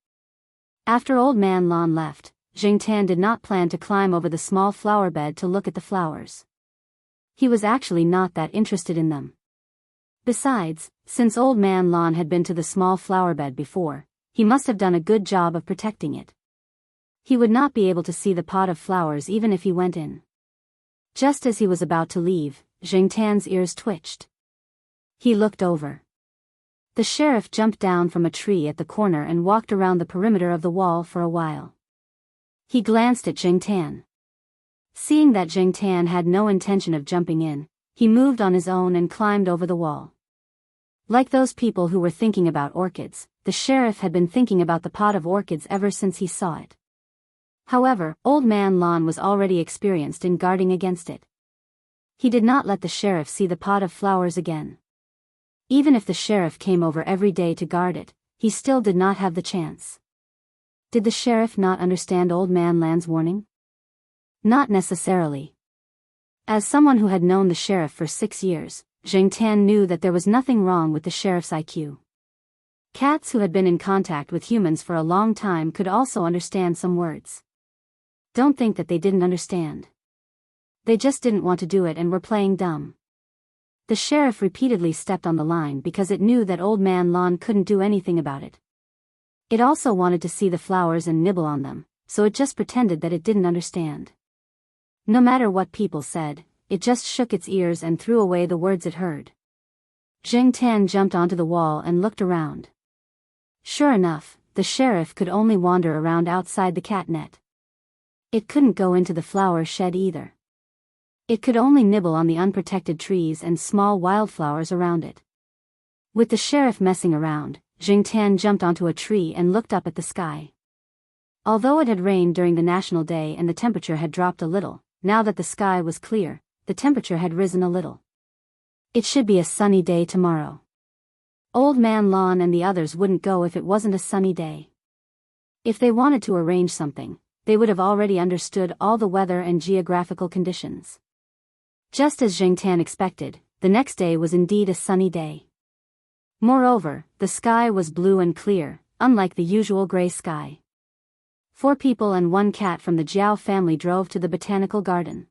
After Old Man Lan left, Jingtan did not plan to climb over the small flower bed to look at the flowers. He was actually not that interested in them. Besides, since Old Man Lan had been to the small flower bed before, he must have done a good job of protecting it. He would not be able to see the pot of flowers even if he went in. Just as he was about to leave, Jingtan's ears twitched. He looked over. The sheriff jumped down from a tree at the corner and walked around the perimeter of the wall for a while. He glanced at Jingtan. Seeing that Jingtan had no intention of jumping in, he moved on his own and climbed over the wall. Like those people who were thinking about orchids, the sheriff had been thinking about the pot of orchids ever since he saw it. However, Old Man Lan was already experienced in guarding against it. He did not let the sheriff see the pot of flowers again. Even if the sheriff came over every day to guard it, he still did not have the chance. Did the sheriff not understand Old Man Lan's warning? Not necessarily. As someone who had known the sheriff for 6 years, Jingtan knew that there was nothing wrong with the sheriff's IQ. Cats who had been in contact with humans for a long time could also understand some words. Don't think that they didn't understand. They just didn't want to do it and were playing dumb. The sheriff repeatedly stepped on the line because it knew that Old Man Lan couldn't do anything about it. It also wanted to see the flowers and nibble on them, so it just pretended that it didn't understand. No matter what people said, it just shook its ears and threw away the words it heard. Jingtan jumped onto the wall and looked around. Sure enough, the sheriff could only wander around outside the cat net. It couldn't go into the flower shed either. It could only nibble on the unprotected trees and small wildflowers around it. With the sheriff messing around, Jingtan jumped onto a tree and looked up at the sky. Although it had rained during the National Day and the temperature had dropped a little, now that the sky was clear, the temperature had risen a little. It should be a sunny day tomorrow. Old Man Lon and the others wouldn't go if it wasn't a sunny day. If they wanted to arrange something, they would have already understood all the weather and geographical conditions. Just as Zheng Tan expected, the next day was indeed a sunny day. Moreover, the sky was blue and clear, unlike the usual gray sky. 4 people and 1 cat from the Jiao family drove to the botanical garden.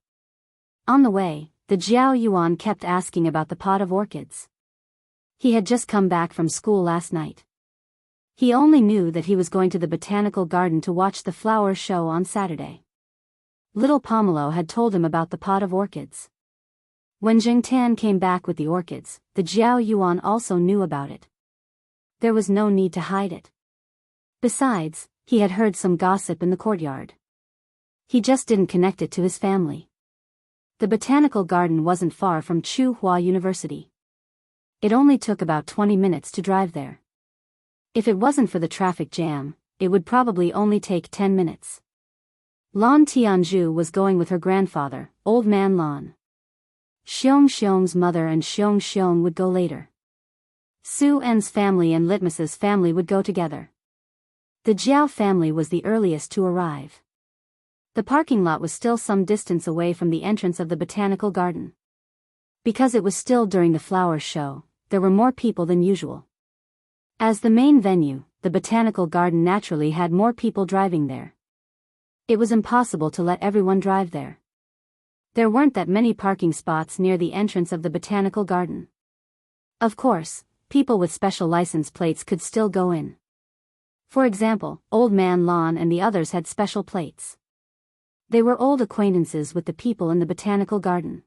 On the way, the Jiao Yuan kept asking about the pot of orchids. He had just come back from school last night. He only knew that he was going to the botanical garden to watch the flower show on Saturday. Little Pomelo had told him about the pot of orchids. When Zheng Tan came back with the orchids, the Jiao Yuan also knew about it. There was no need to hide it. Besides, he had heard some gossip in the courtyard. He just didn't connect it to his family. The botanical garden wasn't far from Tsinghua University. It only took about 20 minutes to drive there. If it wasn't for the traffic jam, it would probably only take 10 minutes. Lan Tianzhu was going with her grandfather, Old Man Lan. Xiong Xiong's mother and Xiong Xiong would go later. Su En's family and Litmus's family would go together. The Jiao family was the earliest to arrive. The parking lot was still some distance away from the entrance of the botanical garden. Because it was still during the flower show, there were more people than usual. As the main venue, the botanical garden naturally had more people driving there. It was impossible to let everyone drive there. There weren't that many parking spots near the entrance of the botanical garden. Of course, people with special license plates could still go in. For example, Old Man Lon and the others had special plates. They were old acquaintances with the people in the botanical garden.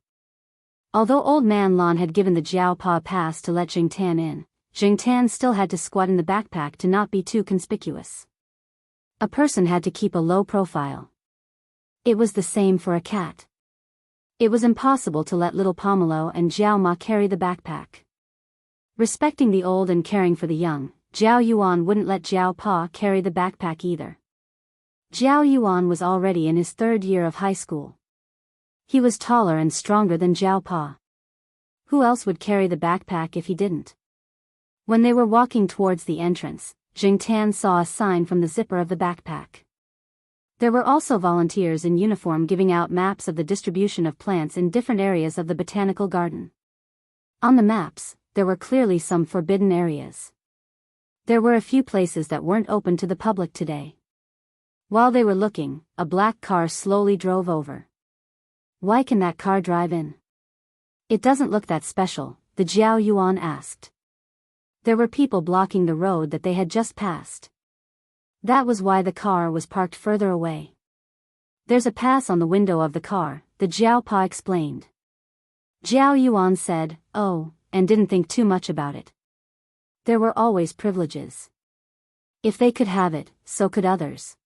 Although Old Man Lon had given the Jiao Pa a pass to let Zheng Tan in, Zheng Tan still had to squat in the backpack to not be too conspicuous. A person had to keep a low profile. It was the same for a cat. It was impossible to let little Pomelo and Jiao Ma carry the backpack. Respecting the old and caring for the young, Jiao Yuan wouldn't let Jiao Pa carry the backpack either. Jiao Yuan was already in his 3rd year of high school. He was taller and stronger than Jiao Pa. Who else would carry the backpack if he didn't? When they were walking towards the entrance, Zheng Tan saw a sign from the zipper of the backpack. There were also volunteers in uniform giving out maps of the distribution of plants in different areas of the botanical garden. On the maps, there were clearly some forbidden areas. There were a few places that weren't open to the public today. While they were looking, a black car slowly drove over. Why can that car drive in? It doesn't look that special, the Jiao Yuan asked. There were people blocking the road that they had just passed. That was why the car was parked further away. There's a pass on the window of the car, the Jiao Pa explained. Jiao Yuan said, oh, and didn't think too much about it. There were always privileges. If they could have it, so could others.